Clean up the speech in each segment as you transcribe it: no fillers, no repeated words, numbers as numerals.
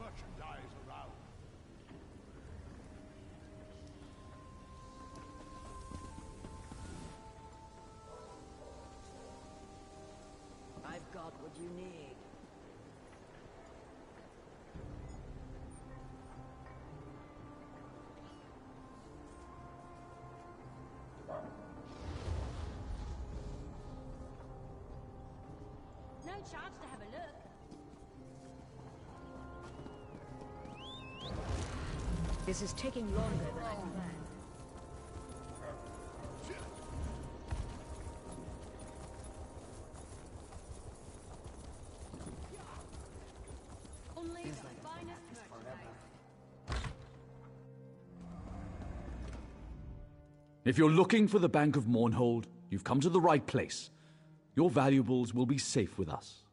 merchandise around. I've got what you need. No chance to have a look. This is taking longer than I planned. Only Feels the like I've been finest at this merchandise. If you're looking for the Bank of Mournhold, you've come to the right place. Your valuables will be safe with us.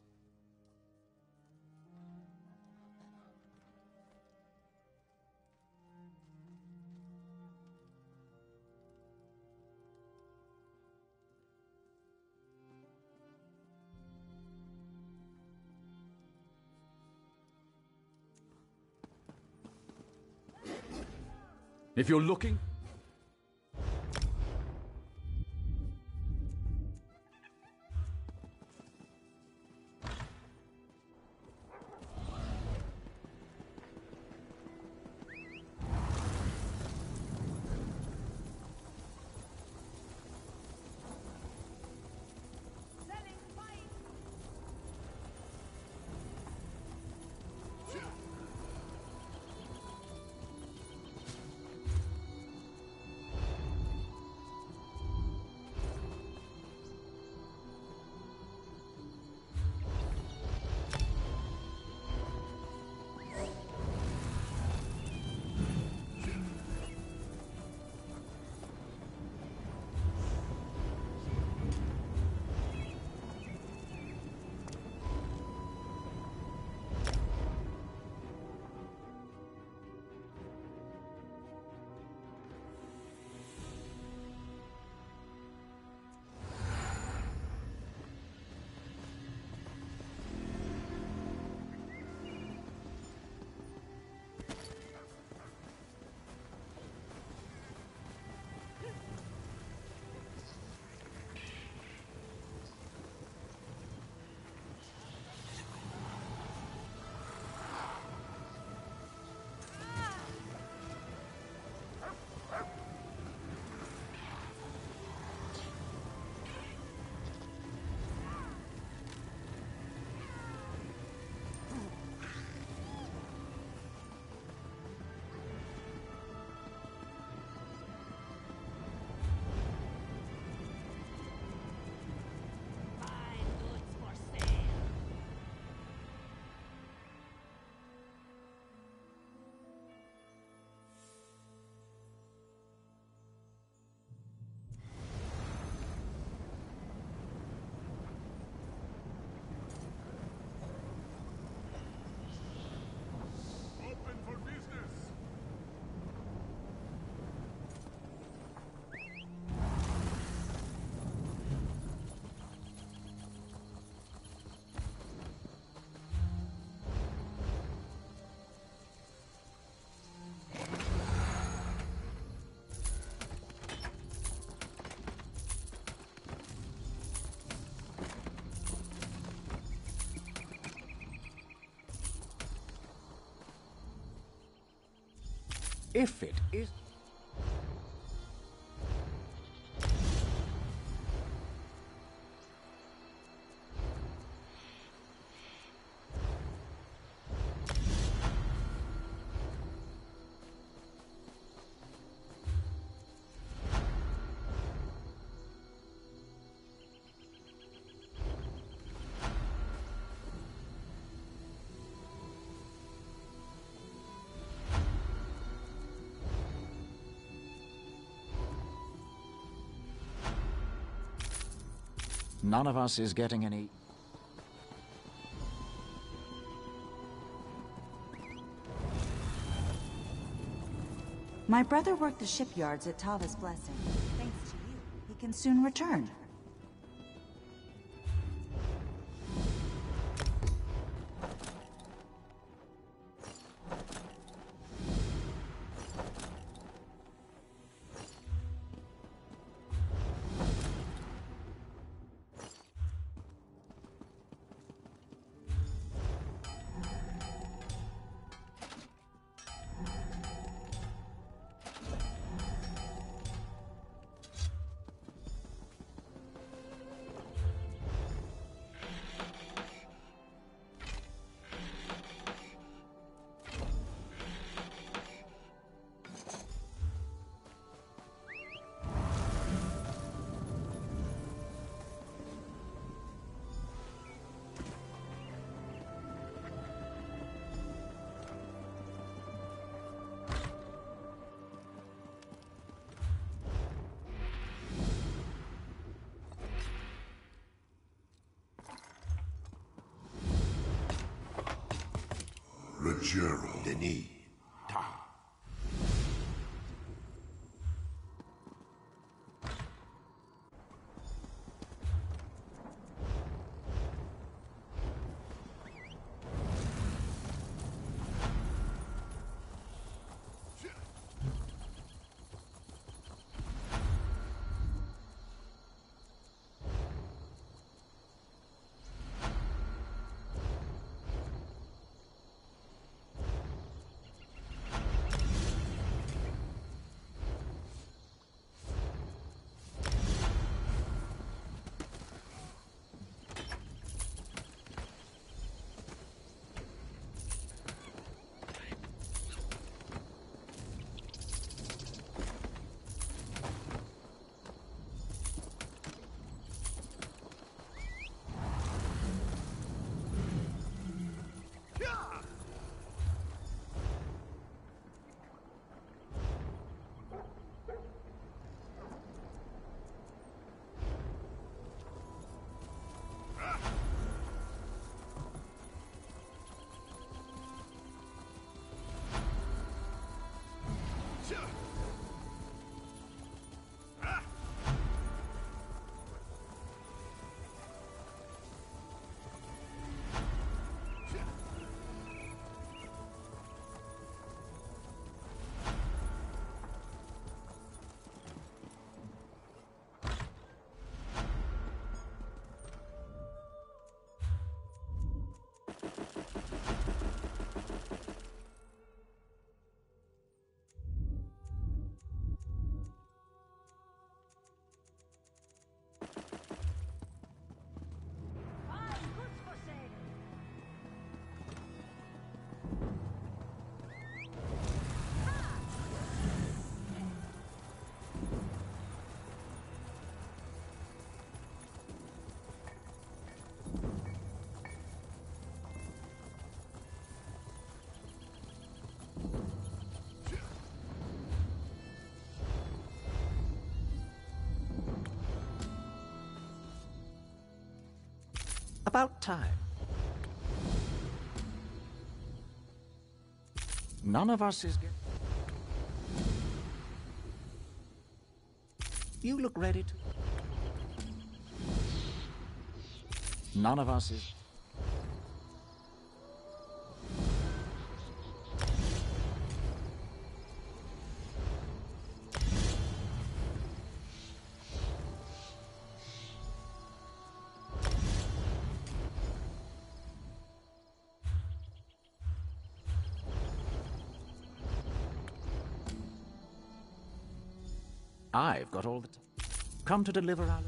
If you're looking... If it is... None of us is getting any... My brother worked the shipyards at Tava's Blessing. Thanks to you, he can soon return. Gerald. Denis. Ta. Fine goods for sale. About time. None of us is You look ready to... None of us is... I've got all the time. Come to deliver our...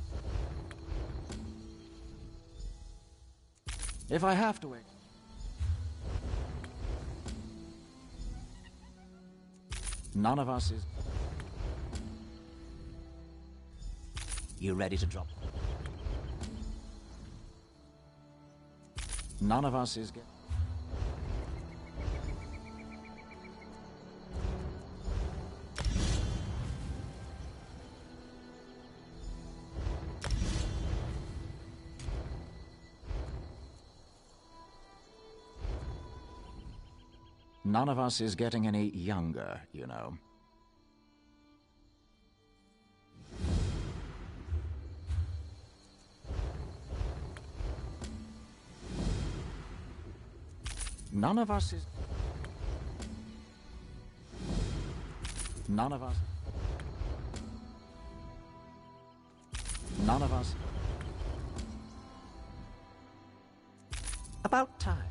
If I have to wait. None of us is... You ready to drop? None of us is... None of us is getting any younger, you know. None of us is... None of us... None of us... About time.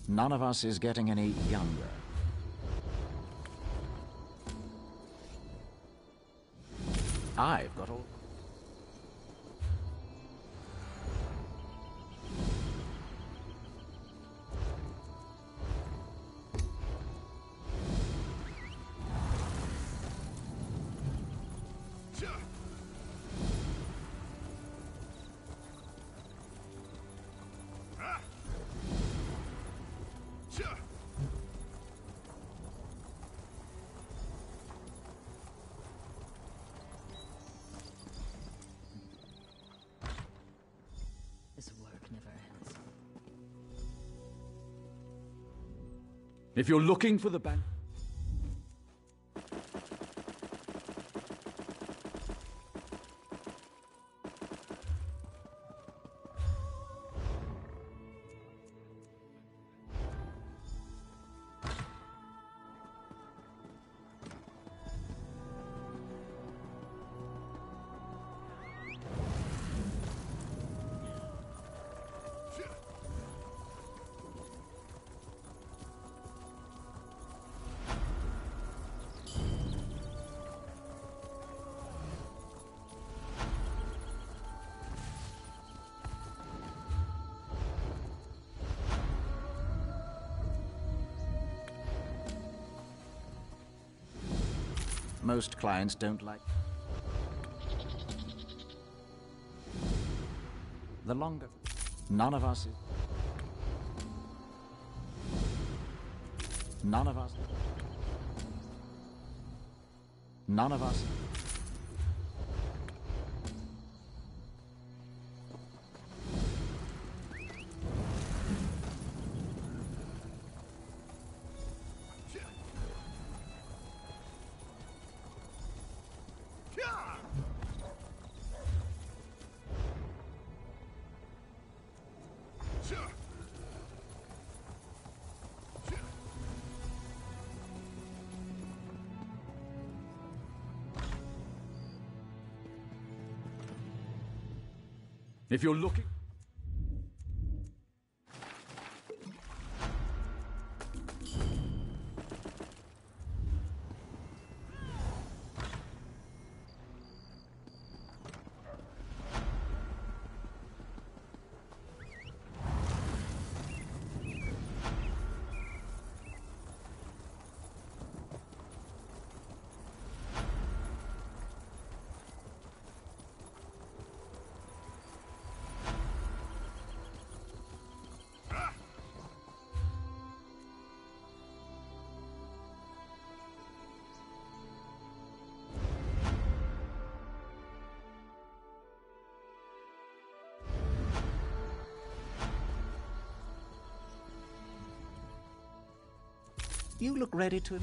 None of us is getting any younger. I've got all... If you're looking for the bank... Most clients don't like... The longer... None of us... None of us... None of us... If you're looking... You look ready to...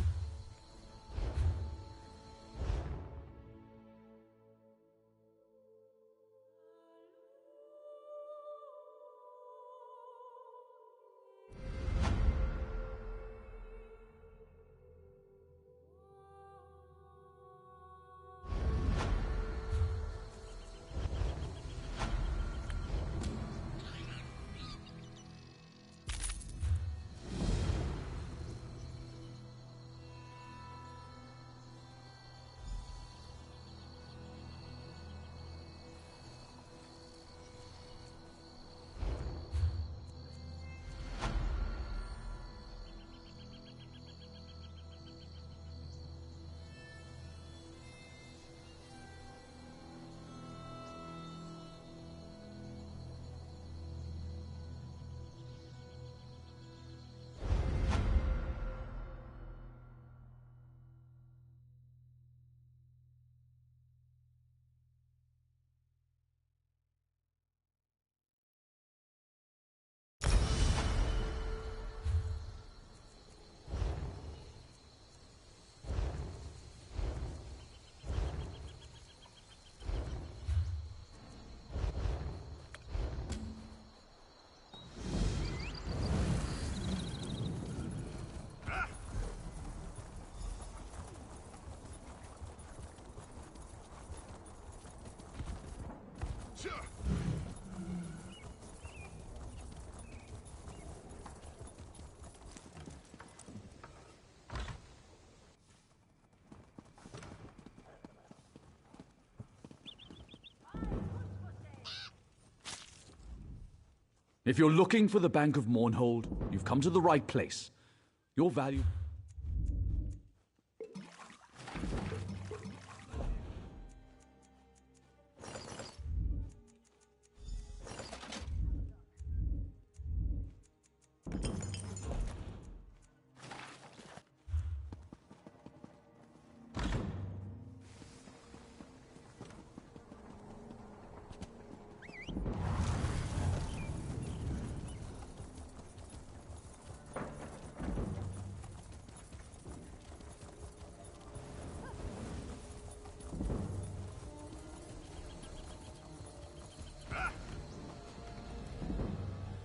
If you're looking for the Bank of Mournhold, you've come to the right place. Your value...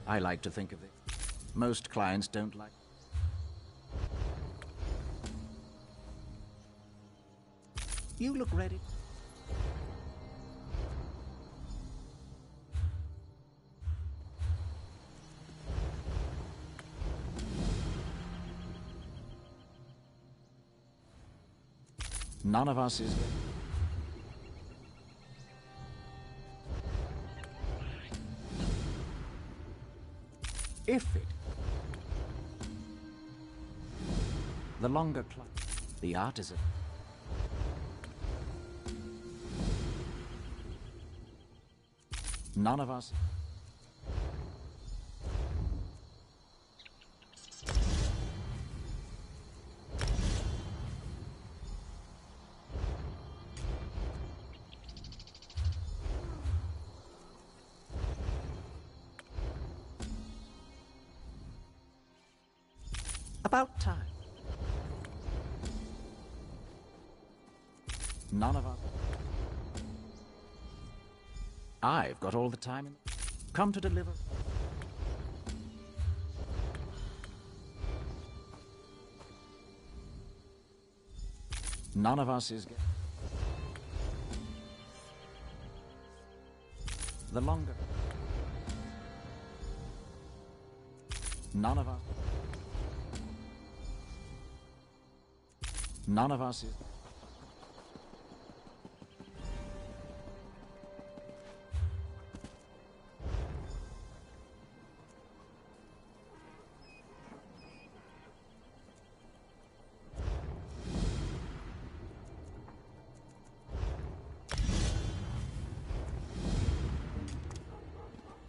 I like to think of it. Most clients don't like. You look ready. None of us is. If it... The longer the artisan. None of us. About time. None of us. I've got all the time in. Come to deliver. None of us is. The longer. None of us. None of us is.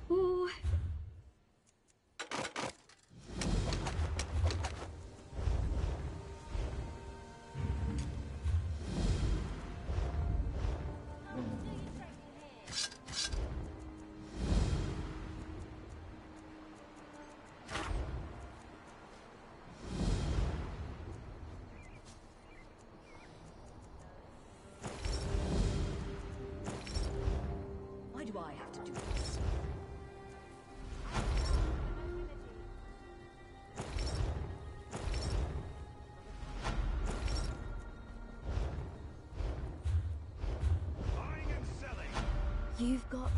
Ooh. Why do I have to do this? Buying and selling. You've got...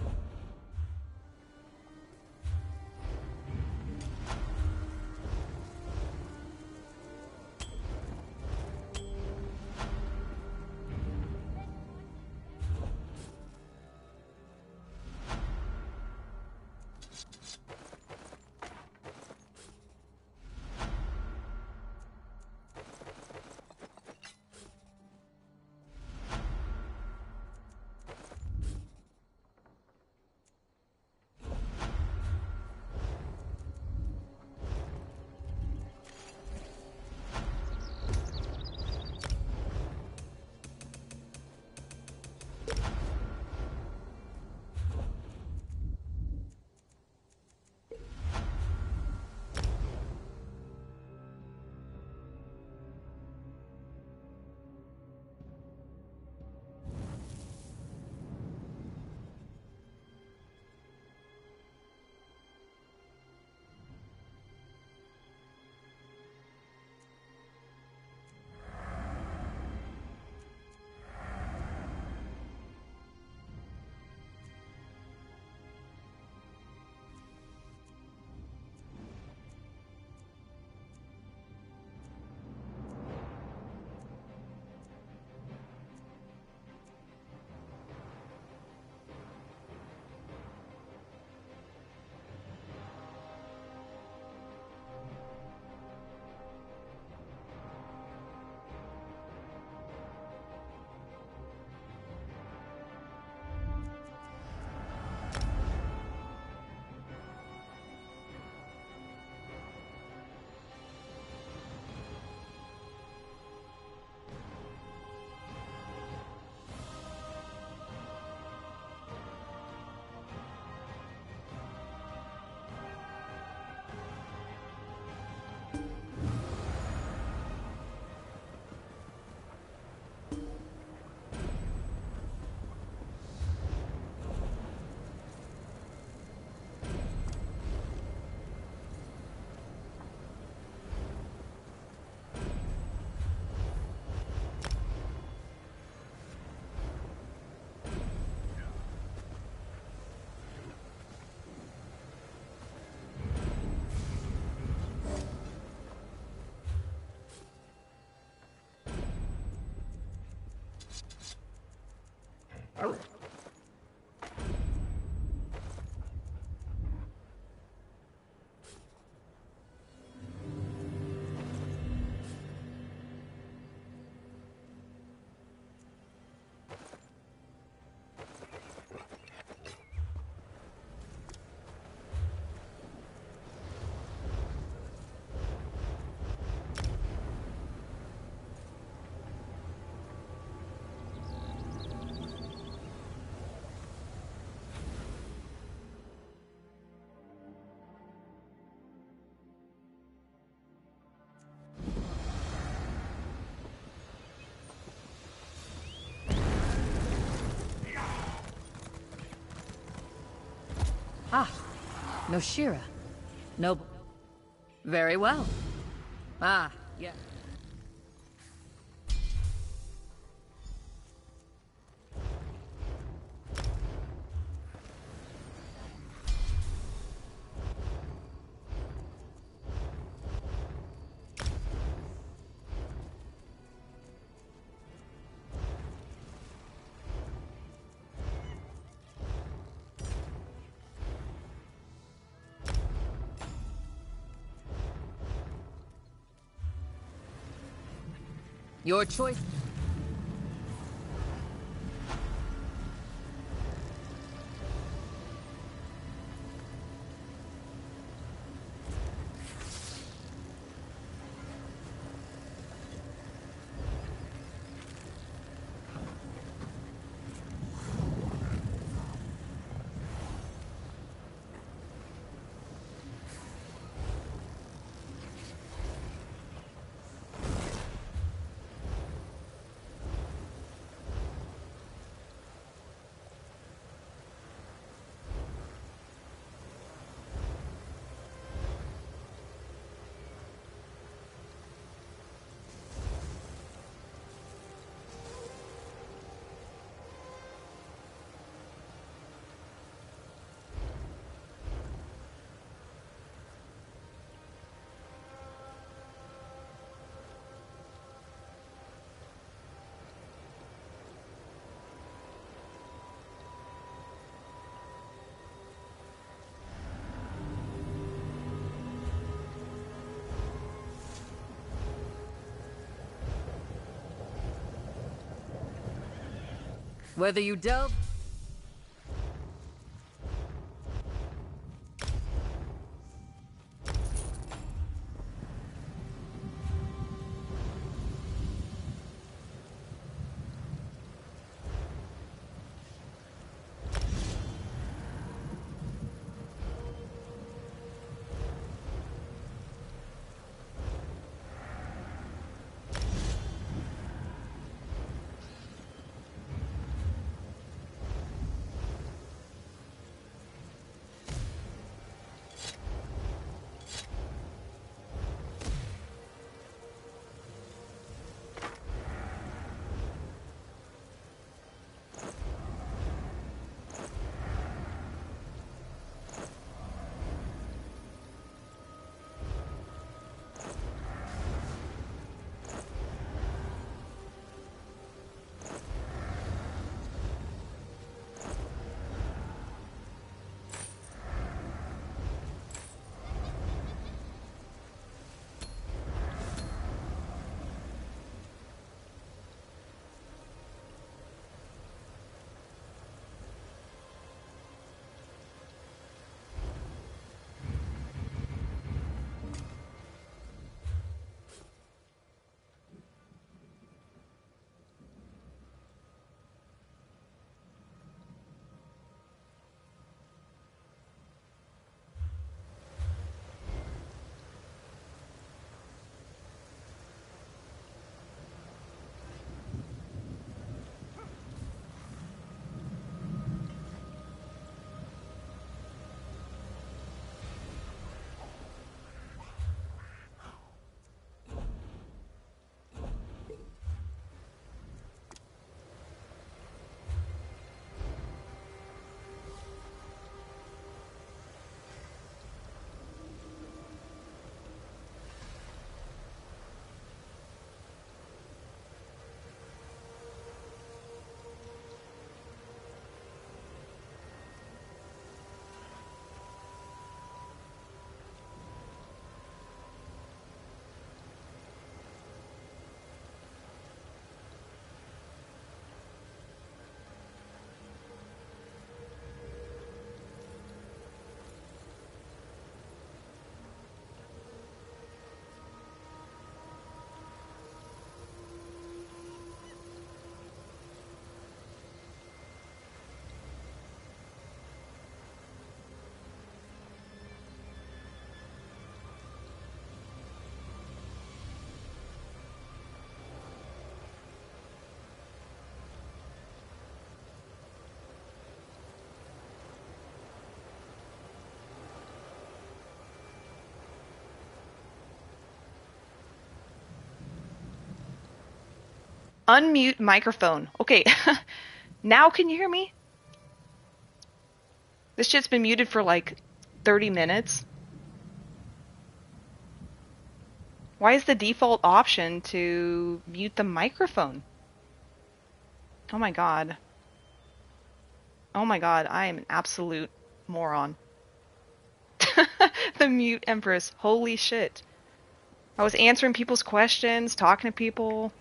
Ah, Noshira. Noble. Very well. Ah, yeah. Your choice. Whether you delve... Unmute microphone. Okay. Now can you hear me? This shit's been muted for like 30 minutes. Why is the default option to mute the microphone? Oh my god. Oh my god, I am an absolute moron. The mute empress. Holy shit. I was answering people's questions, talking to people.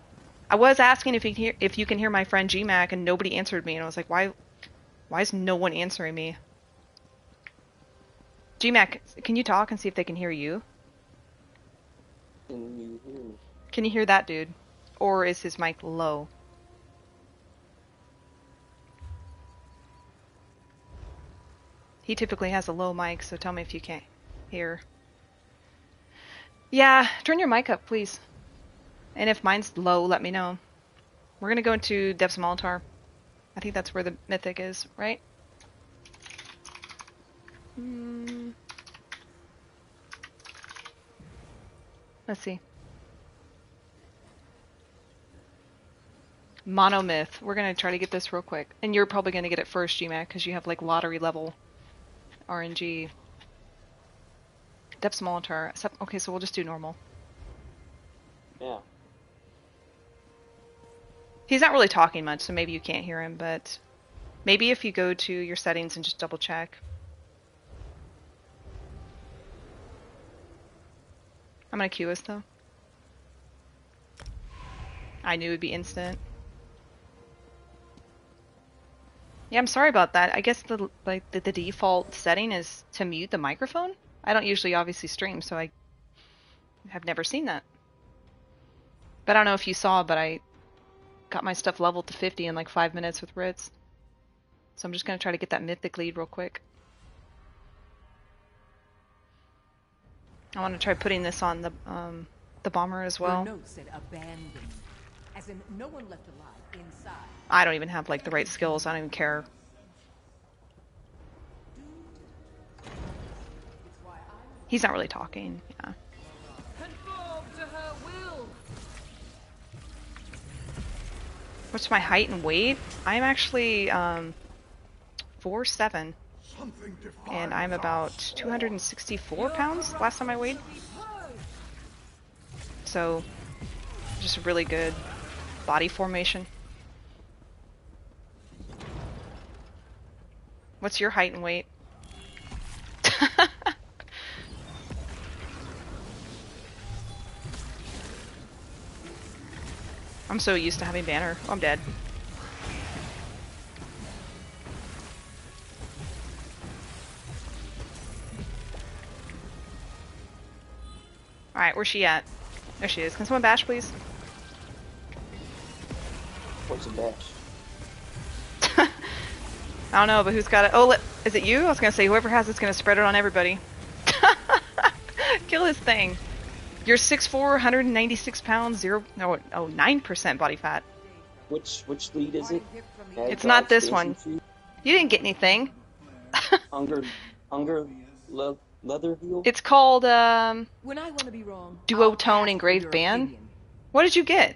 I was asking if you can hear my friend GMAC, and nobody answered me, and I was like, why is no one answering me? GMAC, can you talk and see if they can hear you? Can you hear me? Can you hear that dude? Or is his mic low? He typically has a low mic, so tell me if you can't hear. Yeah, turn your mic up, please. And if mine's low, let me know. We're gonna go into Depths of Moltar. I think that's where the mythic is, right? Let's see. Monomyth. We're gonna try to get this real quick. And you're probably gonna get it first, GMAC, because you have like lottery level RNG. Depths of Moltar. Okay, so we'll just do normal. Yeah. He's not really talking much, so maybe you can't hear him, but maybe if you go to your settings and just double check. I'm gonna queue us though. I knew it'd be instant. Yeah, I'm sorry about that. I guess the default setting is to mute the microphone. I don't usually obviously stream, so I have never seen that. But I don't know if you saw, but I got my stuff leveled to 50 in like 5 minutes with Ritz. So I'm just gonna try to get that mythic lead real quick. I want to try putting this on the bomber as well. Your note said abandoned, as in no one left alive inside. I don't even have like the right skills. I don't even care. He's not really talking. Yeah. Conform to her will. What's my height and weight? I'm actually 4'7", and I'm about 264 pounds last time I weighed. So, just a really good body formation. What's your height and weight? I'm so used to having banner. Oh, I'm dead. Alright, where's she at? There she is. Can someone bash, please? What's a bash? I don't know, but who's got it? Oh, is it you? I was gonna say, whoever has it's gonna spread it on everybody. Kill this thing. You're 6'4", 196 pounds, 9% body fat. Which lead is it? It's not this one. You didn't get anything. Hunger leather heel? It's called, When I want to be wrong, Duotone Engraved Band. What did you get?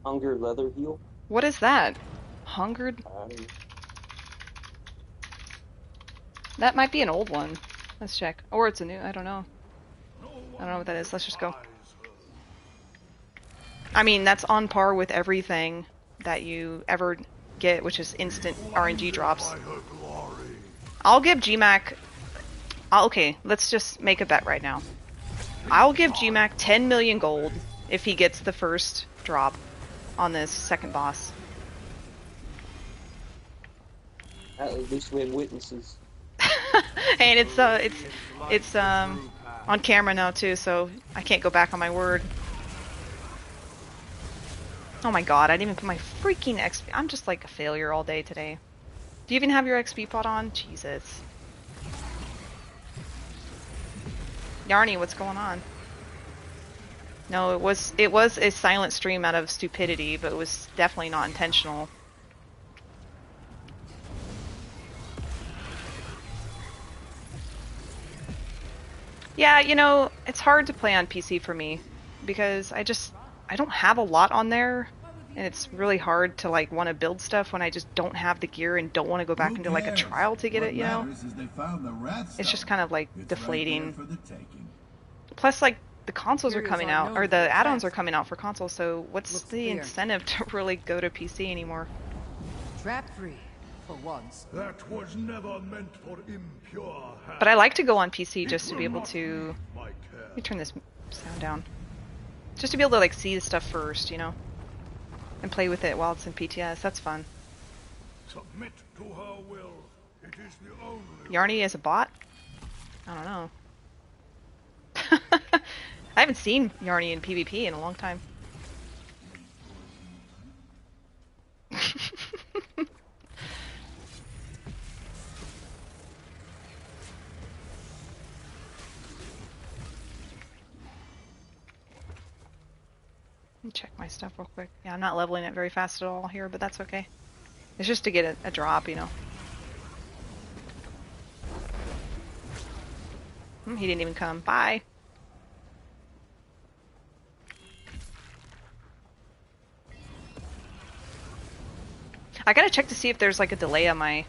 Hunger leather heel? What is that? Hungered? That might be an old one. Let's check. Or it's a new, I don't know. I don't know what that is. Let's just go. I mean, that's on par with everything that you ever get, which is instant RNG drops. I'll give GMAC... okay, let's just make a bet right now. I'll give GMAC 10 million gold if he gets the first drop on this second boss. At least we have witnesses. And it's on camera now too, so I can't go back on my word. Oh my god, I didn't even put my freaking XP. I'm just like a failure all day today. Do you even have your XP pot on? Jesus. Yarny, what's going on? No, it was a silent stream out of stupidity, but it was definitely not intentional. Yeah, you know, it's hard to play on PC for me because I don't have a lot on there. and it's really hard to like want to build stuff when I just don't have the gear and don't want to go back into like a trial to get it, you know? It's just kind of like deflating. Plus, like, the consoles are coming out, or the add-ons are coming out for consoles, so what's the incentive to really go to PC anymore? Trap free, for once. That was never meant for impure hands. But I like to go on PC just to be able to... Let me turn this sound down. Just to be able to, like, see the stuff first, you know? And play with it while it's in PTS. That's fun. Submit to her will. It is the only... Yarny as a bot? I don't know. I haven't seen Yarny in PvP in a long time. Let me check my stuff real quick. Yeah, I'm not leveling it very fast at all here, but that's okay. It's just to get a drop, you know. He didn't even come. Bye. I gotta check to see if there's like a delay on my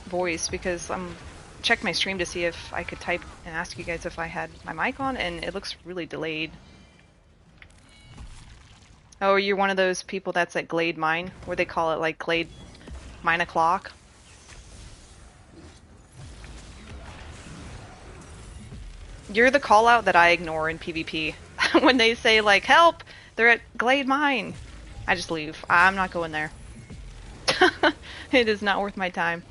voice, because I'm checked my stream to see if I could type and ask you guys if I had my mic on, and it looks really delayed. Oh, you're one of those people that's at Glade Mine, where they call it like Glade Mine o'clock. You're the call out that I ignore in PvP. When they say like, help, they're at Glade Mine. I just leave. I'm not going there. It is not worth my time.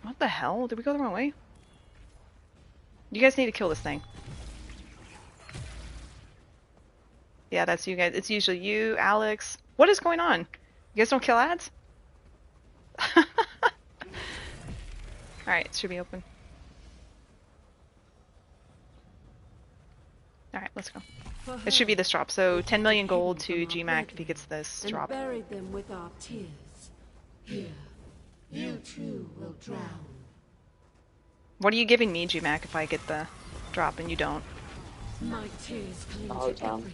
What the hell? Did we go the wrong way? You guys need to kill this thing. Yeah, that's you guys. It's usually you, Alex. What is going on? You guys don't kill ads? Alright, it should be open. Alright, let's go. It should be this drop. So 10 million gold to GMAC if he gets this drop. Bury them with our tears. Here, you too will drown. What are you giving me, GMAC, if I get the drop and you don't? My tears cling to everything.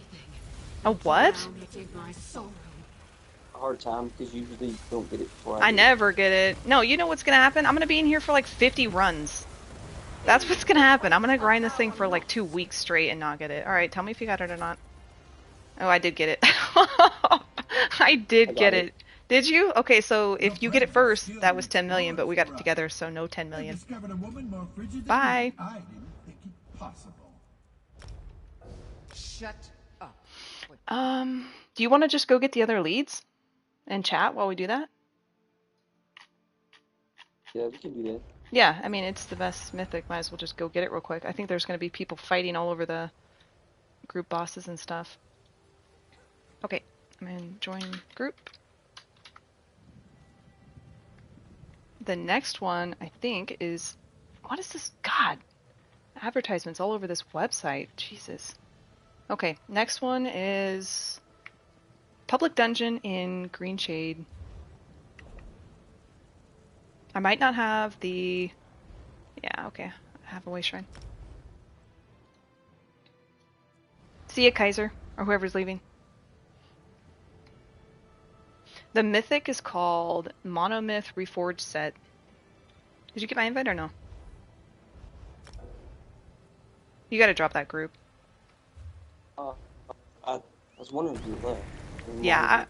A what? Drown it in my sorrow. A hard time because usually you don't get it before I never get it. No, you know what's gonna happen? I'm gonna be in here for like 50 runs. That's what's gonna happen. I'm gonna grind this thing for like 2 weeks straight and not get it. Alright, tell me if you got it or not. Oh, I did get it. I did get it. Did you? Okay, so if you get it first, that was 10 million, but we got it together, so no 10 million. Bye. Shut up. Do you want to just go get the other leads and chat while we do that? Yeah, we can do that. Yeah, I mean, it's the best mythic. Might as well just go get it real quick. I think there's going to be people fighting all over the group bosses and stuff. Okay, I'm going to join group. The next one, I think, is... What is this? God! Advertisements all over this website. Jesus. Okay, next one is... Public Dungeon in Greenshade. I might not have the... Yeah, okay. I have a way shrine. See ya, Kaiser. Or whoever's leaving. The mythic is called Monomyth Reforged Set. Did you get my invite or no? You gotta drop that group. I was wondering if you left. Yeah,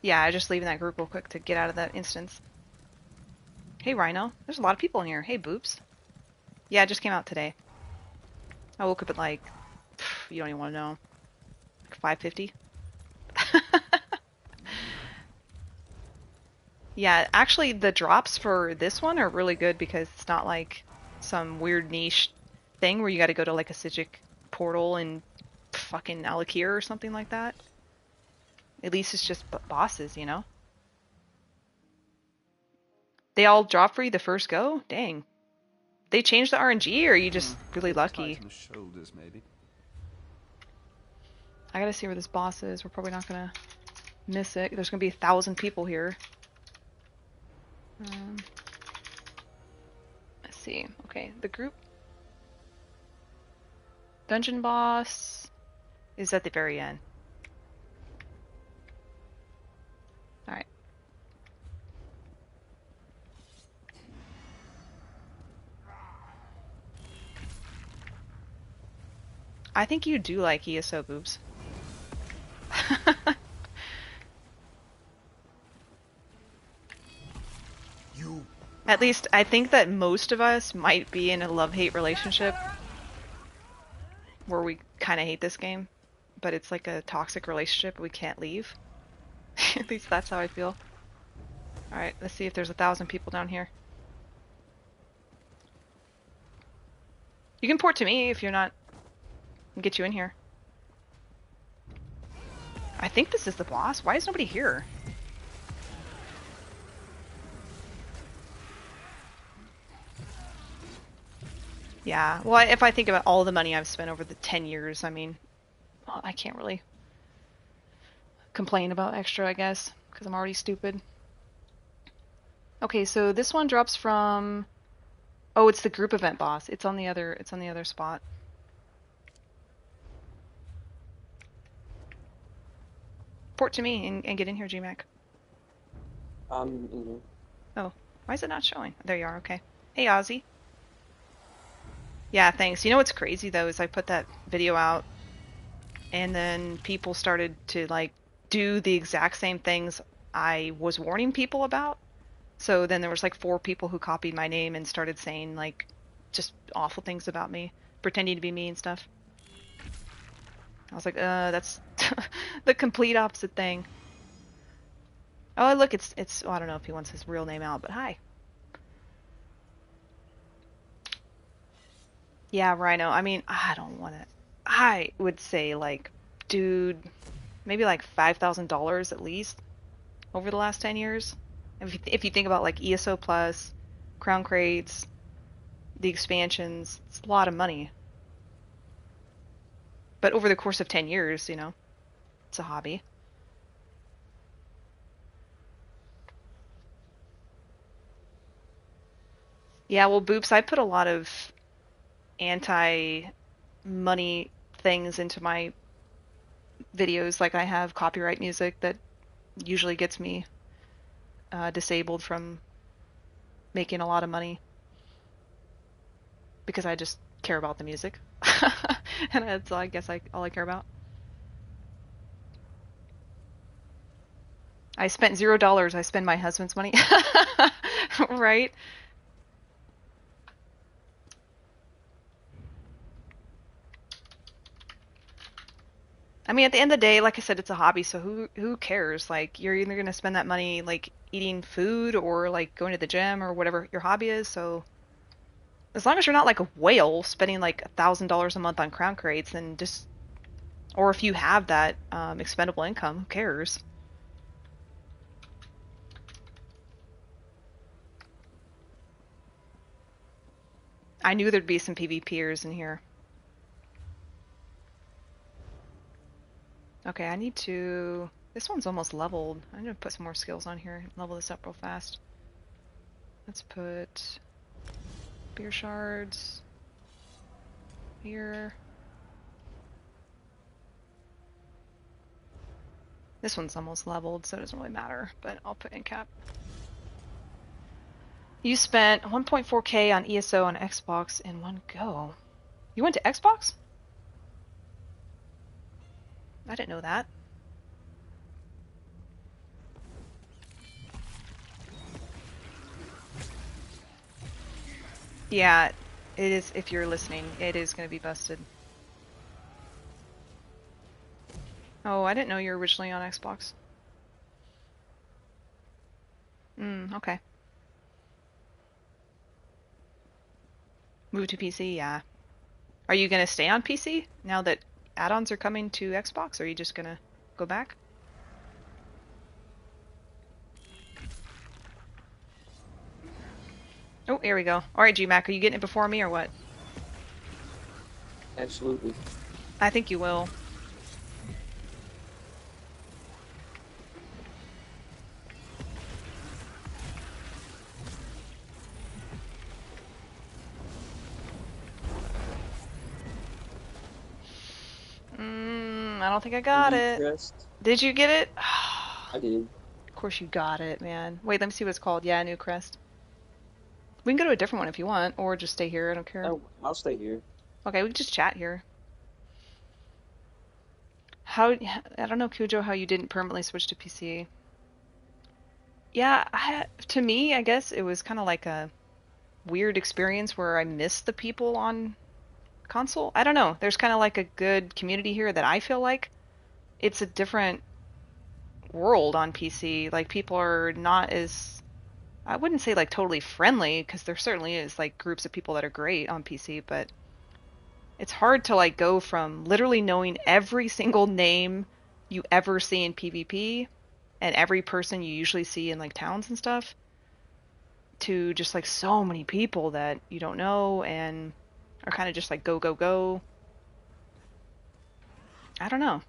yeah, I just leaving that group real quick to get out of that instance. Hey, Rhino. There's a lot of people in here. Hey, Boops. Yeah, it just came out today. I woke up at like, you don't even want to know, like 5:50. Yeah, actually, the drops for this one are really good because it's not like some weird niche thing where you got to go to like a Sigic portal and fucking Alakir or something like that. At least it's just bosses, you know? They all drop for you the first go? Dang. They changed the RNG, or are you just really lucky? Shoulders, maybe. I gotta see where this boss is. We're probably not gonna miss it. There's gonna be 1,000 people here. Let's see. Okay, the group. Dungeon boss. is at the very end. Alright. I think you do like ESO boobs. At least, I think that most of us might be in a love-hate relationship where we kind of hate this game, but it's like a toxic relationship we can't leave. At least that's how I feel. Alright, let's see if there's 1,000 people down here. You can port to me if you're not... I'll get you in here. I think this is the boss. Why is nobody here? Yeah, well, if I think about all the money I've spent over the 10 years, I mean, well, I can't really complain about extra, I guess, because I'm already stupid. Okay, so this one drops from... Oh, it's the group event boss. It's on the other spot. Port to me and get in here, GMAC. In here. Oh, why is it not showing? There you are, okay. Hey, Ozzy. Yeah, thanks. You know what's crazy, though, is I put that video out, and then people started to, like, do the exact same things I was warning people about. So then there was, like, 4 people who copied my name and started saying, like, just awful things about me, pretending to be me and stuff. I was like, that's the complete opposite thing. Oh, look, it's, well, I don't know if he wants his real name out, but hi. Yeah, Rhino. I mean, I don't want to... I would say, like, dude, maybe like $5,000 at least over the last 10 years. If you think about, like, ESO Plus, Crown Crates, the expansions, it's a lot of money. But over the course of 10 years, you know, it's a hobby. Yeah, well, Boops, I put a lot of anti-money things into my videos. Like, I have copyright music that usually gets me disabled from making a lot of money because I just care about the music. And that's, I guess, all I care about. I spent $0. I spend my husband's money. Right? I mean, at the end of the day, like I said, it's a hobby, so who cares? Like, you're either gonna spend that money, like, eating food or, like, going to the gym or whatever your hobby is, so... As long as you're not like a whale spending like $1,000 a month on crown crates, then just... Or if you have that expendable income, who cares? I knew there'd be some PvPers in here. Okay, I need to... This one's almost leveled. I'm gonna put some more skills on here and level this up real fast. Let's put... Beer shards... Here... This one's almost leveled, so it doesn't really matter, but I'll put in cap. You spent 1.4k on ESO on Xbox in one go. You went to Xbox? I didn't know that. Yeah, it is, if you're listening, it is going to be busted. Oh, I didn't know you were originally on Xbox. Okay. Move to PC, yeah. Are you going to stay on PC now that add-ons are coming to Xbox, or are you just going to go back? Oh, here we go. Alright, GMAC, are you getting it before me, or what? Absolutely. I think you will. I don't think I got it. Crest. Did you get it? I did. Of course you got it, man. Wait, let me see what it's called. Yeah, New Crest. We can go to a different one if you want, or just stay here. I don't care. Oh, I'll stay here. Okay, we can just chat here. How, I don't know, Cujo, how you didn't permanently switch to PC. Yeah, to me, I guess it was kind of like a weird experience where I missed the people on console. I don't know. There's kind of like a good community here that I feel like it's a different world on PC. Like, people are not as, I wouldn't say like totally friendly, because there certainly is like groups of people that are great on PC, but it's hard to like go from literally knowing every single name you ever see in PvP and every person you usually see in like towns and stuff to just like so many people that you don't know and are kind of just like go, go, go. I don't know.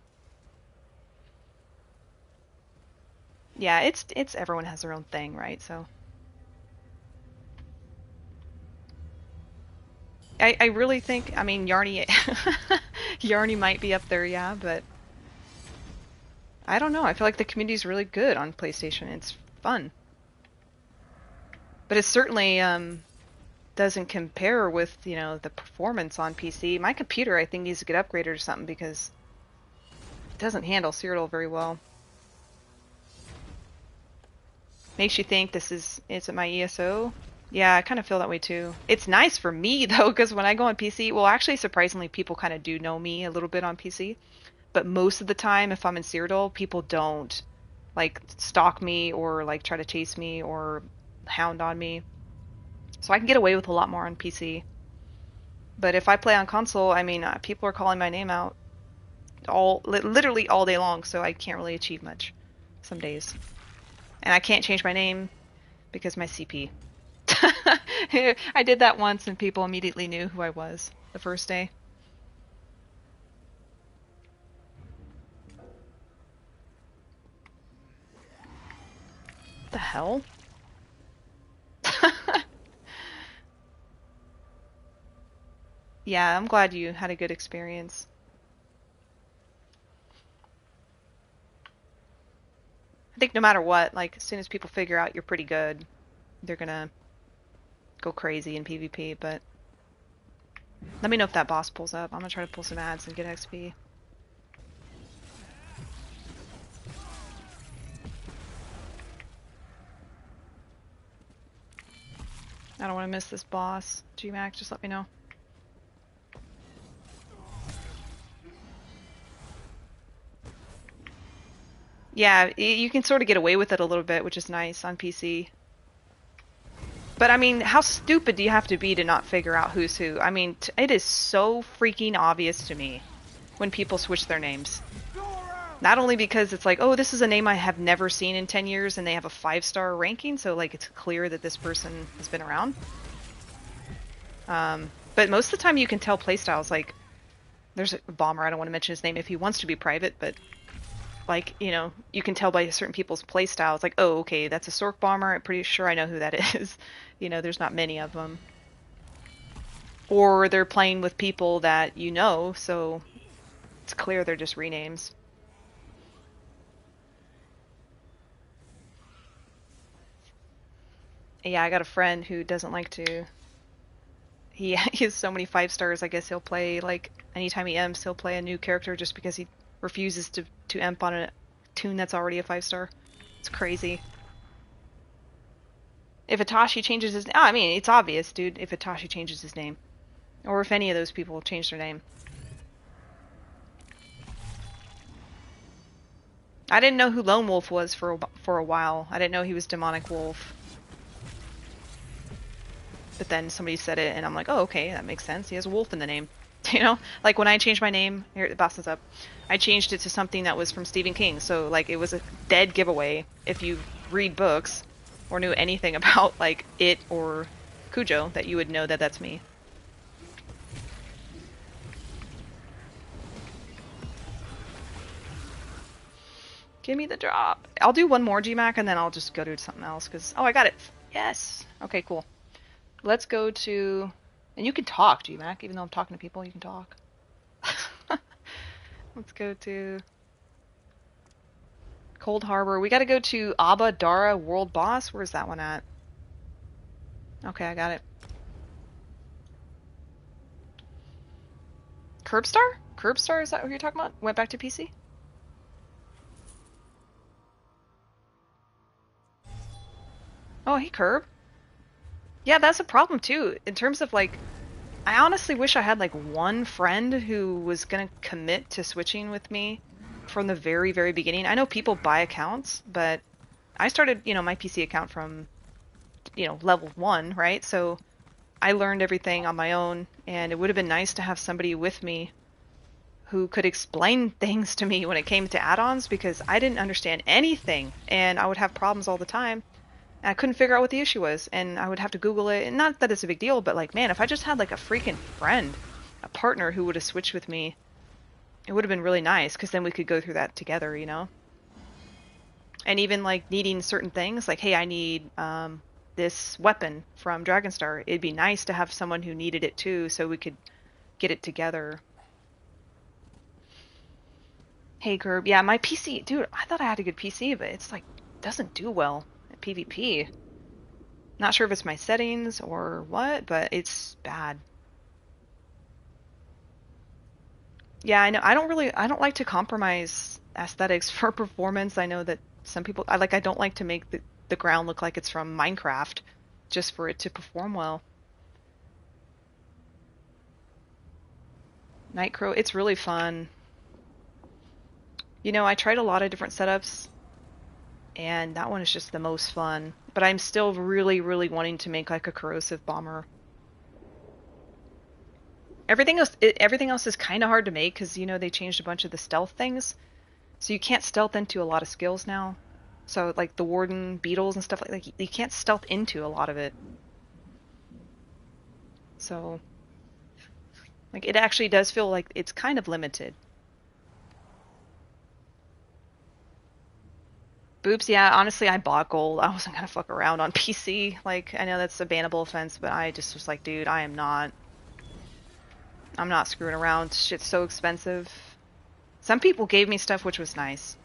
Yeah, it's everyone has their own thing, right? So I really think, I mean, Yarny Yarny might be up there, yeah, but I don't know. I feel like the community's really good on PlayStation. It's fun. But it certainly doesn't compare with, you know, the performance on PC. My computer, I think, needs to get upgraded or something because it doesn't handle Cyrodiil very well. Makes you think is it my ESO? Yeah, I kind of feel that way too. It's nice for me though, because when I go on PC, well, actually, surprisingly, people kind of do know me a little bit on PC. But most of the time, if I'm in Cyrodiil, people don't like stalk me or like try to chase me or hound on me. So I can get away with a lot more on PC. But if I play on console, I mean, people are calling my name out literally all day long, so I can't really achieve much some days. And I can't change my name because my CP. I did that once and people immediately knew who I was the first day. What the hell? Yeah, I'm glad you had a good experience. I think no matter what, like, as soon as people figure out you're pretty good, they're gonna go crazy in PvP, but let me know if that boss pulls up. I'm gonna try to pull some ads and get XP. I don't want to miss this boss. GMAC, just let me know. Yeah, you can sort of get away with it a little bit, which is nice on PC. But I mean, how stupid do you have to be to not figure out who's who? I mean, it is so freaking obvious to me when people switch their names. Not only because it's like, oh, this is a name I have never seen in 10 years and they have a 5-star ranking, so like it's clear that this person has been around. But most of the time you can tell playstyles. Like, there's a bomber, I don't want to mention his name if he wants to be private, but like, you know, you can tell by certain people's playstyles, like, oh, okay, that's a Sork bomber, I'm pretty sure I know who that is. You know, there's not many of them. Or they're playing with people that you know, so it's clear they're just renames. Yeah, I got a friend who doesn't like to... He has so many 5-stars, I guess he'll play, like, anytime he imps, he'll play a new character just because he refuses to imp on a tune that's already a 5-star. It's crazy. If Itachi changes his... I mean, it's obvious, dude, if Itachi changes his name. Or if any of those people change their name. I didn't know who Lone Wolf was for a while. I didn't know he was Demonic Wolf. But then somebody said it, and I'm like, oh, okay, that makes sense. He has a wolf in the name. You know? Like, when I changed my name... Here, the boss is up. I changed it to something that was from Stephen King. So, like, it was a dead giveaway if you read books or knew anything about, like, it or Cujo, that you would know that that's me. Give me the drop. I'll do one more GMAC, and then I'll just go do something else, because... Oh, I got it! Yes! Okay, cool. Let's go to... And you can talk, GMAC. Even though I'm talking to people, you can talk. Let's go to Coldharbour. We gotta go to Abba Dara World Boss. Where's that one at? Okay, I got it. Curbstar? Curbstar, is that what you're talking about? Went back to PC? Oh, hey, Curb. Yeah, that's a problem too. In terms of like, I honestly wish I had like one friend who was gonna commit to switching with me from the very, very beginning. I know people buy accounts, but I started, my PC account from, level 1, right? So I learned everything on my own, and it would have been nice to have somebody with me who could explain things to me when it came to add-ons, because I didn't understand anything, and I would have problems all the time. And I couldn't figure out what the issue was, and I would have to Google it. And not that it's a big deal, but like, man, if I just had like a freaking friend, a partner who would have switched with me, it would have been really nice, because then we could go through that together, And even like needing certain things, like, hey, I need this weapon from Dragonstar. It'd be nice to have someone who needed it too, so we could get it together. Hey, Gerb. Yeah, my PC, dude, I thought I had a good PC, but it's like, doesn't do well at PvP. Not sure if it's my settings or what, but it's bad. Yeah, I know. I don't like to compromise aesthetics for performance. I know that some people, I don't like to make the ground look like it's from Minecraft just for it to perform well. Nightcrow, it's really fun. I tried a lot of different setups, and that one is just the most fun. But I'm still really, really wanting to make like a corrosive bomber. Everything else is kind of hard to make, because they changed a bunch of the stealth things, so you can't stealth into a lot of skills now. So like the warden beetles and stuff like you can't stealth into a lot of it. So like it actually does feel like it's kind of limited. Boobs, yeah, honestly, I bought gold. I wasn't gonna fuck around on PC. Like, I know that's a bannable offense, but I just was like, dude, I'm not screwing around. Shit's so expensive. Some people gave me stuff which was nice.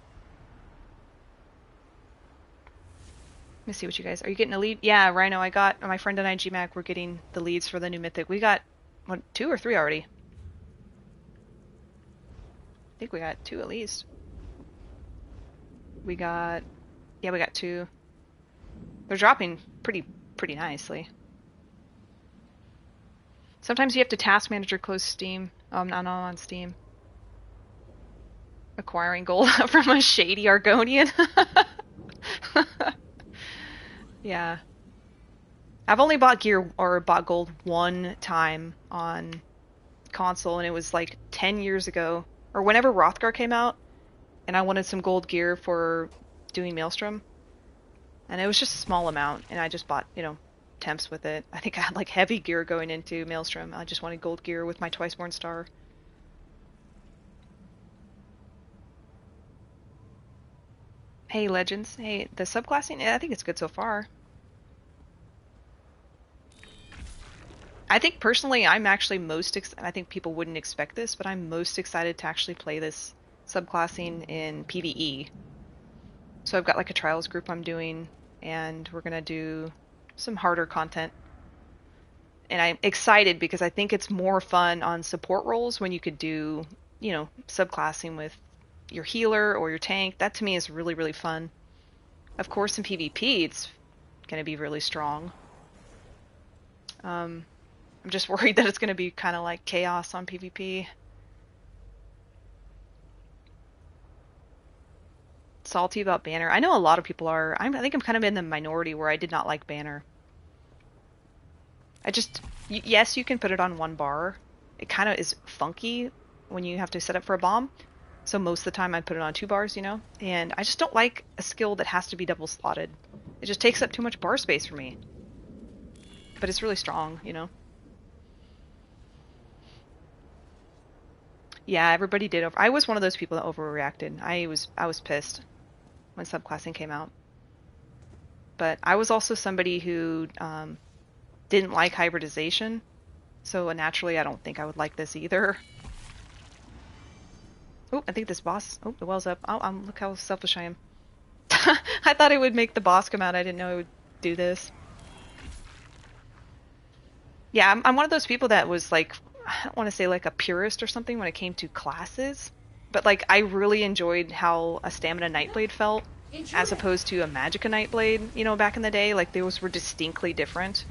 Let me see what you guys... Are you getting a lead? Yeah, Rhino, I got... My friend and I, GMAC, we're getting the leads for the new mythic. We got, 2 or 3 already? I think we got 2 at least. We got 2. They're dropping pretty nicely. Sometimes you have to task manager close Steam. I'm not on Steam. Acquiring gold from a shady Argonian. Yeah. I've only bought gear or bought gold one time on console, and it was like 10 years ago, or whenever Rothgar came out, and I wanted some gold gear for doing Maelstrom. And it was just a small amount, and I just bought, temps with it. I think I had like heavy gear going into Maelstrom. I just wanted gold gear with my Twiceborn star. Hey, Legends. Hey, the subclassing, I think it's good so far. I think personally, I'm actually I think people wouldn't expect this, but I'm most excited to actually play this subclassing in PvE. So I've got like a trials group I'm doing, and we're gonna do some harder content. And I'm excited because I think it's more fun on support roles when you could do, subclassing with your healer or your tank. That to me is really, really fun. Of course, in PvP, it's gonna be really strong. I'm just worried that it's gonna be kind of like chaos on PvP. Salty about Banner. I know a lot of people are. I think I'm kind of in the minority where I did not like Banner. Yes, you can put it on one bar. It kind of is funky when you have to set up for a bomb. So most of the time I put it on 2 bars, And I just don't like a skill that has to be double slotted. It just takes up too much bar space for me. But it's really strong, Yeah, everybody did I was one of those people that overreacted. I was pissed when subclassing came out. But I was also somebody who didn't like hybridization, so naturally I don't think I would like this either. Oh, I think this boss... Oh, the well's up. Oh, look how selfish I am. I thought it would make the boss come out. I didn't know it would do this. Yeah, I'm one of those people that was like... I don't want to say like a purist or something when it came to classes. But like, I really enjoyed how a Stamina Nightblade felt as opposed to a Magicka Nightblade, you know, back in the day. Like, those were distinctly different.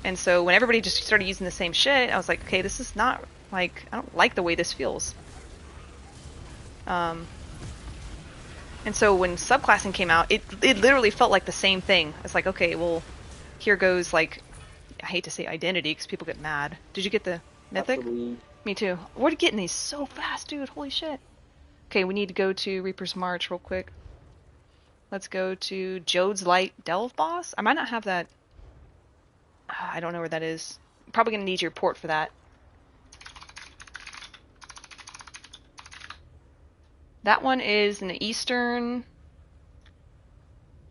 And so when everybody just started using the same shit, I was like, okay, this is not, like, I don't like the way this feels. And so when subclassing came out, it literally felt like the same thing. It's like, okay, well, here goes, like, I hate to say identity because people get mad. Did you get the mythic? Absolutely. Me too. We're getting these so fast, dude. Holy shit. Okay, we need to go to Reaper's March real quick. Let's go to Jode's Light Delve boss. I might not have that. I don't know where that is. I'm probably going to need your port for that. That one is in the eastern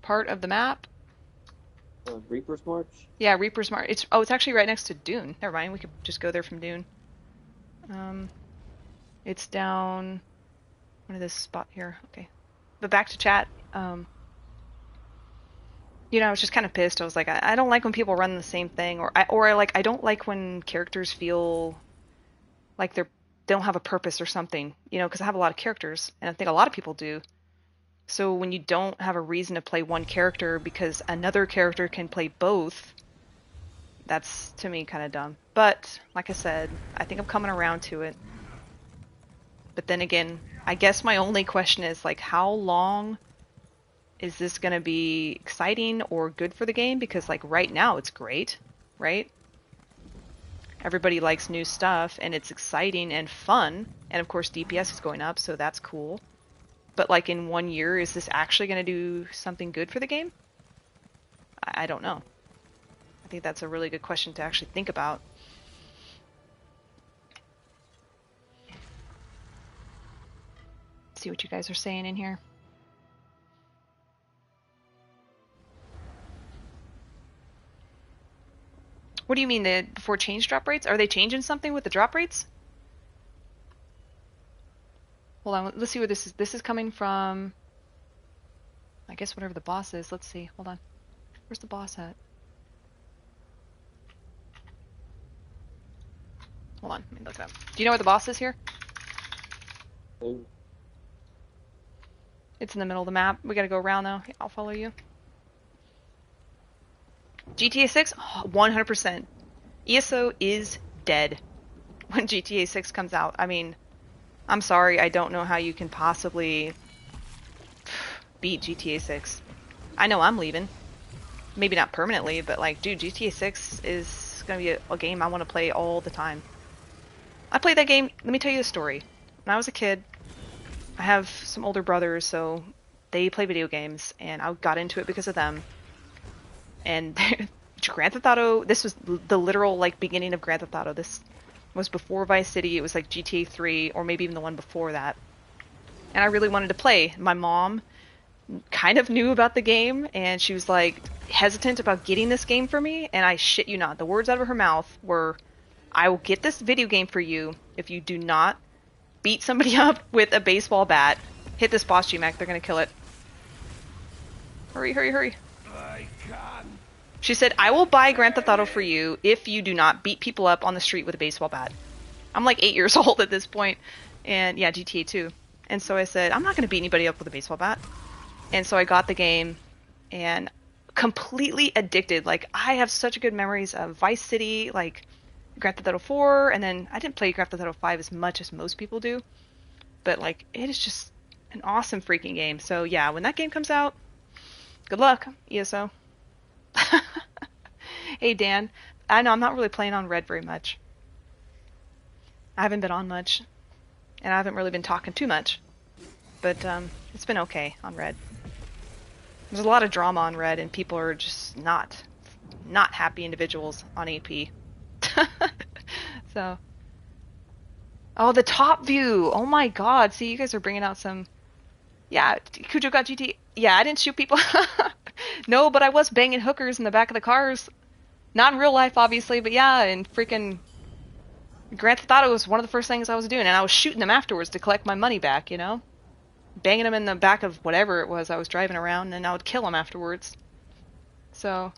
part of the map. Reaper's March? Yeah, Reaper's March. It's actually right next to Dune. Never mind, we could just go there from Dune. It's down one of this spot here. Okay. But back to chat. You know, I was just kind of pissed. I was like, I don't like when people run the same thing, or I don't like when characters feel like they don't have a purpose or something, you know, because I have a lot of characters, and I think a lot of people do. So when you don't have a reason to play one character because another character can play both, that's, to me, kind of dumb. But, like I said, I think I'm coming around to it. But then again, I guess my only question is, like, how long is this going to be exciting or good for the game? Because, like, right now it's great, right? Everybody likes new stuff, and it's exciting and fun. And, of course, DPS is going up, so that's cool. But, like, in 1 year, is this actually going to do something good for the game? I don't know. I think that's a really good question to actually think about. Let's see what you guys are saying in here. What do you mean, the before change drop rates? Are they changing something with the drop rates? Hold on, let's see where this is. This is coming from, I guess whatever the boss is. Let's see, hold on. Where's the boss at? Hold on, let me look it up. Do you know where the boss is here? Ooh. It's in the middle of the map. We gotta go around though. I'll follow you. GTA 6? 100%. ESO is dead when GTA 6 comes out. I mean, I'm sorry, I don't know how you can possibly beat GTA 6. I know I'm leaving. Maybe not permanently, but like, dude, GTA 6 is gonna be a game I want to play all the time. I played that game, let me tell you a story. When I was a kid, I have some older brothers, so they play video games, and I got into it because of them. And Grand Theft Auto, this was the literal, like, beginning of Grand Theft Auto. This was before Vice City. It was like GTA 3, or maybe even the one before that. And I really wanted to play. My mom kind of knew about the game, and she was, like, hesitant about getting this game for me. And I shit you not, the words out of her mouth were, I will get this video game for you if you do not beat somebody up with a baseball bat. Hit this boss, GMAC. They're gonna kill it. Hurry, hurry, hurry. She said, I will buy Grand Theft Auto for you if you do not beat people up on the street with a baseball bat. I'm like 8 years old at this point. And yeah, GTA 2. And so I said, I'm not going to beat anybody up with a baseball bat. And so I got the game and completely addicted. Like, I have such good memories of Vice City, like Grand Theft Auto 4. And then I didn't play Grand Theft Auto 5 as much as most people do. But like, it is just an awesome freaking game. So yeah, when that game comes out, good luck, ESO. Hey Dan, I know I'm not really playing on Red very much. I haven't been on much, and I haven't really been talking too much, but it's been okay on Red. There's a lot of drama on Red, and people are just not happy individuals on AP. So, oh, the top view. Oh my God! See, you guys are bringing out some. Yeah, Cujo got GT. Yeah, I didn't shoot people. No, but I was banging hookers in the back of the cars. Not in real life, obviously, but yeah, in freaking Grand Theft Auto was one of the first things I was doing, and I was shooting them afterwards to collect my money back, you know? Banging them in the back of whatever it was I was driving around, and I would kill them afterwards. So...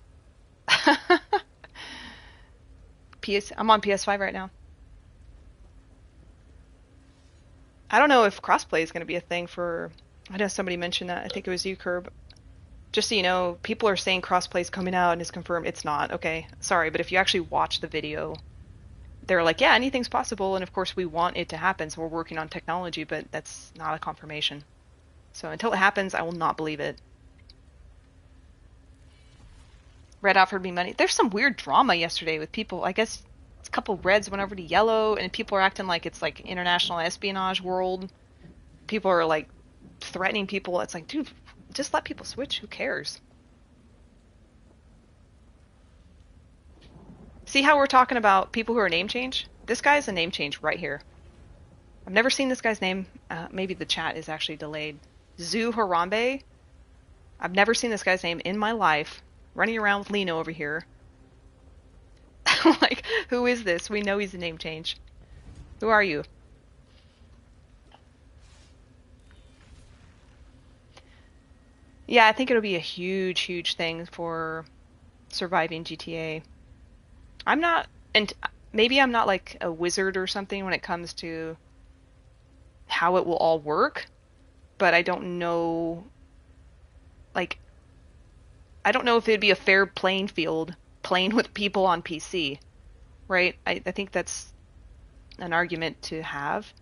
I'm on PS5 right now. I don't know if crossplay is going to be a thing for... I know somebody mentioned that. I think it was you, Curb. Just so you know, people are saying crossplay is coming out and it's confirmed. It's not. Okay, sorry, but if you actually watch the video, they're like, yeah, anything's possible, and of course we want it to happen, so we're working on technology, but that's not a confirmation. So until it happens, I will not believe it. Red offered me money. There's some weird drama yesterday with people. I guess a couple reds went over to yellow, and people are acting like it's like international espionage world. People are like threatening people. It's like, dude, just let people switch. Who cares? See how we're talking about people who are name change? This guy's a name change right here. I've never seen this guy's name. Maybe the chat is actually delayed. Zu Harambe. I've never seen this guy's name in my life. Running around with Lino over here. Like, who is this? We know he's a name change. Who are you? Yeah, I think it'll be a huge, huge thing for surviving GTA. I'm not, and maybe I'm not like a wizard or something when it comes to how it will all work, but I don't know, like, I don't know if it'd be a fair playing field playing with people on PC, right? I think that's an argument to have.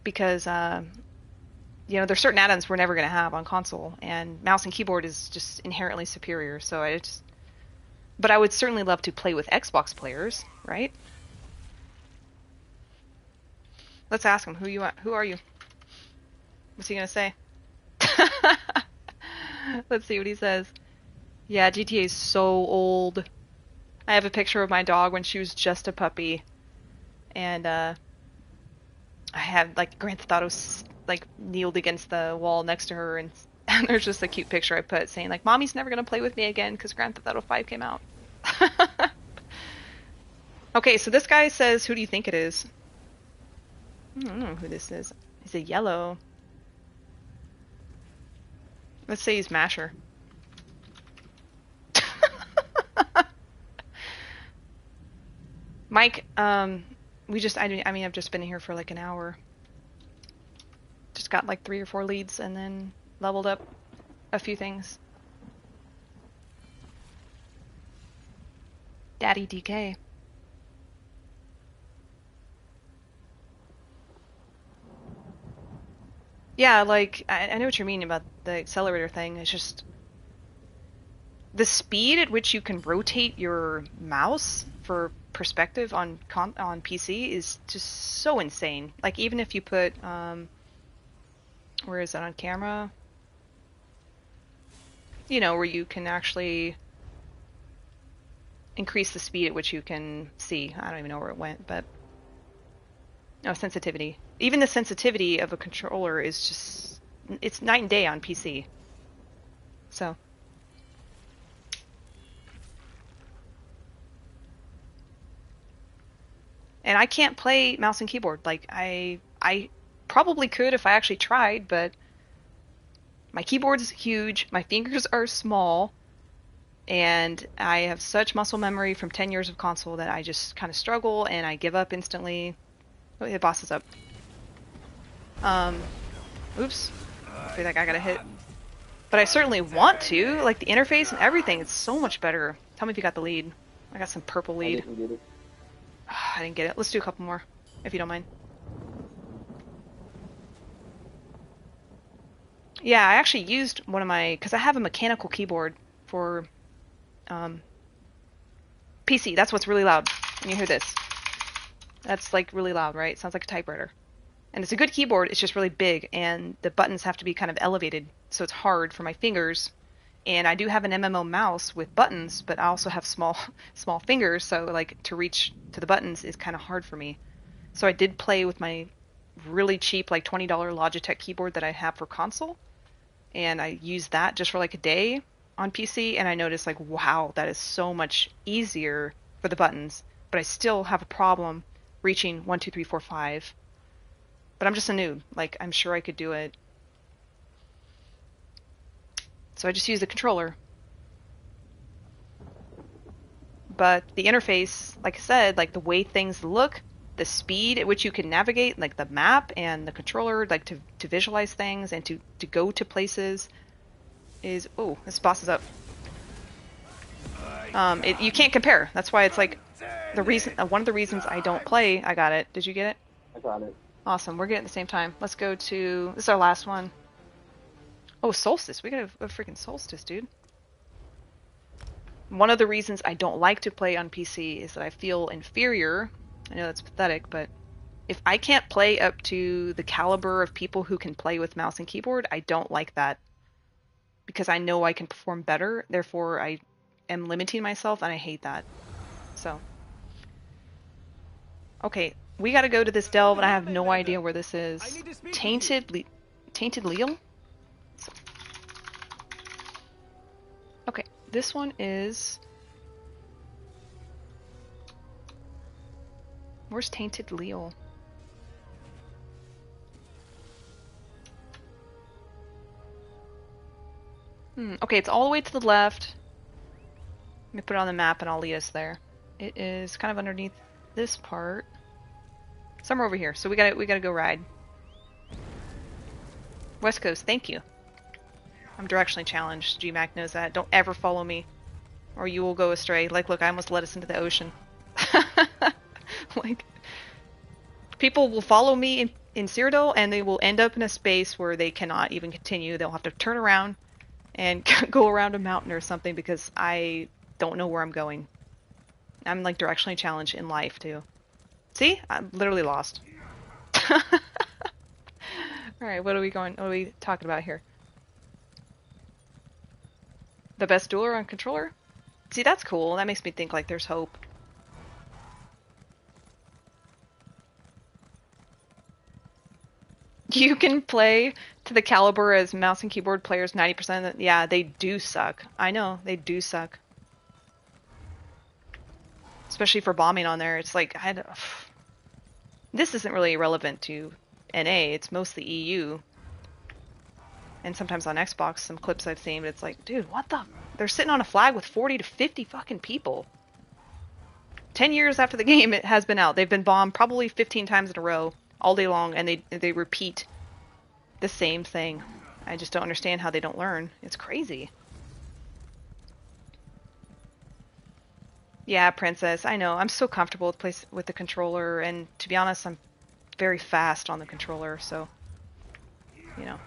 Because, you know, there's certain add-ons we're never going to have on console, and mouse and keyboard is just inherently superior, so I just... But I would certainly love to play with Xbox players, right? Let's ask him, who are you? What's he going to say? Let's see what he says. Yeah, GTA is so old. I have a picture of my dog when she was just a puppy. And, I have, like, Grand Theft Auto, like, kneeled against the wall next to her, and there's just a cute picture I put saying, like, Mommy's never gonna play with me again because Grand Theft Auto 5 came out. Okay, so this guy says, who do you think it is? I don't know who this is. He's a yellow. Let's say he's Masher. Mike, I've just been here for like an hour. Just got like 3 or 4 leads and then leveled up a few things. Daddy DK. Yeah, like, I know what you mean about the accelerator thing. It's just... the speed at which you can rotate your mouse for perspective on PC is just so insane. Like, even if you put... where is that on camera? You know, where you can actually increase the speed at which you can see. I don't even know where it went, but... no, sensitivity. Even the sensitivity of a controller is just... it's night and day on PC. So... and I can't play mouse and keyboard. Like, I probably could if I actually tried, but my keyboard's huge, my fingers are small, and I have such muscle memory from 10 years of console that I just kind of struggle, and I give up instantly. Oh, the boss is up. Oops. I feel like I got a hit. But I certainly want to. Like, the interface and everything, it's so much better. Tell me if you got the lead. I got some purple lead. I didn't get it. I didn't get it. Let's do a couple more, if you don't mind. Yeah, I actually used one of my... because I have a mechanical keyboard for PC. That's what's really loud. When you hear this. That's, like, really loud, right? Sounds like a typewriter. And it's a good keyboard, it's just really big, and the buttons have to be kind of elevated, so it's hard for my fingers. And I do have an MMO mouse with buttons, but I also have small fingers, so like to reach to the buttons is kind of hard for me. So I did play with my really cheap, like $20 Logitech keyboard that I have for console, and I used that just for like a day on PC, and I noticed like, wow, that is so much easier for the buttons. but I still have a problem reaching 1, 2, 3, 4, 5. But I'm just a noob. Like, I'm sure I could do it. So I just use the controller. But the interface, like I said, like the way things look, the speed at which you can navigate, like the map and the controller, like to visualize things and to go to places is... Oh, this boss is up. You can't compare. That's why it's like the reason. One of the reasons I don't play. I got it. Did you get it? I got it. Awesome. We're getting it at the same time. Let's go to... This is our last one. Oh, Solstice. We got a freaking Solstice, dude. One of the reasons I don't like to play on PC is that I feel inferior. I know that's pathetic, but if I can't play up to the caliber of people who can play with mouse and keyboard, I don't like that. Because I know I can perform better, therefore I am limiting myself, and I hate that. So. Okay, we gotta go to this delve, and I have no idea where this is. Tainted Leal? Okay, this one is... Where's Tainted Leal? Okay, it's all the way to the left. Let me put it on the map and I'll lead us there. It is kind of underneath this part. Somewhere over here. So we gotta go ride. West Coast, thank you. I'm directionally challenged. GMAC knows that. Don't ever follow me, or you will go astray. Like, look, I almost led us into the ocean. Like, people will follow me in Cyrodiil, and they will end up in a space where they cannot even continue. They'll have to turn around and go around a mountain or something because I don't know where I'm going. I'm like directionally challenged in life too. See? I'm literally lost. Alright, what are we talking about here? The best dueler on controller? See, that's cool. That makes me think like there's hope. You can play to the caliber as mouse and keyboard players 90%. Yeah, they do suck. I know, they do suck. Especially for bombing on there. It's like, this isn't really relevant to NA. It's mostly EU. And sometimes on Xbox, some clips I've seen, but it's like, dude, what the... They're sitting on a flag with 40 to 50 fucking people. 10 years after the game it has been out. They've been bombed probably 15 times in a row. All day long, and they repeat the same thing. I just don't understand how they don't learn. It's crazy. Yeah, Princess, I know. I'm so comfortable with the controller, and to be honest, I'm very fast on the controller, so, you know.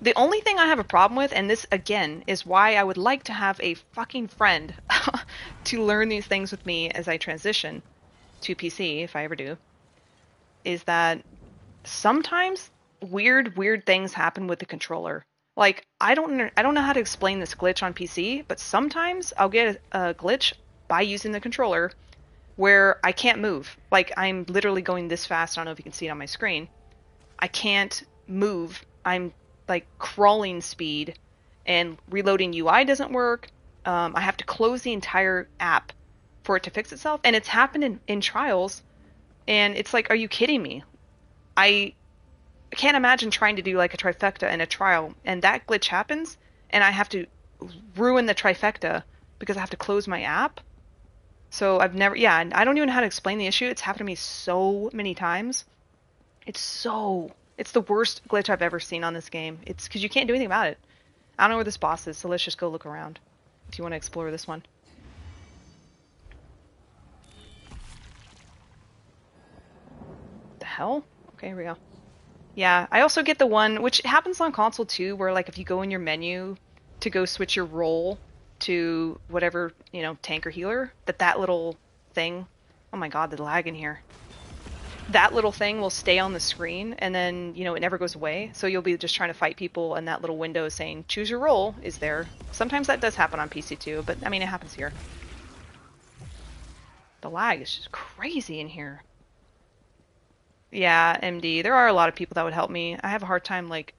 The only thing I have a problem with, and this, again, is why I would like to have a fucking friend to learn these things with me as I transition to PC, if I ever do, is that sometimes weird things happen with the controller. Like, I don't know how to explain this glitch on PC, but sometimes I'll get a glitch by using the controller where I can't move. Like, I'm literally going this fast. I don't know if you can see it on my screen. I can't move. I'm like crawling speed, and reloading UI doesn't work. I have to close the entire app for it to fix itself, and it's happened in trials, and it's like, are you kidding me? I can't imagine trying to do like a trifecta in a trial, and that glitch happens, and I have to ruin the trifecta because I have to close my app. So I've never, yeah, and I don't even know how to explain the issue. It's happened to me so many times. It's the worst glitch I've ever seen on this game. It's because you can't do anything about it. I don't know where this boss is, so let's just go look around if you want to explore this one. The hell? Okay, here we go. Yeah, I also get the one, which happens on console too, where like if you go in your menu to go switch your role to whatever, you know, tank or healer, that little thing, oh my god, the lag in here. That little thing will stay on the screen, and then, you know, it never goes away. So you'll be just trying to fight people, and that little window saying, choose your role, is there. Sometimes that does happen on PC too, but, I mean, it happens here. The lag is just crazy in here. Yeah, MD, there are a lot of people that would help me. I have a hard time, like,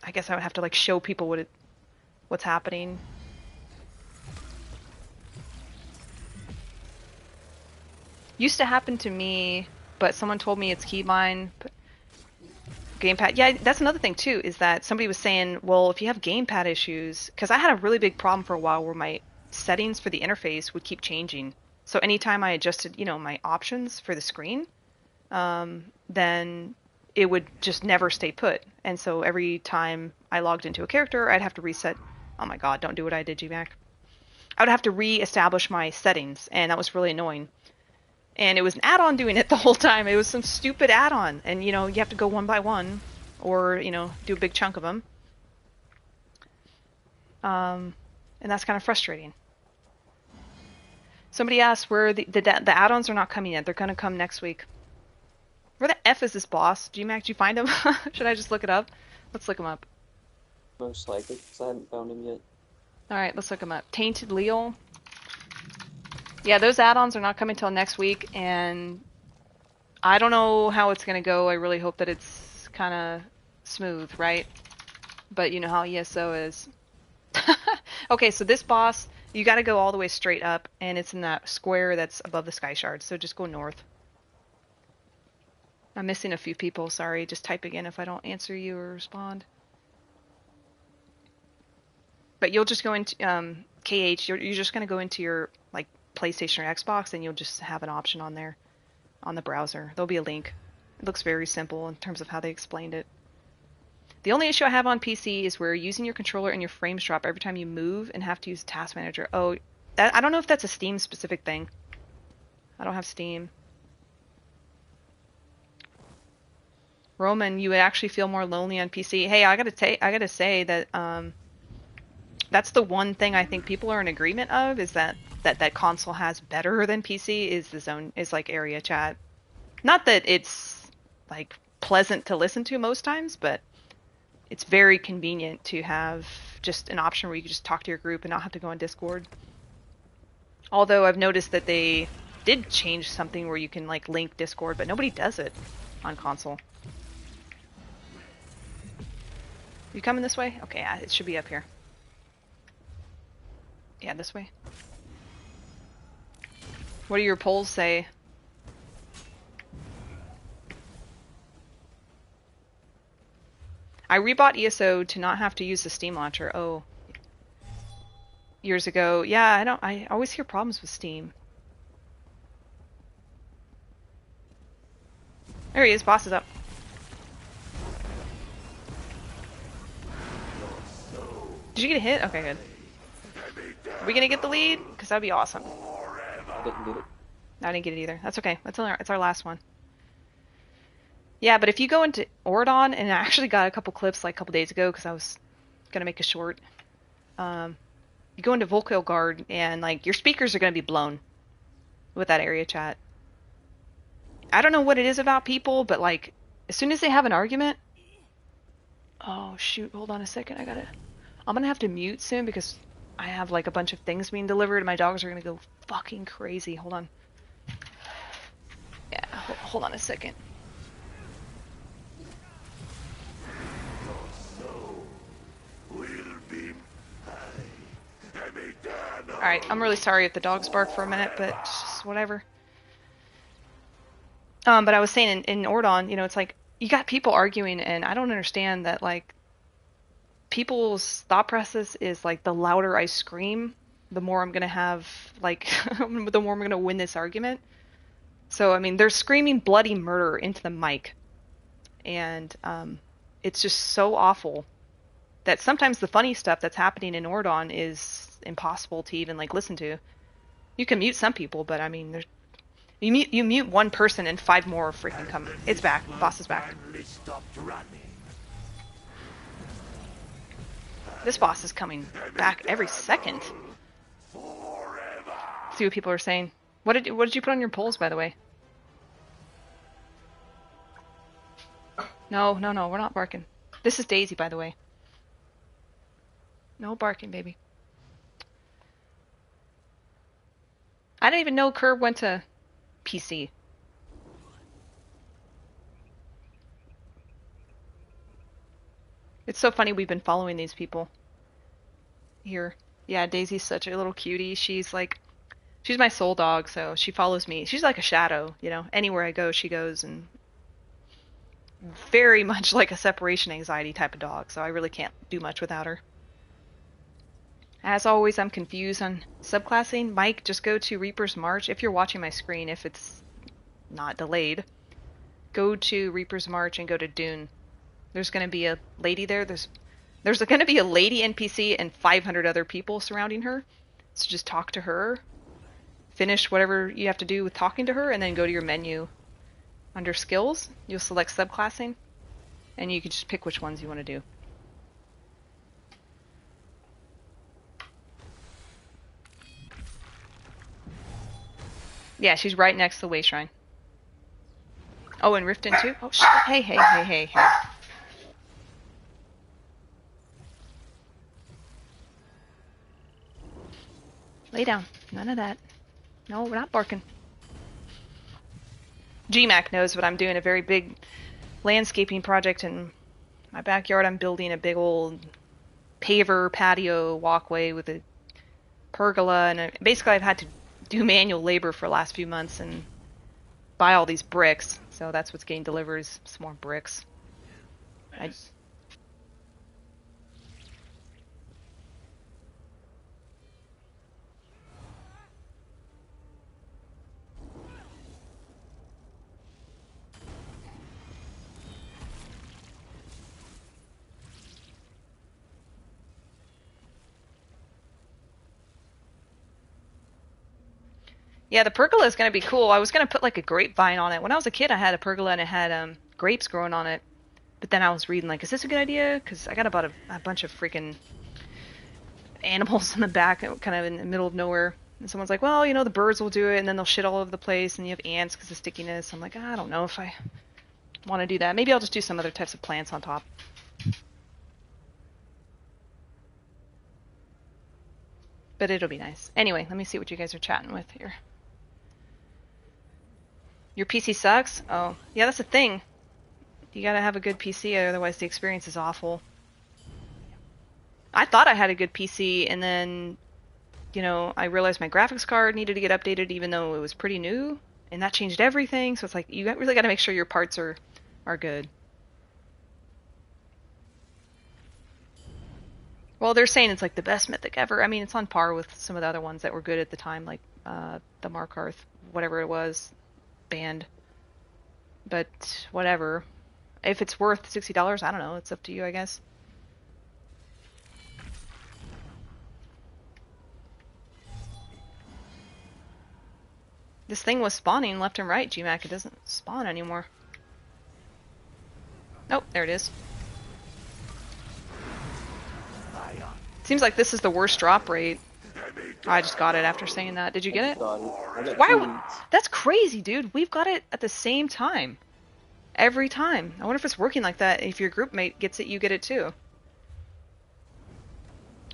I guess I would have to, like, show people what's happening. Used to happen to me, but someone told me it's keybind. Gamepad. Yeah, that's another thing too, is that somebody was saying, well, if you have gamepad issues, because I had a really big problem for a while where my settings for the interface would keep changing. So anytime I adjusted, my options for the screen, then it would just never stay put. And so every time I logged into a character, I'd have to reset. Oh my god, don't do what I did, GMAC. I would have to re-establish my settings, and that was really annoying. And it was an add-on doing it the whole time. It was some stupid add-on. And, you have to go one by one. Or, do a big chunk of them. And that's kind of frustrating. Somebody asked where the add-ons are not coming yet. They're going to come next week. Where the F is this boss? GMAC, did you find him? Should I just look it up? Let's look him up. Most likely, because I haven't found him yet. Alright, let's look him up. Tainted Leal. Yeah, those add-ons are not coming till next week, and I don't know how it's going to go. I really hope that it's kind of smooth, right? But you know how ESO is. Okay, so this boss, you got to go all the way straight up, and it's in that square that's above the sky shard, so just go north. I'm missing a few people, sorry. Just type again if I don't answer you or respond. But you'll just go into KH, you're just going to go into your PlayStation or Xbox, and you'll just have an option on there on the browser. There'll be a link. It looks very simple in terms of how they explained it. The only issue I have on PC is where using your controller and your frames drop every time you move and have to use Task Manager. Oh, I don't know if that's a Steam specific thing. I don't have Steam. Roman, you would actually feel more lonely on PC. Hey, I gotta say that that's the one thing I think people are in agreement of, is that console has better than PC is area chat. Not that it's pleasant to listen to most times, but it's very convenient to have just an option where you can just talk to your group and not have to go on Discord. Although I've noticed that they did change something where you can link Discord, but nobody does it on console. You coming this way? Okay, it should be up here. Yeah, this way. What do your polls say? I rebought ESO to not have to use the Steam launcher. Oh. Years ago. Yeah, I always hear problems with Steam. There he is, boss is up. Did you get a hit? Okay, good. Are we gonna get the lead? Because that'd be awesome. I didn't get it. I didn't get it either. That's okay. It's our last one. Yeah, but if you go into Ordon, and I actually got a couple clips a couple days ago because I was gonna make a short. You go into Volkilgard, and your speakers are gonna be blown with that area chat. I don't know what it is about people, but as soon as they have an argument. Oh shoot! Hold on a second. I'm gonna have to mute soon because I have a bunch of things being delivered, and my dogs are gonna go fucking crazy. Hold on. Yeah, hold on a second. Alright, I'm really sorry if the dogs bark for a minute, but it's just whatever. But I was saying in Ordon, it's you got people arguing, and I don't understand that people's thought process is the louder I scream, the more I'm gonna have the more I'm gonna win this argument. So I mean, they're screaming bloody murder into the mic, and it's just so awful that sometimes the funny stuff that's happening in Ordon is impossible to even listen to. You can mute some people, but I mean, you mute one person and 5 more freaking come. It's back. Boss is back. This boss is coming back every second. See what people are saying. What did you put on your polls, by the way? No, we're not barking. This is Daisy, by the way. No barking, baby. I didn't even know Curb went to PC. It's so funny we've been following these people here. Yeah, Daisy's such a little cutie. She's She's my soul dog, so she follows me. She's like a shadow, you know. Anywhere I go, she goes, and very much like a separation anxiety type of dog, so I really can't do much without her. As always, I'm confused on subclassing. Mike, just go to Reaper's March. If you're watching my screen, if it's not delayed, go to Reaper's March and go to Dune. There's going to be a lady there. There's going to be a lady NPC and 500 other people surrounding her. So just talk to her. Finish whatever you have to do with talking to her, and then go to your menu. Under skills, you'll select subclassing, and you can just pick which ones you want to do. Yeah, she's right next to the way shrine. Oh, and Riften too? Oh, shit. Hey. Lay down. None of that. No, we're not barking. GMAC knows what I'm doing, a very big landscaping project in my backyard. I'm building a big old paver patio walkway with a pergola, and basically I've had to do manual labor for the last few months and buy all these bricks, so that's what's getting delivered is some more bricks. Nice. Yeah, the pergola is going to be cool. I was going to put like a grapevine on it. When I was a kid, I had a pergola and it had grapes growing on it. But then I was reading like, is this a good idea? Because I got about a bunch of freaking animals in the back, kind of in the middle of nowhere. And someone's like, well, you know, the birds will do it, and then they'll shit all over the place, and you have ants because of stickiness. I'm like, I don't know if I want to do that. Maybe I'll just do some other types of plants on top. But it'll be nice. Anyway, let me see what you guys are chatting with here. Your PC sucks? Oh, yeah, that's the thing. You gotta have a good PC, otherwise the experience is awful. I thought I had a good PC, and then, you know, I realized my graphics card needed to get updated even though it was pretty new, and that changed everything, so it's like, you really gotta make sure your parts are good. Well, they're saying it's like the best mythic ever. I mean, it's on par with some of the other ones that were good at the time, like the Markarth, whatever it was, band. But whatever. If it's worth $60, I don't know. It's up to you, I guess. This thing was spawning left and right, GMAC. It doesn't spawn anymore. Nope, there it is. Seems like this is the worst drop rate. Oh, I just got it after saying that. Did you get it? Why? That's crazy, dude. We've got it at the same time. Every time. I wonder if it's working like that. If your group mate gets it, you get it too.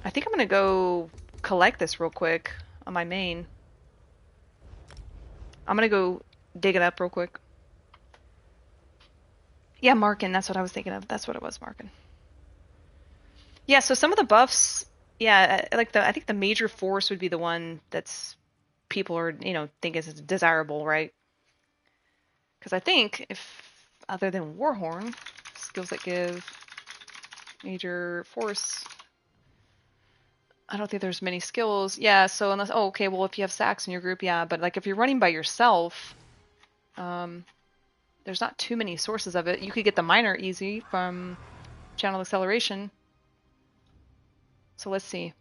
I think I'm gonna go collect this real quick on my main. I'm gonna go dig it up real quick. Yeah, Markin, that's what I was thinking of. That's what it was, Markin. Yeah, so some of the buffs, yeah, like I think the major force would be the one that's people are, you know, think is desirable, right? Because I think if other than Warhorn, skills that give major force, I don't think there's many skills. Yeah, so unless, oh, okay, well, if you have Sax in your group, yeah, but like if you're running by yourself, there's not too many sources of it. You could get the minor easy from channel acceleration. So let's see.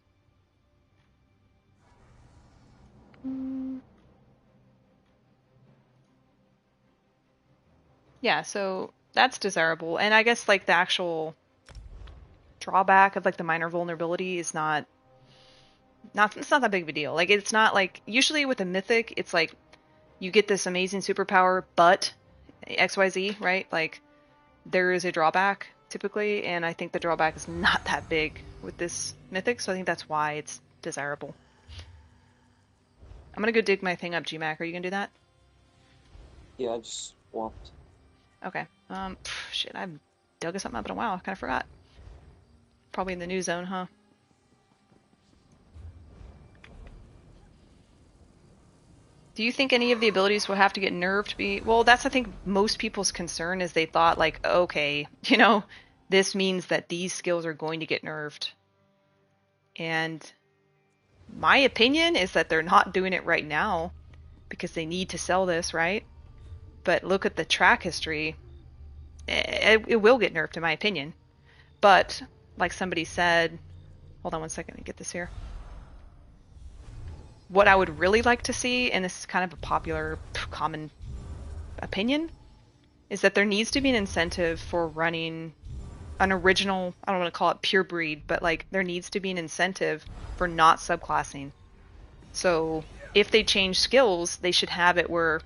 Yeah, so that's desirable. And I guess like the actual drawback of like the minor vulnerability is not it's not that big of a deal. Like it's not like usually with a mythic, it's like you get this amazing superpower, but XYZ, right? Like there is a drawback typically, and I think the drawback is not that big with this mythic, so I think that's why it's desirable. I'm gonna go dig my thing up, GMAC. Are you gonna do that? Yeah, I just swapped. Okay. Shit, I haven't dug something up in a while. I kind of forgot. Probably in the new zone, huh? Do you think any of the abilities will have to get nerfed to be... Well, that's, I think, most people's concern is they thought, like, okay, you know, this means that these skills are going to get nerfed. And my opinion is that they're not doing it right now because they need to sell this, right? But look at the track history. It will get nerfed, in my opinion. But, like somebody said... Hold on one second, let me get this here. What I would really like to see, and this is kind of a popular, common opinion, is that there needs to be an incentive for running an original, I don't want to call it pure breed, but like there needs to be an incentive for not subclassing. So if they change skills, they should have it where,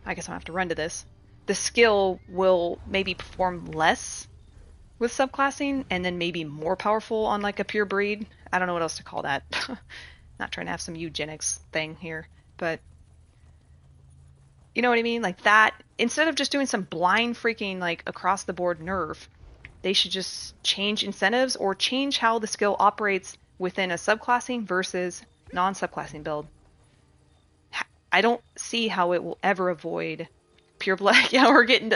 I guess I'll have to run to this, the skill will maybe perform less with subclassing and then maybe more powerful on like a pure breed. I don't know what else to call that. Not trying to have some eugenics thing here, but you know what I mean? Like that, instead of just doing some blind freaking like across the board nerf, they should just change incentives or change how the skill operates within a subclassing versus non-subclassing build. I don't see how it will ever avoid pure blood. Yeah, we're getting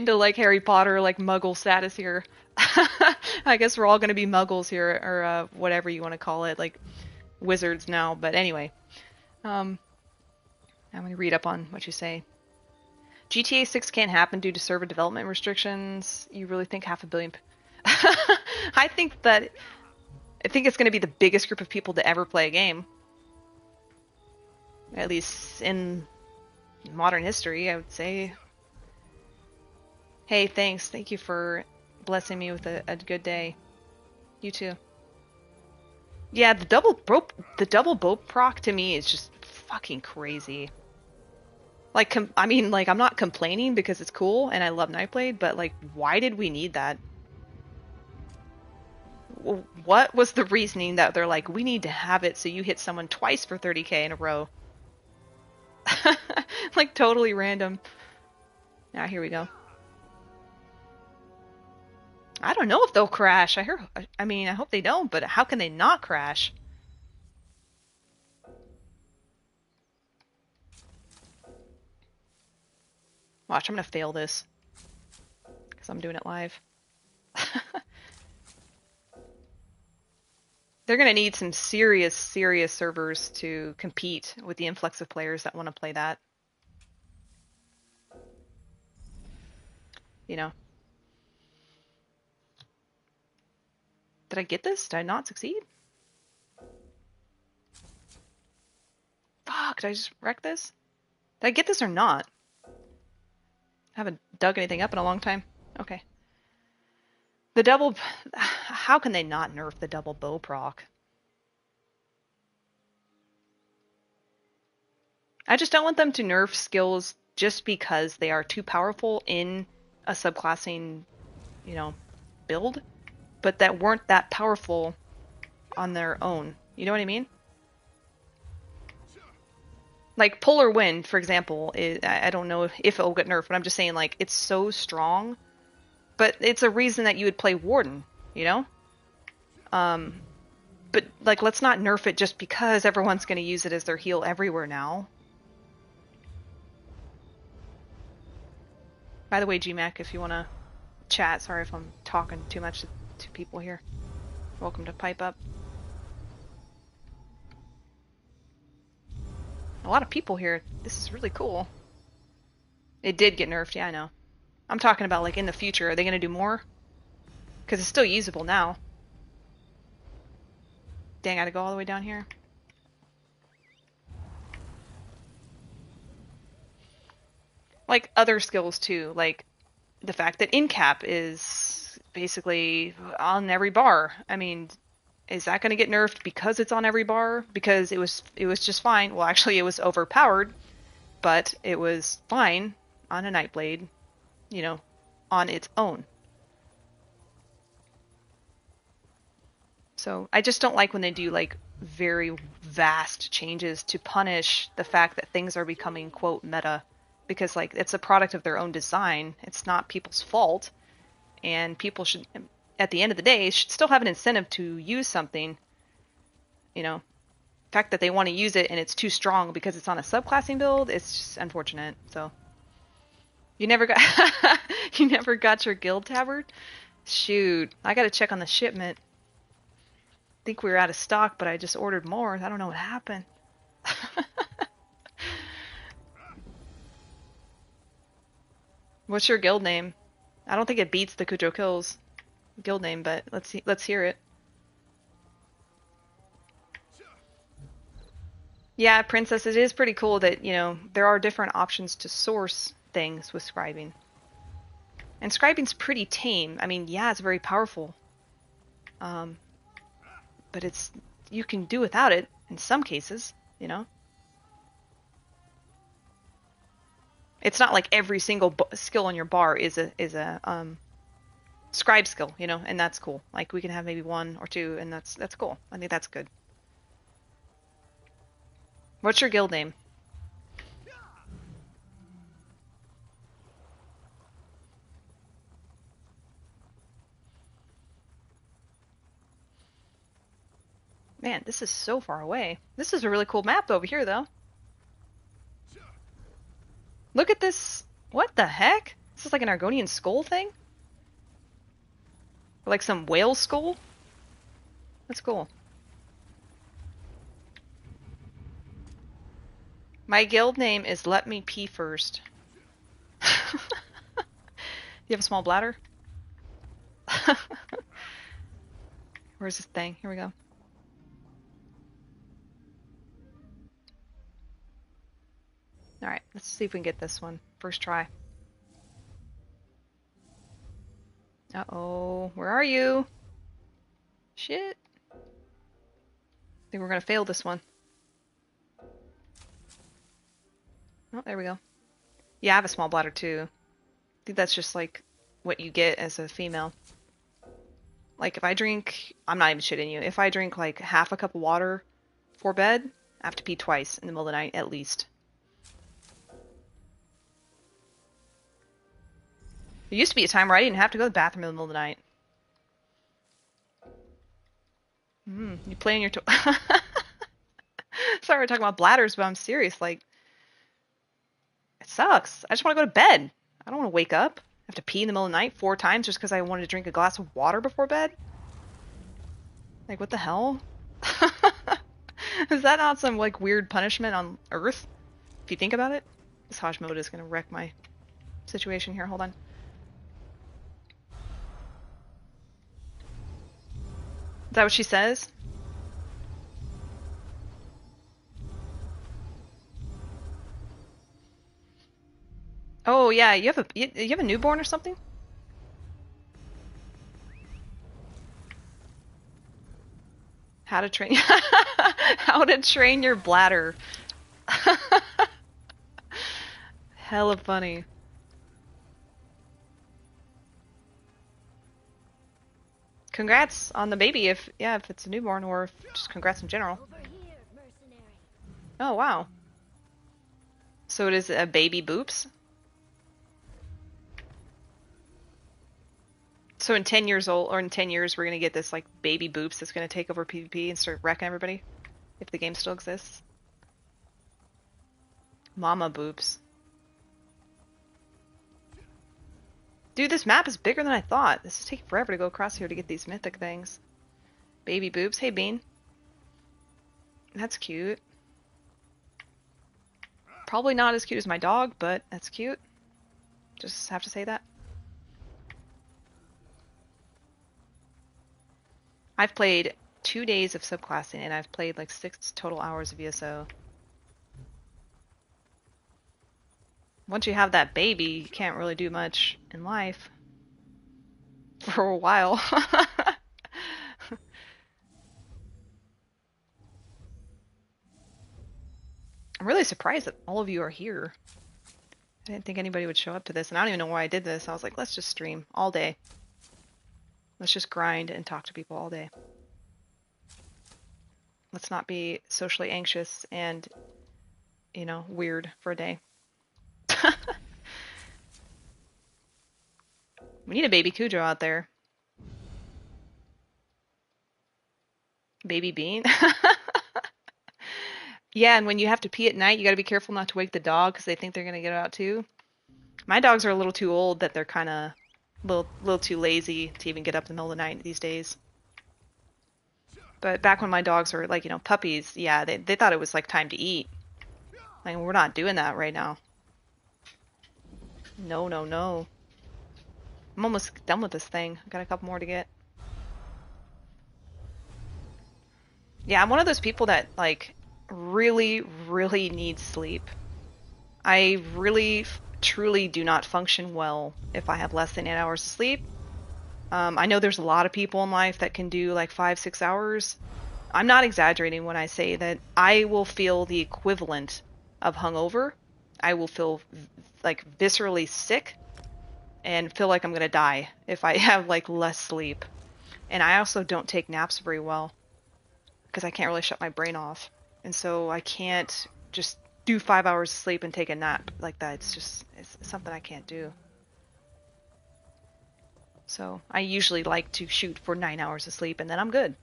to like Harry Potter, like Muggle status here. I guess we're all going to be Muggles here, or whatever you want to call it, like wizards now. But anyway, I'm going to read up on what you say. GTA 6 can't happen due to server development restrictions. You really think 500 million? I think it's going to be the biggest group of people to ever play a game. At least in modern history, I would say. Hey, thanks. Thank you for blessing me with a good day. You too. Yeah, the double bow proc to me is just fucking crazy. Like, I mean, like, I'm not complaining because it's cool and I love Nightblade, but like, why did we need that? What was the reasoning that they're like, we need to have it so you hit someone twice for 30k in a row? Like, totally random. Now, here we go. I don't know if they'll crash. I mean, I hope they don't, but how can they not crash? Watch, I'm gonna fail this. Because I'm doing it live. They're gonna need some serious servers to compete with the influx of players that want to play that. You know. Did I get this? Did I not succeed? Fuck, did I just wreck this? Did I get this or not? I haven't dug anything up in a long time. Okay. The double... How can they not nerf the double bow proc? I just don't want them to nerf skills just because they are too powerful in a subclassing, you know, build, but that weren't that powerful on their own. You know what I mean? Like, Polar Wind, for example, I don't know if it'll get nerfed, but I'm just saying, like, it's so strong. But it's a reason that you would play Warden, you know? But, like, let's not nerf it just because everyone's going to use it as their heal everywhere now. By the way, GMAC, if you want to chat, sorry if I'm talking too much to people here. Welcome to Pipe Up. A lot of people here. This is really cool. It did get nerfed, yeah, I know. I'm talking about, like, in the future. Are they going to do more? Because it's still usable now. Dang, I gotta go all the way down here. Like, other skills, too. Like, the fact that in-cap is basically on every bar. I mean... Is that going to get nerfed because it's on every bar? Because it was just fine. Well, actually, it was overpowered, but it was fine on a Nightblade, you know, on its own. So I just don't like when they do, like, very vast changes to punish the fact that things are becoming, quote, meta. Because, like, it's a product of their own design. It's not people's fault. And people should... At the end of the day, should still have an incentive to use something, you know, fact that they want to use it and it's too strong because it's on a subclassing build, it's just unfortunate. So you never got you never got your guild tabard? Shoot, I gotta check on the shipment. I think we were out of stock, but I just ordered more. I don't know what happened. What's your guild name? I don't think it beats the Cujo Kills guild name, but let's hear it. Yeah, Princess, it is pretty cool that, you know, there are different options to source things with scribing. And scribing's pretty tame. I mean, yeah, it's very powerful. But you can do without it in some cases, you know? It's not like every single skill on your bar is a scribe skill, you know, and that's cool. Like, we can have maybe 1 or 2, and that's cool. I think that's good. What's your guild name? Man, this is so far away. This is a really cool map over here, though. Look at this. What the heck? This is like an Argonian skull thing? Or like some whale skull? That's cool. My guild name is Let Me Pee First. You have a small bladder? Where's this thing? Here we go. Alright, let's see if we can get this one. First try. Uh-oh. Where are you? Shit. I think we're gonna fail this one. Oh, there we go. Yeah, I have a small bladder too. I think that's just like what you get as a female. Like if I drink, I'm not even shitting you, if I drink like half a cup of water before bed, I have to pee twice in the middle of the night at least. There used to be a time where I didn't have to go to the bathroom in the middle of the night. You play on your Sorry, we're talking about bladders, but I'm serious. Like, it sucks. I just want to go to bed. I don't want to wake up. I have to pee in the middle of the night 4 times just because I wanted to drink a glass of water before bed. Like, what the hell? Is that not some, like, weird punishment on Earth? If you think about it? This Hajj mode is going to wreck my situation here. Hold on. Is that what she says? Oh yeah, you have a newborn or something? How to train how to train your bladder. Hella funny. Congrats on the baby if it's a newborn, or just congrats in general. Oh wow. So it is a baby boops? So in 10 years old, or in 10 years, we're gonna get this like baby boops that's gonna take over PvP and start wrecking everybody, if the game still exists. Mama boops. Dude, this map is bigger than I thought. This is taking forever to go across here to get these mythic things. Baby boobs. Hey, Bean. That's cute. Probably not as cute as my dog, but that's cute. Just have to say that. I've played 2 days of subclassing, and I've played like 6 total hours of ESO. Once you have that baby, you can't really do much in life. For a while. I'm really surprised that all of you are here. I didn't think anybody would show up to this, and I don't even know why I did this. I was like, let's just stream all day. Let's just grind and talk to people all day. Let's not be socially anxious and, you know, weird for a day. We need a baby Cujo out there. Baby Bean? Yeah, and when you have to pee at night, you got to be careful not to wake the dog because they think they're gonna get out too. My dogs are a little too old that they're kind of little too lazy to even get up in the middle of the night these days. But back when my dogs were like, puppies, yeah, they thought it was like time to eat. Like, we're not doing that right now. No, no, no. I'm almost done with this thing. I got a couple more to get. Yeah, I'm one of those people that, like, really, really needs sleep. I really, truly do not function well if I have less than 8 hours of sleep. I know there's a lot of people in life that can do like 5-6 hours. I'm not exaggerating when I say that I will feel the equivalent of hungover. I will feel like viscerally sick and feel like I'm gonna die if I have like less sleep. And I also don't take naps very well because I can't really shut my brain off. And so I can't just do 5 hours of sleep and take a nap like that. It's something I can't do. So I usually like to shoot for 9 hours of sleep and then I'm good.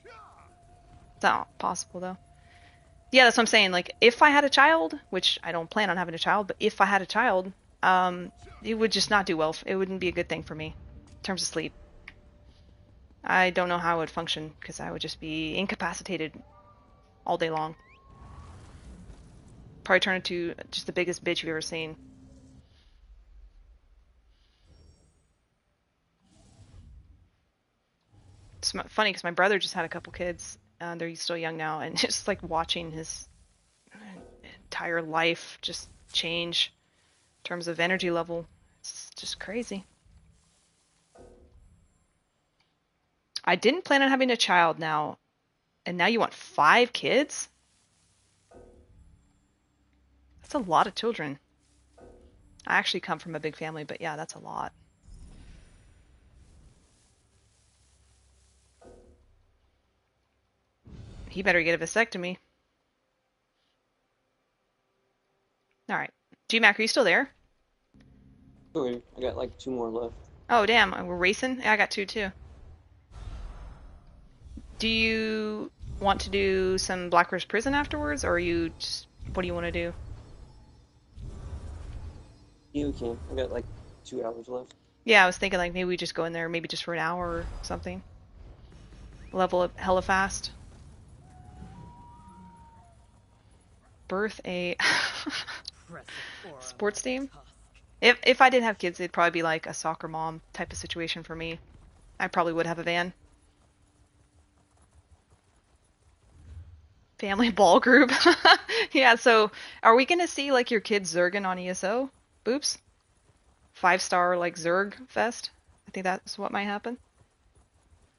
It's not possible though. Yeah, that's what I'm saying. Like, if I had a child, which I don't plan on having a child, but if I had a child, it would just not do well. It wouldn't be a good thing for me in terms of sleep. I don't know how I would function because I would just be incapacitated all day long. Probably turn into just the biggest bitch you've ever seen. It's funny because my brother just had a couple kids. They're still young now, and just like watching his entire life just change in terms of energy level. It's just crazy. I didn't plan on having a child now, and now you want 5 kids? That's a lot of children. I actually come from a big family, but yeah, that's a lot. He better get a vasectomy. Alright. G-Mac, are you still there? Sorry, I got like 2 more left. Oh, damn. We're racing? Yeah, I got 2 too. Do you want to do some Blackroast Prison afterwards, or what do you want to do? You can. I got like 2 hours left. Yeah, I was thinking like maybe we just go in there, maybe just for an hour or something. Level up hella fast. Birth a sports team? If I didn't have kids, it'd probably be like a soccer mom type of situation for me. I probably would have a van. Family ball group. Yeah, so are we gonna see like your kid Zergen on ESO? Boops. 5-star like Zerg Fest? I think that's what might happen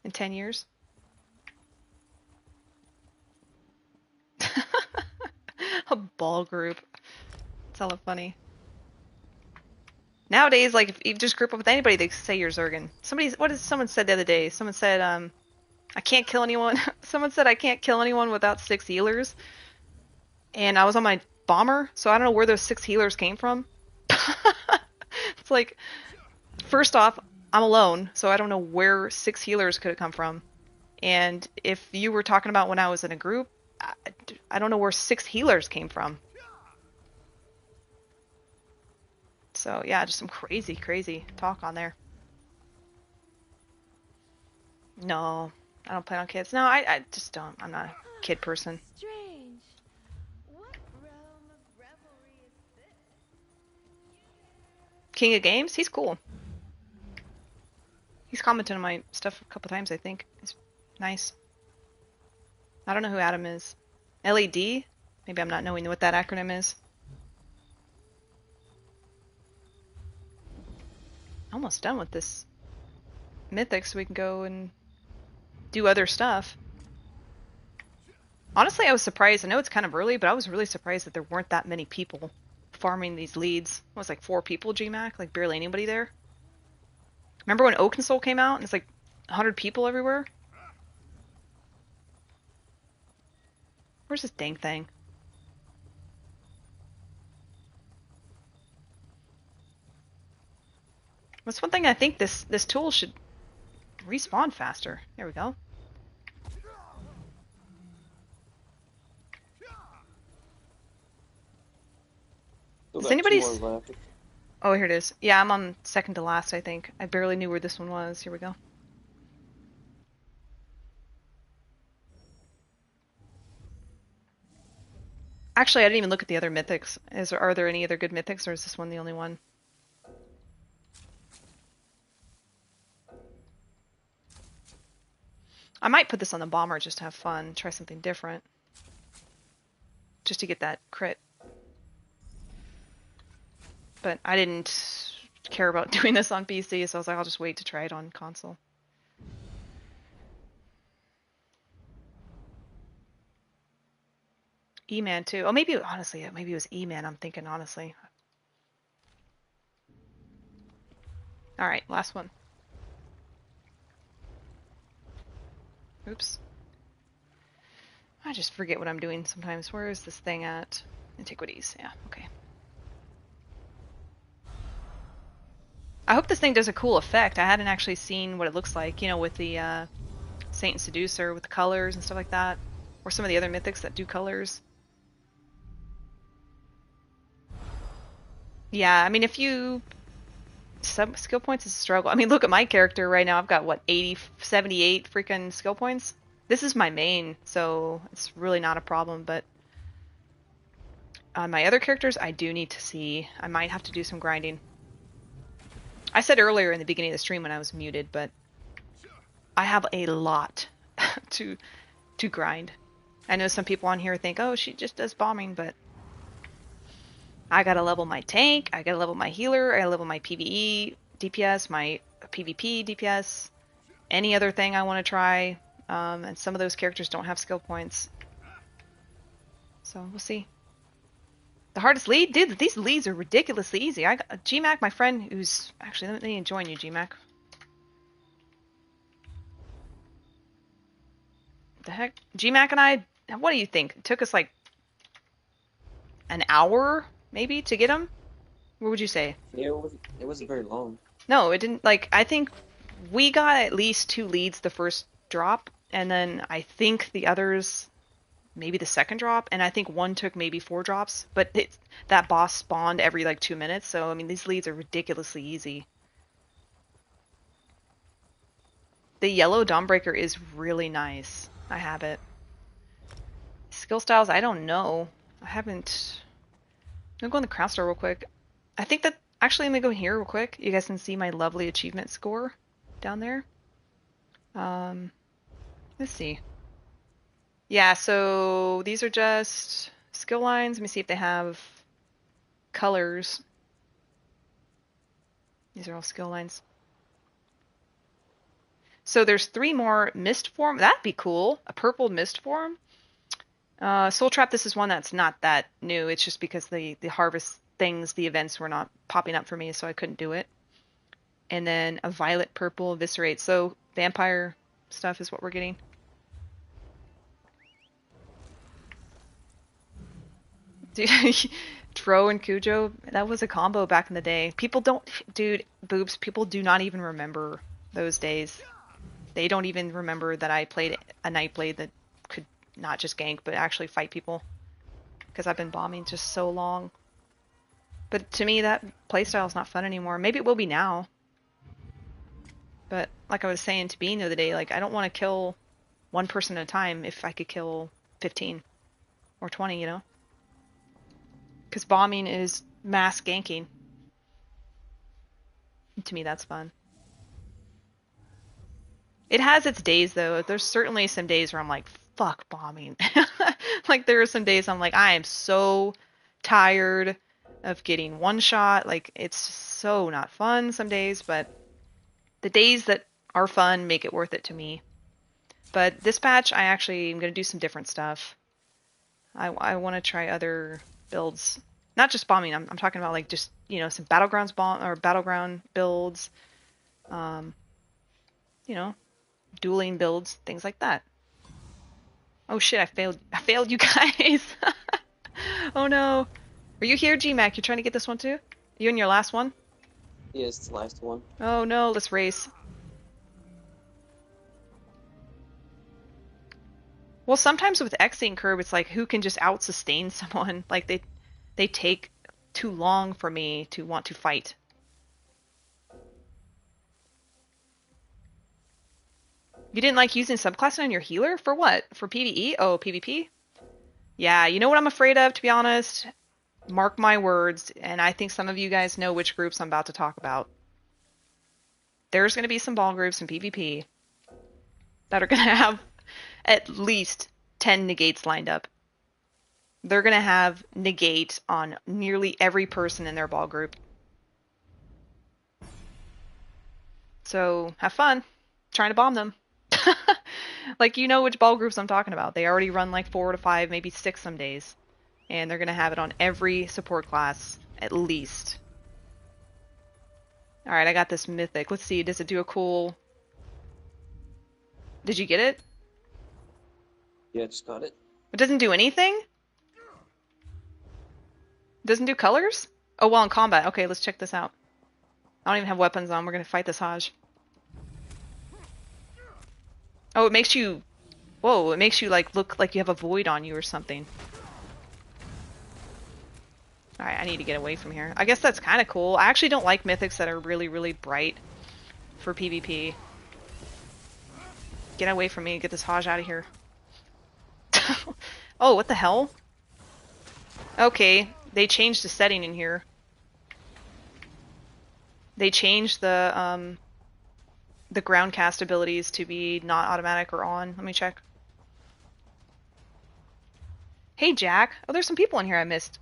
in 10 years. A ball group. It's hella funny. Nowadays, like, if you just group up with anybody, they say you're Zergen. What did someone said the other day? Someone said, I can't kill anyone. Someone said I can't kill anyone without 6 healers. And I was on my bomber, so I don't know where those 6 healers came from. It's like, first off, I'm alone, so I don't know where 6 healers could have come from. And if you were talking about when I was in a group, I don't know where 6 healers came from. So yeah, just some crazy, crazy talk on there. No, I don't plan on kids. No, I just don't. I'm not a kid person. Strange. What realm of revelry is this? King of Games? He's cool. He's commented on my stuff a couple times, I think. He's nice. I don't know who Adam is. LED? Maybe I'm not knowing what that acronym is. Almost done with this mythic so we can go and do other stuff. Honestly, I was surprised. I know it's kind of early, but I was really surprised that there weren't that many people farming these leads. It was like 4 people, GMAC, like barely anybody there. Remember when Oak and Soul came out and it's like 100 people everywhere? Where's this dang thing? That's one thing I think this tool should respawn faster. There we go. Does got anybody... 2 more left. Oh, here it is. Yeah, I'm on second to last, I think. I barely knew where this one was. Here we go. Actually, I didn't even look at the other mythics. Are there any other good mythics, or is this one the only one? I might put this on the bomber just to have fun, try something different. Just to get that crit. But I didn't care about doing this on PC, so I was like, I'll just wait to try it on console. E-Man too. Oh, maybe, honestly, maybe it was E-Man, I'm thinking, honestly. Alright, last one. Oops. I just forget what I'm doing sometimes. Where is this thing at? Antiquities. Yeah, okay. I hope this thing does a cool effect. I hadn't actually seen what it looks like, you know, with the Saint and Seducer, with the colors and stuff like that. Or some of the other mythics that do colors. Yeah, I mean, if you... Some skill points is a struggle. I mean, look at my character right now. I've got, what, 80, 78 freaking skill points? This is my main, so it's really not a problem, but... On my other characters, I do need to see. I might have to do some grinding. I said earlier in the beginning of the stream when I was muted, but... I have a lot to grind. I know some people on here think, oh, she just does bombing, but... I gotta level my tank, I gotta level my healer, I gotta level my PvE DPS, my PvP DPS, any other thing I want to try, and some of those characters don't have skill points. So, we'll see. The hardest lead? Dude, these leads are ridiculously easy. I got GMAC, my friend, who's... Actually, let me join you, GMAC. The heck? GMAC and I, what do you think? It took us like an hour, maybe, to get them? What would you say? Yeah, it wasn't very long. No, it didn't, like, I think we got at least 2 leads the first drop, and then I think the others, maybe the second drop, and I think one took maybe 4 drops, but that boss spawned every, like, 2 minutes, so, I mean, these leads are ridiculously easy. The yellow Dawnbreaker is really nice. I have it. Skill styles, I don't know. I haven't... I'm going to go in the craft store real quick. I think that... Actually, let me go here real quick. You guys can see my lovely achievement score down there. Let's see. Yeah, so these are just skill lines. Let me see if they have colors. These are all skill lines. So there's 3 more mist form. That'd be cool. A purple mist form. Soul Trap, this is one that's not that new. It's just because the harvest things, the events were not popping up for me, so I couldn't do it. And then a violet purple eviscerate. So vampire stuff is what we're getting. Tro and Cujo, that was a combo back in the day. People don't... Dude, boobs, people do not even remember those days. They don't even remember that I played a Nightblade that could not just gank, but actually fight people. Because I've been bombing just so long. But to me, that playstyle is not fun anymore. Maybe it will be now. But like I was saying to Bean the other day, like, I don't want to kill one person at a time if I could kill 15 or 20, you know? Because bombing is mass ganking. And to me, that's fun. It has its days, though. There's certainly some days where I'm like, fuck bombing. Like, there are some days I'm like, I am so tired of getting one shot. Like, it's so not fun some days, but the days that are fun make it worth it to me. But this patch, I actually am going to do some different stuff. I want to try other builds. Not just bombing. I'm talking about, like, just, you know, some battleground builds. You know, dueling builds, things like that. Oh shit, I failed you guys. Oh no. Are you here, GMAC? You're trying to get this one too? You in your last one? Yeah, it's the last one. Oh no, let's race. Well, sometimes with Xing Curb, it's like who can just out-sustain someone. Like, they take too long for me to want to fight. You didn't like using subclassing on your healer? For what? For PvE? Oh, PvP? Yeah, you know what I'm afraid of, to be honest? Mark my words, and I think some of you guys know which groups I'm about to talk about. There's going to be some ball groups in PvP that are going to have at least 10 negates lined up. They're going to have negate on nearly every person in their ball group. So have fun trying to bomb them. Like, you know which ball groups I'm talking about. They already run like 4 to 5, maybe 6 some days. And they're going to have it on every support class, at least. Alright, I got this mythic. Let's see, does it do a cool... Did you get it? Yeah, just got it. It doesn't do anything? Doesn't do colors? Oh, well, in combat. Okay, let's check this out. I don't even have weapons on. We're going to fight this Hajj. Oh, it makes you... Whoa, it makes you like look like you have a void on you or something. Alright, I need to get away from here. I guess that's kind of cool. I actually don't like mythics that are really, really bright for PvP. Get away from me. Get this Hajj out of here. Oh, what the hell? Okay, they changed the setting in here. They changed the ground cast abilities to be not automatic or on. Let me check. Hey, Jack. Oh, there's some people in here I missed.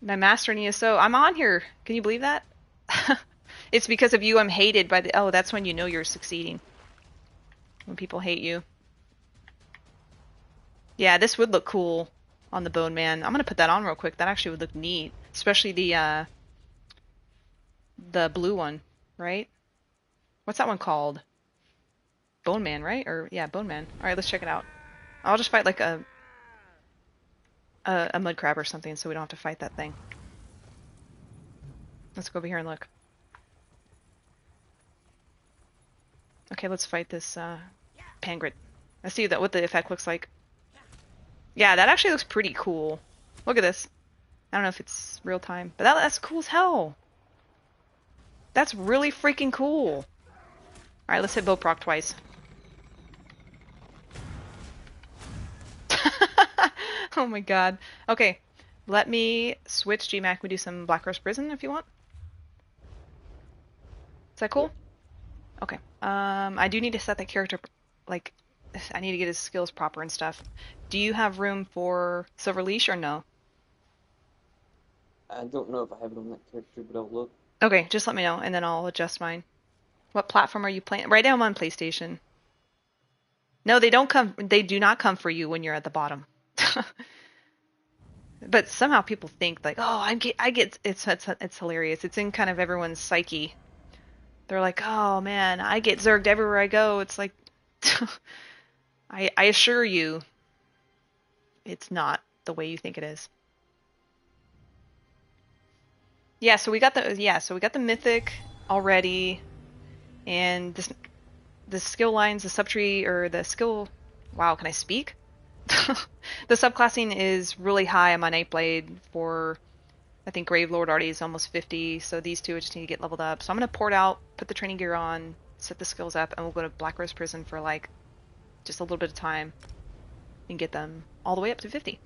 My master in ESO. I'm on here. Can you believe that? It's because of you I'm hated by the... Oh, that's when you know you're succeeding. When people hate you. Yeah, this would look cool on the Bone Man. I'm gonna put that on real quick. That actually would look neat. Especially the blue one, right? What's that one called? Bone Man, right? Or, yeah, Bone Man. Alright, let's check it out. I'll just fight like a mud crab or something so we don't have to fight that thing. Let's go over here and look. Okay, let's fight this Pangrit. Let's see what the effect looks like. Yeah, that actually looks pretty cool. Look at this. I don't know if it's real time, but that's cool as hell. That's really freaking cool. Alright, let's hit bow proc twice. Oh my god. Okay, let me switch GMAC. We do some Black Rose Prison if you want. Is that cool? Okay. I do need to set that character, like, I need to get his skills proper and stuff. Do you have room for Silver Leash or no? I don't know if I have it on that character, but I'll look. Okay, just let me know and then I'll adjust mine. What platform are you playing? Right now I'm on PlayStation. No, they don't come. They do not come for you when you're at the bottom. But somehow people think like, oh, I get. It's hilarious. It's in kind of everyone's psyche. They're like, oh man, I get zerged everywhere I go. It's like, I assure you, it's not the way you think it is. Yeah, so we got the mythic already, and the skill lines, the subtree or the skill. Wow, can I speak? The subclassing is really high on my Nightblade for, I think Gravelord already is almost 50, so these two I just need to get leveled up. So I'm going to port out, put the training gear on, set the skills up, and we'll go to Black Rose Prison for like just a little bit of time and get them all the way up to 50.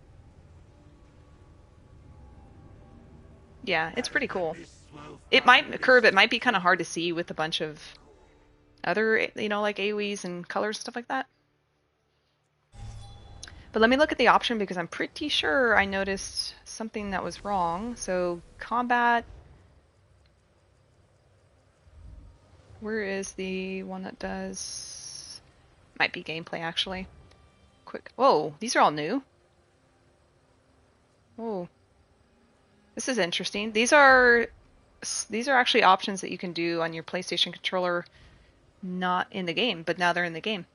Yeah, it's pretty cool. It might be kind of hard to see with a bunch of other, you know, like AoEs and colors and stuff like that. But let me look at the option because I'm pretty sure I noticed something that was wrong. So combat, where is the one that does, might be gameplay actually. Quick, whoa, these are all new. Whoa, this is interesting. These are actually options that you can do on your PlayStation controller, not in the game, but now they're in the game.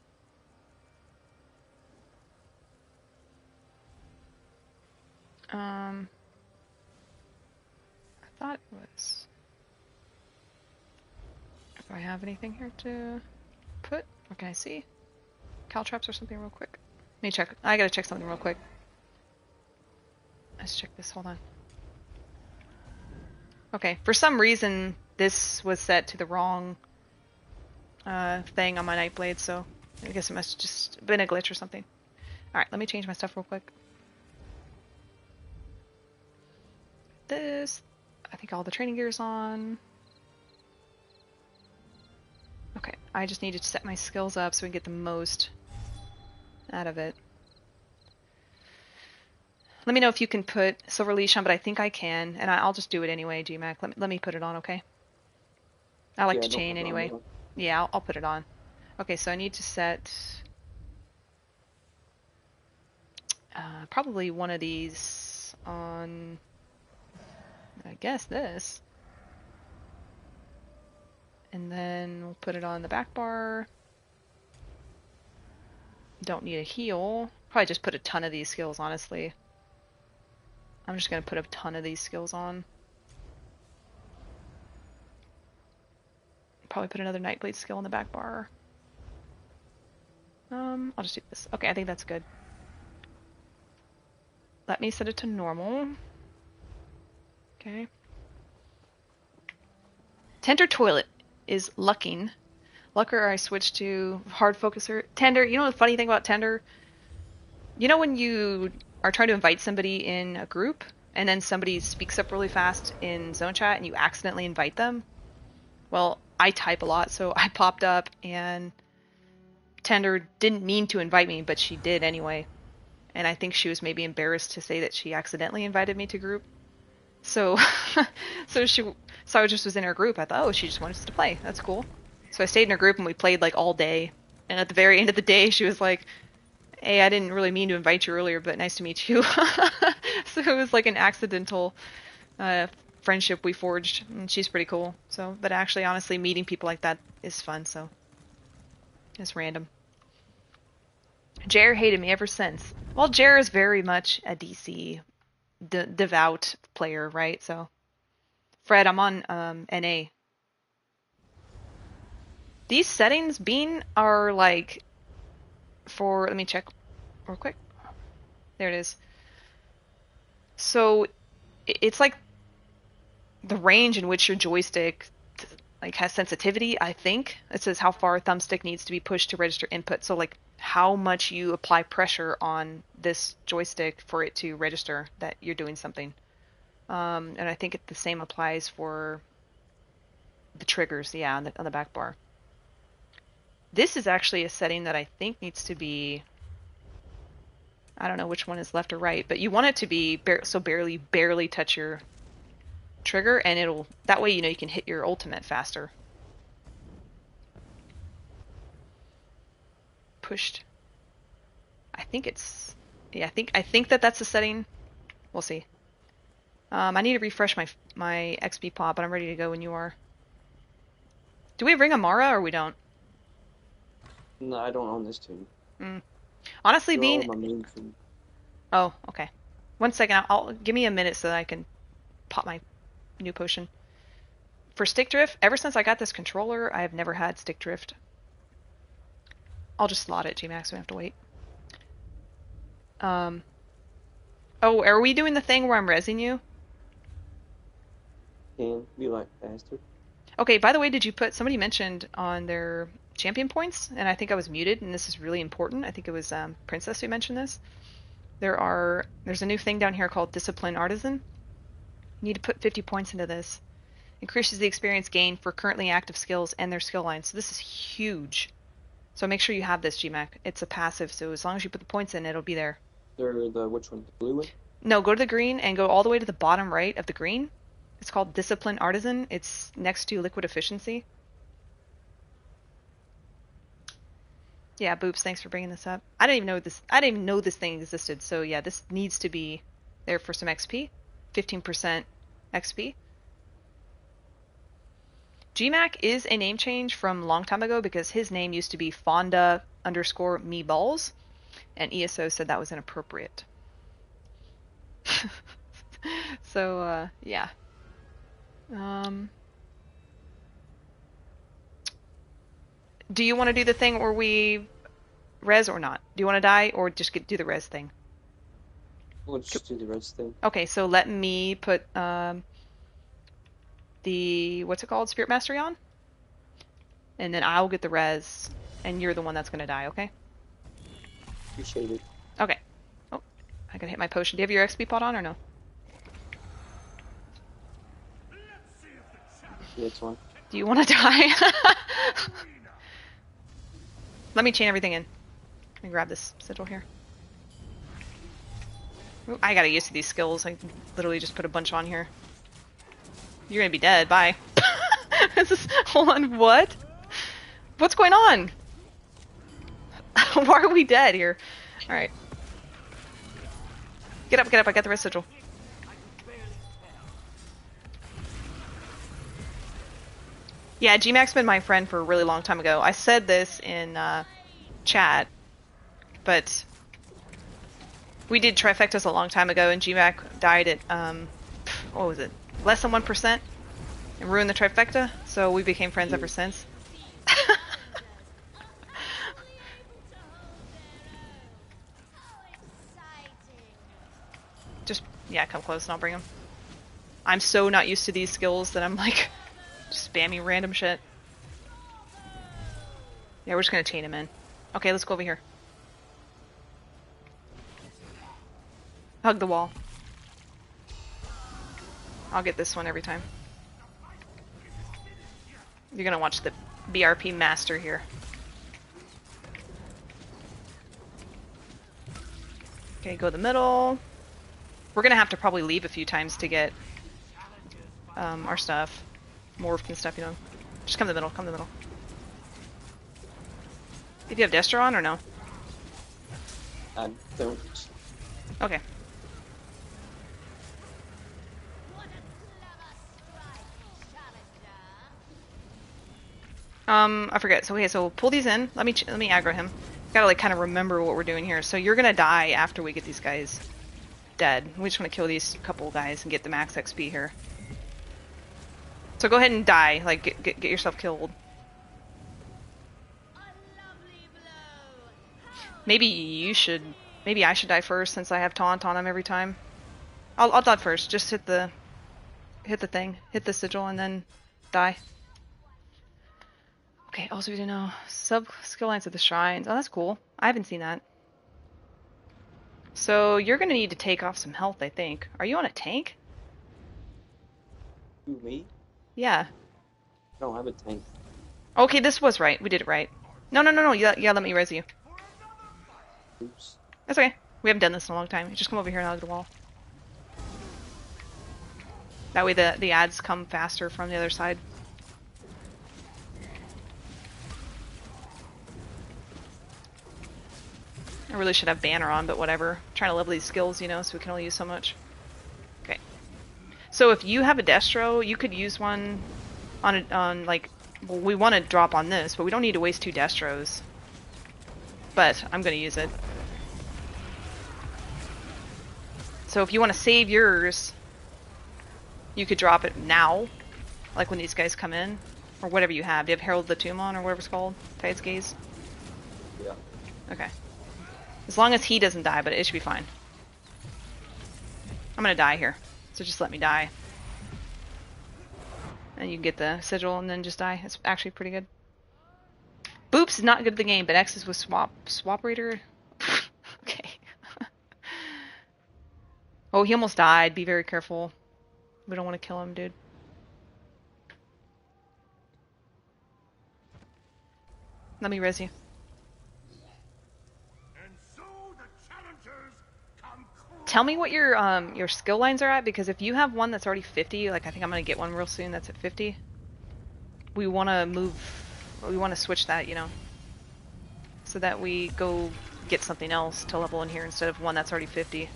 I thought it was. Do I have anything here to put? What can I see? Caltraps or something real quick. Let me check. I gotta check something real quick. Let's check this. Hold on. Okay, for some reason this was set to the wrong thing on my Nightblade, so I guess it must have just been a glitch or something. Alright, let me change my stuff real quick. This, I think all the training gear is on. Okay, I just needed to set my skills up so we can get the most out of it. Let me know if you can put Silver Leash on, but I think I can, and I'll just do it anyway, GMAC. Let me put it on, okay? I like to chain anyway. Yeah, I'll put it on. Okay, so I need to set probably one of these on, I guess this. And then we'll put it on the back bar. Don't need a heal. Probably just put a ton of these skills, honestly. I'm just going to put a ton of these skills on. Probably put another Nightblade skill in the back bar. I'll just do this. Okay, I think that's good. Let me set it to normal. Okay. Tender Toilet is lucking. Lucker, I switched to hard focuser. Tender, you know the funny thing about Tender? You know when you are trying to invite somebody in a group and then somebody speaks up really fast in zone chat and you accidentally invite them? Well, I type a lot, so I popped up and Tender didn't mean to invite me, but she did anyway. And I think she was maybe embarrassed to say that she accidentally invited me to group. So, so I just was in her group. I thought, oh, she just wants us to play. That's cool. So I stayed in her group and we played like all day. And at the very end of the day, she was like, hey, I didn't really mean to invite you earlier, but nice to meet you. So it was like an accidental friendship we forged, and she's pretty cool. So, but actually, honestly, meeting people like that is fun, so it's random. Jer hated me ever since. Well, Jer is very much a DC devout player, right? So, Fred, I'm on NA. These settings, Bean, are like for, let me check real quick. There it is. So it's like the range in which your joystick like has sensitivity, I think. It says how far a thumbstick needs to be pushed to register input. So like how much you apply pressure on this joystick for it to register that you're doing something. And I think the same applies for the triggers, yeah, on the back bar. This is actually a setting that I think needs to be, I don't know which one is left or right, but you want it to be so barely touch your trigger, and it'll, that way, you know, you can hit your ultimate faster. Pushed. I think it's, yeah, I think that's the setting. We'll see. I need to refresh my XP pop, but I'm ready to go when you are. Do we ring Amara or we don't? No, I don't own this team. Honestly, Bean. Oh, okay. 1 second. I'll give me a minute so that I can pop my new potion. For stick drift, ever since I got this controller, I have never had stick drift. I'll just slot it, GMAX, so we have to wait. Oh, are we doing the thing where I'm rezzing you? Can be like faster. Okay, by the way, did you put, somebody mentioned on their champion points, and I think I was muted, and this is really important. I think it was Princess who mentioned this. There's a new thing down here called Discipline Artisan. You need to put 50 points into this. Increases the experience gain for currently active skills and their skill lines. So this is huge. So make sure you have this, GMAC. It's a passive, so as long as you put the points in, it'll be there. Which one? The blue one? No, go to the green and go all the way to the bottom right of the green. It's called Discipline Artisan. It's next to Liquid Efficiency. Yeah, Boops, thanks for bringing this up. I didn't even know this thing existed. So yeah, this needs to be there for some XP. 15% XP. GMAC is a name change from a long time ago because his name used to be Fonda_meballs, and ESO said that was inappropriate. So yeah. Do you want to do the thing where we res or not? Do you want to die or just do the res thing? We'll just do the res thing. Okay, so let me put the, what's it called, Spirit Mastery on. And then I'll get the res, and you're the one that's gonna die, okay? Appreciate it. Okay. Oh, I gotta hit my potion. Do you have your XP pot on or no? Yeah, it's one. Do you want to die? Let me chain everything in. Let me grab this sigil here. Ooh, I gotta get used to these skills. I literally just put a bunch on here. You're gonna be dead. Bye. Hold on. What? What's going on? Why are we dead here? Alright. Get up, get up. I got the red sigil. Yeah, G-Mac's been my friend for a really long time ago. I said this in chat, but we did trifectas a long time ago, and G-Mac died at, what was it, less than 1%, and ruined the trifecta, so we became friends ever since. Just, yeah, come close and I'll bring him. I'm so not used to these skills that I'm like... spamming random shit. Yeah, we're just gonna chain him in. Okay, let's go over here. Hug the wall. I'll get this one every time. You're gonna watch the BRP master here. Okay, go to the middle. We're gonna have to probably leave a few times to get our stuff. Morphed and stuff, you know. Just come to the middle, come to the middle. Did you have Destro on or no? I don't. Okay. I forget. So okay, so pull these in. Let me aggro him. Gotta like kind of remember what we're doing here. So you're gonna die after we get these guys dead. We just want to kill these couple guys and get the max XP here. So go ahead and die, like get yourself killed. Maybe I should die first since I have taunt on him every time. I'll die first. Just hit the thing, hit the sigil, and then die. Okay. Also, we didn't know sub skill lines at the shrines. Oh, that's cool. I haven't seen that. So you're gonna need to take off some health, I think. Are you on a tank? Who, me? Yeah. I don't have a tank. Okay, this was right. We did it right. No. Yeah, let me res you. Oops. That's okay. We haven't done this in a long time. Just come over here and hug the wall. That way the ads come faster from the other side. I really should have banner on, but whatever. I'm trying to level these skills, you know, so we can only use so much. Okay. So if you have a Destro, you could use one on like, well, we want to drop on this, but we don't need to waste 2 Destros. But I'm going to use it. So if you want to save yours, you could drop it now, like when these guys come in, or whatever you have. Do you have Herald of the Tomb on, or whatever it's called? Tide's Gaze? Yeah. Okay. As long as he doesn't die, but it should be fine. I'm gonna die here, so just let me die. And you can get the sigil and then just die. It's actually pretty good. Boops is not good at the game, but X is with Swap Raider. Okay. Oh, he almost died. Be very careful. We don't want to kill him, dude. Let me res you. Tell me what your skill lines are at, because if you have one that's already 50, like I think I'm gonna get one real soon that's at 50. We want to switch that, you know, so that we go get something else to level in here instead of one that's already 50.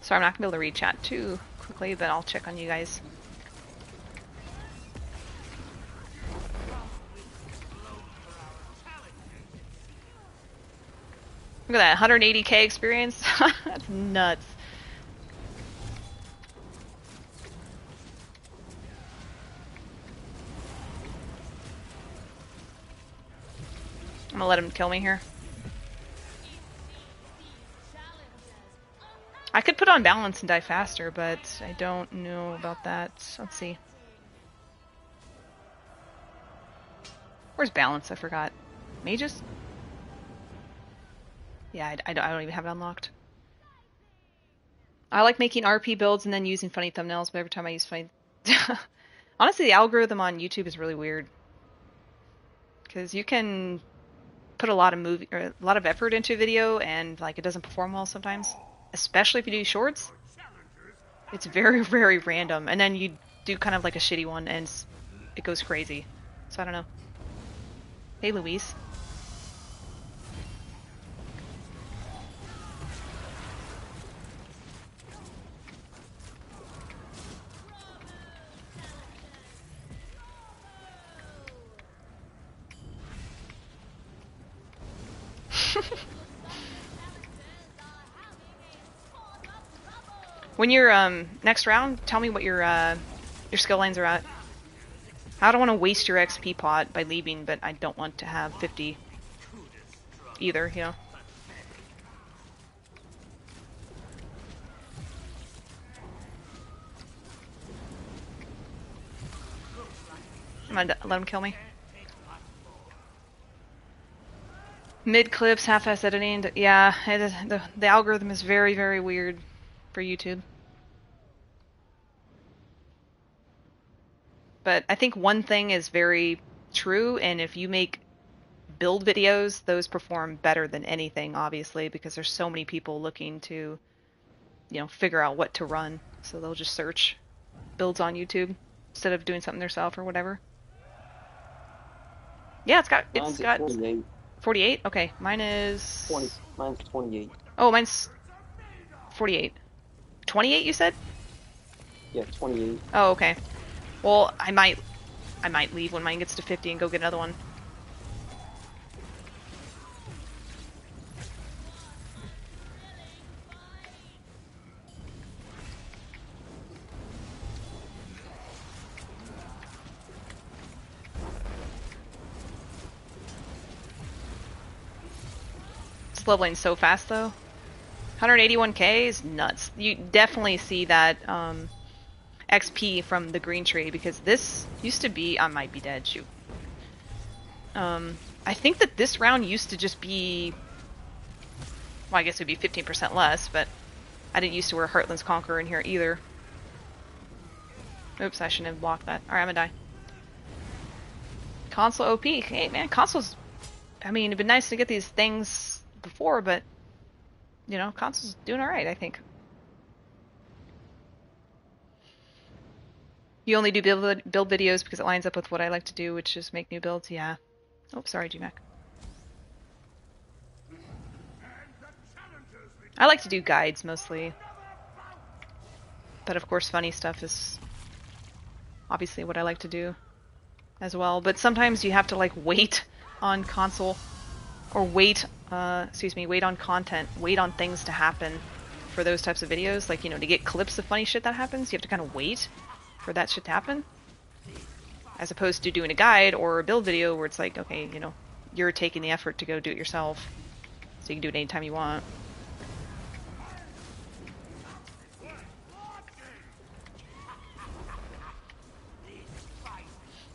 Sorry, I'm not gonna be able to read chat too quickly, but I'll check on you guys. Look at that, 180k experience. That's nuts. I'm gonna let him kill me here. I could put on balance and die faster, but I don't know about that. Let's see. Where's balance? I forgot. Mages? Yeah, I don't even have it unlocked. I like making RP builds and then using funny thumbnails, but every time I use funny... Honestly, the algorithm on YouTube is really weird. Because you can put a lot of effort into a video and like it doesn't perform well sometimes. Especially if you do shorts. It's very, very random. And then you do kind of like a shitty one and it goes crazy. So I don't know. Hey, Louise. When you're next round, tell me what your skill lines are at. I don't want to waste your XP pot by leaving, but I don't want to have 50 either, you know. I'm gonna let him kill me. Mid clips, half-ass editing. Yeah, the algorithm is very, very weird for YouTube. But I think one thing is very true, and if you make build videos, those perform better than anything, obviously, because there's so many people looking to, you know, figure out what to run. So they'll just search builds on YouTube instead of doing something themselves or whatever. Yeah, it's got 48. 48? Okay, mine is 20. Mine's 28. Oh, mine's 48. 28 you said? Yeah, 28. Oh, okay. Well, I might leave when mine gets to 50 and go get another one. It's leveling so fast though. 181k is nuts. You definitely see that XP from the green tree, because this used to be... I might be dead, shoot. I think that this round used to just be... Well, I guess it would be 15% less, but I didn't used to wear Heartland's Conqueror in here either. Oops, I shouldn't have blocked that. Alright, I'm gonna die. Console OP. Hey, man, consoles... I mean, it'd been nice to get these things before, but... You know, console's doing alright, I think. You only do build videos because it lines up with what I like to do, which is make new builds? Yeah. Oh, sorry, GMAC. I like to do guides, mostly. But of course, funny stuff is obviously what I like to do as well. But sometimes you have to, like, wait on console. Or wait on content. Wait on things to happen for those types of videos. Like, you know, to get clips of funny shit that happens, you have to kind of wait for that shit to happen, as opposed to doing a guide or a build video where it's like, okay, you know, you're taking the effort to go do it yourself, so you can do it anytime you want.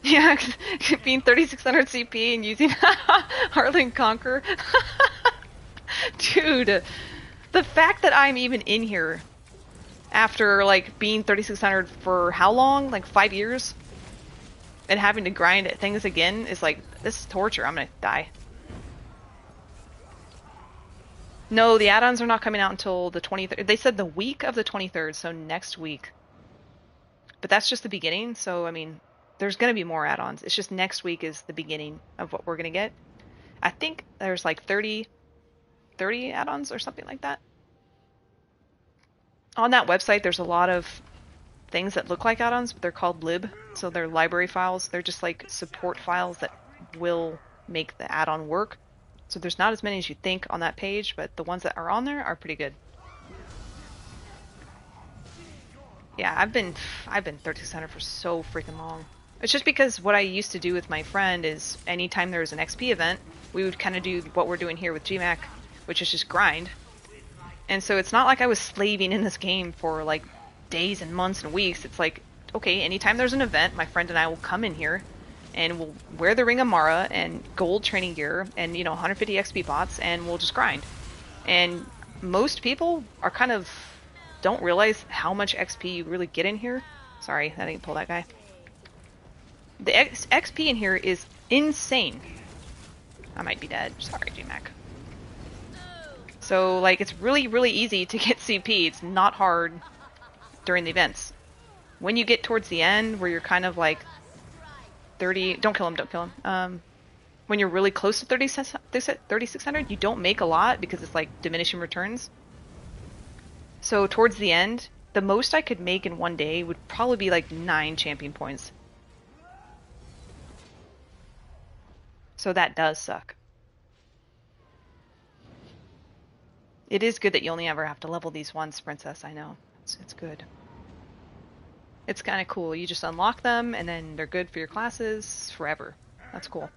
Yeah, being 3600 CP and using Heartland Conqueror. Dude, the fact that I'm even in here after, like, being 3600 for how long? Like 5 years? And having to grind things again is like, this is torture. I'm gonna die. No, the add-ons are not coming out until the 23rd. They said the week of the 23rd, so next week. But that's just the beginning, so, I mean, there's gonna be more add-ons. It's just next week is the beginning of what we're gonna get. I think there's like 30 add-ons or something like that. On that website, there's a lot of things that look like add-ons, but they're called lib, so they're library files. They're just like support files that will make the add-on work. So there's not as many as you think on that page, but the ones that are on there are pretty good. Yeah, I've been 3600 for so freaking long. It's just because what I used to do with my friend is anytime there was an XP event, we would kind of do what we're doing here with GMAC, which is just grind. And so it's not like I was slaving in this game for like days and months and weeks. It's like, okay, anytime there's an event, my friend and I will come in here and we'll wear the Ring of Mara and gold training gear and, you know, 150 XP bots, and we'll just grind. And most people are kind of don't realize how much XP you really get in here. Sorry, I didn't pull that guy. The XP in here is insane. I might be dead. Sorry, GMAC. So, like, it's really, really easy to get CP. It's not hard during the events. When you get towards the end, where you're kind of like 30... Don't kill him, don't kill him. When you're really close to 3,600, you don't make a lot because it's like diminishing returns. So, towards the end, the most I could make in one day would probably be like 9 champion points. So that does suck. It is good that you only ever have to level these once, Princess, I know. It's good. It's kind of cool. You just unlock them, and then they're good for your classes forever. That's cool.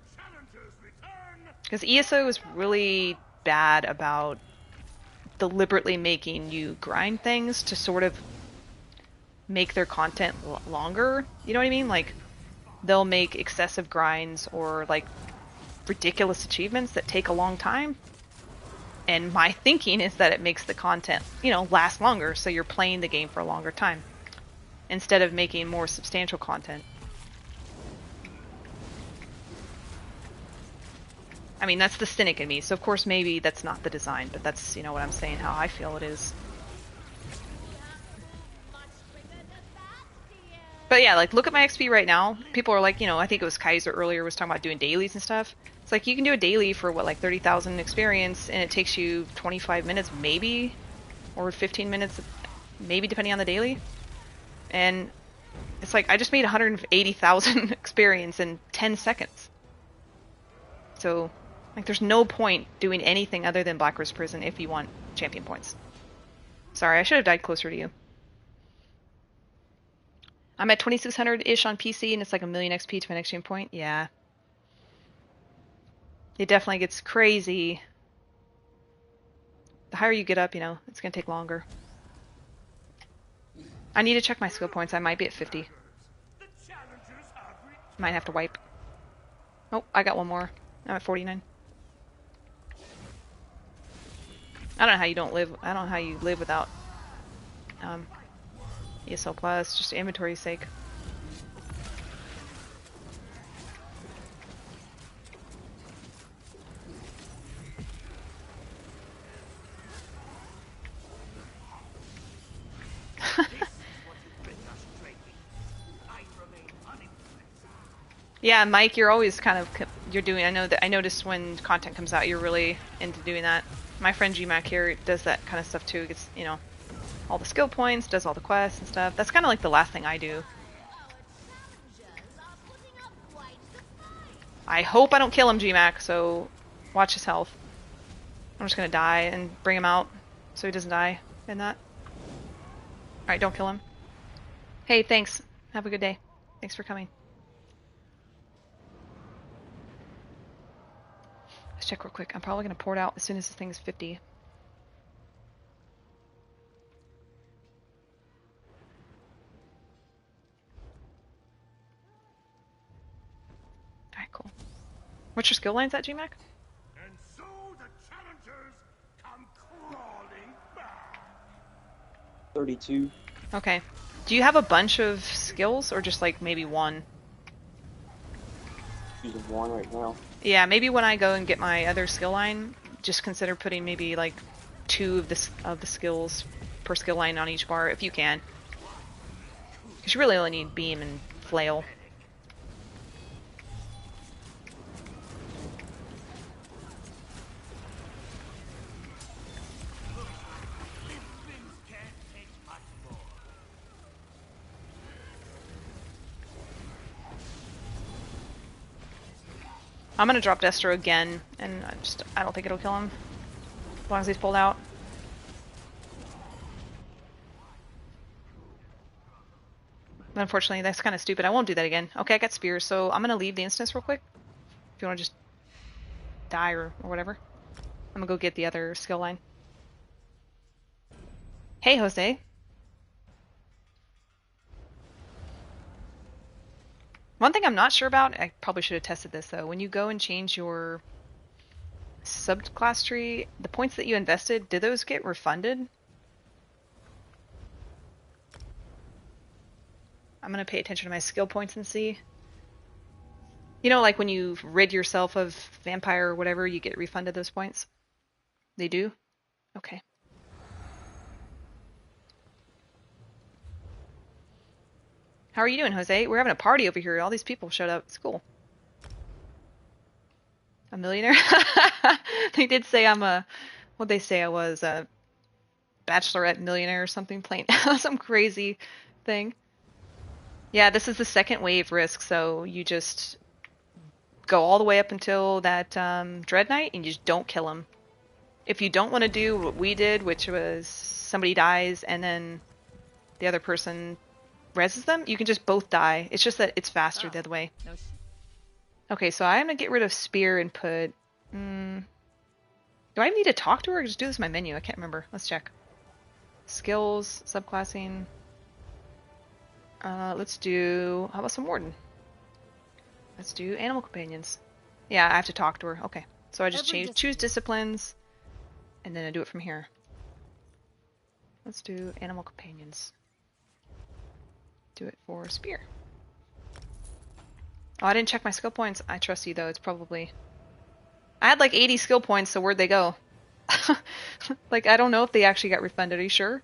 Because ESO is really bad about deliberately making you grind things to sort of make their content longer. You know what I mean? Like, they'll make excessive grinds or, like, ridiculous achievements that take a long time. And my thinking is that it makes the content, you know, last longer, so you're playing the game for a longer time, instead of making more substantial content. I mean, that's the cynic in me, so of course maybe that's not the design, but that's, you know, what I'm saying, how I feel it is. But yeah, like, look at my XP right now. People are like, you know, I think it was Kaiser earlier was talking about doing dailies and stuff. It's like, you can do a daily for, what, like 30,000 experience, and it takes you 25 minutes, maybe? Or 15 minutes, maybe, depending on the daily. And it's like, I just made 180,000 experience in 10 seconds. So, like, there's no point doing anything other than Black Rose Prison if you want champion points. Sorry, I should have died closer to you. I'm at 2,600-ish on PC, and it's like 1,000,000 XP to my next champion point. Yeah. It definitely gets crazy. The higher you get up, you know, it's going to take longer. I need to check my skill points. I might be at 50. Might have to wipe. Oh, I got one more. I'm at 49. I don't know how you don't live. I don't know how you live without ESL Plus, just inventory's sake. Yeah, Mike, you're always kind of, you're doing, I noticed when content comes out, you're really into doing that. My friend GMAC here does that kind of stuff too. Gets, you know, all the skill points, does all the quests and stuff. That's kind of like the last thing I do. I hope I don't kill him, GMAC, so watch his health. I'm just gonna die and bring him out so he doesn't die in that. Alright, don't kill him. Hey, thanks. Have a good day. Thanks for coming. Let's check real quick. I'm probably going to pour it out as soon as this thing is 50. Alright, cool. What's your skill lines at, GMAC? And so the challengers come crawling back. 32. Okay. Do you have a bunch of skills, or just like maybe one? Using one right now. Yeah, maybe when I go and get my other skill line, just consider putting maybe like 2 of the skills per skill line on each bar, if you can. Because you really only need beam and flail. I'm gonna drop Destro again, and I don't think it'll kill him. As long as he's pulled out. Unfortunately, that's kind of stupid. I won't do that again. Okay, I got spears, so I'm gonna leave the instance real quick. If you want to just die or whatever. I'm gonna go get the other skill line. Hey, Jose. One thing I'm not sure about, I probably should have tested this though, when you go and change your subclass tree, the points that you invested, did those get refunded? I'm gonna pay attention to my skill points and see. You know, like when you rid yourself of vampire or whatever, you get refunded those points? They do? Okay. How are you doing, Jose? We're having a party over here. All these people showed up. It's cool. A millionaire? They did say I'm a... What'd they say I was? A bachelorette millionaire or something? Plain some crazy thing. Yeah, this is the second wave risk, so you just go all the way up until that Dread Knight and you just don't kill him. If you don't want to do what we did, which was somebody dies and then the other person reses them, you can just both die. It's just that it's faster the other way. Okay, so I'm going to get rid of Spear and put... Do I need to talk to her or just do this in my menu? I can't remember. Let's check. Skills, subclassing. Let's do... How about some Warden? Let's do Animal Companions. Yeah, I have to talk to her. Okay. So I just choose disciplines, and then I do it from here. Let's do Animal Companions. Do it for Spear. Oh, I didn't check my skill points. I trust you, though. It's probably... I had like 80 skill points, so where'd they go? Like, I don't know if they actually got refunded. Are you sure?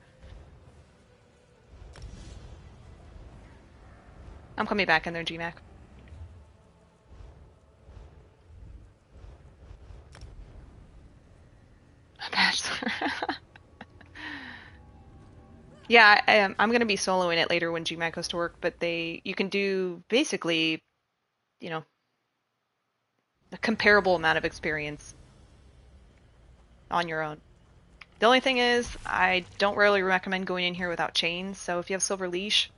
I'm coming back in there, GMAC. Bachelor. Yeah, I'm going to be soloing it later when GMAC goes to work, but you can do basically, you know, a comparable amount of experience on your own. The only thing is, I don't really recommend going in here without chains, so if you have Silver Leash,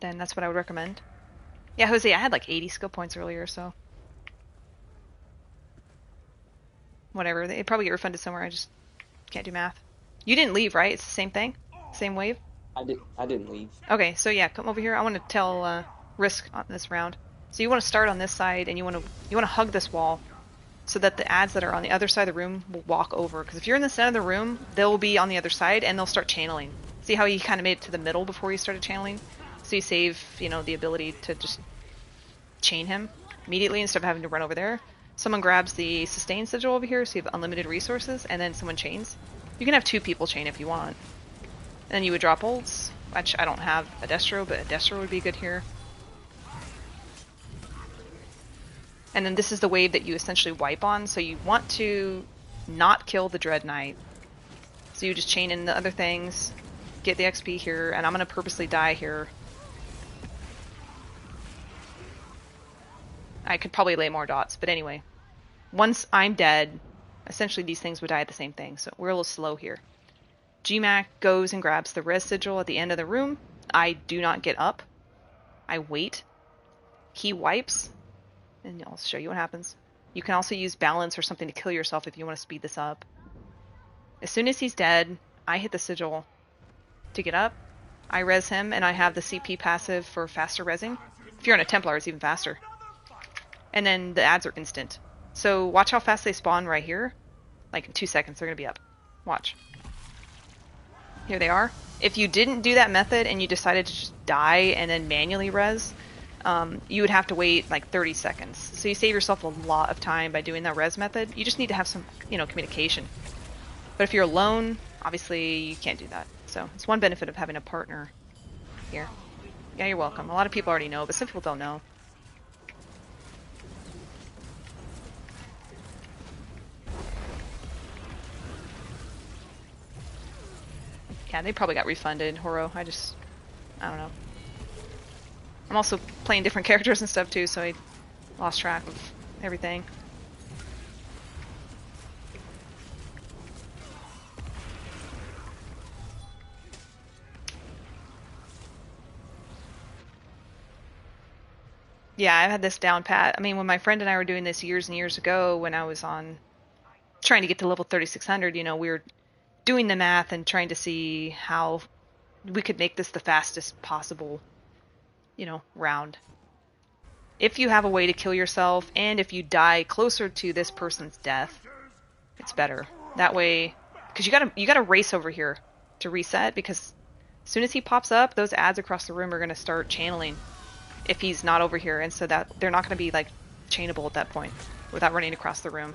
then that's what I would recommend. Yeah, Jose, I had like 80 skill points earlier, so... Whatever, they probably get refunded somewhere, I just can't do math. You didn't leave, right? It's the same thing? Same wave? I didn't leave. Okay, so yeah, come over here. I want to tell Risk on this round. So you want to start on this side, and you want to hug this wall, so that the ads that are on the other side of the room will walk over. Because if you're in the center of the room, they'll be on the other side, and they'll start channeling. See how he kind of made it to the middle before he started channeling? So you save, you know, the ability to just chain him immediately instead of having to run over there. Someone grabs the sustain sigil over here, so you have unlimited resources, and then someone chains. You can have 2 people chain if you want. And then you would drop ults, which I don't have a Destro, but a Destro would be good here. And then this is the wave that you essentially wipe on, so you want to not kill the Dread Knight. So you just chain in the other things, get the XP here, and I'm going to purposely die here. I could probably lay more dots, but anyway. Once I'm dead, essentially these things would die at the same thing, so we're a little slow here. GMAC goes and grabs the res sigil at the end of the room. I do not get up. I wait. He wipes, and I'll show you what happens. You can also use balance or something to kill yourself if you want to speed this up. As soon as he's dead, I hit the sigil to get up. I res him, and I have the CP passive for faster resing. If you're on a Templar, it's even faster. And then the ads are instant. So watch how fast they spawn right here. Like in 2 seconds, they're going to be up. Watch. Here they are. If you didn't do that method and you decided to just die and then manually res, you would have to wait like 30 seconds. So you save yourself a lot of time by doing that res method. You just need to have some, you know, communication. But if you're alone, obviously you can't do that. So it's one benefit of having a partner here. Yeah, you're welcome. A lot of people already know, but some people don't know. Yeah, they probably got refunded, Horo. I don't know. I'm also playing different characters and stuff too, so I lost track of everything. Yeah, I've had this down pat. I mean, when my friend and I were doing this years and years ago, when I was on trying to get to level 3600, we were doing the math and trying to see how we could make this the fastest possible, round. If you have a way to kill yourself, and if you die closer to this person's death, it's better. That way, because you gotta race over here to reset, because as soon as he pops up, those ads across the room are gonna start channeling if he's not over here, and so that they're not gonna be like chainable at that point without running across the room.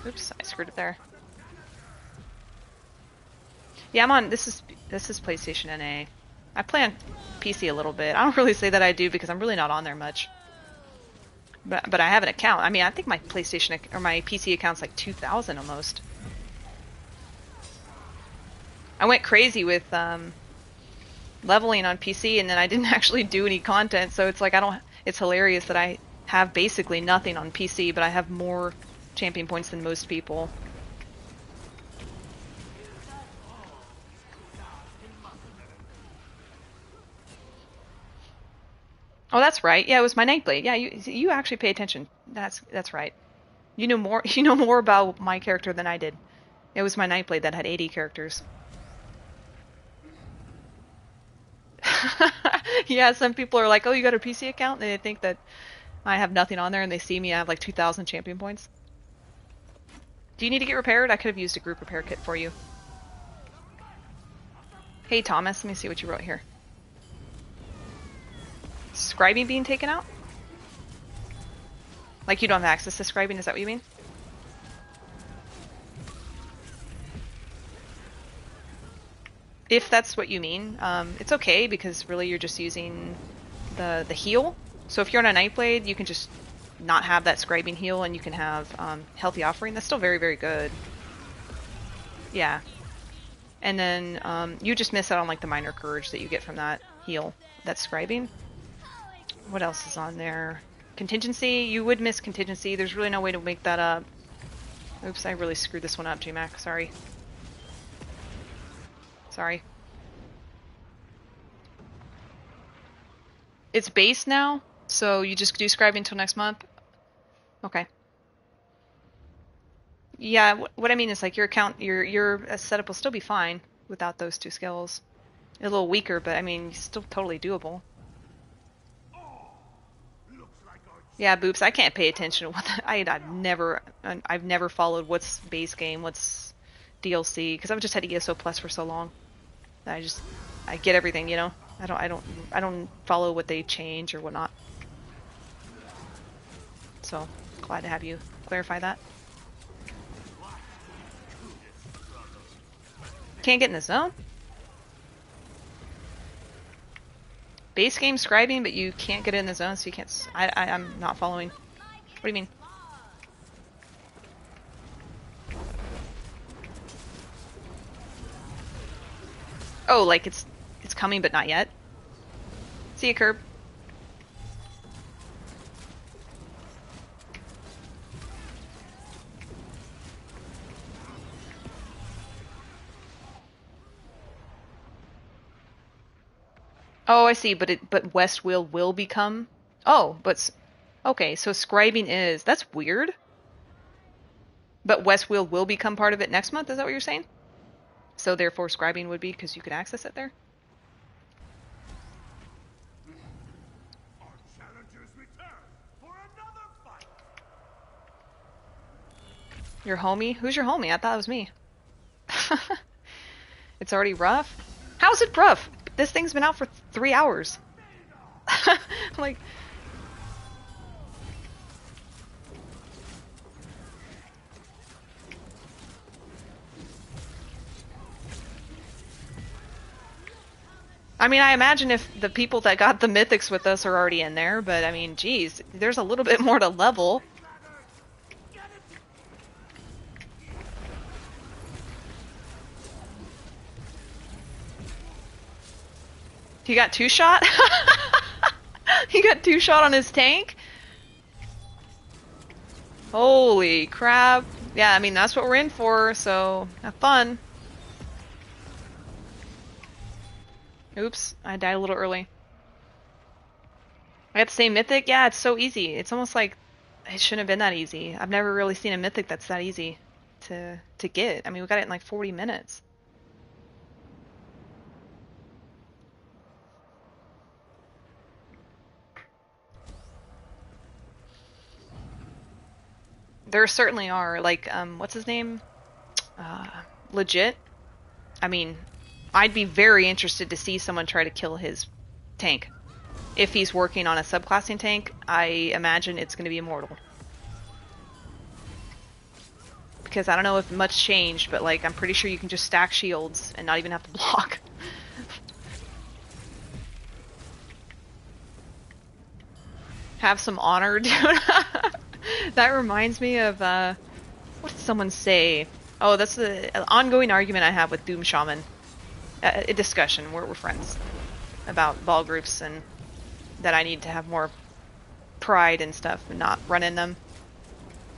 Oops, I screwed it there. Yeah, I'm on. This is PlayStation NA. I play on PC a little bit. I don't really say that I do because I'm really not on there much. But I have an account. I mean, I think my PlayStation or my PC account's like 2,000 almost. I went crazy with leveling on PC, and then I didn't actually do any content. So it's like It's hilarious that I have basically nothing on PC, but I have more champion points than most people. Oh, that's right. Yeah, it was my Nightblade. Yeah, you actually pay attention. That's right. You know more about my character than I did. It was my Nightblade that had 80 characters. Yeah, some people are like, "Oh, you got a PC account?" And they think that I have nothing on there, and they see me I have like 2,000 champion points. Do you need to get repaired? I could have used a group repair kit for you. Hey Thomas, let me see what you wrote here. Scribing being taken out? Like you don't have access to scribing, is that what you mean? If that's what you mean, it's okay because really you're just using the heal. So if you're on a Nightblade, you can just not have that scribing heal and you can have Healthy Offering. That's still very, very good. Yeah. And then you just miss out on like the Minor Courage that you get from that heal. That's scribing. What else is on there? Contingency. You would miss Contingency. There's really no way to make that up. Oops, I really screwed this one up, G-Mac. Sorry. Sorry. It's base now, so you just do scribing until next month? Okay. Yeah, what I mean is like your account, your setup will still be fine without those two skills. A little weaker, but I mean, still totally doable. Yeah, Boops, I can't pay attention to what I've never followed what's base game, what's DLC, because I've just had ESO Plus for so long. I get everything, I don't follow what they change or whatnot. So, glad to have you clarify that. Can't get in the zone? Base game scribing, but you can't get in the zone, so you can't... I'm not following. What do you mean? Oh, like it's coming, but not yet? See you, Curb. Oh, I see, but Westwheel will become... Oh, but... Okay, so scribing is... That's weird. But Westwheel will become part of it next month, is that what you're saying? So therefore scribing would be because you could access it there? Our challengers return for another fight. Your homie? Who's your homie? I thought it was me. It's already rough? How is it rough? This thing's been out for 3 hours. I'm like... I mean, I imagine if the people that got the mythics with us are already in there, but I mean, geez, there's a little bit more to level. He got 2-shot? He got 2-shot on his tank? Holy crap. Yeah, I mean, that's what we're in for, so have fun. Oops, I died a little early. I got the same mythic? Yeah, it's so easy. It's almost like it shouldn't have been that easy. I've never really seen a mythic that's that easy to get. I mean, we got it in like 40 minutes. There certainly are, like, what's his name? Legit. I mean, I'd be very interested to see someone try to kill his tank. If he's working on a subclassing tank, I imagine it's going to be immortal. Because I don't know if much changed, but like, I'm pretty sure you can just stack shields and not even have to block. Have some honor, dude. That reminds me of, what did someone say? Oh, that's the ongoing argument I have with Doom Shaman. A discussion, we're friends, about ball groups and that I need to have more pride and stuff and not run in them.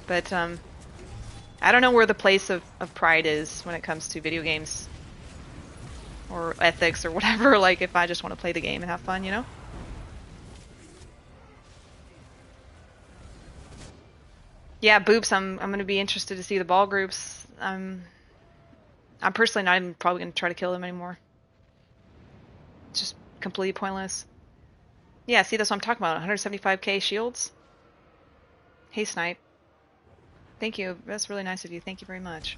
But, I don't know where the place of pride is when it comes to video games. Or ethics or whatever, like if I just want to play the game and have fun, you know? Yeah, Boops, I'm gonna be interested to see the ball groups. I'm personally not even probably gonna try to kill them anymore. It's just completely pointless. Yeah, see, that's what I'm talking about. 175k shields. Hey, Snipe. Thank you. That's really nice of you. Thank you very much.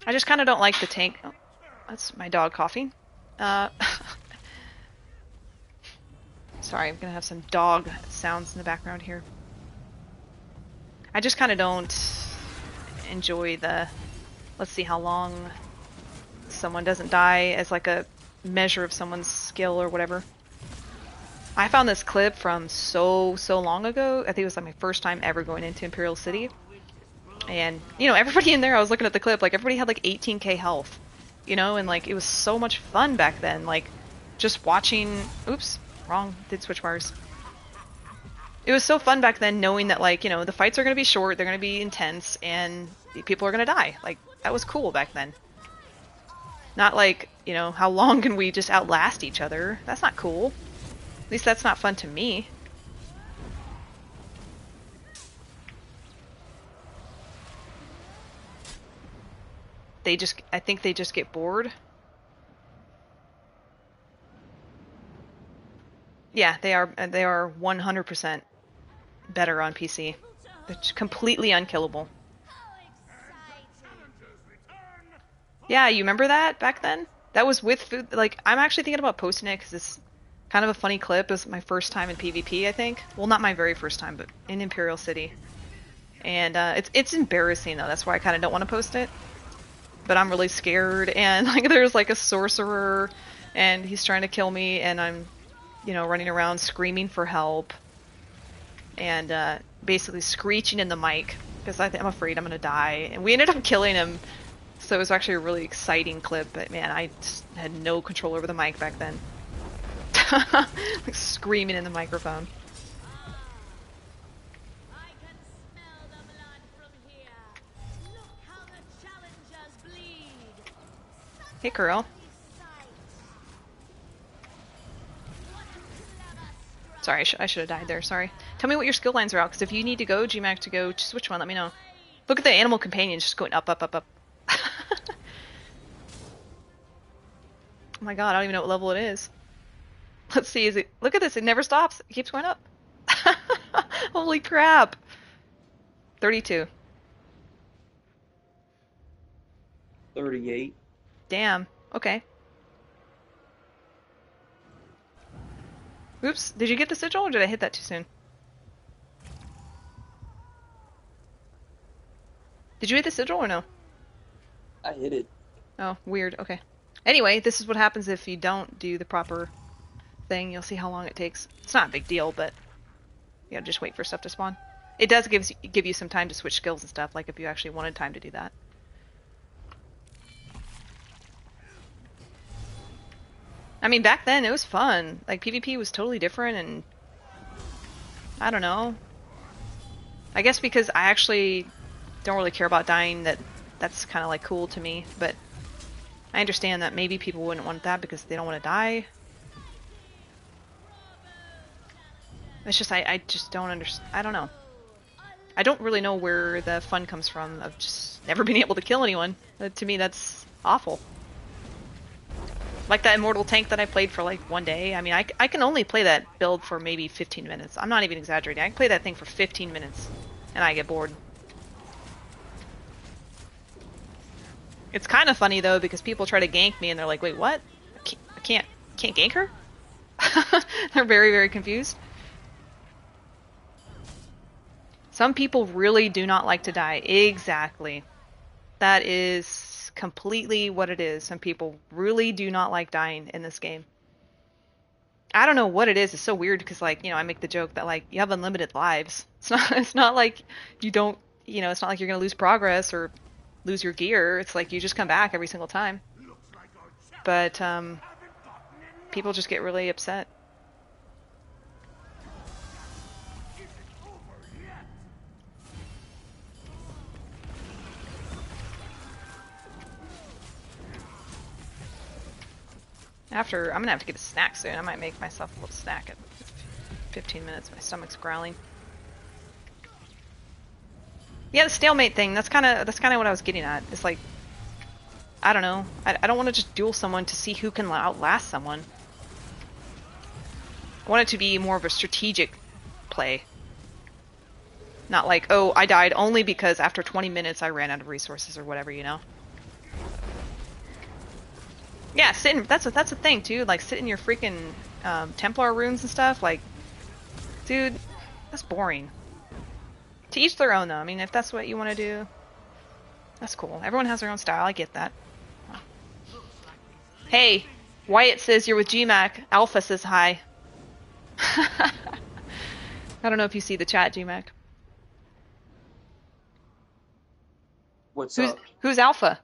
I just kind of don't like the tank. Oh, that's my dog coughing. Sorry, I'm gonna have some dog sounds in the background here. I just kind of don't enjoy the, let's see how long someone doesn't die as like a measure of someone's skill or whatever. I found this clip from so long ago. I think it was like my first time ever going into Imperial City. And, you know, everybody in there, I was looking at the clip, like everybody had like 18k health. You know, and like it was so much fun back then. Like just watching, oops, wrong, did switch wires. It was so fun back then knowing that, like, you know, the fights are going to be short, they're going to be intense, and people are going to die. Like, that was cool back then. Not like, you know, how long can we just outlast each other? That's not cool. At least that's not fun to me. I think they just get bored. Yeah, they are 100% better on PC. They're completely unkillable. Yeah, you remember that back then? That was with food. Like, I'm actually thinking about posting it because it's kind of a funny clip. It was my first time in PvP, I think. Well, not my very first time, but in Imperial City. And it's embarrassing though. That's why I kind of don't want to post it. But I'm really scared, and like there's like a sorcerer, and he's trying to kill me, and I'm, you know, running around screaming for help, and basically screeching in the mic because I'm afraid I'm gonna die. And we ended up killing him, so it was actually a really exciting clip. But man, I just had no control over the mic back then. Like screaming in the microphone. Hey, girl. Sorry, I should have died there. Sorry. Tell me what your skill lines are out, because if you need to go, GMAC to go, just which one, let me know. Look at the animal companions just going up, up, up, up. Oh my god, I don't even know what level it is. Let's see, is it... Look at this, it never stops. It keeps going up. Holy crap. 32. 38. Damn. Okay. Oops. Did you get the sigil or did I hit that too soon? Did you hit the sigil or no? I hit it. Oh, weird. Okay. Anyway, this is what happens if you don't do the proper thing. You'll see how long it takes. It's not a big deal, but you gotta just wait for stuff to spawn. It does give you some time to switch skills and stuff, like if you actually wanted time to do that. I mean, back then it was fun. Like, PvP was totally different, and I don't know. I guess because I actually don't really care about dying, that's kind of like cool to me. But I understand that maybe people wouldn't want that because they don't want to die. It's just, I just don't understand. I don't know. I don't really know where the fun comes from of just never being able to kill anyone. To me, that's awful. Like that immortal tank that I played for like one day. I mean, I can only play that build for maybe 15 minutes. I'm not even exaggerating. I can play that thing for 15 minutes and I get bored. It's kind of funny though because people try to gank me and they're like, wait, what? I can't gank her? They're very, very confused. Some people really do not like to die. Exactly. That is completely what it is. Some people really do not like dying in this game. I don't know what it is. It's so weird because, like, you know, I make the joke that, like, you have unlimited lives. It's not like you don't, you know, it's not like you're going to lose progress or lose your gear. It's like you just come back every single time. But, people just get really upset. I'm gonna have to get a snack soon. I might make myself a little snack at 15 minutes. My stomach's growling. Yeah, the stalemate thing. That's kind of what I was getting at. It's like, I don't know. I don't want to just duel someone to see who can outlast someone. I want it to be more of a strategic play. Not like, oh, I died only because after 20 minutes I ran out of resources or whatever, you know. Yeah, that's a thing too. Like, sit in your freaking Templar runes and stuff. Like, dude, that's boring. To each their own, though. I mean, if that's what you want to do, that's cool. Everyone has their own style. I get that. Hey, Wyatt says you're with GMAC. Alpha says hi. I don't know if you see the chat, GMAC. What's up? Who's Alpha?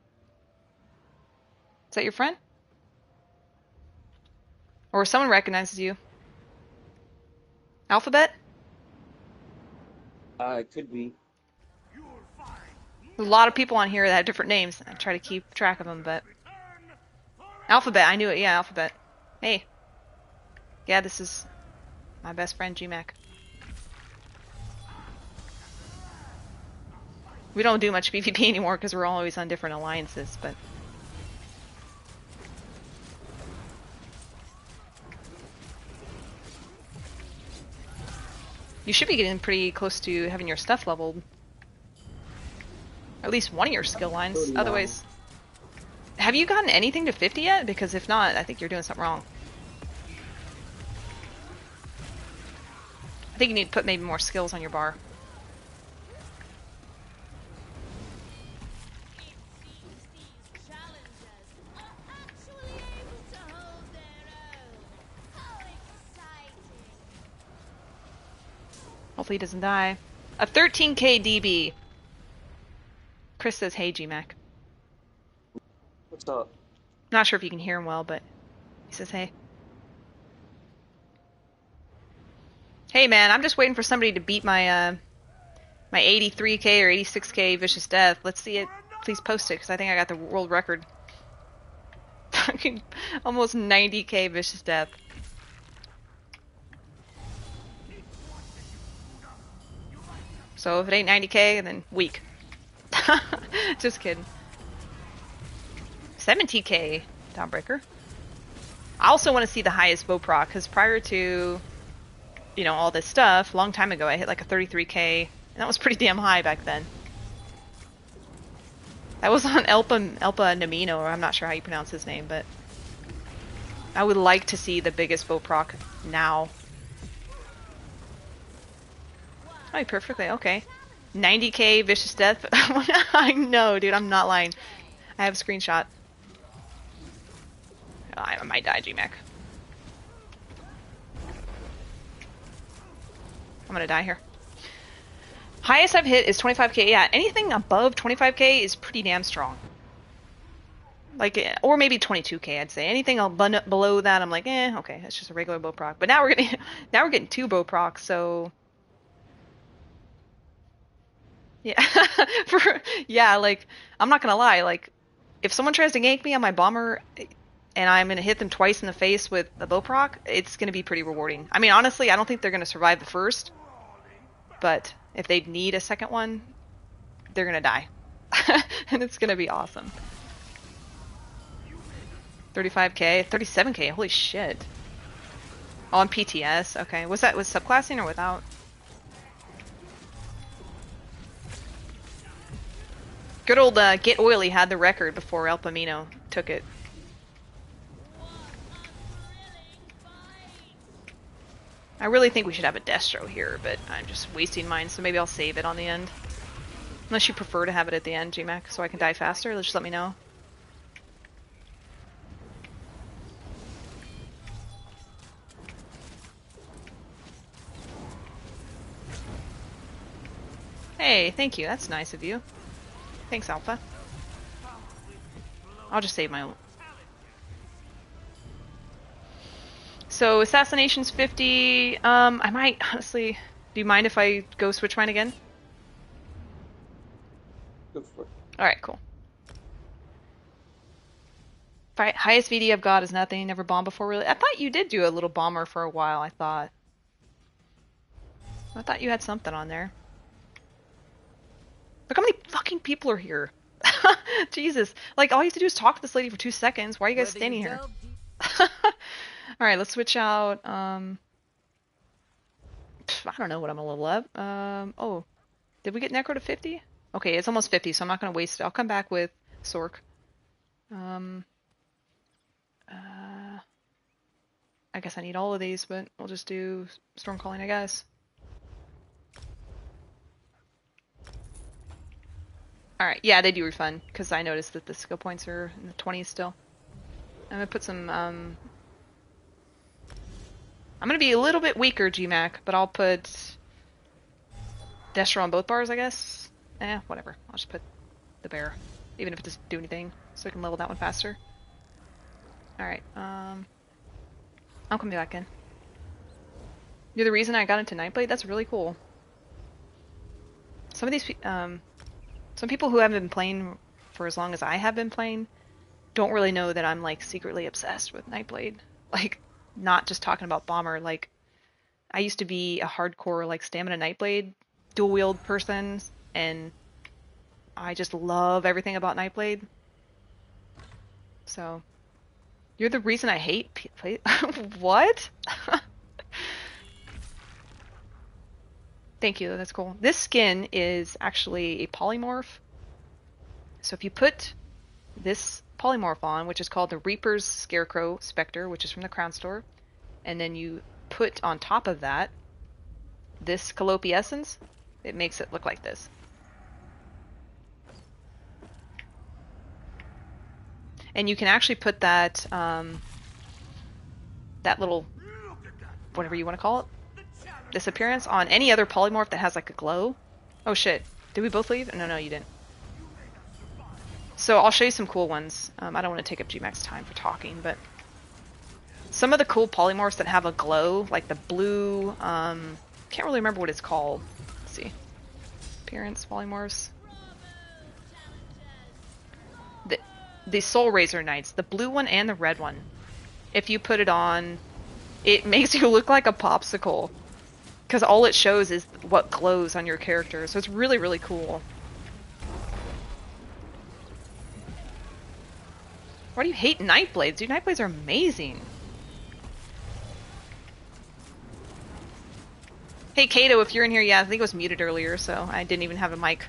Is that your friend? Or someone recognizes you? Alphabet? It could be. There's a lot of people on here that have different names. I try to keep track of them, but... Alphabet, I knew it. Yeah, Alphabet. Hey. Yeah, this is my best friend, GMAC. We don't do much PvP anymore because we're always on different alliances, but... You should be getting pretty close to having your stuff leveled. At least one of your skill lines. Otherwise... Have you gotten anything to 50 yet? Because if not, I think you're doing something wrong. I think you need to put maybe more skills on your bar. Hopefully he doesn't die. A 13k DB. Chris says, hey, GMAC. What's up? Not sure if you can hear him well, but he says, hey. Hey, man, I'm just waiting for somebody to beat my, my 83k or 86k Vicious Death. Let's see it. Please post it, because I think I got the world record. Fucking almost 90k Vicious Death. So if it ain't 90k, then weak. Just kidding. 70k Dawnbreaker. I also want to see the highest bow proc, because prior to, you know, all this stuff, a long time ago, I hit like a 33k, and that was pretty damn high back then. That was on Elpa Namino, or I'm not sure how you pronounce his name, but I would like to see the biggest bow proc now. Oh, perfectly, okay. 90k Vicious Death. I know, dude, I'm not lying. I have a screenshot. Oh, I might die, GMAC. I'm gonna die here. Highest I've hit is 25k. Yeah, anything above 25k is pretty damn strong. Like, or maybe 22k, I'd say. Anything below that, I'm like, eh, okay, it's just a regular bow proc. But now we're getting two bow procs, so yeah, yeah, like, I'm not gonna lie, like, if someone tries to gank me on my bomber, and I'm gonna hit them twice in the face with a bow proc, it's gonna be pretty rewarding. I mean, honestly, I don't think they're gonna survive the first, but if they need a second one, they're gonna die. And it's gonna be awesome. 35k, 37k, holy shit. Oh, on PTS, okay. Was that with subclassing or without? Good old Get Oily had the record before El Pamino took it. I really think we should have a Destro here, but I'm just wasting mine, so maybe I'll save it on the end. Unless you prefer to have it at the end, GMAC, so I can die faster, just let me know. Hey, thank you, that's nice of you. Thanks, Alpha. I'll just save my ult. So, Assassination's 50. I might, honestly... Do you mind if I go switch mine again? Go for it. Alright, cool. Highest VD I've got is nothing. Never bombed before, really. I thought you did do a little bomber for a while, I thought. I thought you had something on there. Look how many fucking people are here. Jesus. Like, all you have to do is talk to this lady for 2 seconds. Why are you guys standing here? Alright, let's switch out, I don't know what I'm gonna level up. Oh. Did we get Necro to 50? Okay, it's almost 50, so I'm not gonna waste it. I'll come back with Sork. I guess I need all of these, but we'll just do Stormcalling, I guess. Alright, yeah, they do refund, because I noticed that the skill points are in the 20s still. I'm gonna put some, I'm gonna be a little bit weaker, GMAC, but I'll put Destro on both bars, I guess. Whatever. I'll just put the bear, even if it doesn't do anything, so I can level that one faster. Alright, I'll come back in. You're the reason I got into Nightblade? That's really cool. Some of these, some people who haven't been playing for as long as I have been playing don't really know that I'm, like, secretly obsessed with Nightblade. Like, not just talking about Bomber, like, I used to be a hardcore, like, Stamina Nightblade dual-wield person, and I just love everything about Nightblade. So, you're the reason I hate play. What? Thank you, that's cool. This skin is actually a polymorph. So if you put this polymorph on, which is called the Reaper's Scarecrow Spectre, which is from the Crown Store, and then you put on top of that this Calliope Essence, it makes it look like this. And you can actually put that, that little, whatever you want to call it, this appearance on any other polymorph that has like a glow. Oh shit, did we both leave? No, you didn't. So I'll show you some cool ones. I don't want to take up GMAC's time for talking, but some of the cool polymorphs that have a glow, like the blue, can't really remember what it's called. Let's see. Appearance polymorphs. The Soul Razor Knights, the blue one and the red one. If you put it on, it makes you look like a popsicle. Because all it shows is what glows on your character. So it's really, really cool. Why do you hate Nightblades? Dude, Nightblades are amazing. Hey, Kato, if you're in here, yeah, I think it was muted earlier, so I didn't even have a mic.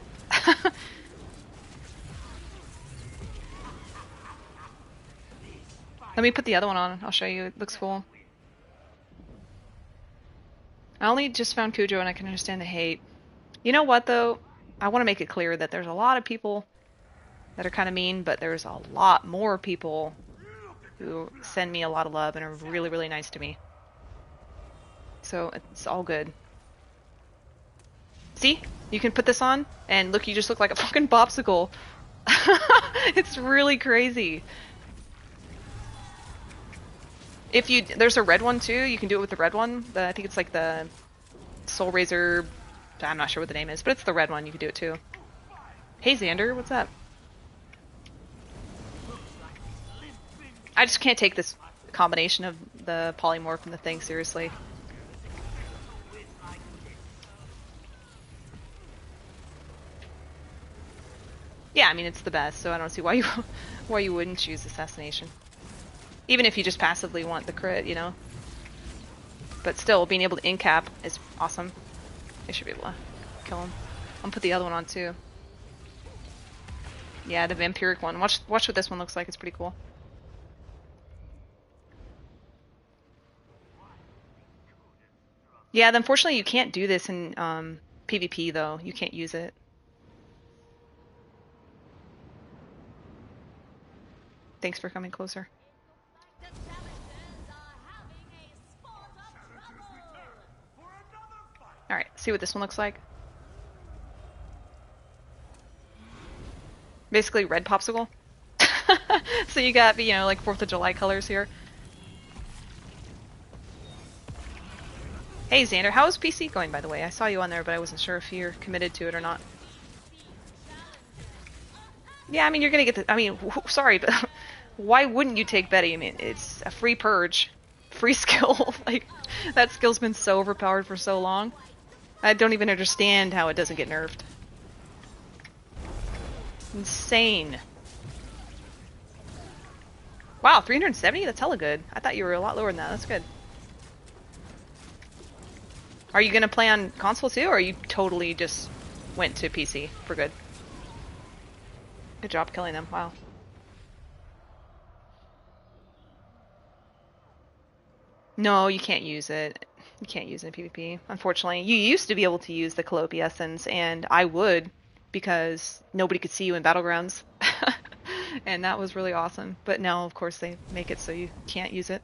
Let me put the other one on. I'll show you. It looks cool. I only just found Cujo and I can understand the hate. You know what, though? I want to make it clear that there's a lot of people that are kind of mean, but there's a lot more people who send me a lot of love and are really, really nice to me. So it's all good. See? You can put this on, and look, you just look like a fucking popsicle. It's really crazy. If you, there's a red one too, you can do it with the red one. I think it's like the Soul Razor, I'm not sure what the name is, but it's the red one, you can do it too. Hey Xander, what's up? I just can't take this combination of the polymorph and the thing seriously. Yeah, I mean it's the best, so I don't see why you wouldn't choose assassination. Even if you just passively want the crit, you know. But still, being able to incap is awesome. I should be able to kill him. I'm gonna put the other one on too. Yeah, the vampiric one. Watch what this one looks like. It's pretty cool. Yeah, unfortunately you can't do this in PvP though. You can't use it. Thanks for coming closer. Alright, see what this one looks like. Basically red popsicle. So you got, you know, like 4th of July colors here. Hey Xander, how is PC going, by the way? I saw you on there, but I wasn't sure if you're committed to it or not. Yeah, I mean, you're gonna get the... I mean, sorry, but why wouldn't you take Betty? I mean, it's a free purge. Free skill. Like, that skill's been so overpowered for so long. I don't even understand how it doesn't get nerfed. Insane. Wow, 370? That's hella good. I thought you were a lot lower than that. That's good. Are you gonna play on console too, or you totally just went to PC for good? Good job killing them. Wow. No, you can't use it. You can't use it in PvP, unfortunately. You used to be able to use the Calliope Essence, and I would, because nobody could see you in Battlegrounds. And that was really awesome. But now, of course, they make it so you can't use it.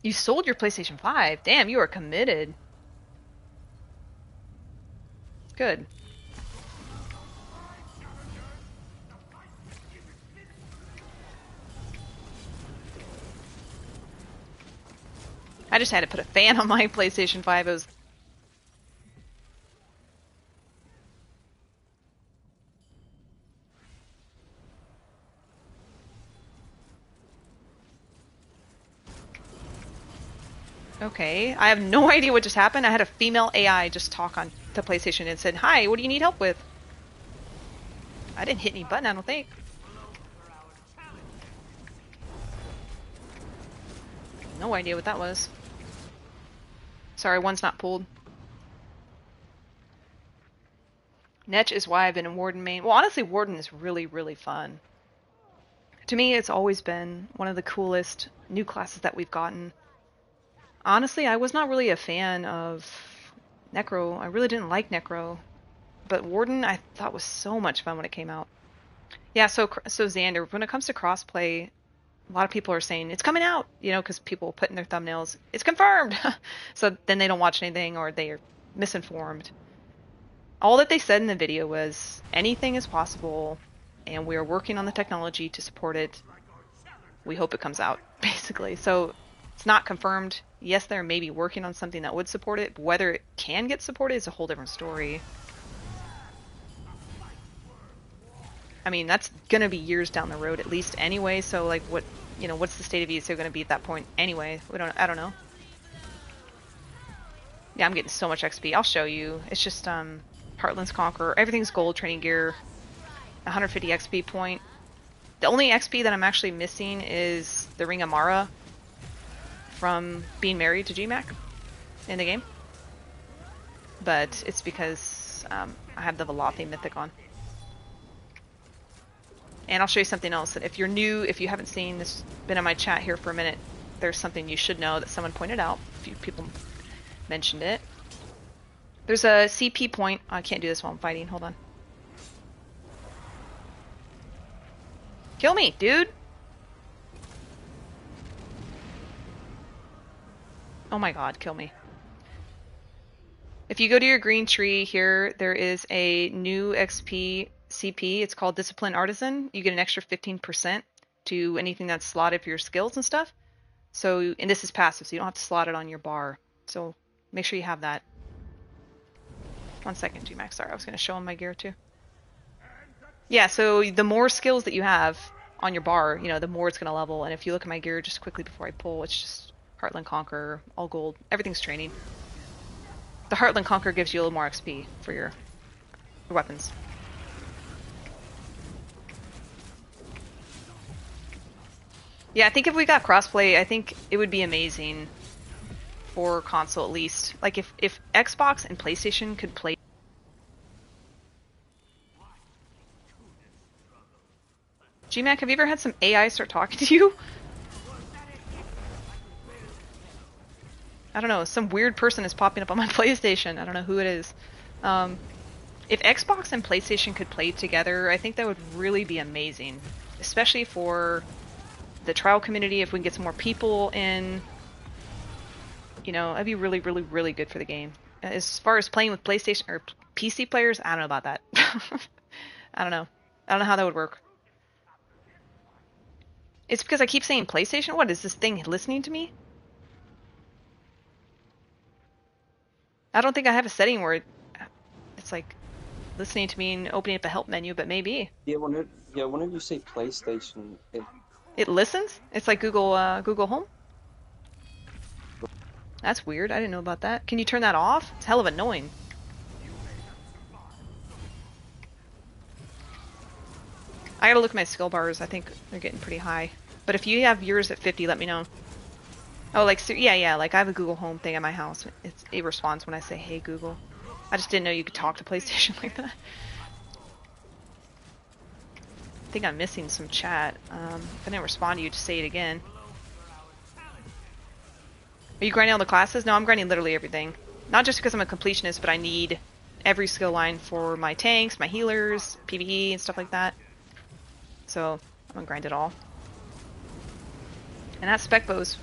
You sold your PlayStation 5. Damn, you are committed. Good. I just had to put a fan on my PlayStation 5. It was... Okay, I have no idea what just happened. I had a female AI just talk on the PlayStation and said, "Hi, what do you need help with?" I didn't hit any button, I don't think. No idea what that was. Sorry, one's not pulled. Netch is why I've been in Warden main. Well, honestly, Warden is really, really fun. To me, it's always been one of the coolest new classes that we've gotten. Honestly, I was not really a fan of Necro. I really didn't like Necro. But Warden, I thought was so much fun when it came out. Yeah, so Xander, when it comes to crossplay, a lot of people are saying, it's coming out, you know, because people put in their thumbnails, it's confirmed! So then they don't watch anything, or they are misinformed. All that they said in the video was, anything is possible, and we are working on the technology to support it. We hope it comes out, basically. So it's not confirmed. Yes, they're maybe working on something that would support it, but whether it can get supported is a whole different story. I mean, that's gonna be years down the road at least anyway, so like what, you know, what's the state of ESO gonna be at that point anyway? I don't know. Yeah, I'm getting so much XP. I'll show you. It's just Heartland's Conqueror. Everything's gold, training gear, 150 XP point. The only XP that I'm actually missing is the Ring of Mara from being married to GMAC in the game. But it's because I have the Velothi Mythic on. And I'll show you something else. If you're new, if you haven't seen this, been in my chat here for a minute, there's something you should know that someone pointed out. A few people mentioned it. There's a CP point. I can't do this while I'm fighting. Hold on. Kill me, dude! Oh my god, kill me. If you go to your green tree here, there is a new XP CP. It's called Discipline Artisan. You get an extra 15% to anything that's slotted for your skills and stuff. So, and this is passive, so you don't have to slot it on your bar. So make sure you have that. 1 second, G-Max. Sorry, I was going to show him my gear too. Yeah, so the more skills that you have on your bar, you know, the more it's going to level. And if you look at my gear just quickly before I pull, it's just Heartland Conqueror, all gold. Everything's training. The Heartland Conqueror gives you a little more XP for your weapons. Yeah, I think if we got crossplay, I think it would be amazing for console at least. Like if Xbox and PlayStation could play. GMAC, have you ever had some AI start talking to you? I don't know, some weird person is popping up on my PlayStation. I don't know who it is. If Xbox and PlayStation could play together, I think that would really be amazing. Especially for the trial community, if we can get some more people in. You know, that'd be really, really, really good for the game. As far as playing with PlayStation or PC players, I don't know about that. I don't know. I don't know how that would work. It's because I keep saying PlayStation? What, is this thing listening to me? I don't think I have a setting where it's like listening to me and opening up a help menu, but maybe. Yeah, whenever you say PlayStation, It listens? It's like Google Home? That's weird. I didn't know about that. Can you turn that off? It's hell of annoying. I gotta look at my skill bars. I think they're getting pretty high. But if you have yours at 50, let me know. Oh, like, so, yeah, like I have a Google Home thing at my house. It responds when I say, hey, Google. I just didn't know you could talk to PlayStation like that. I think I'm missing some chat. If I didn't respond to you, just say it again. Are you grinding all the classes? No, I'm grinding literally everything. Not just because I'm a completionist, but I need every skill line for my tanks, my healers, PvE, and stuff like that. So, I'm gonna grind it all. And that spec bow's,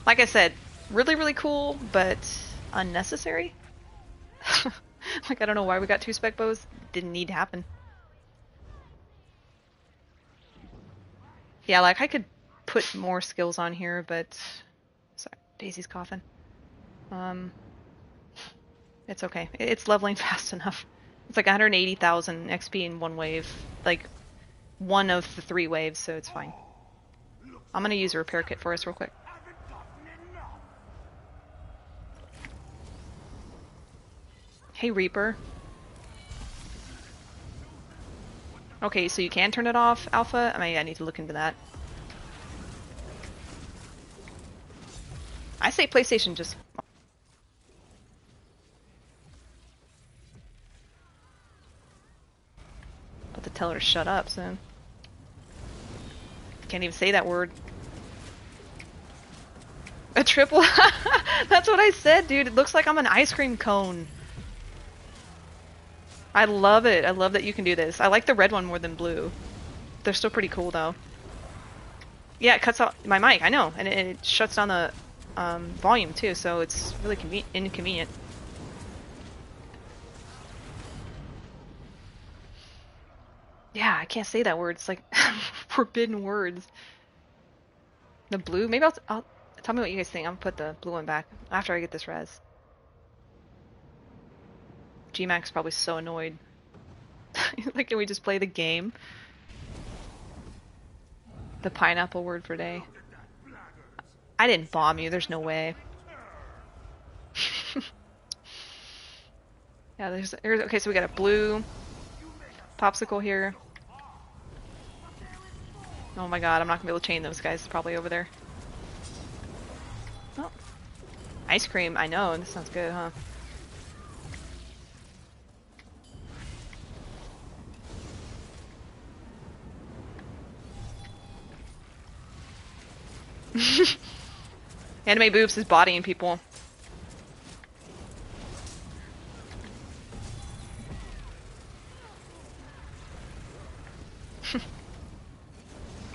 like I said, really, really cool, but unnecessary. Like, I don't know why we got 2 spec bows. Didn't need to happen. Yeah, like, I could put more skills on here, but... Sorry, Daisy's coughing. It's okay. It's leveling fast enough. It's like 180,000 XP in one wave. Like, one of the 3 waves, so it's fine. I'm gonna use a repair kit for us real quick. Hey, Reaper. Okay, so you can turn it off, Alpha? I mean, I need to look into that. I say PlayStation just... About to tell her to shut up soon. Can't even say that word. A triple? That's what I said, dude. It looks like I'm an ice cream cone. I love it. I love that you can do this. I like the red one more than blue. They're still pretty cool, though. Yeah, it cuts out my mic, I know. And it shuts down the volume, too, so it's really inconvenient. Yeah, I can't say that word. It's like forbidden words. The blue? Maybe I'll tell me what you guys think. I'm gonna put the blue one back after I get this res. GMAC's probably so annoyed. Like, can we just play the game? The pineapple word for day. I didn't bomb you. There's no way. Yeah, there's okay, so we got a blue popsicle here. Oh my god, I'm not gonna be able to chain those guys. Probably over there. Oh. Ice cream, I know. This sounds good, huh? Anime boobs is bodying people.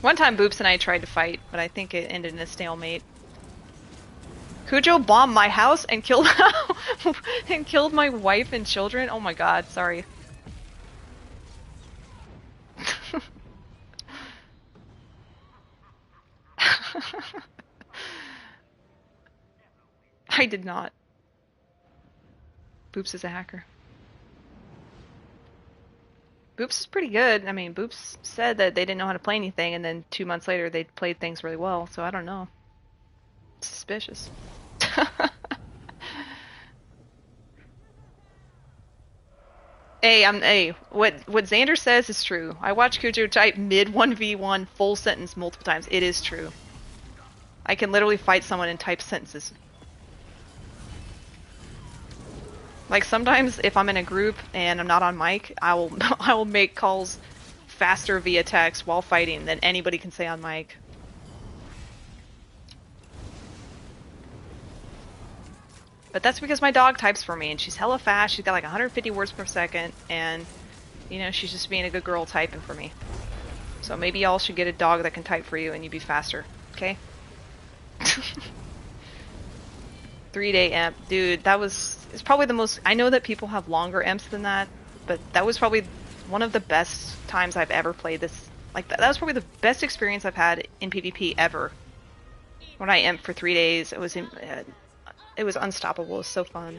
One time Boops and I tried to fight, but I think it ended in a stalemate. Cujo bombed my house and killed and killed my wife and children? Oh my god, sorry. I did not. Boops is a hacker. Boops is pretty good. I mean, Boops said that they didn't know how to play anything, and then 2 months later they played things really well, so I don't know. Suspicious. Hey, what Xander says is true. I watched Kujo type mid 1v1 full sentence multiple times. It is true. I can literally fight someone and type sentences. Like sometimes if I'm in a group and I'm not on mic, I will make calls faster via text while fighting than anybody can say on mic. But that's because my dog types for me, and she's hella fast. She's got like 150 words per second, and, you know, she's just being a good girl typing for me. So maybe y'all should get a dog that can type for you, and you'd be faster, okay? 3-day imp. Dude, it's probably the most... I know that people have longer imps than that, but that was probably one of the best times I've ever played this. Like, that was probably the best experience I've had in PvP ever. When I imped for 3 days, it was unstoppable. It was so fun.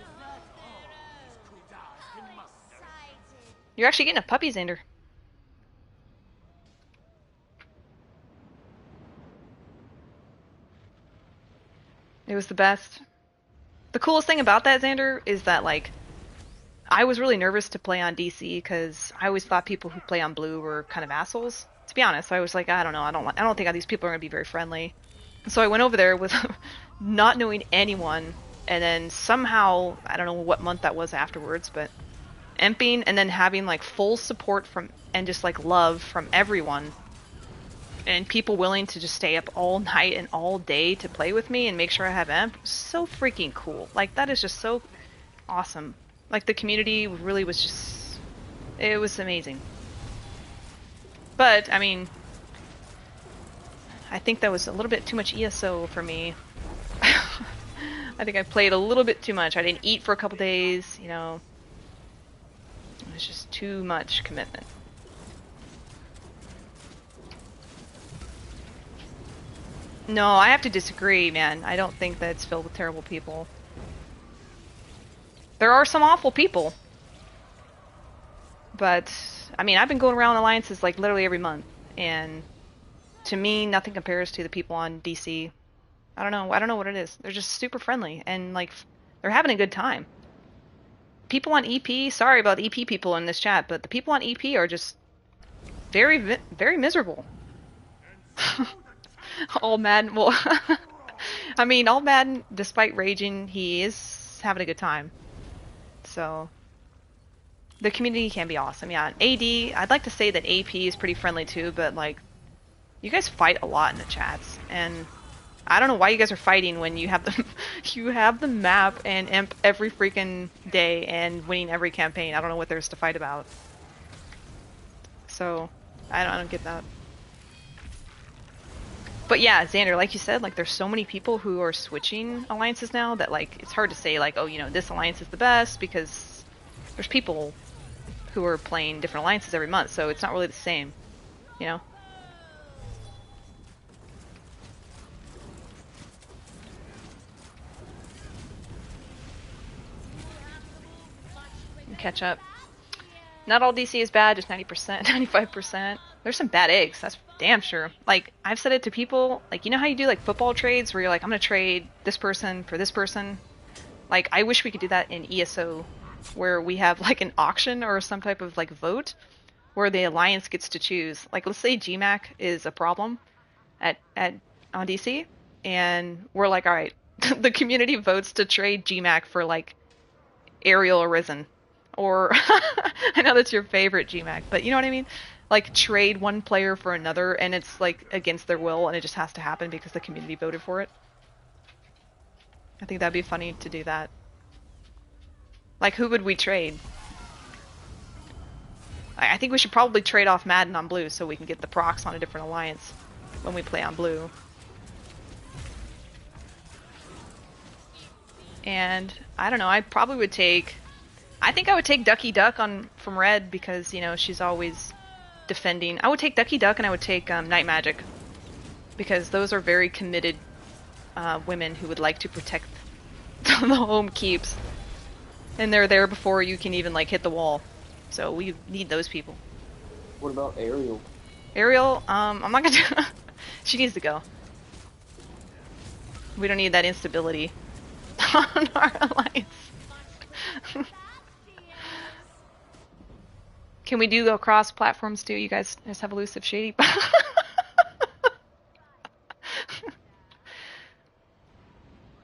You're actually getting a puppy, Xander. It was the best. The coolest thing about that, Xander, is that, like, I was really nervous to play on DC because I always thought people who play on blue were kind of assholes. To be honest, I was like, I don't know, I don't think these people are going to be very friendly. So I went over there with not knowing anyone, and then somehow, I don't know what month that was afterwards, but emping and then having like full support from, and just like love from everyone, and people willing to just stay up all night and all day to play with me and make sure I have emp. So freaking cool. Like, that is just so awesome. Like, the community really was just, it was amazing. But, I mean, I think that was a little bit too much ESO for me. I think I played a little bit too much. I didn't eat for a couple days, you know. It was just too much commitment. No, I have to disagree, man. I don't think that it's filled with terrible people. There are some awful people. But, I mean, I've been going around alliances like literally every month, and to me, nothing compares to the people on DC. I don't know what it is. They're just super friendly, and like, they're having a good time. People on EP, sorry about EP people in this chat, but the people on EP are just very, very miserable. All Madden, well, I mean, all Madden, despite raging, he is having a good time. So, the community can be awesome. Yeah, AD, I'd like to say that AP is pretty friendly too, but like, you guys fight a lot in the chats, and I don't know why you guys are fighting when you have the map and imp every freaking day and winning every campaign. I don't know what there's to fight about. So, I don't get that. But yeah, Xander, like you said, like, there's so many people who are switching alliances now that, like, it's hard to say, like, oh, you know, this alliance is the best, because there's people who are playing different alliances every month, so it's not really the same, you know? Catch up. Not all DC is bad, just 90%, 95%. There's some bad eggs, that's damn sure. Like, I've said it to people, like, you know how you do, like, football trades, where you're like, I'm gonna trade this person for this person? Like, I wish we could do that in ESO, where we have, like, an auction or some type of, like, vote, where the alliance gets to choose. Like, let's say GMAC is a problem on DC, and we're like, alright, the community votes to trade GMAC for, like, Ariel Arisen. Or, I know that's your favorite GMAC, but you know what I mean? Like, trade one player for another, and it's, like, against their will, and it just has to happen because the community voted for it. I think that'd be funny to do that. Like, who would we trade? I think we should probably trade off Madden on blue so we can get the procs on a different alliance when we play on blue. And, I don't know, I probably would take... I think I would take Ducky Duck from Red because, you know, she's always defending. I would take Ducky Duck and I would take Night Magic because those are very committed women who would like to protect the home keeps. And they're there before you can even, like, hit the wall. So we need those people. What about Ariel? Ariel, I'm not gonna. She needs to go. We don't need that instability on our alliance. Can we do go across platforms too? You guys just have elusive shady.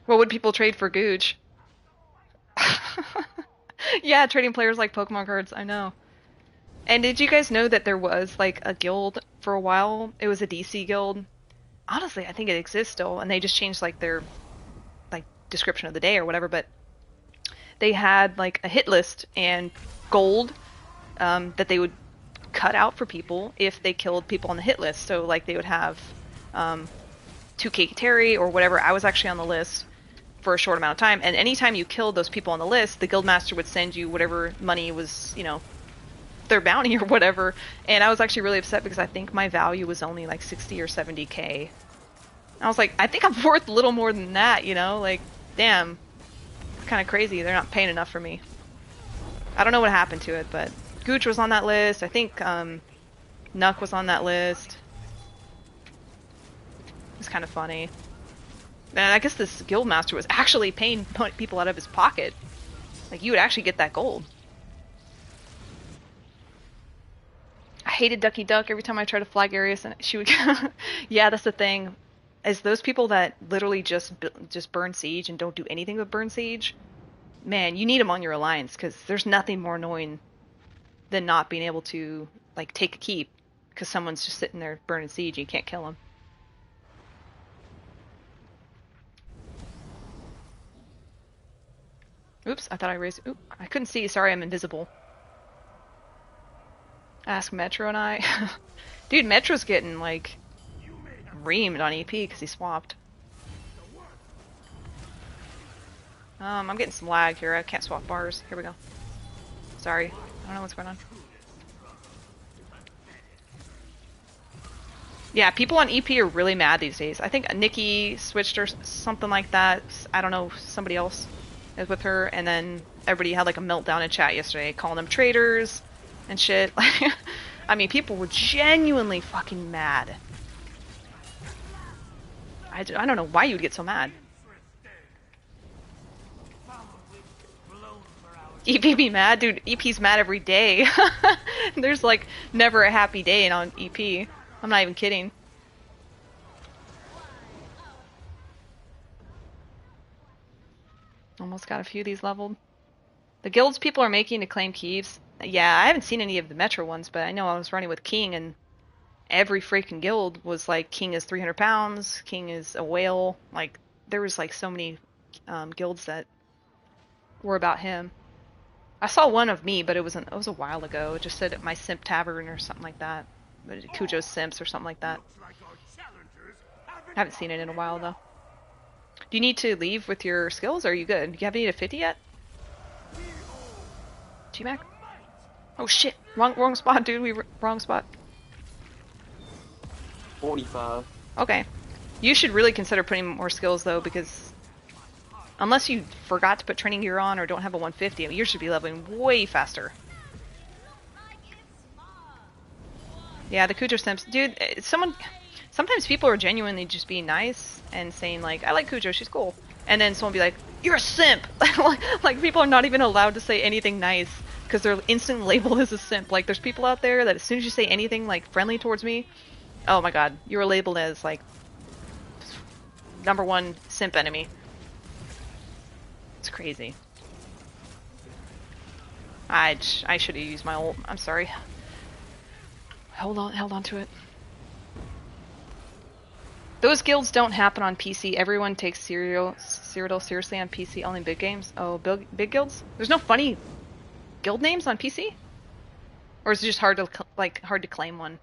What would people trade for Gooch? Yeah, trading players like Pokemon cards, I know. And did you guys know that there was like a guild for a while? It was a DC guild. Honestly, I think it exists still, and they just changed like their like description of the day or whatever, but they had like a hit list and gold that they would cut out for people if they killed people on the hit list. So like they would have 2K Terry or whatever. I was actually on the list for a short amount of time, and anytime you killed those people on the list, the guildmaster would send you whatever money was, you know, their bounty or whatever. And I was actually really upset because I think my value was only like 60 or 70k. I was like, I think I'm worth a little more than that, you know, like damn, it's kind of crazy. They're not paying enough for me. I don't know what happened to it, but Gooch was on that list. I think Nuck was on that list. It's kind of funny. And I guess this guildmaster was actually paying people out of his pocket. Like, you would actually get that gold. I hated Ducky Duck every time I tried to flag Arius, and she would... Yeah, that's the thing. Is those people that literally just burn siege and don't do anything but burn siege, man, you need them on your alliance, because there's nothing more annoying than not being able to, like, take a keep, because someone's just sitting there burning siege and you can't kill them. Oops, I thought I raised... Oop, I couldn't see. Sorry, I'm invisible. Ask Metro and I. Dude, Metro's getting, like, reamed on EP because he swapped. I'm getting some lag here. I can't swap bars. Here we go. Sorry. I don't know what's going on. Yeah, people on EP are really mad these days. I think Nikki switched or something like that. I don't know, somebody else is with her, and then everybody had like a meltdown in chat yesterday, calling them traitors and shit. I mean, people were genuinely fucking mad. I don't know why you would get so mad. EP be mad? Dude, EP's mad every day. There's like never a happy day on EP. I'm not even kidding. Almost got a few of these leveled. The guilds people are making to claim keeps. Yeah, I haven't seen any of the Metro ones, but I know I was running with King, and every freaking guild was like, King is 300 pounds, King is a whale. Like, there was like so many guilds that were about him. I saw one of me, but it was a while ago. It just said my simp tavern or something like that. Cujo's Simps or something like that. I haven't seen it in a while though. Do you need to leave with your skills, or are you good? Do you have any to 50 yet? G-Mac? Oh shit! Wrong spot, dude. Wrong spot. 45. Okay. You should really consider putting more skills though, because unless you forgot to put training gear on or don't have a 150, you should be leveling way faster. Yeah, the Cujo Simps. Dude, sometimes people are genuinely just being nice and saying, like, I like Cujo, she's cool. And then someone be like, you're a simp! Like, people are not even allowed to say anything nice because they're instantly labeled as a simp. Like, there's people out there that as soon as you say anything, like, friendly towards me, oh my god, you're labeled as, like, #1 simp enemy. It's crazy. I should have used my ult. I'm sorry. Held on to it. Those guilds don't happen on PC. Everyone takes Cyrodiil seriously on PC, only big games. Oh, big guilds? There's no funny guild names on PC? Or is it just hard to claim one?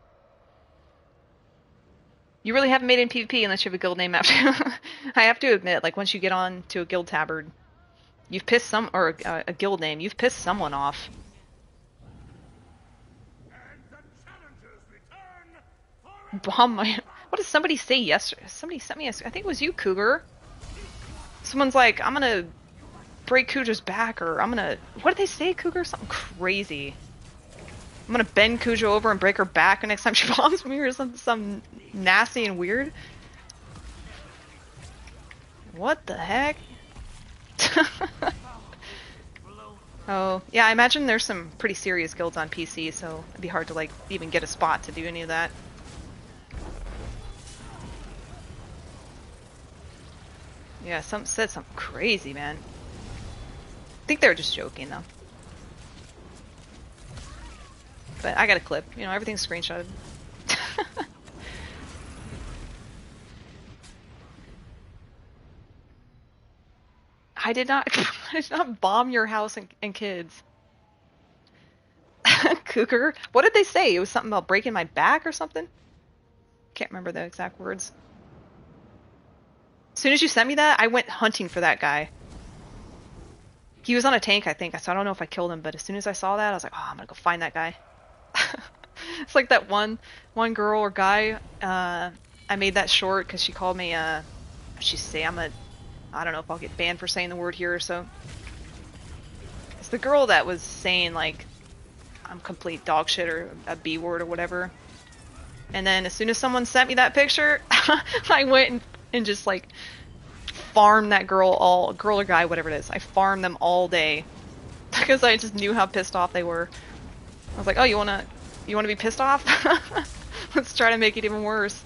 You really haven't made it in PvP unless you have a guild name after. I have to admit, like, once you get on to a guild tabard, you've pissed a guild name, you've pissed someone off. Bomb my... What did somebody say yesterday? Somebody sent me I think it was you, Cougar. Someone's like, I'm gonna break Cougar's back, or I'm gonna... What did they say, Cougar? Something crazy. I'm gonna bend Cujo over and break her back next time she bombs me or some nasty and weird. What the heck? Oh, yeah, I imagine there's some pretty serious guilds on PC, so it'd be hard to, like, even get a spot to do any of that. Yeah, said something crazy, man. I think they were just joking, though. But I got a clip. You know, everything's screenshotted. I did not bomb your house and kids. Cougar? What did they say? It was something about breaking my back or something? Can't remember the exact words. As soon as you sent me that, I went hunting for that guy. He was on a tank, I think, so I don't know if I killed him, but as soon as I saw that, I was like, oh, I'm gonna go find that guy. It's like that one girl or guy, I made that short because she called me, she say I don't know if I'll get banned for saying the word here, so. It's the girl that was saying, like, I'm complete dog shit or a B word or whatever. And then as soon as someone sent me that picture, I went and just, like, farmed that girl or guy, whatever it is. I farmed them all day because I just knew how pissed off they were. I was like, oh, you wanna be pissed off? Let's try to make it even worse.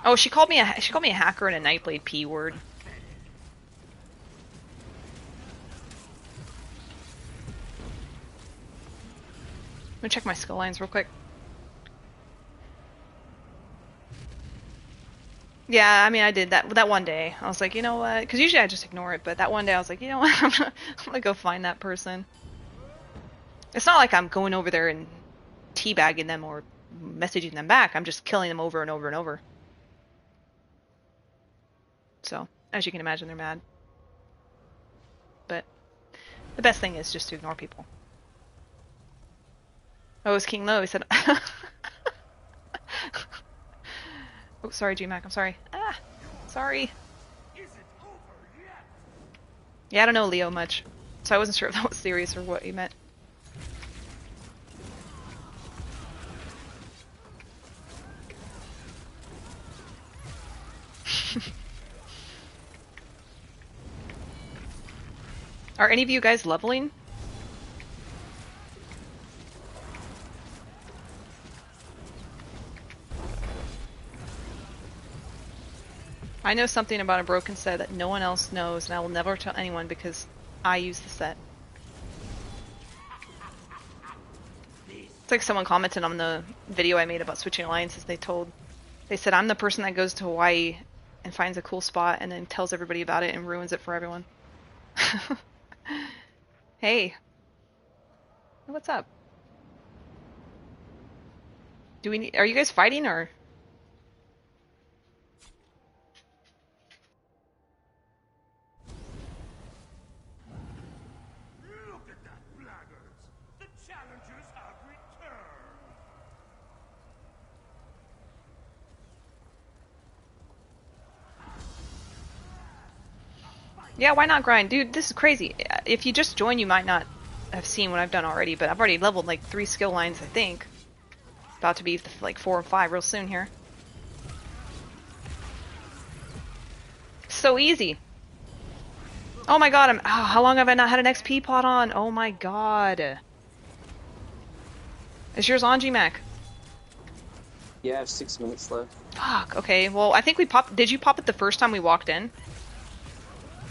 Oh, she called me a hacker and a Nightblade P word. I'm gonna check my skill lines real quick. Yeah, I mean, I did that one day. I was like, you know what? Because usually I just ignore it, but that one day I was like, you know what? I'm gonna go find that person. It's not like I'm going over there and teabagging them or messaging them back. I'm just killing them over and over and over. So, as you can imagine, they're mad. But the best thing is just to ignore people. Oh, it's King Low. He said... Oh, sorry, GMAC. I'm sorry. Ah, sorry. Yeah, I don't know Leo much, so I wasn't sure if that was serious or what he meant. Are any of you guys leveling? I know something about a broken set that no one else knows, and I will never tell anyone because I use the set. It's like someone commented on the video I made about switching alliances. They said I'm the person that goes to Hawaii and finds a cool spot and then tells everybody about it and ruins it for everyone. Hey. What's up? Are you guys fighting or? Look at that, blaggards! The challengers have returned! Yeah, why not grind? Dude, this is crazy. If you just join, you might not have seen what I've done already, but I've already leveled like 3 skill lines, I think. About to be like 4 or 5 real soon here. So easy. Oh my god, how long have I not had an XP pot on? Oh my god. Is yours on, GMAC? Yeah, I have 6 minutes left. Fuck, okay. Well, I think we popped... Did you pop it the first time we walked in?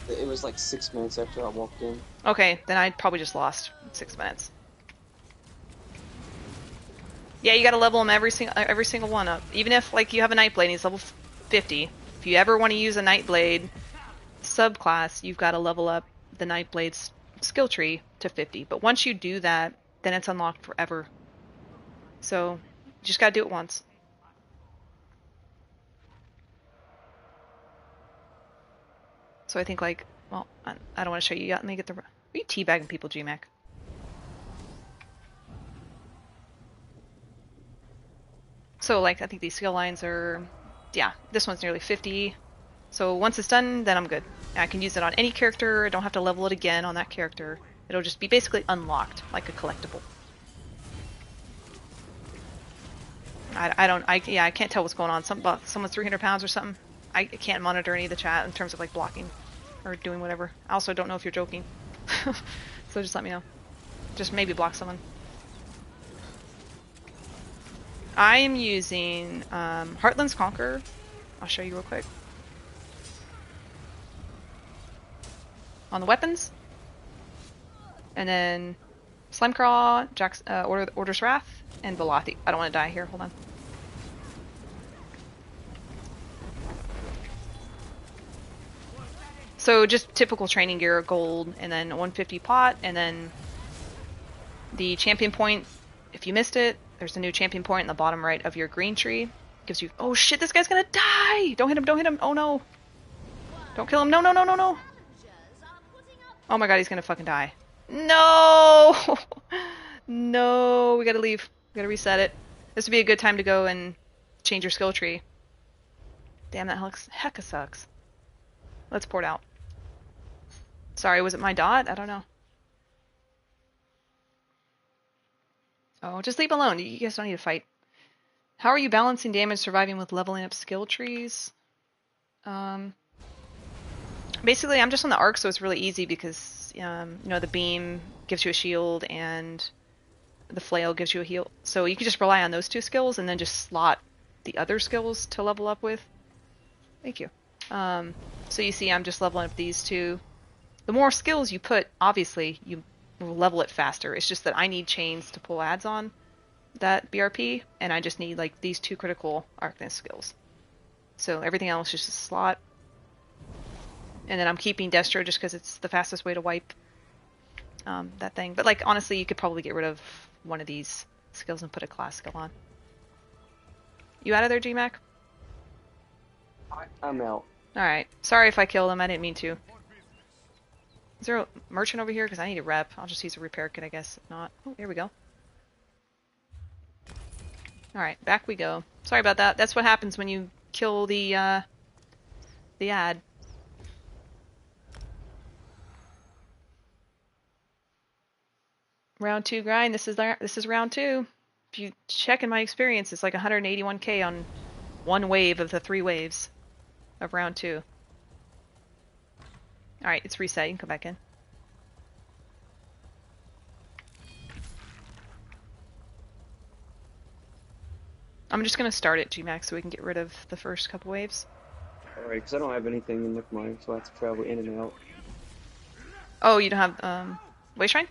It was like 6 minutes after I walked in. Okay, then I probably just lost 6 minutes. Yeah, you gotta level them every single one up. Even if, like, you have a Nightblade and he's level 50. If you ever want to use a Nightblade subclass, you've got to level up the Nightblade's skill tree to 50. But once you do that, then it's unlocked forever. So, you just gotta do it once. So I think, like, well, I don't want to show you yet. Let me get the... Are you teabagging people, GMAC? So, like, I think these skill lines are... Yeah, this one's nearly 50. So once it's done, then I'm good. I can use it on any character. I don't have to level it again on that character. It'll just be basically unlocked, like a collectible. I can't tell what's going on. Someone's 300 pounds or something. I can't monitor any of the chat in terms of like blocking or doing whatever. I also don't know if you're joking. So just let me know. Just maybe block someone. I am using Heartland's Conqueror. I'll show you real quick. On the weapons. And then Slimecraw, Order's Wrath, and Velothi. I don't want to die here. Hold on. So just typical training gear, gold, and then 150 pot, and then the champion point. If you missed it, there's a new champion point in the bottom right of your green tree. Gives you. Oh shit! This guy's gonna die! Don't hit him! Don't hit him! Oh no! Don't kill him! No! No! No! No! No! Oh my god! He's gonna fucking die! No! No! We gotta leave. We gotta reset it. This would be a good time to go and change your skill tree. Damn, that hecka sucks. Let's port out. Sorry, was it my dot? I don't know. Oh, just leave alone. You guys don't need to fight. How are you balancing damage surviving with leveling up skill trees? Basically, I'm just on the arc, so it's really easy because you know, the beam gives you a shield and the flail gives you a heal. So you can just rely on those two skills and then just slot the other skills to level up with. Thank you. So you see I'm just leveling up these two. The more skills you put, obviously, you will level it faster. It's just that I need chains to pull ads on that BRP, and I just need like these two critical Arcness skills. So everything else is just a slot. And then I'm keeping Destro just because it's the fastest way to wipe that thing. But like honestly, you could probably get rid of one of these skills and put a class skill on. You out of there, GMAC? I'm out. Alright. Sorry if I killed him. I didn't mean to. Is there a merchant over here? Because I need a rep. I'll just use a repair kit, I guess. If not. Oh, here we go. Alright, back we go. Sorry about that. That's what happens when you kill the ad. Round 2 grind. This is round 2. If you check in my experience, it's like 181k on one wave of the 3 waves of round 2. Alright, it's reset. You can come back in. I'm just going to start at GMAX so we can get rid of the first couple waves. Alright, because I don't have anything in the mine, so I have to travel in and out. Oh, you don't have Waste Shrine?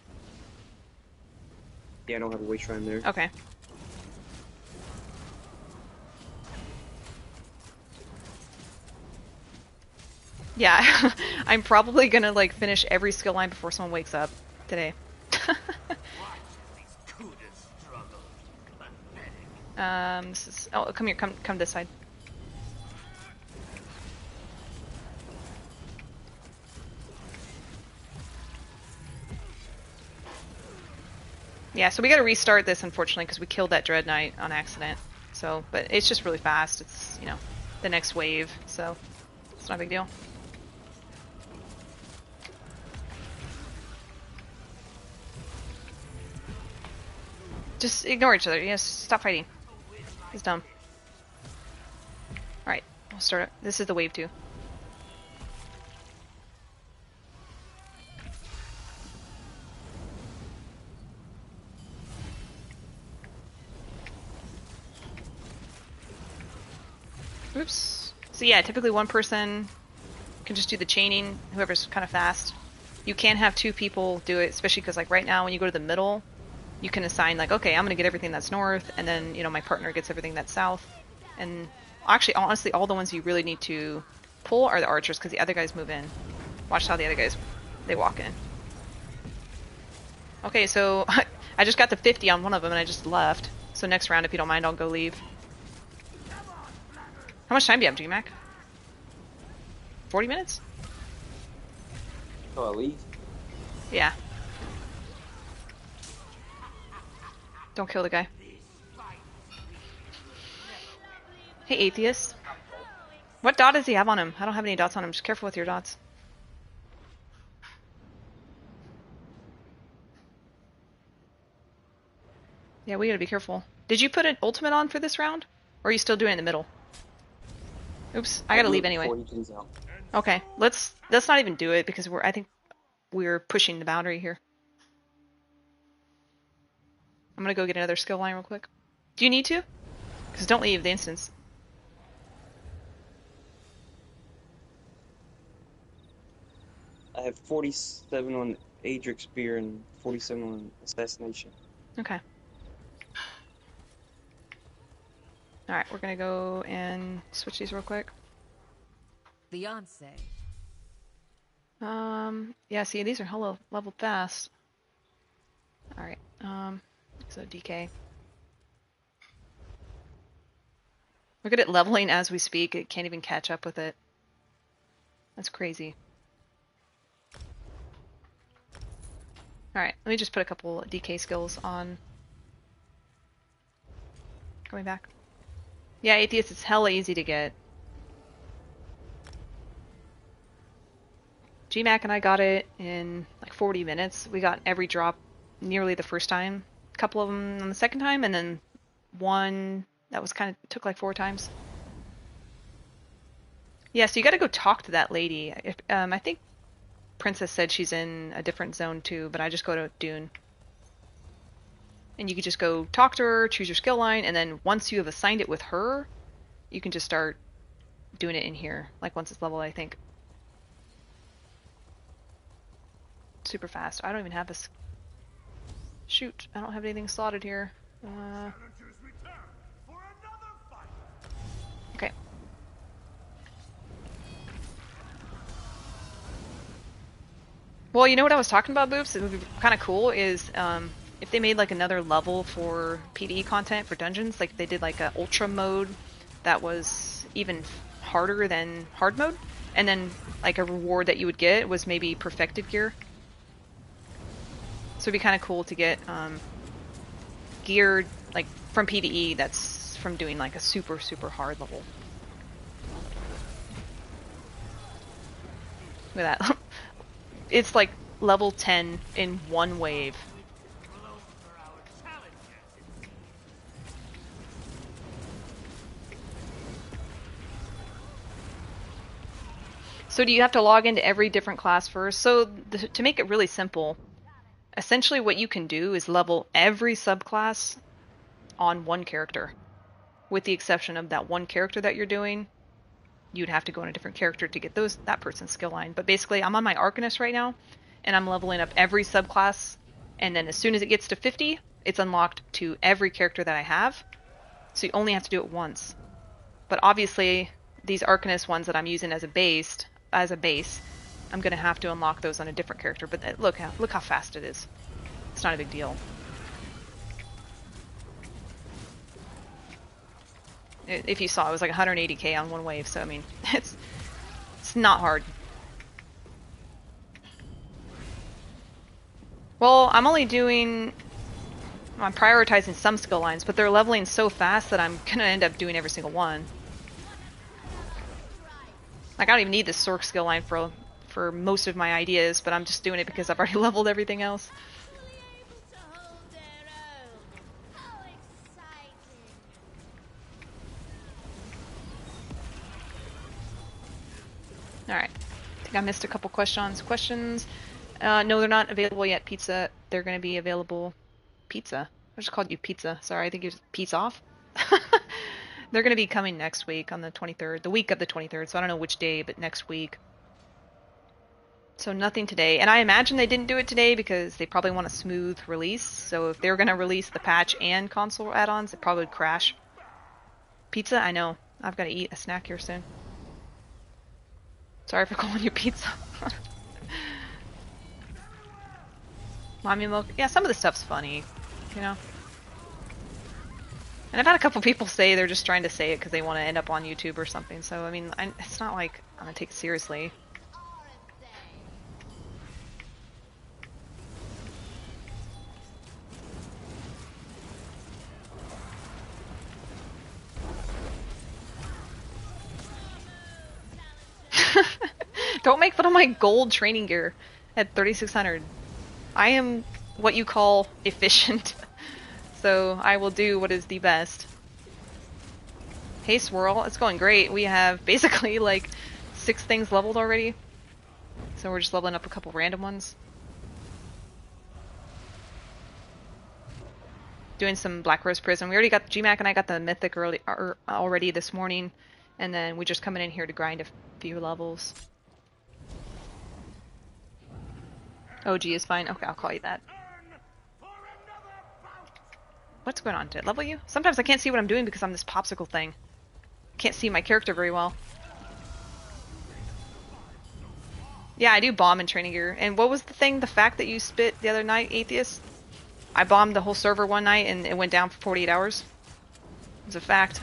Yeah, I don't have a waste shrine there. Okay. Yeah, I'm probably gonna like finish every skill line before someone wakes up today. This is, oh, come here, come this side. Yeah, so we gotta restart this unfortunately because we killed that Dread Knight on accident. So, but it's just really fast. It's, you know, the next wave, so it's not a big deal. Just ignore each other. Yes, stop fighting. It's dumb. Alright, we'll start it. This is the wave 2. Oops. So yeah, typically one person can just do the chaining, whoever's kind of fast. You can have 2 people do it, especially because like right now when you go to the middle, you can assign like, okay, I'm going to get everything that's north, and then, you know, my partner gets everything that's south. And actually, honestly, all the ones you really need to pull are the archers, because the other guys move in. Watch how the other guys, they walk in. Okay, so I just got to 50 on one of them, and I just left. So next round, if you don't mind, I'll go leave. How much time do you have, GMAC? 40 minutes? Oh, I leave? Yeah. Don't kill the guy. Hey, Atheist. What dot does he have on him? I don't have any dots on him. Just careful with your dots. Yeah, we gotta be careful. Did you put an ultimate on for this round? Or are you still doing it in the middle? Oops, I gotta leave anyway. Okay, let's not even do it because I think we're pushing the boundary here. I'm gonna go get another skill line real quick. Do you need to? Because don't leave the instance. I have 47 on Adric Spear and 47 on Assassination. Okay. Alright, we're gonna go and switch these real quick. Fiance. Yeah, see, these are hella leveled fast. Alright, so DK. Look at it leveling as we speak. It can't even catch up with it. That's crazy. Alright, let me just put a couple DK skills on. Going back. Yeah, Atheist, it's hella easy to get. GMAC and I got it in like 40 minutes. We got every drop nearly the first time. A couple of them on the second time, and then one that was kind of took like 4 times. Yeah, so you gotta go talk to that lady. I think Princess said she's in a different zone too, but I just go to Dune. And you could just go talk to her, choose your skill line, and then once you have assigned it with her, you can just start doing it in here. Like once it's leveled, I think. Super fast. I don't even have this. Shoot, I don't have anything slotted here. Okay. Well, you know what I was talking about, Boops? It would be kind of cool is if they made like another level for PvE content for dungeons, like they did like a ultra mode that was even harder than hard mode, and then like a reward that you would get was maybe perfected gear. So it'd be kind of cool to get gear like from PvE that's from doing like a super hard level. Look at that. It's like level 10 in one wave. So do you have to log into every different class first? So to make it really simple, essentially what you can do is level every subclass on one character. With the exception of that one character that you're doing, you'd have to go on a different character to get that person's skill line. But basically, I'm on my Arcanist right now, and I'm leveling up every subclass, and then as soon as it gets to 50, it's unlocked to every character that I have. So you only have to do it once. But obviously, these Arcanist ones that I'm using as a base, I'm gonna have to unlock those on a different character. But look how fast it is. It's not a big deal. If you saw, it was like 180k on one wave. So I mean, it's not hard. Well, I'm prioritizing some skill lines, but they're leveling so fast that I'm gonna end up doing every single one. Like I don't even need this Sorc skill line for most of my ideas, but I'm just doing it because I've already leveled everything else. Alright. I think I missed a couple questions. No, they're not available yet, Pizza. They're going to be available... Pizza? I just called you Pizza. Sorry, I think it was Pizza off. They're going to be coming next week on the 23rd. The week of the 23rd, so I don't know which day, but next week. So nothing today. And I imagine they didn't do it today because they probably want a smooth release. So if they're going to release the patch and console add-ons, it probably would crash. Pizza? I know. I've got to eat a snack here soon. Sorry for calling you Pizza. Mommy milk. Yeah, some of the stuff's funny, you know. And I've had a couple people say they're just trying to say it because they want to end up on YouTube or something. So I mean, it's not like I'm gonna take it seriously. Don't make fun of my gold training gear at 3600. I am what you call efficient. so I will do what is the best. Hey Swirl, it's going great. We have basically like 6 things leveled already. So we're just leveling up a couple random ones. Doing some Black Rose Prison. We already got the GMAC and I got the Mythic already this morning. And then we're just coming in here to grind a few levels. OG is fine. Okay, I'll call you that. What's going on? Did it level you? Sometimes I can't see what I'm doing because I'm this popsicle thing. Can't see my character very well. Yeah, I do bomb in training gear. And what was the thing, the fact that you spit the other night, Atheist? I bombed the whole server one night and it went down for 48 hours. It was a fact.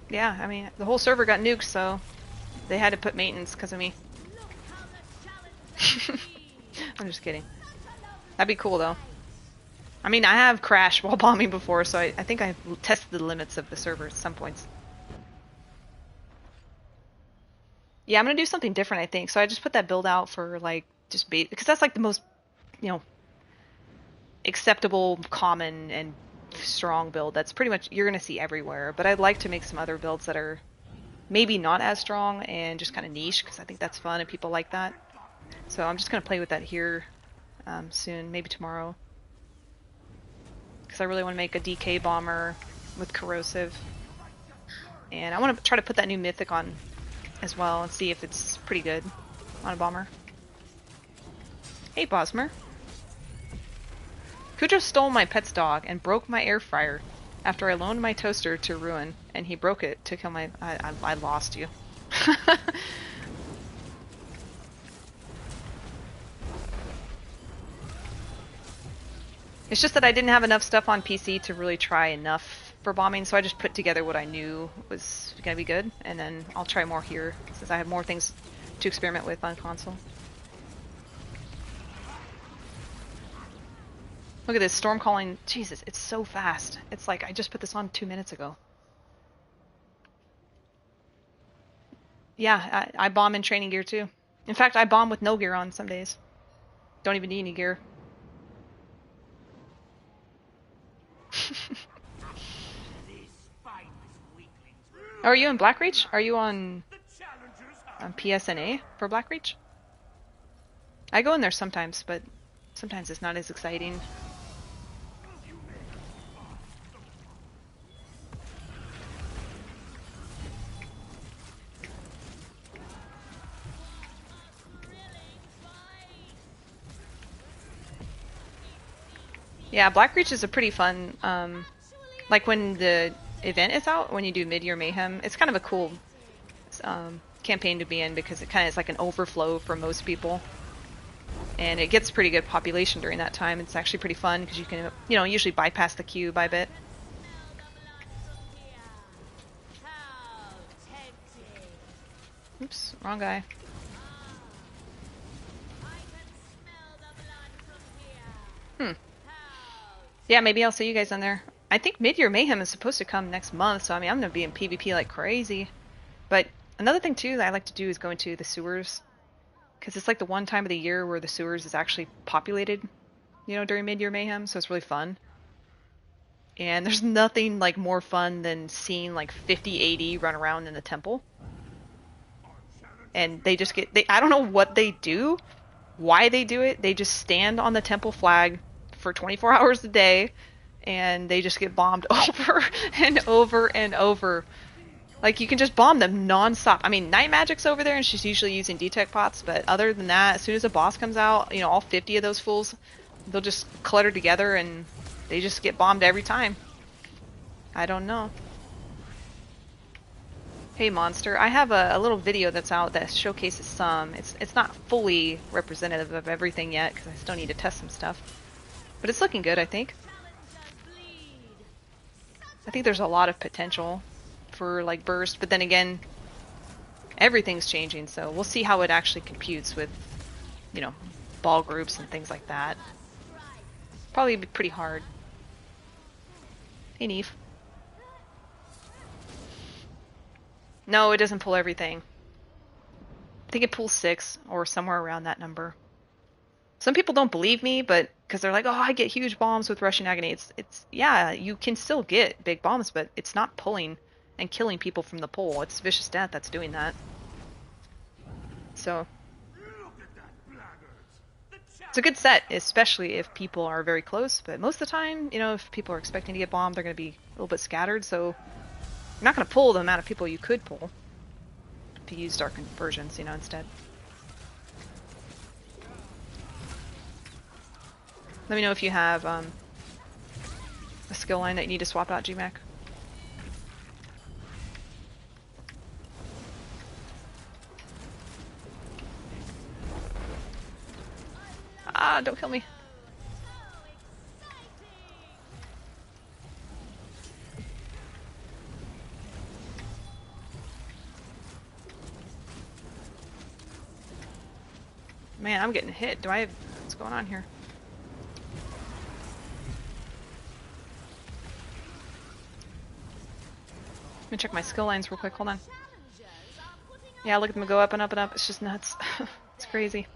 Yeah, I mean, the whole server got nuked, so they had to put maintenance because of me. I'm just kidding. That'd be cool, though. I mean, I have crashed while bombing before, so I think I've tested the limits of the server at some points. Yeah, I'm gonna do something different, I think. So I just put that build out for, like, just bait, because that's, like, the most, you know, acceptable, common, and strong build. That's pretty much, you're gonna see everywhere. But I'd like to make some other builds that are maybe not as strong and just kind of niche, because I think that's fun and people like that. So I'm just gonna play with that here soon, maybe tomorrow. Because I really want to make a DK bomber with corrosive. And I want to try to put that new mythic on as well and see if it's pretty good on a bomber. Hey, Bosmer. Cujo stole my pet's dog and broke my air fryer after I loaned my toaster to Ruin, and he broke it to kill my... I lost you. It's just that I didn't have enough stuff on PC to really try enough for bombing, so I just put together what I knew was going to be good, and then I'll try more here, since I have more things to experiment with on console. Look at this, storm calling. Jesus, it's so fast. It's like I just put this on 2 minutes ago. Yeah, I bomb in training gear too. In fact, I bomb with no gear on some days. Don't even need any gear. Are you in Blackreach? Are you on PSNA for Blackreach? I go in there sometimes, but sometimes it's not as exciting. Yeah, Blackreach is a pretty fun, like when the event is out, when you do Mid-Year Mayhem, it's kind of a cool campaign to be in because it kind of is like an overflow for most people. And it gets pretty good population during that time. It's actually pretty fun because you can, you know, usually bypass the queue by a bit. Oops, wrong guy. Yeah, maybe I'll see you guys on there. I think Mid-Year Mayhem is supposed to come next month, so I mean, I'm going to be in PvP like crazy. But another thing, too, that I like to do is go into the sewers. Because it's like the one time of the year where the sewers is actually populated, you know, during Mid-Year Mayhem, so it's really fun. And there's nothing like more fun than seeing like 50 AD run around in the temple. And they just get, I don't know what they do, why they do it. They just stand on the temple flag for 24 hours a day, and they just get bombed over and over and over. Like, you can just bomb them non-stop. I mean, Night Magic's over there, and she's usually using detect pots, but other than that, as soon as a boss comes out, you know, all 50 of those fools, they'll just clutter together, and they just get bombed every time. I don't know. Hey, Monster. I have a little video that's out that showcases some. It's not fully representative of everything yet, because I still need to test some stuff. But it's looking good, I think. I think there's a lot of potential for, like, burst, but then again, everything's changing, so we'll see how it actually computes with, you know, ball groups and things like that. Probably be pretty hard. Hey, Neve. No, it doesn't pull everything. I think it pulls 6 or somewhere around that number. Some people don't believe me, but because they're like, oh, I get huge bombs with Rushing Agony. It's yeah, you can still get big bombs, but it's not pulling and killing people from the pole. It's Vicious Death that's doing that. So it's a good set, especially if people are very close. But most of the time, you know, if people are expecting to get bombed, they're going to be a little bit scattered. So you're not going to pull the amount of people you could pull if you use Dark Conversions, you know, instead. Let me know if you have a skill line that you need to swap out, GMAC. Ah, don't kill me. Man, I'm getting hit. Do I have... What's going on here? Let me check my skill lines real quick. Hold on. Yeah, look at them go up and up and up. It's just nuts. It's crazy.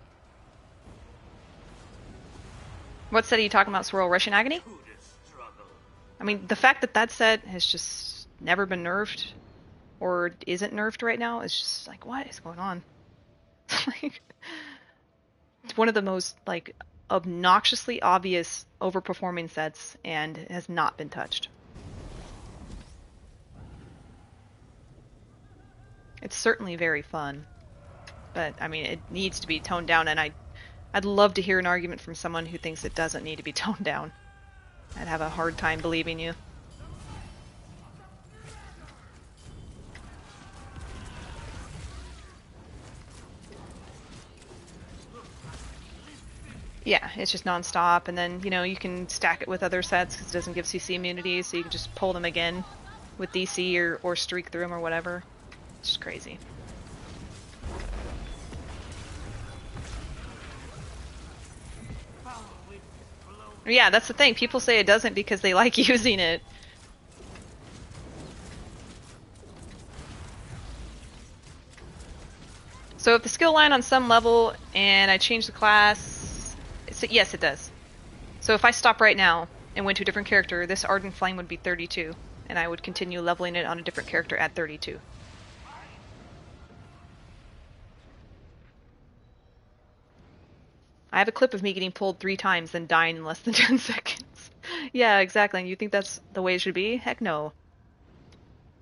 What set are you talking about, Swirl? Rushing Agony? I mean, the fact that that set has just never been nerfed, or isn't nerfed right now, is just like, what is going on? Like, it's one of the most, like, obnoxiously obvious overperforming sets, and has not been touched. It's certainly very fun, but, I mean, it needs to be toned down, and I'd love to hear an argument from someone who thinks it doesn't need to be toned down. I'd have a hard time believing you. Yeah, it's just non-stop, and then, you know, you can stack it with other sets because it doesn't give CC immunity, so you can just pull them again with DC or streak through them or whatever. It's just crazy. Yeah, that's the thing. People say it doesn't because they like using it. So if the skill line on some level and I change the class, yes, it does. So if I stop right now and went to a different character, this Ardent Flame would be 32, and I would continue leveling it on a different character at 32. I have a clip of me getting pulled 3 times and dying in less than 10 seconds. Yeah, exactly. And you think that's the way it should be? Heck no.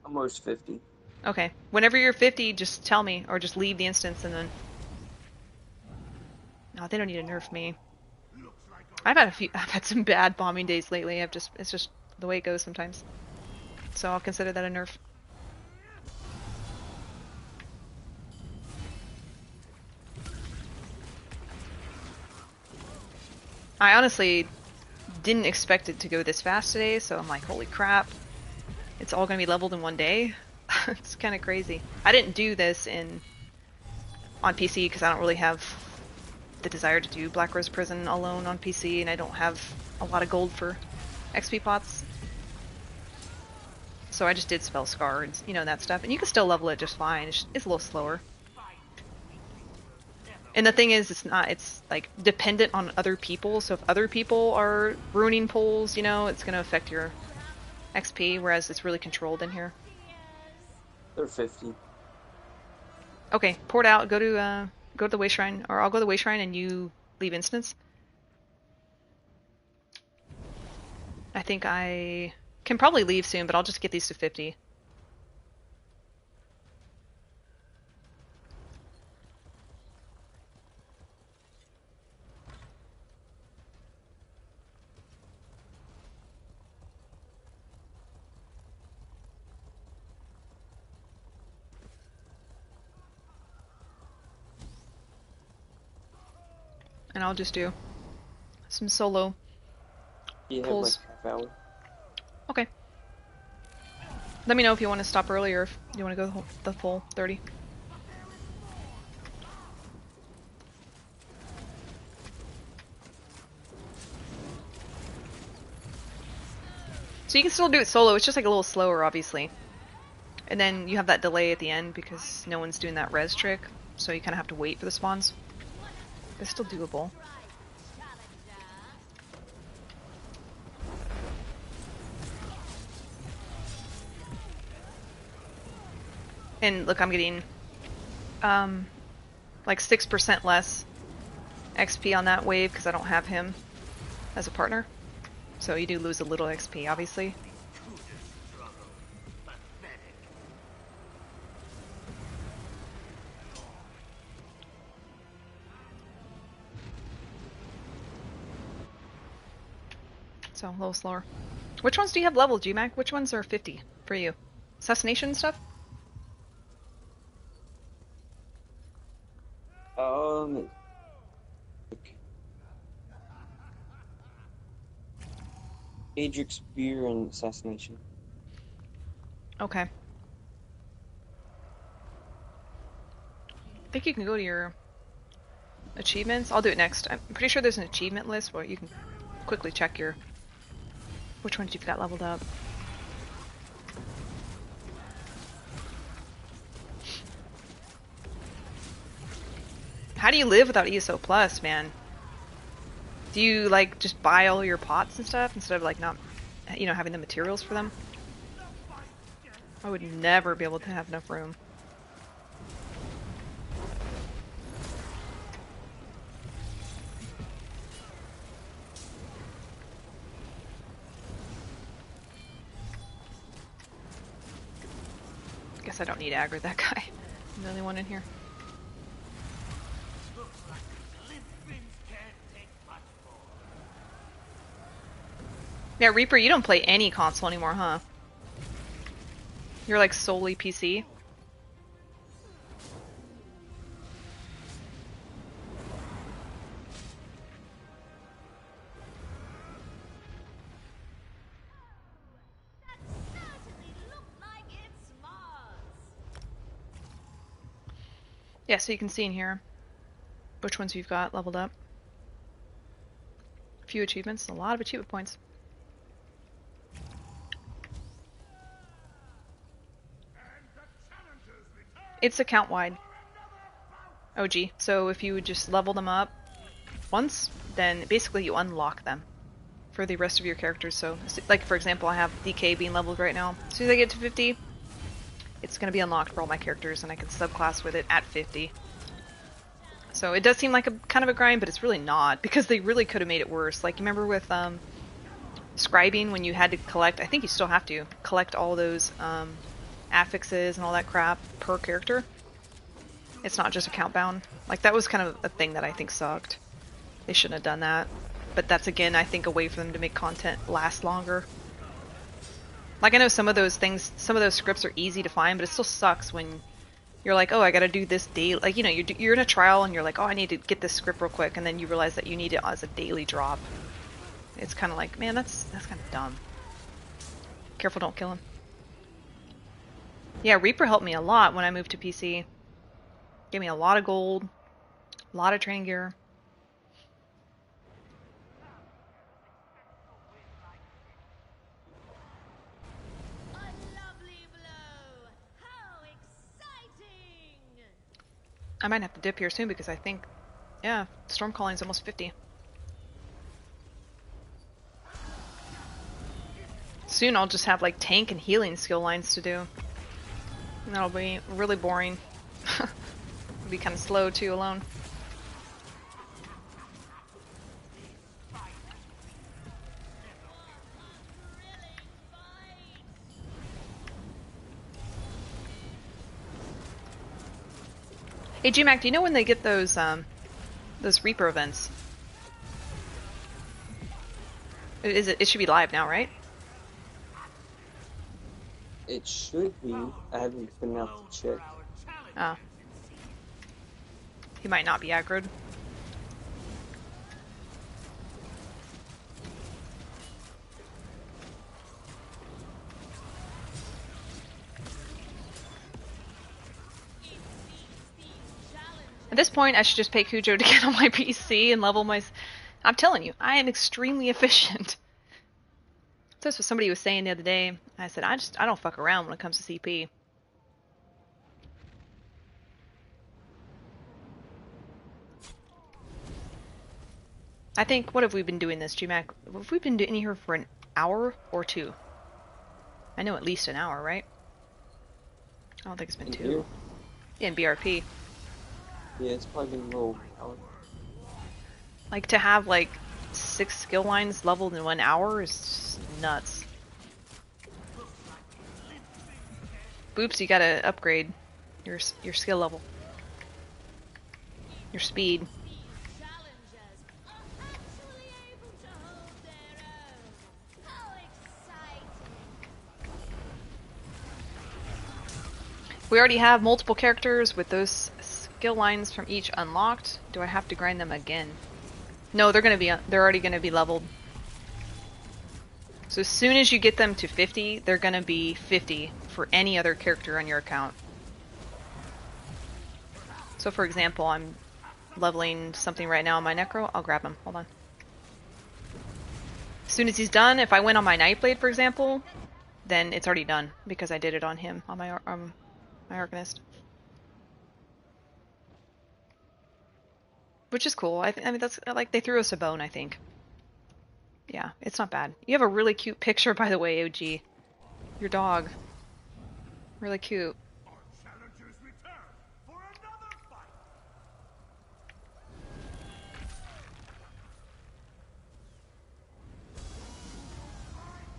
Almost 50. Okay. Whenever you're 50, just tell me, or just leave the instance and then... No, they don't need to nerf me. I've had some bad bombing days lately. It's just the way it goes sometimes. So I'll consider that a nerf. I honestly didn't expect it to go this fast today, so I'm like, holy crap. It's all going to be leveled in one day? It's kind of crazy. I didn't do this on PC because I don't really have the desire to do Black Rose Prison alone on PC, and I don't have a lot of gold for XP pots. So I just did Spell Scar and, you know, that stuff. And you can still level it just fine. It's a little slower. And the thing is, it's like dependent on other people. So if other people are ruining pulls, you know, it's going to affect your XP, whereas it's really controlled in here. They're 50. Okay, port out, go to the Way Shrine, or I'll go to the Way Shrine and you leave instance. I think I can probably leave soon, but I'll just get these to 50. And I'll just do some solo pulls. Like half hour. Okay. Let me know if you want to stop early or if you want to go the full 30. So you can still do it solo, it's just like a little slower, obviously. And then you have that delay at the end because no one's doing that res trick, so you kind of have to wait for the spawns. But it's still doable. And look, I'm getting like 6% less XP on that wave because I don't have him as a partner. So you do lose a little XP, obviously. So a little slower. Which ones do you have leveled, GMAC? Which ones are 50 for you? Assassination stuff? Adric Spear and Assassination. Okay. I think you can go to your achievements. I'll do it next. I'm pretty sure there's an achievement list where you can quickly check your which ones you've got leveled up. How do you live without ESO Plus, man? Do you like just buy all your pots and stuff instead of like not, you know, having the materials for them? I would never be able to have enough room. Guess I don't need to aggro that guy. I'm the only one in here. Yeah, Reaper, you don't play any console anymore, huh? You're like solely PC? Yeah, so you can see in here which ones you've got leveled up. A few achievements, a lot of achievement points. It's account-wide. OG. So if you would just level them up once, then basically you unlock them for the rest of your characters. So, like for example, I have DK being leveled right now. As soon as I get to 50, it's going to be unlocked for all my characters, and I can subclass with it at 50. So it does seem like a kind of a grind, but it's really not, because they really could have made it worse. Like, you remember with scribing when you had to collect, I think you still have to, collect all those affixes and all that crap per character. It's not just account bound. Like, that was kind of a thing that I think sucked. They shouldn't have done that. But that's, again, I think a way for them to make content last longer. Like, I know some of those things, some of those scripts are easy to find, but it still sucks when you're like, oh, I gotta do this daily. Like, you know, you're in a trial and you're like, oh, I need to get this script real quick, and then you realize that you need it as a daily drop. It's kind of like, man, that's kind of dumb. Careful, don't kill him. Yeah, Reaper helped me a lot when I moved to PC. Gave me a lot of gold, a lot of training gear. A lovely blow. How exciting! I might have to dip here soon because I think, yeah, Storm Calling is almost 50. Soon I'll just have like tank and healing skill lines to do. And that'll be really boring. It'll be kind of slow too alone. Hey GMAC, do you know when they get those Reaper events? It should be live now, right? It should be. I haven't been out to check. Oh. He might not be aggroed. At this point, I should just pay Cujo to get on my PC and level my... I'm telling you, I am extremely efficient. That's what somebody was saying the other day. I said, I don't fuck around when it comes to CP. I think, what have we been doing this, GMAC? Have we been in here for an hour or 2? I know at least an hour, right? I don't think it's been 2. Here? Yeah, in BRP. Yeah, it's probably been a little hour. Like, to have, like, 6 skill lines leveled in 1 hour is just nuts. Boops, you gotta upgrade your skill level. Your speed. Challengers are actually able to hold their own. How exciting! We already have multiple characters with those skill lines from each unlocked. Do I have to grind them again? No, they're already gonna be leveled. So as soon as you get them to 50, they're gonna be 50 for any other character on your account. So for example, I'm leveling something right now on my Necro. I'll grab him. Hold on. As soon as he's done, if I went on my Nightblade, for example, then it's already done because I did it on him, on my Arcanist. Which is cool. I mean, that's like they threw us a bone, I think. Yeah, it's not bad. You have a really cute picture, by the way, OG. Your dog. Really cute. Our challengers return for another fight.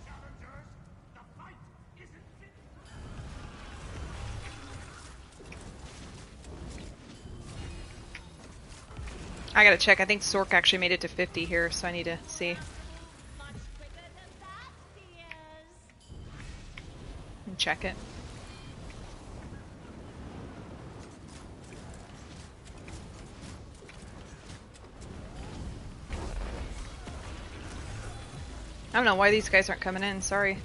Challengers, the fight isn't finished. I gotta check. I think Sork actually made it to 50 here, so I need to see. Much quicker than that, dears. And check it. I don't know why these guys aren't coming in. Sorry.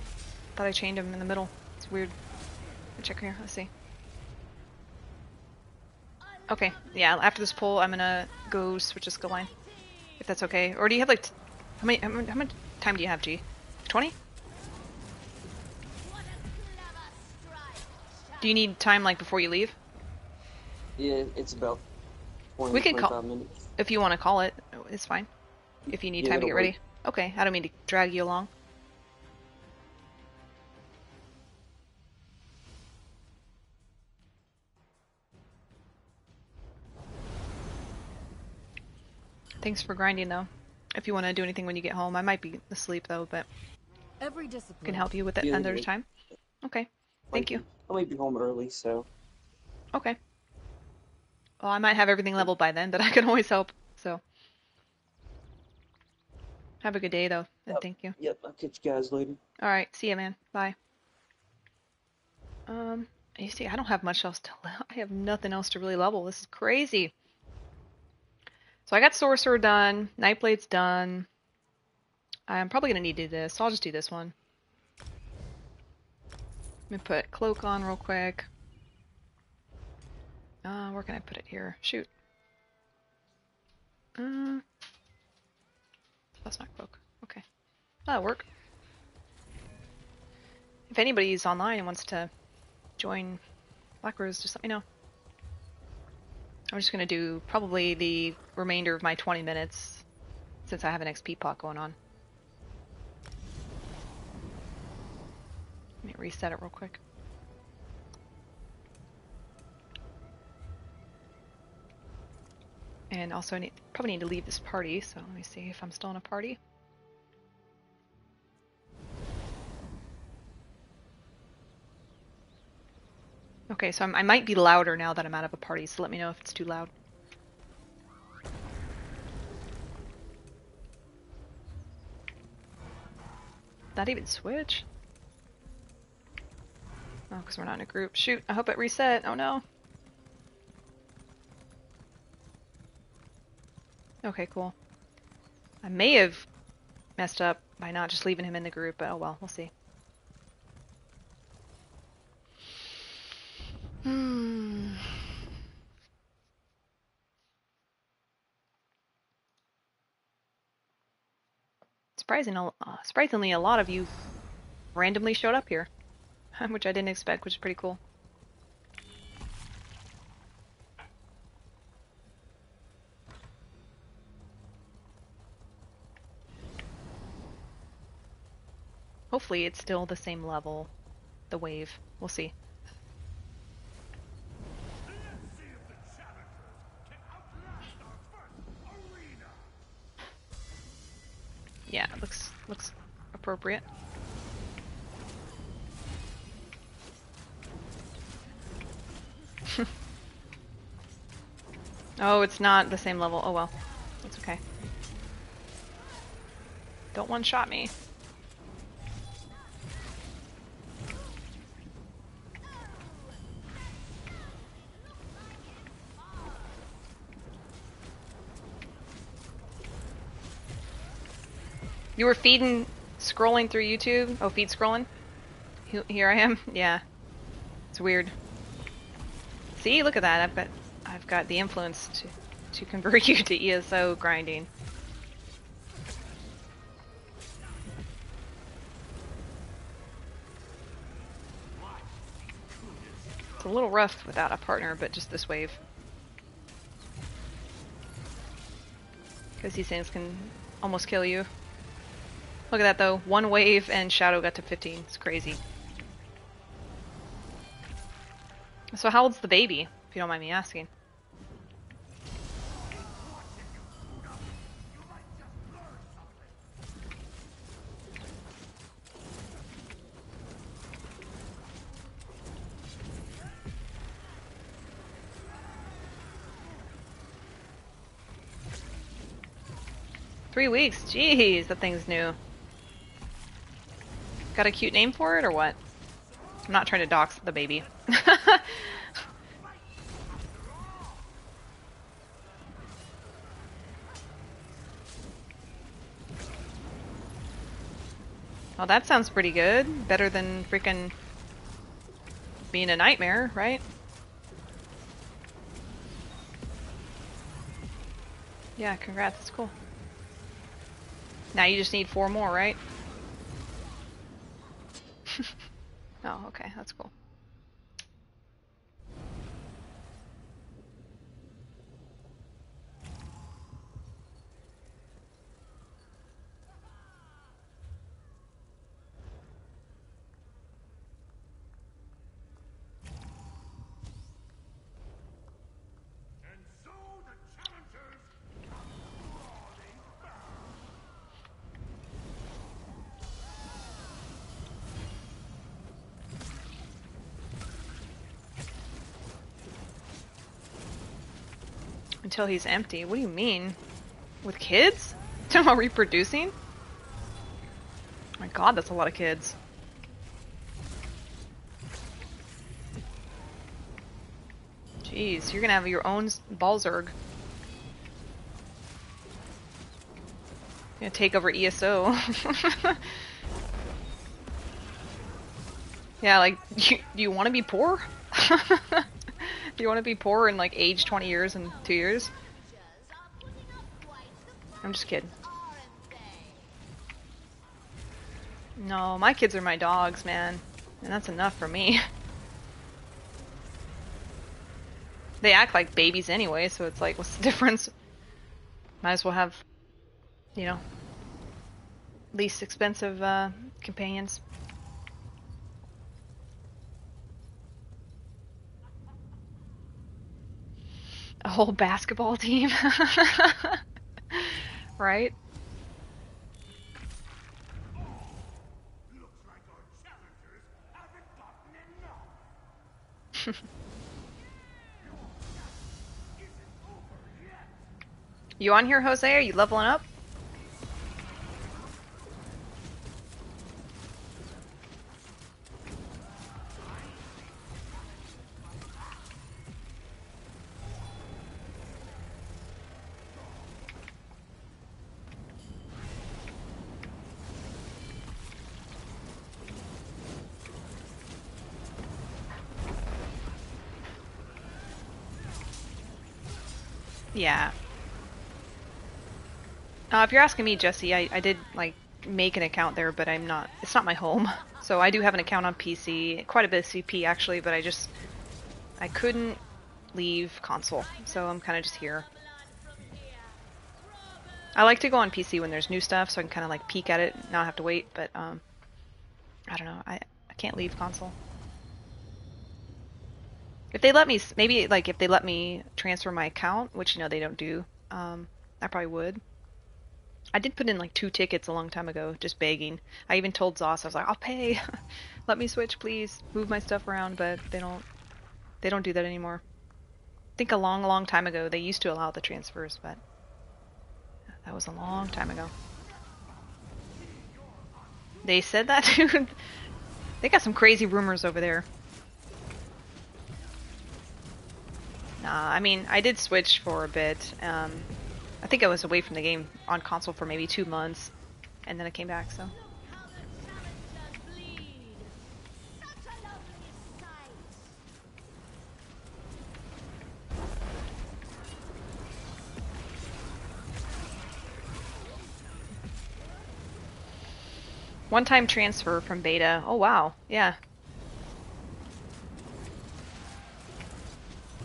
Thought I chained them in the middle. It's weird. Check here. Let's see. Okay. Yeah, after this pull, I'm gonna go switch a skill line. If that's okay. Or do you have like... how much time do you have, G? 20? What a clever strike. Do you need time like before you leave? Yeah, it's about 20, We can 25 call... minutes. If you want to call it, it's fine. If you need Yeah, time to that'll get ready. work. Okay, I don't mean to drag you along. Thanks for grinding though. If you want to do anything when you get home, I might be asleep though, but Every discipline. can help you with it Yeah, another like- time. Okay, thank you. I might be home early, so Okay. Well, I might have everything leveled by then, but I can always help. So, have a good day though, and thank you. yep, I'll catch you guys later. All right, see ya, man. Bye. You see, I don't have much else to level. I have nothing else to really level. This is crazy. So I got Sorcerer done. Nightblade's done. I'm probably gonna need to do this. So I'll just do this one. Let me put Cloak on real quick. Where can I put it here? Shoot. That's not Cloak. Okay. That'll work. If anybody's online and wants to join Black Rose, just let me know. I'm just gonna do probably the remainder of my 20 minutes since I have an XP pot going on. Let me reset it real quick. And also I probably need to leave this party, so let me see if I'm still in a party. Okay, so I might be louder now that I'm out of a party, so let me know if it's too loud. Not even switch? Oh, because we're not in a group. Shoot, I hope it reset. Oh no. Okay, cool. I may have messed up by not just leaving him in the group, but oh well, we'll see. Surprisingly, a lot of you randomly showed up here, which I didn't expect, which is pretty cool. Hopefully it's still the same level, the wave. We'll see. Let's see if the challengers can outlast our first arena. Yeah, looks appropriate. Oh, it's not the same level. Oh well. That's okay. Don't one-shot me. You were scrolling through YouTube? Oh, feed scrolling? Here I am? Yeah. It's weird. See, look at that. I've got the influence to convert you to ESO grinding. It's a little rough without a partner, but just this wave. Because these things can almost kill you. Look at that though. One wave and Shadow got to 15. It's crazy. So how old's the baby, if you don't mind me asking? Three weeks? Jeez, that thing's new. Got a cute name for it or what? I'm not trying to dox the baby. Well, that sounds pretty good. Better than freaking being a nightmare, right? Yeah, congrats. It's cool. Now you just need 4 more, right? Oh, okay. That's cool. And so the challengers come crawling back. Until he's empty. What do you mean? With kids? Talking about reproducing? Oh my god, that's a lot of kids. Jeez, you're gonna have your own Balzerg. Gonna take over ESO. Yeah, like, do you want to be poor? Do you want to be poor and like age 20 years in 2 years? I'm just kidding. No, my kids are my dogs, man. And that's enough for me. They act like babies anyway, so it's like, what's the difference? Might as well have, you know, least expensive companions. A whole basketball team. Right? Looks like our challengers haven't gotten enough. Isn't over yet. You on here, Jose? Are you leveling up? Yeah. If you're asking me, Jesse, I did like make an account there, but I'm not. It's not my home. So I do have an account on PC, quite a bit of CP actually, but I couldn't leave console, so I'm kind of just here. I like to go on PC when there's new stuff, so I can kind of like peek at it, not have to wait. But I don't know. I can't leave console. If they let me, maybe like if they let me transfer my account, which they don't do, I probably would. I did put in like 2 tickets a long time ago, just begging. I even told Zoss, I was like, I'll pay. Let me switch, please. Move my stuff around, but they don't do that anymore. I think a long time ago they used to allow the transfers, but that was a long time ago. They said that too. They got some crazy rumors over there. Nah, I mean, I did switch for a bit. I think I was away from the game on console for maybe 2 months, and then I came back, so. One-time transfer from beta. Oh wow, yeah.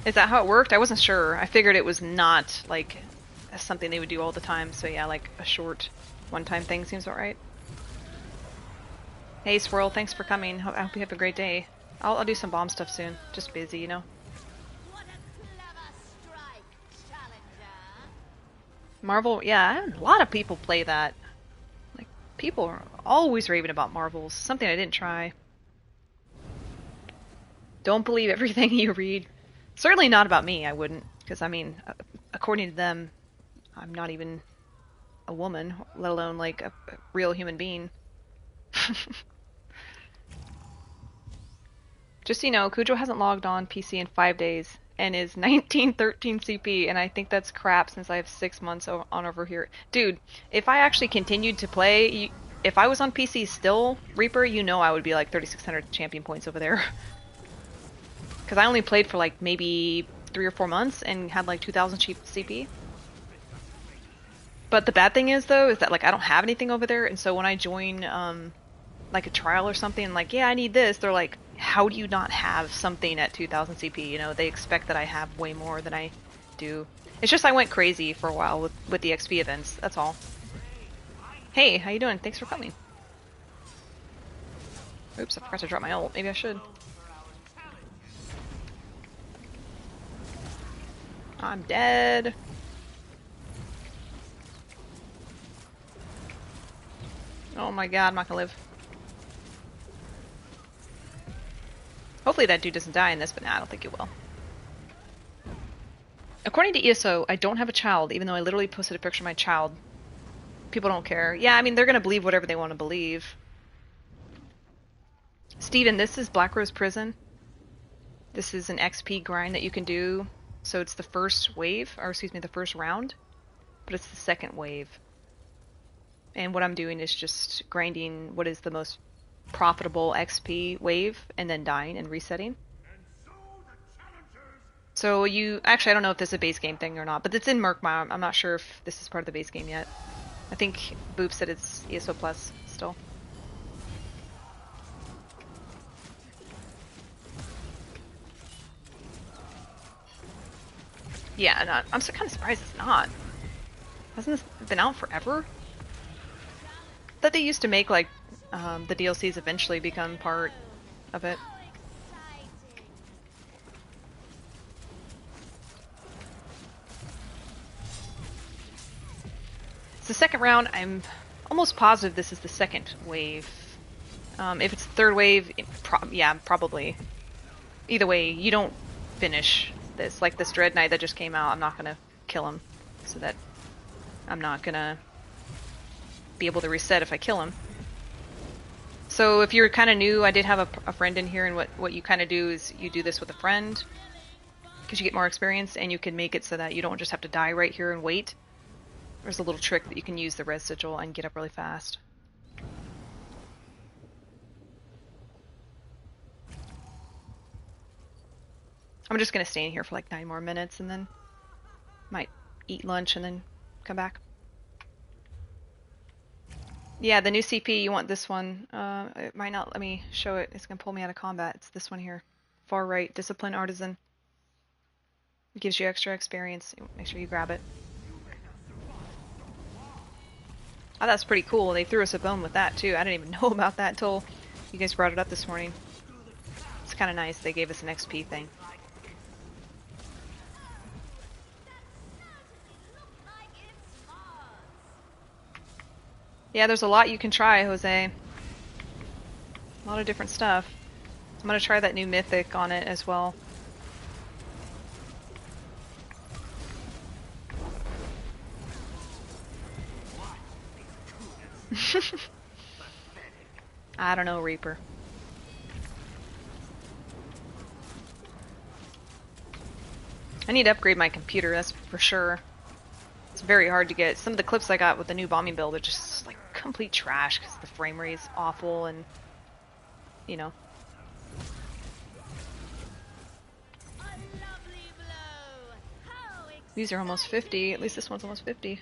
Is that how it worked? I wasn't sure. I figured it was not like something they would do all the time. So yeah, like a short one-time thing seems about right. Hey Swirl, thanks for coming. I hope you have a great day. I'll do some bomb stuff soon. Just busy, What a clever strike, challenger. Marvel, yeah, a lot of people play that. Like, people are always raving about Marvels. Something I didn't try. Don't believe everything you read. Certainly not about me, I wouldn't. Because, I mean, according to them, I'm not even a woman, let alone, like, a real human being. Just so you know, Cujo hasn't logged on PC in 5 days and is 1913 CP, and I think that's crap since I have 6 months on over here. Dude, if I actually continued to play, if I was on PC still, Reaper, I would be like 3600 champion points over there. Because I only played for like maybe 3 or 4 months and had like 2000 CP. But the bad thing is though, is that like I don't have anything over there, and so when I join like a trial or something, like, yeah, I need this, they're like, how do you not have something at 2000 CP? They expect that I have way more than I do. It's just I went crazy for a while with the XP events, that's all. Hey, how you doing? Thanks for coming. Oops, I forgot to drop my ult. Maybe I should. I'm dead. Oh my god, I'm not gonna live. Hopefully that dude doesn't die in this, but nah, I don't think it will. According to ESO, I don't have a child, even though I literally posted a picture of my child. People don't care. Yeah, I mean, they're gonna believe whatever they want to believe. Steven, this is Black Rose Prison. This is an XP grind that you can do. So it's the first wave, or excuse me, the first round, but it's the second wave. And what I'm doing is just grinding what is the most profitable XP wave, and then dying and resetting. So actually I don't know if this is a base game thing or not, but it's in Merkmire. I'm not sure if this is part of the base game yet. I think Boop said it's ESO Plus still. Yeah, no, I'm kind of surprised it's not. Hasn't this been out forever? I thought they used to make like the DLCs eventually become part of it. It's the second round. I'm almost positive this is the second wave. If it's the third wave, yeah, probably. Either way, you don't finish this. Like this Dread Knight that just came out, I'm not gonna kill him, so that I'm not gonna be able to reset if I kill him. So if you're kind of new, I did have a friend in here, and what you kind of do is you do this with a friend, because you get more experience, and you can make it so that you don't just have to die right here and wait. There's a little trick that you can use the res sigil and get up really fast. I'm just gonna stay in here for like 9 more minutes and then might eat lunch and then come back. Yeah, the new CP, you want this one. It might not let me show it. It's gonna pull me out of combat. It's this one here. Far right, Discipline Artisan. It gives you extra experience. Make sure you grab it. Oh, that's pretty cool. They threw us a bone with that too. I didn't even know about that until you guys brought it up this morning. It's kind of nice. They gave us an XP thing. Yeah, there's a lot you can try, Jose. A lot of different stuff. I'm gonna try that new mythic on it as well. I don't know, Reaper. I need to upgrade my computer, that's for sure. It's very hard to get. Some of the clips I got with the new bombing build are just like complete trash because the frame rate is awful and, you know. These are almost 50. At least this one's almost 50.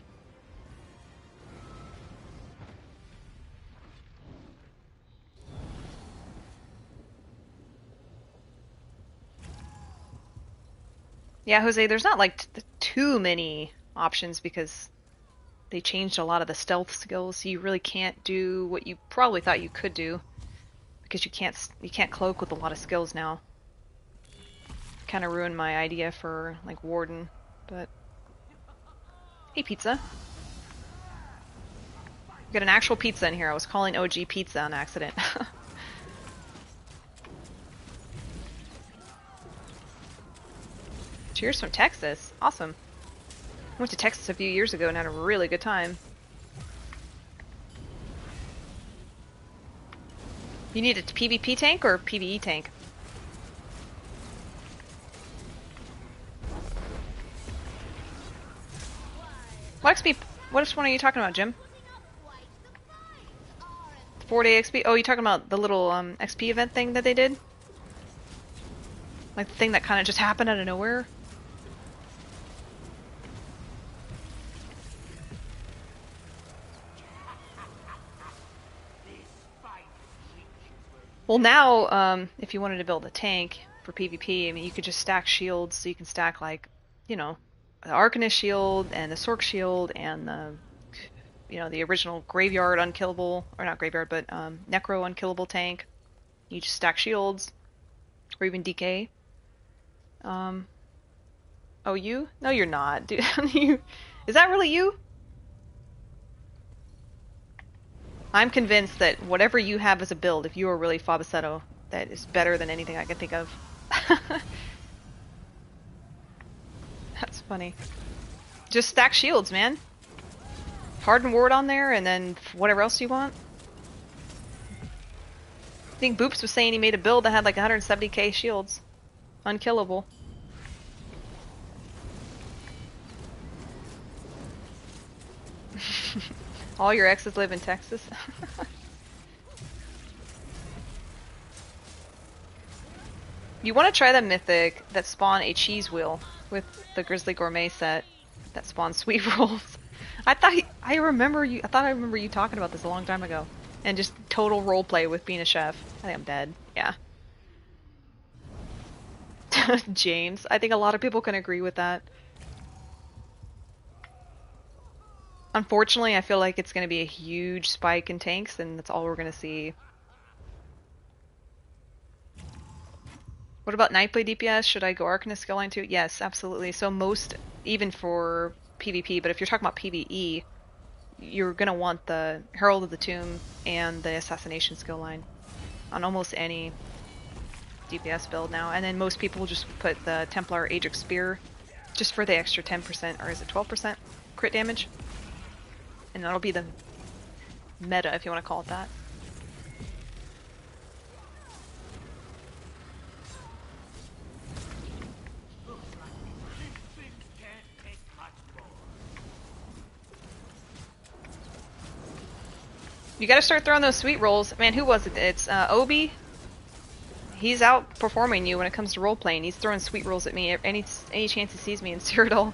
Yeah, Jose, there's not like too many options because they changed a lot of the stealth skills, so you really can't do what you probably thought you could do because you can't cloak with a lot of skills now. Kind of ruined my idea for like Warden, but hey, pizza. We got an actual pizza in here. I was calling OG pizza on accident. Cheers from Texas. Awesome. I went to Texas a few years ago and had a really good time. You need a PvP tank or a PvE tank? What XP? What one are you talking about, Jim? 4-day XP? Oh, you talking about the little XP event thing that they did? Like the thing that kind of just happened out of nowhere? Well, now, if you wanted to build a tank for PvP, I mean, you could just stack shields, so you can stack, like, you know, the Arcanist shield, and the Sorc shield, and the, you know, the original Graveyard unkillable, or not Graveyard, but Necro unkillable tank. You just stack shields, or even DK. Oh, you? No, you're not, dude. Is that really you? I'm convinced that whatever you have as a build, if you are really Fabaceto, that is better than anything I can think of. That's funny. Just stack shields, man. Harden ward on there, and then whatever else you want. I think Boops was saying he made a build that had like 170k shields. Unkillable. All your exes live in Texas? You want to try the mythic that spawn a cheese wheel with the Grizzly Gourmet set that spawns sweet rolls. I thought I remember you talking about this a long time ago. And just total roleplay with being a chef. I think I'm dead. Yeah. James. I think a lot of people can agree with that. Unfortunately, I feel like it's going to be a huge spike in tanks, and that's all we're going to see. What about Nightblade DPS? Should I go Arcanist skill line too? Yes, absolutely. So most, even for PvP, but if you're talking about PvE, you're going to want the Herald of the Tomb and the Assassination skill line on almost any DPS build now. And then most people just put the Templar Aedric Spear just for the extra 10%, or is it 12% crit damage? And that'll be the meta, if you want to call it that. You gotta start throwing those sweet rolls. Man, who was it? It's Obi. He's outperforming you when it comes to role playing. He's throwing sweet rolls at me any chance he sees me in Cyrodiil.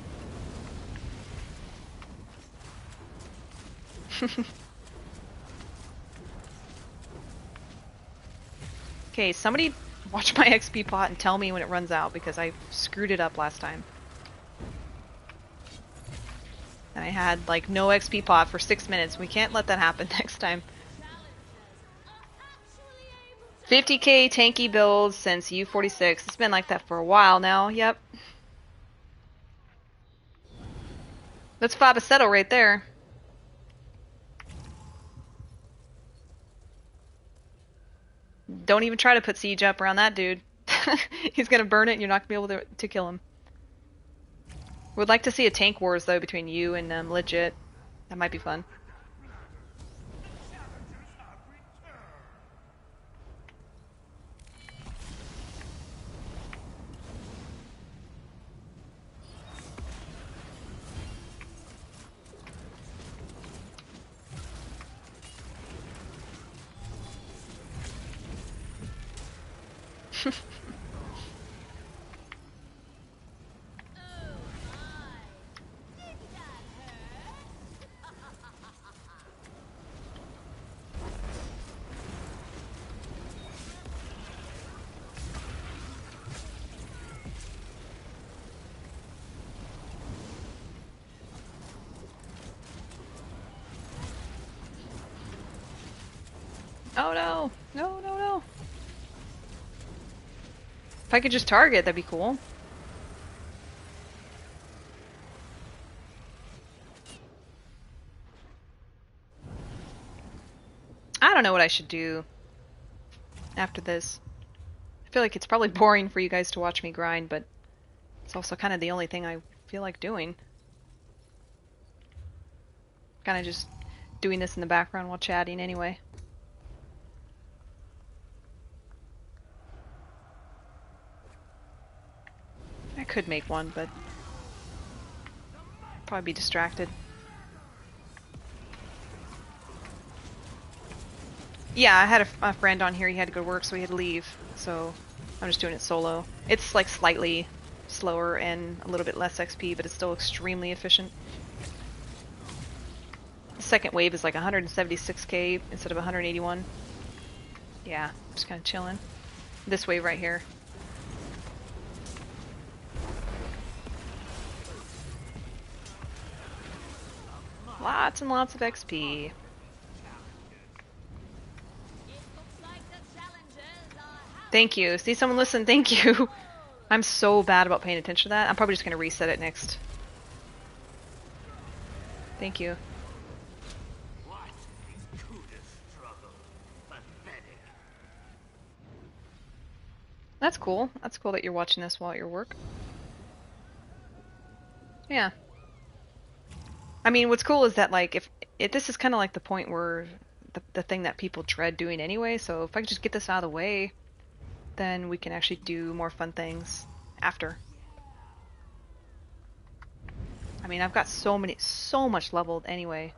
Okay, somebody watch my XP pot and tell me when it runs out because I screwed it up last time. And I had like no XP pot for 6 minutes. We can't let that happen next time. 50k tanky builds since U46. It's been like that for a while now. Yep. That's Fabasetto right there. Don't even try to put siege up around that dude. He's gonna burn it and you're not gonna be able to kill him. Would like to see a tank wars though between you and Legit. That might be fun. Oh no! No, no, no! If I could just target, that'd be cool. I don't know what I should do after this. I feel like it's probably boring for you guys to watch me grind, but it's also kind of the only thing I feel like doing. Kind of just doing this in the background while chatting anyway. I could make one, but probably be distracted. Yeah, I had a friend on here, he had to go to work, so he had to leave. So I'm just doing it solo. It's like slightly slower and a little bit less XP, but it's still extremely efficient. The second wave is like 176k instead of 181. Yeah, just kind of chilling. This wave right here. Lots and lots of XP. Thank you. See someone listen, thank you. I'm so bad about paying attention to that. I'm probably just gonna reset it next. Thank you. That's cool. That's cool that you're watching this while at your work. Yeah. I mean, what's cool is that, like, if this is kind of like the point where the thing that people dread doing anyway, so if I can just get this out of the way, then we can actually do more fun things after. I mean, I've got so much leveled anyway.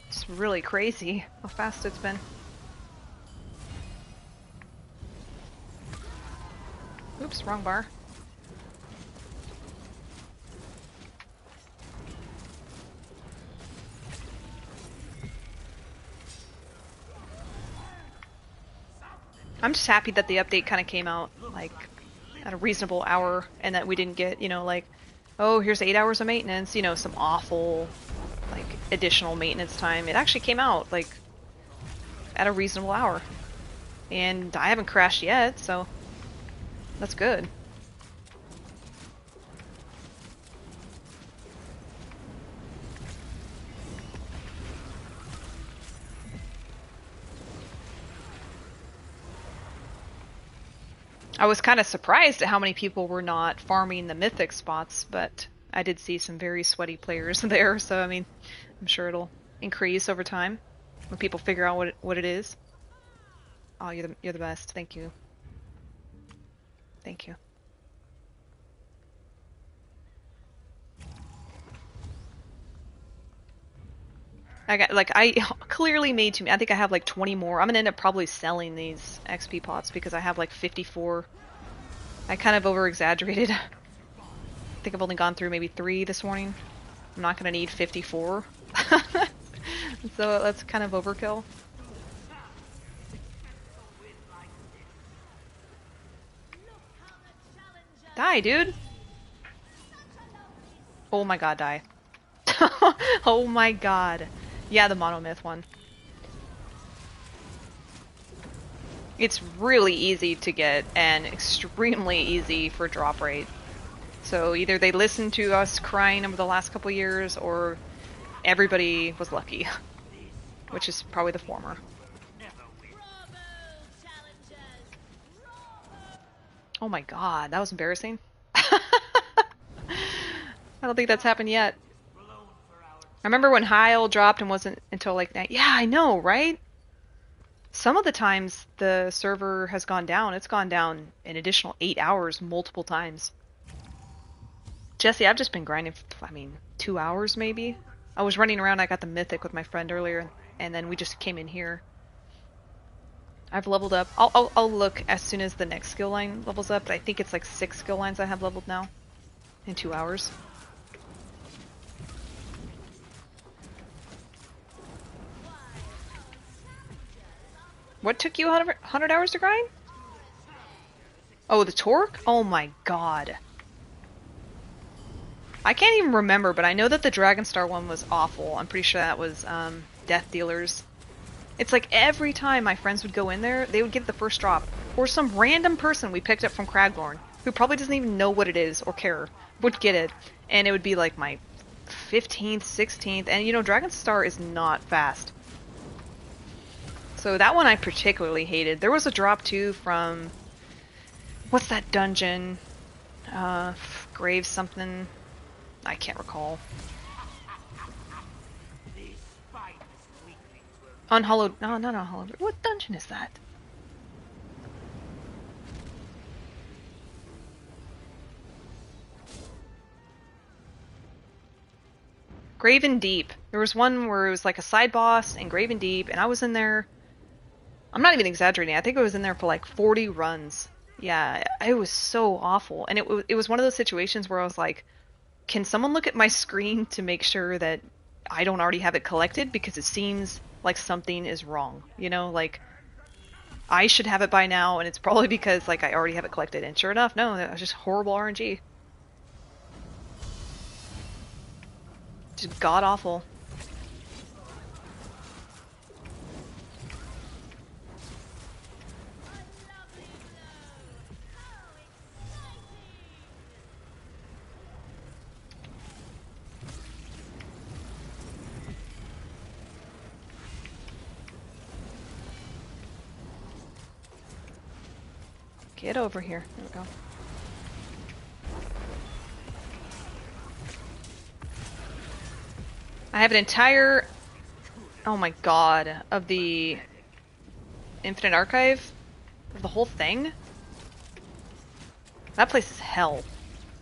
It's really crazy how fast it's been. Oops, wrong bar. I'm just happy that the update kind of came out, like, at a reasonable hour, and that we didn't get, you know, like, oh, here's 8 hours of maintenance, you know, some awful, like, additional maintenance time. It actually came out, like, at a reasonable hour. And I haven't crashed yet, so that's good. I was kind of surprised at how many people were not farming the mythic spots, but I did see some very sweaty players there, so I mean, I'm sure it'll increase over time when people figure out what it is. Oh, you're the best. Thank you. Thank you. I clearly made too many. I think I have like 20 more. I'm gonna end up probably selling these XP pots because I have like 54. I kind of over exaggerated. I think I've only gone through maybe 3 this morning. I'm not gonna need 54. So that's kind of overkill. Die, dude. Oh my god, die. Oh my god. Yeah, the monomyth one. It's really easy to get and extremely easy for drop rate. So either they listened to us crying over the last couple years, or everybody was lucky. Which is probably the former. Oh my god, that was embarrassing. I don't think that's happened yet. I remember when Heil dropped and wasn't until like that. Yeah, I know, right? Some of the times the server has gone down. It's gone down an additional 8 hours multiple times. Jesse, I've just been grinding for, 2 hours maybe. I was running around, I got the mythic with my friend earlier, and then we just came in here. I've leveled up. I'll look as soon as the next skill line levels up, but I think it's like 6 skill lines I have leveled now in 2 hours. What took you 100 hours to grind? Oh, the torque? Oh my god. I can't even remember, but I know that the Dragonstar one was awful. I'm pretty sure that was Death Dealers. It's like every time my friends would go in there, they would get the first drop. Or some random person we picked up from Cragthorn, who probably doesn't even know what it is or care, would get it. And it would be like my 15th, 16th, and you know, Dragonstar is not fast. So that one I particularly hated. There was a drop too from... What's that dungeon? Grave something... I can't recall. Unhallowed... No, not Unhallowed. What dungeon is that? Graven Deep. There was one where it was like a side boss in Graven Deep, and I was in there... I'm not even exaggerating. I think I was in there for like 40 runs. Yeah, it was so awful. And it was one of those situations where I was like, can someone look at my screen to make sure that I don't already have it collected? Because it seems like something is wrong. You know, like, I should have it by now, and it's probably because like I already have it collected. And sure enough, no, that was just horrible RNG. Just god-awful. Get over here. There we go. I have an entire... Oh my god. Of the... Infinite Archive? Of the whole thing? That place is hell.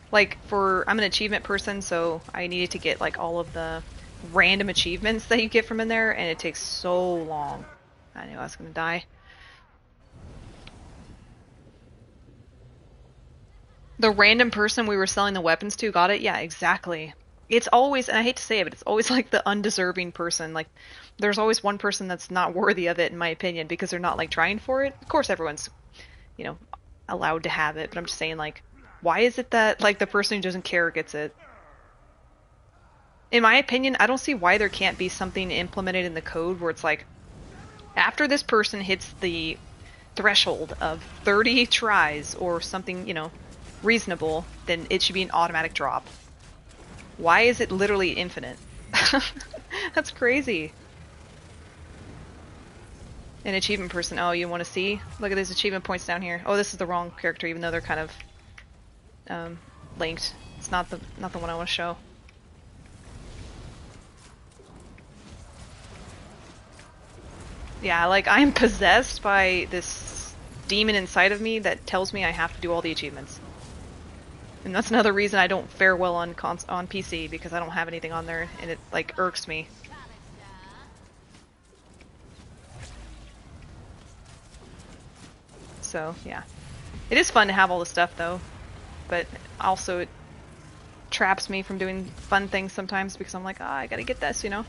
Like, I'm an achievement person, so I needed to get, like, all of the random achievements that you get from in there, and it takes so long. I knew I was gonna die. The random person we were selling the weapons to got it? Yeah, exactly. It's always, and I hate to say it, but it's always like the undeserving person. Like, there's always one person that's not worthy of it, in my opinion, because they're not, like, trying for it. Of course, everyone's, you know, allowed to have it, but I'm just saying, like, why is it that, like, the person who doesn't care gets it? In my opinion, I don't see why there can't be something implemented in the code where it's like, after this person hits the threshold of 30 tries or something, you know, reasonable, then it should be an automatic drop. Why is it literally infinite? That's crazy. An achievement person. Oh, you want to see? Look at these achievement points down here. Oh, this is the wrong character, even though they're kind of linked. It's not the one I want to show. Yeah, like, I'm possessed by this demon inside of me that tells me I have to do all the achievements. And that's another reason I don't fare well on PC, because I don't have anything on there, and it, like, irks me. So, yeah. It is fun to have all the stuff, though. But also it traps me from doing fun things sometimes, because I'm like, I gotta get this, you know?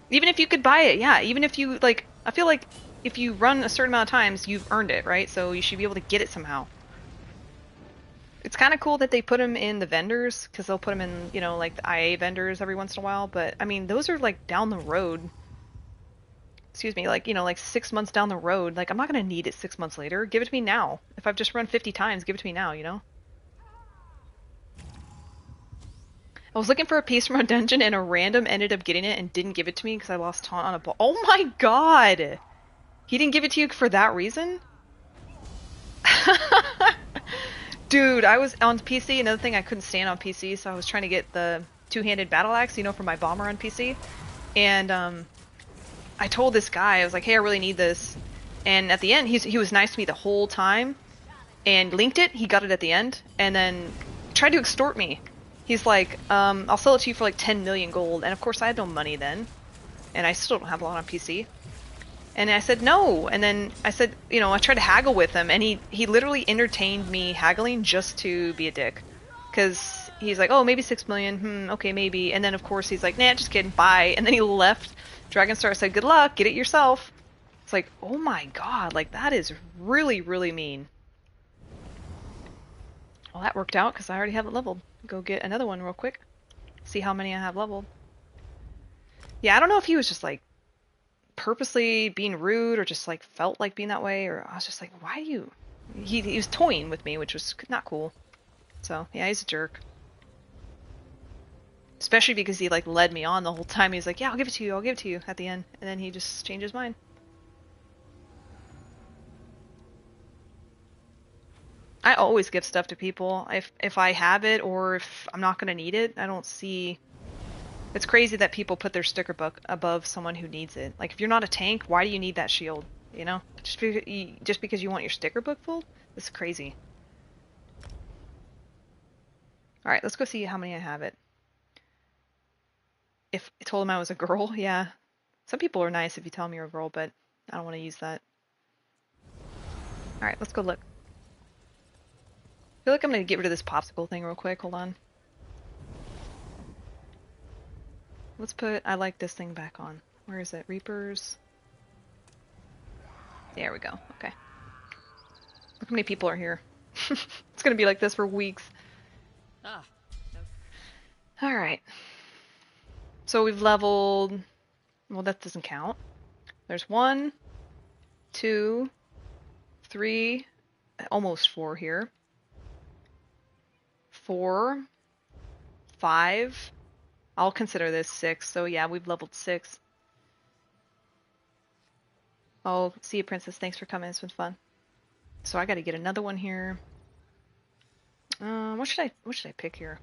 Even if you could buy it, yeah. Even if you, like, I feel like if you run a certain amount of times, you've earned it, right? So you should be able to get it somehow. It's kind of cool that they put them in the vendors, because they'll put them in, you know, like the IA vendors every once in a while. But I mean, those are like down the road. Excuse me, like, you know, like 6 months down the road. Like, I'm not gonna need it 6 months later. Give it to me now. If I've just run 50 times, give it to me now, you know? I was looking for a piece from a dungeon and a random ended up getting it and didn't give it to me because I lost taunt on a ball. Oh my god! He didn't give it to you for that reason? Dude, I was on PC. Another thing, I couldn't stand on PC, so I was trying to get the two-handed battle axe, you know, for my bomber on PC. And I told this guy, I was like, hey, I really need this. And at the end, he was nice to me the whole time and linked it. He got it at the end and then tried to extort me. He's like, I'll sell it to you for like 10 million gold. And of course, I had no money then. And I still don't have a lot on PC. And I said, no. And then I said, you know, I tried to haggle with him. And he literally entertained me haggling just to be a dick. Because he's like, oh, maybe 6 million. Okay, maybe. And then, of course, he's like, nah, just kidding. Bye. And then he left. Dragonstar said, good luck. Get it yourself. It's like, oh my god. Like, that is really, really mean. Well, that worked out because I already have it leveled. Go get another one real quick. See how many I have leveled. Yeah, I don't know if he was just like purposely being rude or just like felt like being that way, or I was just like, why do you... He was toying with me, which was not cool. So, yeah, he's a jerk. Especially because he like led me on the whole time. He's like, yeah, I'll give it to you, I'll give it to you at the end. And then he just changed his mind. I always give stuff to people if I have it or if I'm not going to need it. I don't see... It's crazy that people put their sticker book above someone who needs it. Like, if you're not a tank, why do you need that shield? You know? Just because you want your sticker book full? This is crazy. Alright, let's go see how many I have it. If I told him I was a girl, yeah. Some people are nice if you tell them you're a girl, but I don't want to use that. Alright, let's go look. I feel like I'm going to get rid of this popsicle thing real quick. Hold on. Let's put, I like this thing back on. Where is it? Reapers. There we go. Okay. Look how many people are here. It's going to be like this for weeks. Alright. So we've leveled... Well, that doesn't count. There's 1, 2, 3, almost 4 here. 4, 5. I'll consider this 6. So yeah, we've leveled 6. Oh, see you, Princess. Thanks for coming. It's been fun. So I got to get another one here. What should I pick here?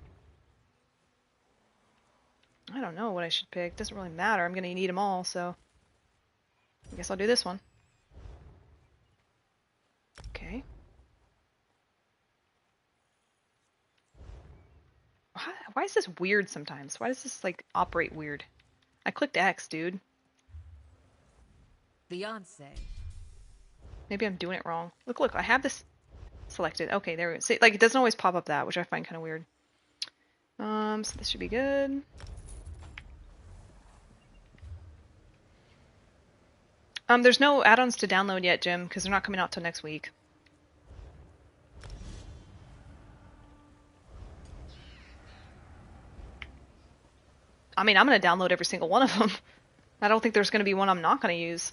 I don't know what I should pick. Doesn't really matter. I'm gonna need them all, so I guess I'll do this one. Okay. Why is this weird sometimes? Why does this, like, operate weird? I clicked X, dude. Beyonce. Maybe I'm doing it wrong. Look, I have this selected. Okay, there we go. See, like, it doesn't always pop up that, which I find kind of weird. So this should be good. There's no add-ons to download yet, Jim, because they're not coming out till next week. I mean, I'm going to download every single one of them. I don't think there's going to be one I'm not going to use.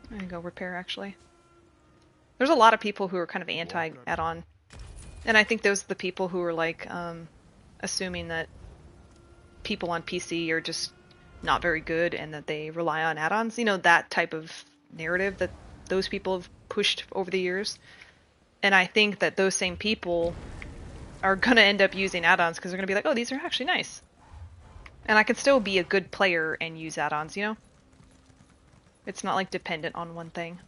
I'm going to go repair, actually. There's a lot of people who are kind of anti-add-on. And I think those are the people who are, like, assuming that people on PC are just not very good and that they rely on add-ons. You know, that type of narrative that those people have pushed over the years. And I think that those same people are going to end up using add-ons because they're going to be like, oh, these are actually nice. And I can still be a good player and use add-ons, you know? It's not, like, dependent on one thing.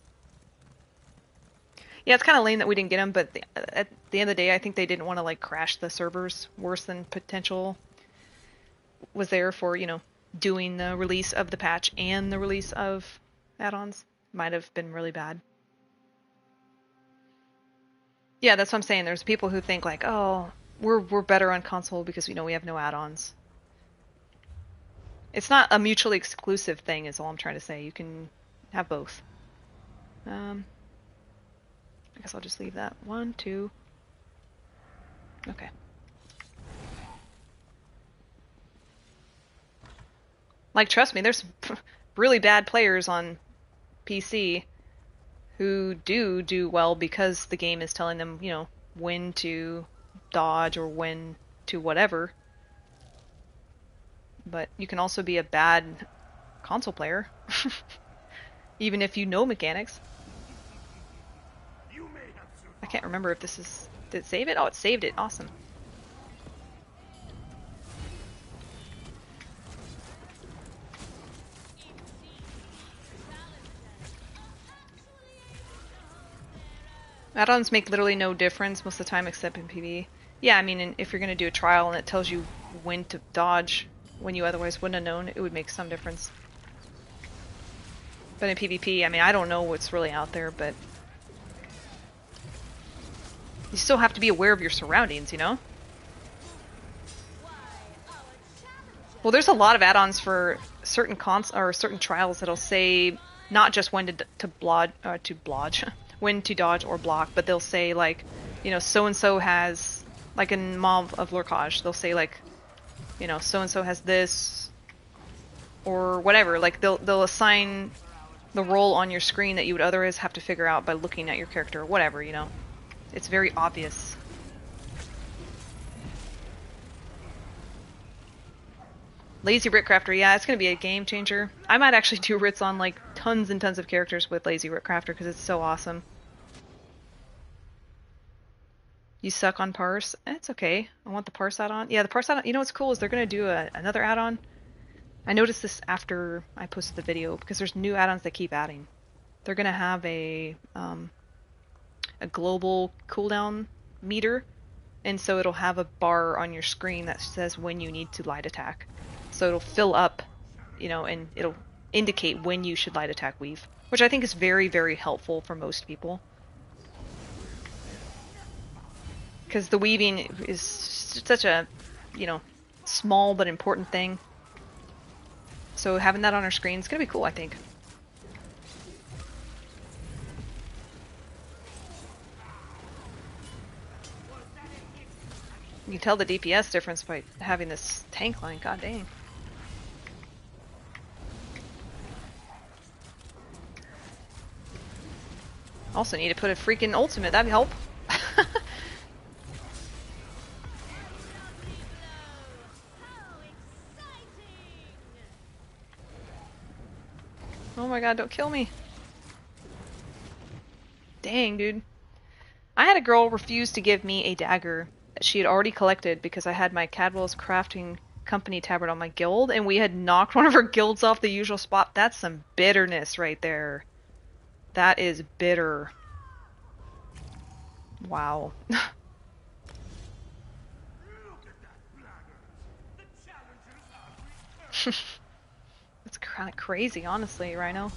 Yeah, it's kind of lame that we didn't get them, but at the end of the day, I think they didn't want to, like, crash the servers worse than potential was there for, you know, doing the release of the patch and the release of add-ons. Might have been really bad. Yeah, that's what I'm saying. There's people who think like, oh, we're better on console because, you know, we have no add-ons. It's not a mutually exclusive thing is all I'm trying to say. You can have both. I guess I'll just leave that. 1, 2. Okay. Like, trust me, there's really bad players on PC who do well because the game is telling them, you know, when to dodge or when to whatever. But you can also be a bad console player, even if you know mechanics. I can't remember if this is... Did it save it? Oh, it saved it. Awesome. Add-ons make literally no difference most of the time except in PvE. Yeah, I mean, if you're going to do a trial and it tells you when to dodge when you otherwise wouldn't have known, it would make some difference. But in PvP, I mean, I don't know what's really out there, but you still have to be aware of your surroundings, you know? Well, there's a lot of add-ons for certain certain trials that'll say not just when when to dodge or block, but they'll say like, you know, so and so has, like in Mob of Lurkage, they'll say like, you know, so and so has this or whatever. Like they'll assign the role on your screen that you would otherwise have to figure out by looking at your character or whatever, you know. It's very obvious. Lazy Writ Crafter, yeah, it's gonna be a game changer. I might actually do writs on like tons and tons of characters with Lazy Writ Crafter because it's so awesome. You suck on parse? It's okay. I want the parse add-on. Yeah, the parse add-on, you know what's cool is they're gonna do another add-on. I noticed this after I posted the video because there's new add-ons that keep adding. They're gonna have a global cooldown meter, and so it'll have a bar on your screen that says when you need to light attack. So it'll fill up, you know, and it'll indicate when you should light attack weave, which I think is very, very helpful for most people. Because the weaving is such a, you know, small but important thing. So having that on our screen is going to be cool, I think. You can tell the DPS difference by having this tank line, god dang. Also need to put a freaking ultimate, that'd help. Oh my god, don't kill me. Dang, dude. I had a girl refuse to give me a dagger that she had already collected because I had my Cadwell's Crafting Company tabard on my guild, and we had knocked one of her guilds off the usual spot. That's some bitterness right there. That is bitter. Wow. That's kind of crazy, honestly, Rhino.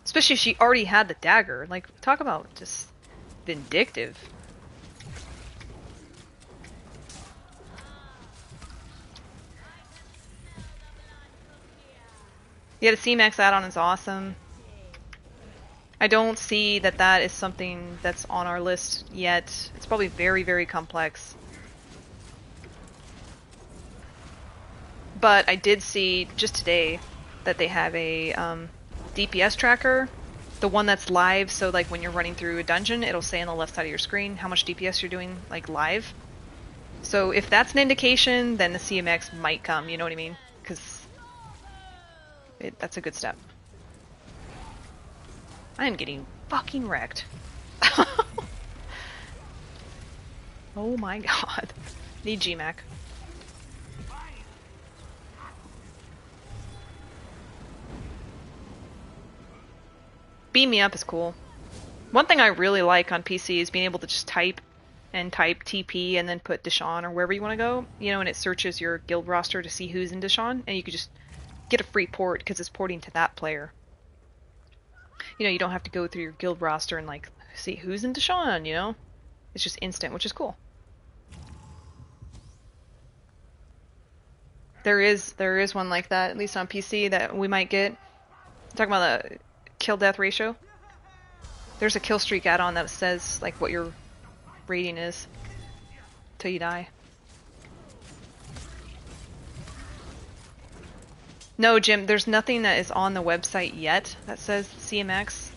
Especially if she already had the dagger. Like, talk about just vindictive. Yeah, the C-Max add-on is awesome. I don't see that that is something that's on our list yet. It's probably very, very complex. But I did see just today that they have a DPS tracker, the one that's live, so like when you're running through a dungeon, it'll say on the left side of your screen how much DPS you're doing, like live. So if that's an indication, then the CMX might come, you know what I mean? Because that's a good step. I am getting fucking wrecked. Oh my god. Need GMAC. Beam me up is cool. One thing I really like on PC is being able to just type TP and then put Deshawn or wherever you want to go, you know, and it searches your guild roster to see who's in Deshawn, and you could just get a free port because it's porting to that player. You know, you don't have to go through your guild roster and like see who's in Deshawn, you know? It's just instant, which is cool. There is one like that, at least on PC, that we might get. I'm talking about the kill-death ratio. There's a kill streak add-on that says like what your rating is till you die. No, Jim, there's nothing that is on the website yet that says CMX,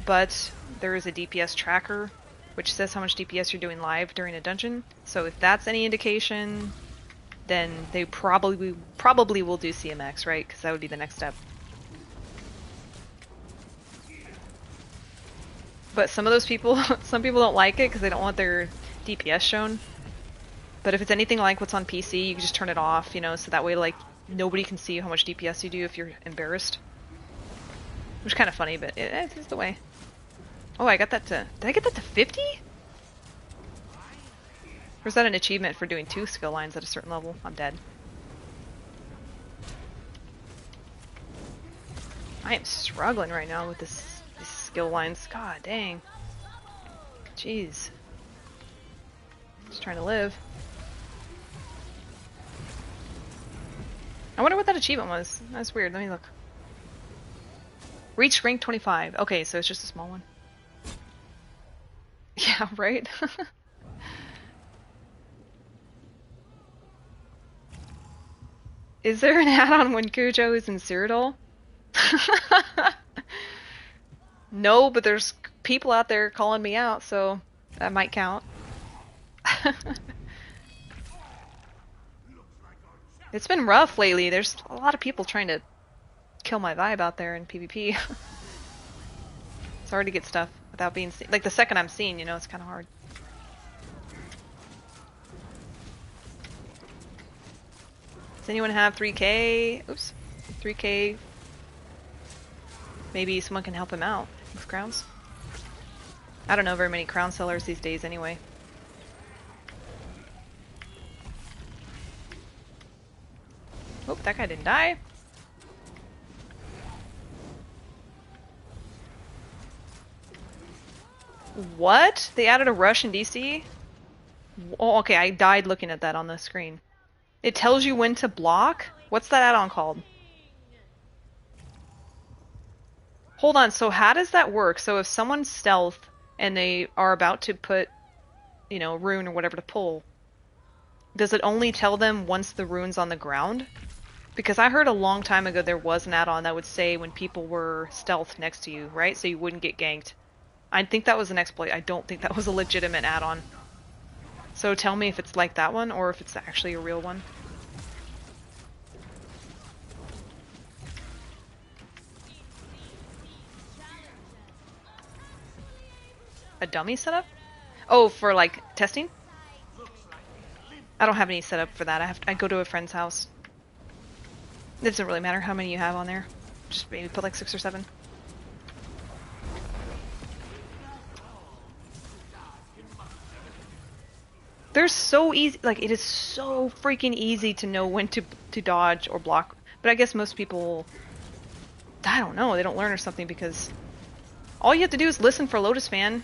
but there is a DPS tracker which says how much DPS you're doing live during a dungeon. So if that's any indication, then they probably will do CMX, right? Because that would be the next step. But some of those people, some people don't like it because they don't want their DPS shown. But if it's anything like what's on PC, you can just turn it off, you know, so that way like nobody can see how much DPS you do if you're embarrassed. Which is kind of funny, but it's the way. Oh, I got that to... Did I get that to 50? Or is that an achievement for doing 2 skill lines at a certain level? I'm dead. I am struggling right now with these skill lines. God dang. Jeez. Just trying to live. I wonder what that achievement was. That's weird. Let me look. Reach rank 25. Okay, so it's just a small one. Yeah, right? Is there an add-on when Cujo is in Cyrodiil? No, but there's people out there calling me out, so that might count. It's been rough lately. There's a lot of people trying to kill my vibe out there in PvP. It's hard to get stuff without being seen. Like the second I'm seen, you know, it's kind of hard. Does anyone have 3k? Oops. 3k. Maybe someone can help him out with crowns. I don't know very many crown sellers these days anyway. Oh, that guy didn't die. What? They added a rush in DC? Oh, okay, I died looking at that on the screen. It tells you when to block? What's that add-on called? Hold on, so how does that work? So if someone's stealth and they are about to put, you know, rune or whatever to pull, does it only tell them once the rune's on the ground? Because I heard a long time ago there was an add-on that would say when people were stealth next to you, right? So you wouldn't get ganked. I think that was an exploit. I don't think that was a legitimate add-on. So tell me if it's like that one or if it's actually a real one. A dummy setup? Oh, for like testing? I don't have any setup for that. I go to a friend's house. It doesn't really matter how many you have on there. Just maybe put like 6 or 7. They're so easy. Like, it is so freaking easy to know when to dodge or block. But I guess most people, I don't know, they don't learn or something because all you have to do is listen for Lotus Fan.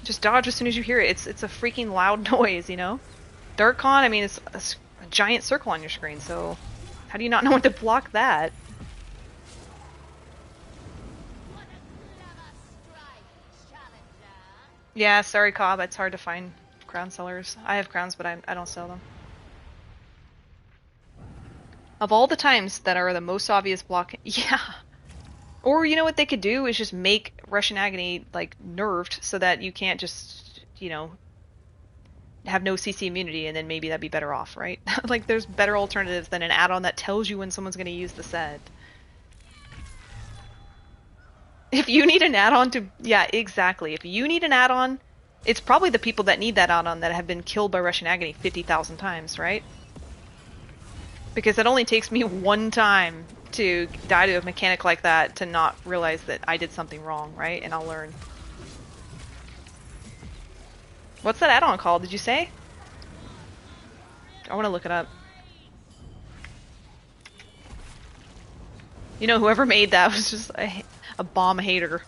Just dodge as soon as you hear it. It's a freaking loud noise, you know? Dark Con, I mean, it's a giant circle on your screen, so how do you not know when to block that? Yeah, sorry, Cobb, it's hard to find crown sellers. I have crowns, but I don't sell them. Of all the times that are the most obvious block, yeah. Or you know what they could do is just make Russian Agony like nerfed so that you can't just, you know, have no CC immunity, and then maybe that'd be better off, right? Like there's better alternatives than an add-on that tells you when someone's going to use the set. If you need an add-on to, yeah, exactly. If you need an add-on, it's probably the people that need that add-on that have been killed by Russian Agony 50,000 times, right? Because it only takes me one time to die to a mechanic like that to not realize that I did something wrong, right? And I'll learn. What's that add-on called, did you say? I want to look it up. You know, whoever made that was just a bomb hater.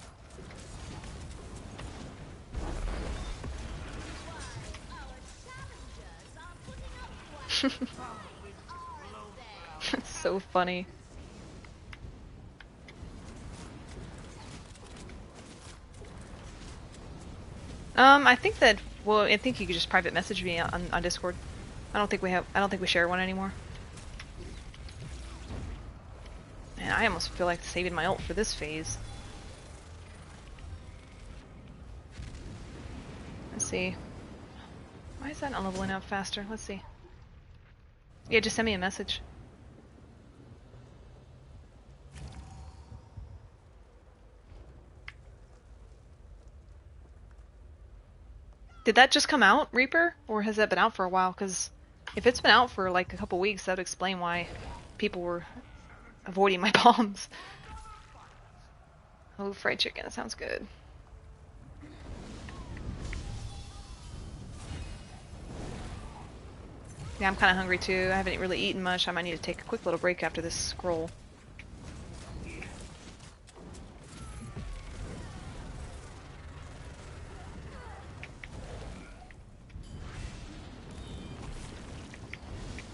It's so funny. I think that, well, I think you could just private message me on Discord. I don't think we share one anymore. Man, I almost feel like saving my ult for this phase. Let's see. Why is that not leveling up faster? Let's see. Yeah, just send me a message. Did that just come out, Reaper? Or has that been out for a while? Because if it's been out for like a couple weeks, that would explain why people were avoiding my bombs. Oh, fried chicken, that sounds good. Yeah, I'm kind of hungry too. I haven't really eaten much. I might need to take a quick little break after this scroll.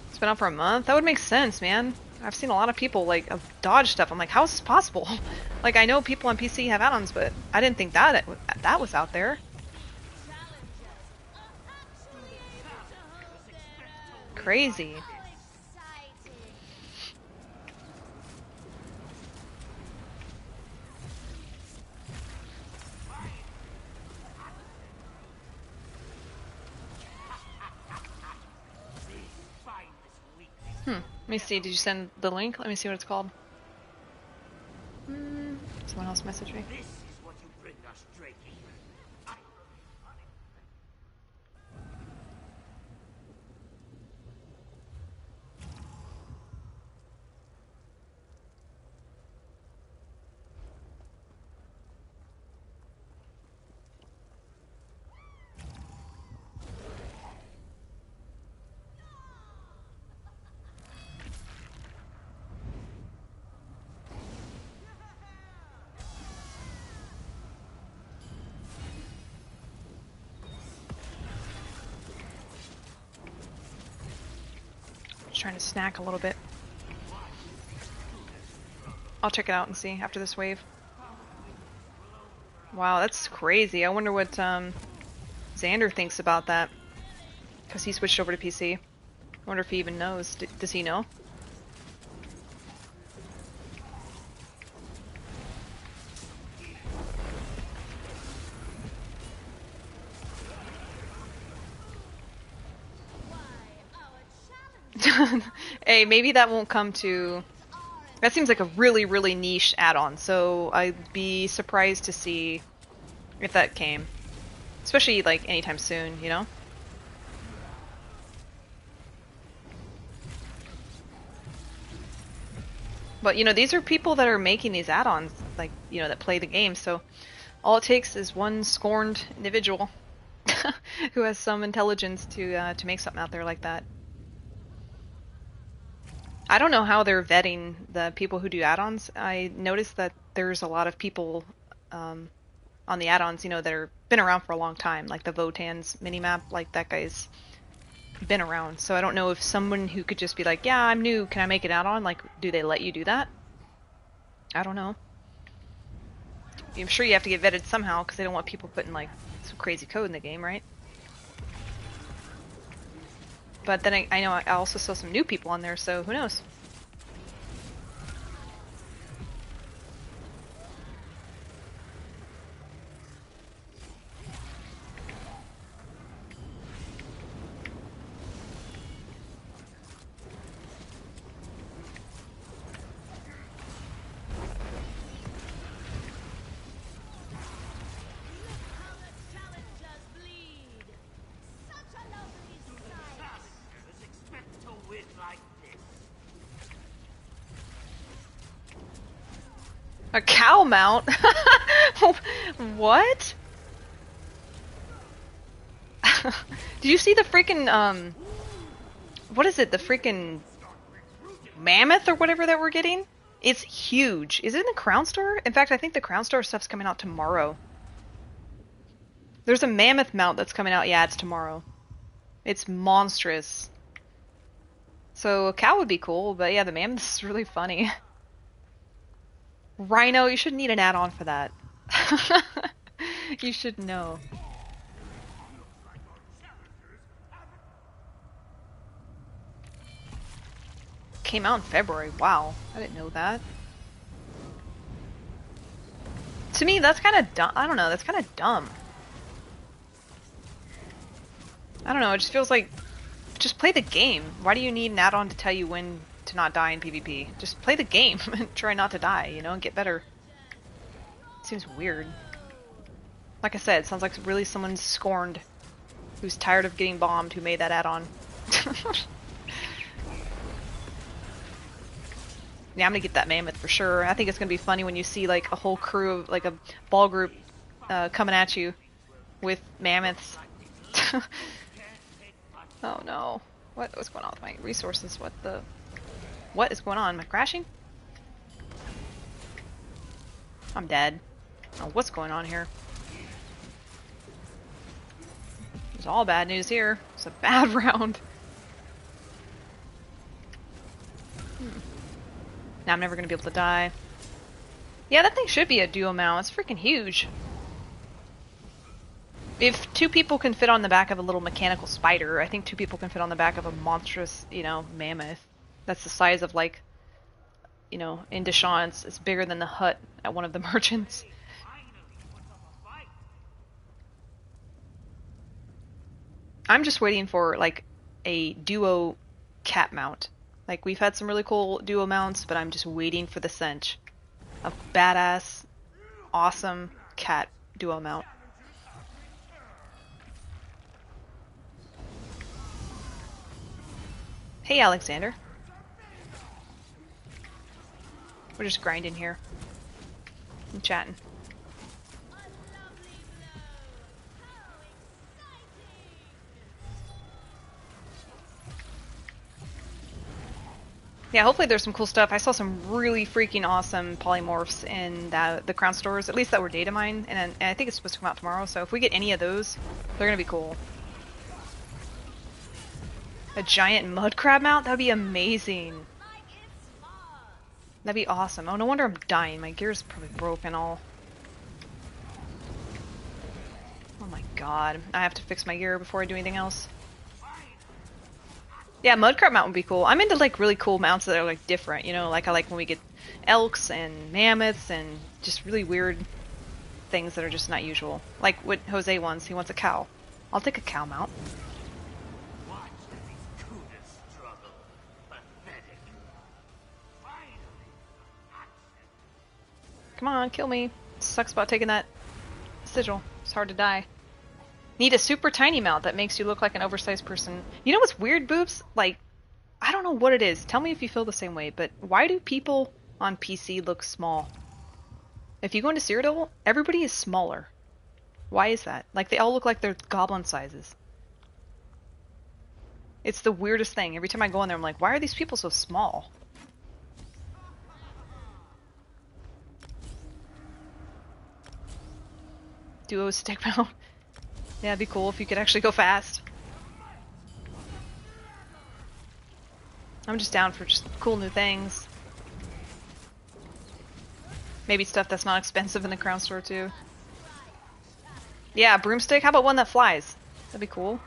It's been out for a month? That would make sense, man. I've seen a lot of people like dodge stuff. I'm like, how is this possible? Like, I know people on PC have add-ons, but I didn't think that was out there. Crazy. Let me see, did you send the link? Let me see what it's called. Someone else messaged me. This is what you bring us, Drakey. Trying to snack a little bit. I'll check it out and see after this wave. Wow, that's crazy. I wonder what Xander thinks about that, because he switched over to PC. I wonder if he even knows. Does he know? Hey, maybe that won't come to... That seems like a really, really niche add-on, so I'd be surprised to see if that came. Especially, like, anytime soon, you know? But, you know, these are people that are making these add-ons, like, you know, that play the game, so all it takes is one scorned individual who has some intelligence to make something out there like that. I don't know how they're vetting the people who do add-ons. I noticed that there's a lot of people on the add-ons, you know, that are been around for a long time, like the Votan's minimap, like that guy's been around. So I don't know if someone who could just be like, yeah, I'm new, can I make an add-on? Like, do they let you do that? I don't know. I'm sure you have to get vetted somehow, because they don't want people putting, like, some crazy code in the game, right? But then I know I also saw some new people on there, so who knows? A cow mount? What? Did you see the freaking, what is it? The freaking mammoth or whatever that we're getting? It's huge. Is it in the Crown Store? In fact, I think the Crown Store stuff's coming out tomorrow. There's a mammoth mount that's coming out. Yeah, it's tomorrow. It's monstrous. So a cow would be cool, but yeah, the mammoth is really funny. Rhino, you should need an add-on for that. You should know. Came out in February. Wow, I didn't know that. To me, that's kind of dumb. I don't know, that's kind of dumb. I don't know, it just feels like... Just play the game. Why do you need an add-on to tell you when to not die in PvP? Just play the game and try not to die, you know, and get better. It seems weird. Like I said, it sounds like really someone scorned who's tired of getting bombed who made that add-on. Yeah, I'm gonna get that mammoth for sure. I think it's gonna be funny when you see like a whole crew of like a ball group coming at you with mammoths. Oh no. What's going on with my resources? What is going on? Am I crashing? I'm dead. Oh, what's going on here? It's all bad news here. It's a bad round. Now I'm never gonna be able to die. Yeah, that thing should be a duo mount. It's freaking huge. If 2 people can fit on the back of a little mechanical spider, I think 2 people can fit on the back of a monstrous, you know, mammoth. That's the size of, like, you know, in Deshaun, it's bigger than the hut at one of the merchants. I'm just waiting for, like, a duo cat mount. Like, we've had some really cool duo mounts, but I'm just waiting for the cinch of badass, awesome cat duo mount. Hey, Alexander. We're just grinding here. I'm chatting. Yeah, hopefully there's some cool stuff. I saw some really freaking awesome polymorphs in the crown stores, at least that were data mined, and I think it's supposed to come out tomorrow, so if we get any of those, they're gonna be cool. A giant mud crab mount? That would be amazing. That'd be awesome. Oh, no wonder I'm dying. My gear's probably broken all. Oh my god. I have to fix my gear before I do anything else. Yeah, mud crab mount would be cool. I'm into like really cool mounts that are like different, you know, like I like when we get elks and mammoths and just really weird things that are just not usual. Like what Jose wants. He wants a cow. I'll take a cow mount. Come on, kill me. Sucks about taking that sigil. It's hard to die. Need a super tiny mount that makes you look like an oversized person. You know what's weird, Boobs? Like, I don't know what it is. Tell me if you feel the same way, but why do people on PC look small? If you go into Cyrodiil, everybody is smaller. Why is that? Like, they all look like they're goblin sizes. It's the weirdest thing. Every time I go in there, I'm like, why are these people so small? Duo stick mount. Yeah, it'd be cool if you could actually go fast. I'm just down for just cool new things. Maybe stuff that's not expensive in the crown store too. Yeah, broomstick. How about one that flies? That'd be cool.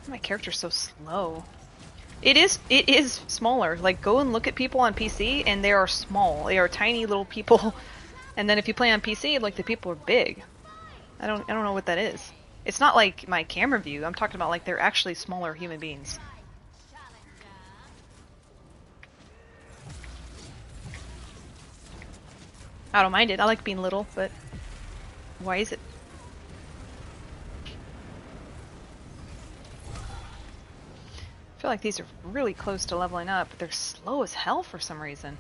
My character's so slow. It is smaller. Like, go and look at people on PC, and they are small. They are tiny little people. And then if you play on PC, like, the people are big. I don't know what that is. It's not like my camera view. I'm talking about, like, they're actually smaller human beings. I don't mind it. I like being little, but why is it? I feel like these are really close to leveling up, but they're slow as hell for some reason.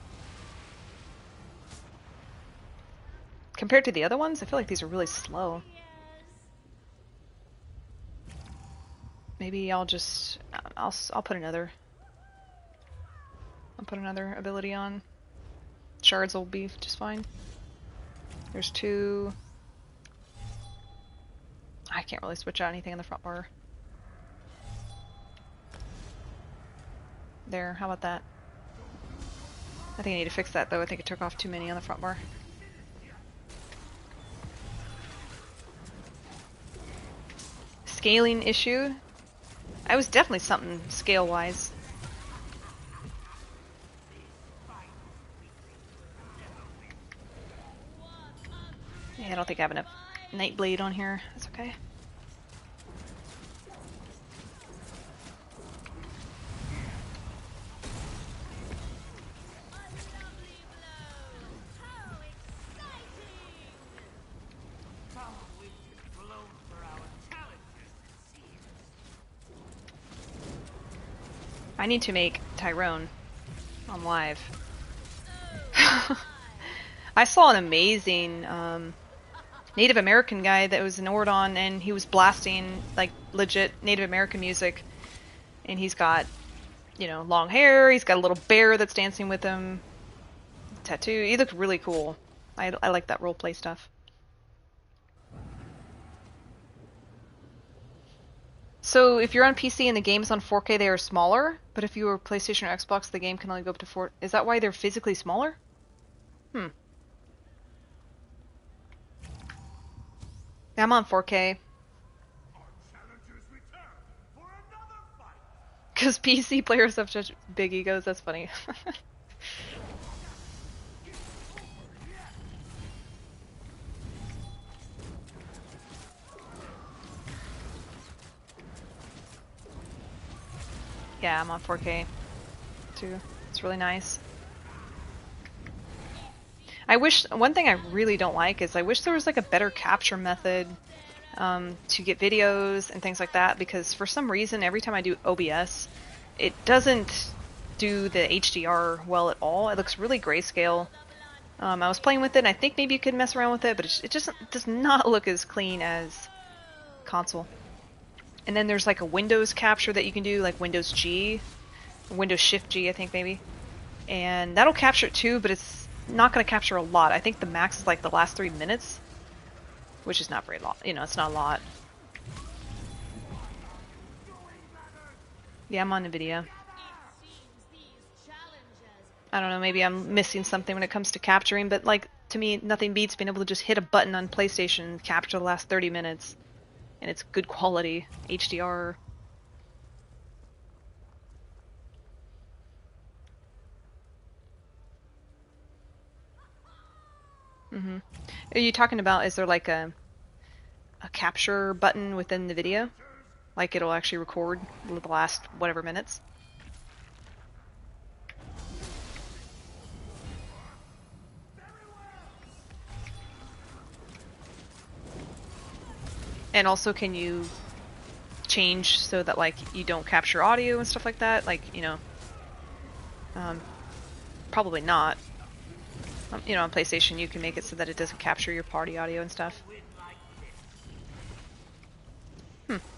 Compared to the other ones, I feel like these are really slow. Maybe I'll just... I'll put another... I'll put another ability on. Shards will be just fine. There's 2... can't really switch out anything in the front bar. There, how about that? I think I need to fix that though. I think it took off too many on the front bar. Scaling issue? I was definitely something scale-wise. Yeah, I don't think I have enough Nightblade on here. That's okay. I need to make Tyrone on live. I saw an amazing Native American guy that was an Ordon, and he was blasting like legit Native American music. And he's got, you know, long hair. He's got a little bear that's dancing with him. Tattoo. He looked really cool. I like that roleplay stuff. So if you're on PC and the game's on 4K, they are smaller. But if you were PlayStation or Xbox, the game can only go up to 4. Is that why they're physically smaller? Hmm. Yeah, I'm on 4K. Because PC players have such big egos, that's funny. Yeah, I'm on 4K too. It's really nice. I wish, one thing I really don't like is I wish there was like a better capture method to get videos and things like that, because for some reason every time I do OBS it doesn't do the HDR well at all. It looks really grayscale. I was playing with it and I think maybe you could mess around with it, but it just does not look as clean as console. And then there's like a Windows capture that you can do, like Windows G, Windows Shift G I think maybe, and that'll capture it too, but it's not going to capture a lot. I think the max is like the last 3 minutes, which is not very long. You know, it's not a lot. Yeah, I'm on NVIDIA. I don't know, maybe I'm missing something when it comes to capturing, but like, to me, nothing beats being able to just hit a button on PlayStation and capture the last 30 minutes. And it's good quality HDR. Mm-hmm. Are you talking about, is there like a capture button within the video? Like it'll actually record the last whatever minutes? And also, can you change so that like you don't capture audio and stuff like that? Like, you know, probably not. You know, on PlayStation you can make it so that it doesn't capture your party audio and stuff.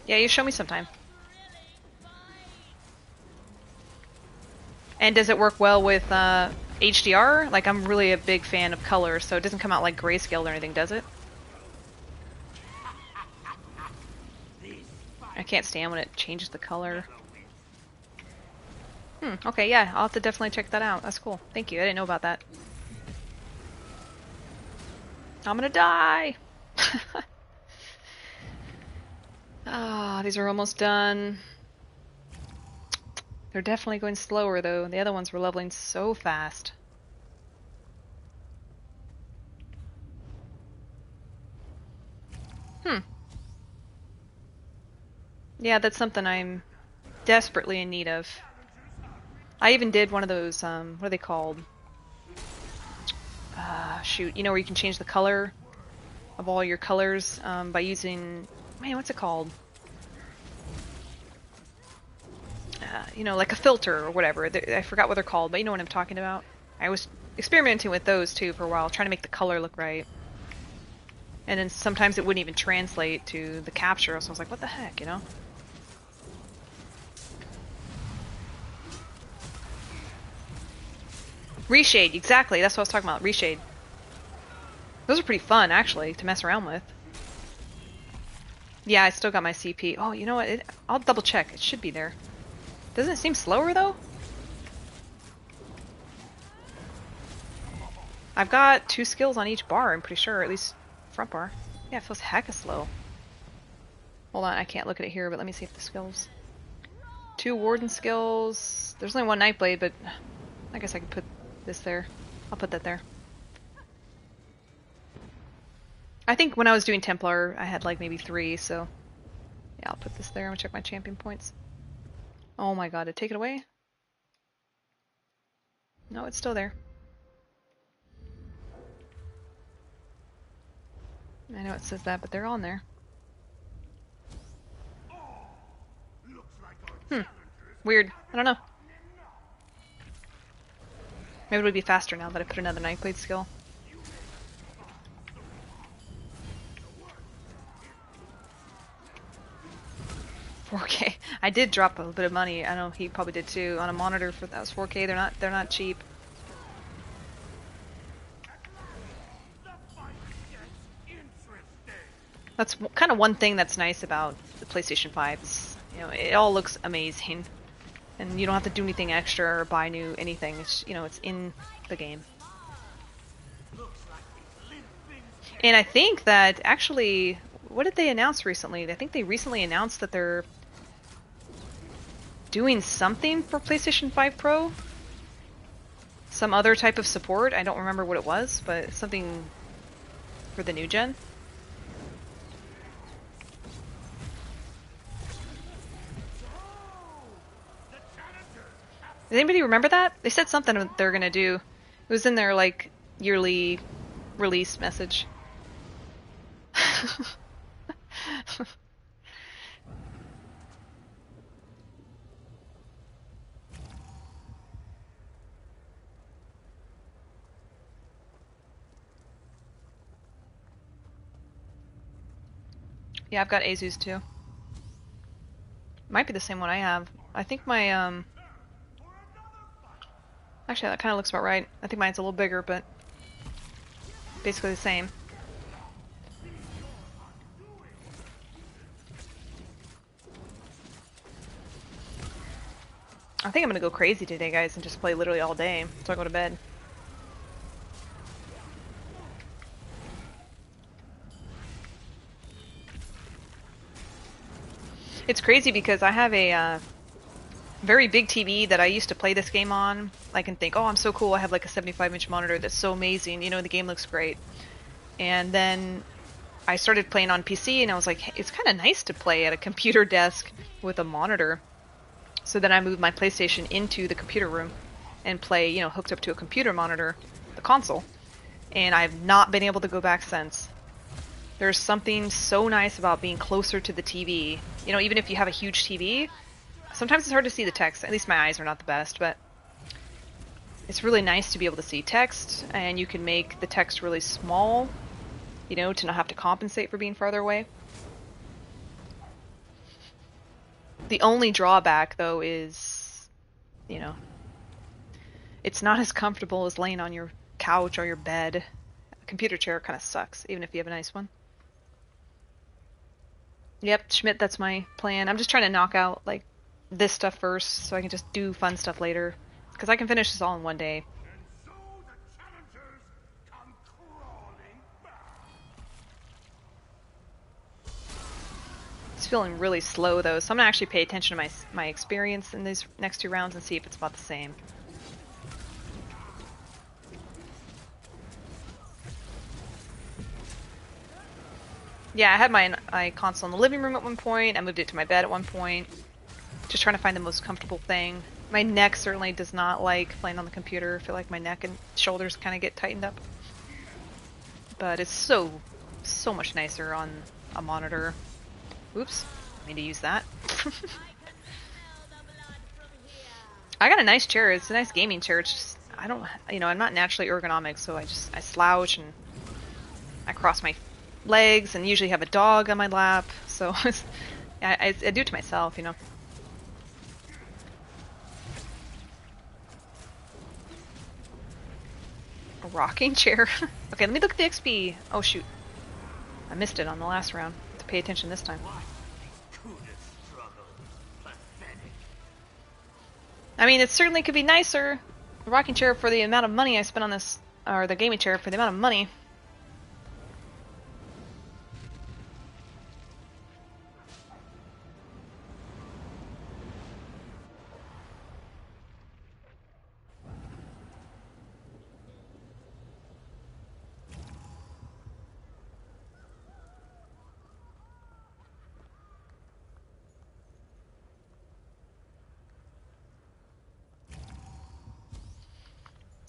Yeah, you show me sometime. And does it work well with HDR? Like, I'm really a big fan of color, so it doesn't come out like grayscale or anything, does it? I can't stand when it changes the color. Okay, yeah, I'll have to definitely check that out. That's cool. Thank you. I didn't know about that. I'm gonna die! Ah, these are almost done. They're definitely going slower, though. The other ones were leveling so fast. Yeah, that's something I'm desperately in need of. I even did one of those, what are they called? Shoot, you know where you can change the color of all your colors by using, man, what's it called? You know, like a filter or whatever. I forgot what they're called, but you know what I'm talking about. I was experimenting with those too for a while, trying to make the color look right. And then sometimes it wouldn't even translate to the capture, so I was like, what the heck, you know? Reshade, exactly, that's what I was talking about, reshade. Those are pretty fun, actually, to mess around with. Yeah, I still got my CP. Oh, you know what? I'll double check. It should be there. Doesn't it seem slower though? I've got 2 skills on each bar, I'm pretty sure, at least front bar. Yeah, it feels hecka slow. Hold on, I can't look at it here, but let me see if the skills. 2 warden skills. There's only 1 Nightblade, but I guess I could put this there. I'll put that there. I think when I was doing Templar, I had like maybe 3, so yeah, I'll put this there. I'm gonna check my champion points. Oh my god, did it take it away? No, it's still there. I know it says that, but they're on there. Weird. I don't know. Maybe it would be faster now that I put another Nightblade skill. $4K. I did drop a little bit of money. I know he probably did too on a monitor for that was $4K. They're not cheap. That's kind of one thing that's nice about the PlayStation 5. Is, you know, it all looks amazing, and you don't have to do anything extra or buy new anything. It's, you know, it's in the game. And I think that actually, what did they announce recently? I think they recently announced that they're doing something for PlayStation 5 Pro. Some other type of support. I don't remember what it was, but something for the new gen. Does anybody remember that? They said something that they're gonna do. It was in their like yearly release message. Yeah, I've got Azus too. Might be the same one I have. I think my actually, that kind of looks about right. I think mine's a little bigger, but basically the same. I think I'm gonna go crazy today, guys, and just play literally all day until I go to bed. It's crazy because I have a very big TV that I used to play this game on. I can think, oh, I'm so cool. I have like a 75-inch monitor that's so amazing. You know, the game looks great. And then I started playing on PC, and I was like, hey, it's kind of nice to play at a computer desk with a monitor. So then I moved my PlayStation into the computer room and play, you know, hooked up to a computer monitor, the console. And I've not been able to go back since. There's something so nice about being closer to the TV. You know, even if you have a huge TV, sometimes it's hard to see the text. At least my eyes are not the best, but it's really nice to be able to see text, and you can make the text really small, you know, to not have to compensate for being farther away. The only drawback, though, is, you know, it's not as comfortable as laying on your couch or your bed. A computer chair kind of sucks, even if you have a nice one. Yep, Schmidt, that's my plan. I'm just trying to knock out, like, this stuff first, so I can just do fun stuff later. Because I can finish this all in one day. So the challengers come crawling back. It's feeling really slow, though, so I'm going to actually pay attention to my experience in these next 2 rounds and see if it's about the same. Yeah, I had my console in the living room at one point. I moved it to my bed at one point. Just trying to find the most comfortable thing. My neck certainly does not like playing on the computer. I feel like my neck and shoulders kind of get tightened up. But it's so much nicer on a monitor. Oops, I need to use that. I got a nice chair. It's a nice gaming chair. It's just, I don't, you know, I'm not naturally ergonomic, so I slouch and I cross my legs and usually have a dog on my lap. So I do it to myself, you know. A rocking chair. Okay, let me look at the XP. Oh shoot, I missed it on the last round. to pay attention this time. I mean, it certainly could be nicer. The rocking chair for the amount of money I spent on this, or the gaming chair for the amount of money.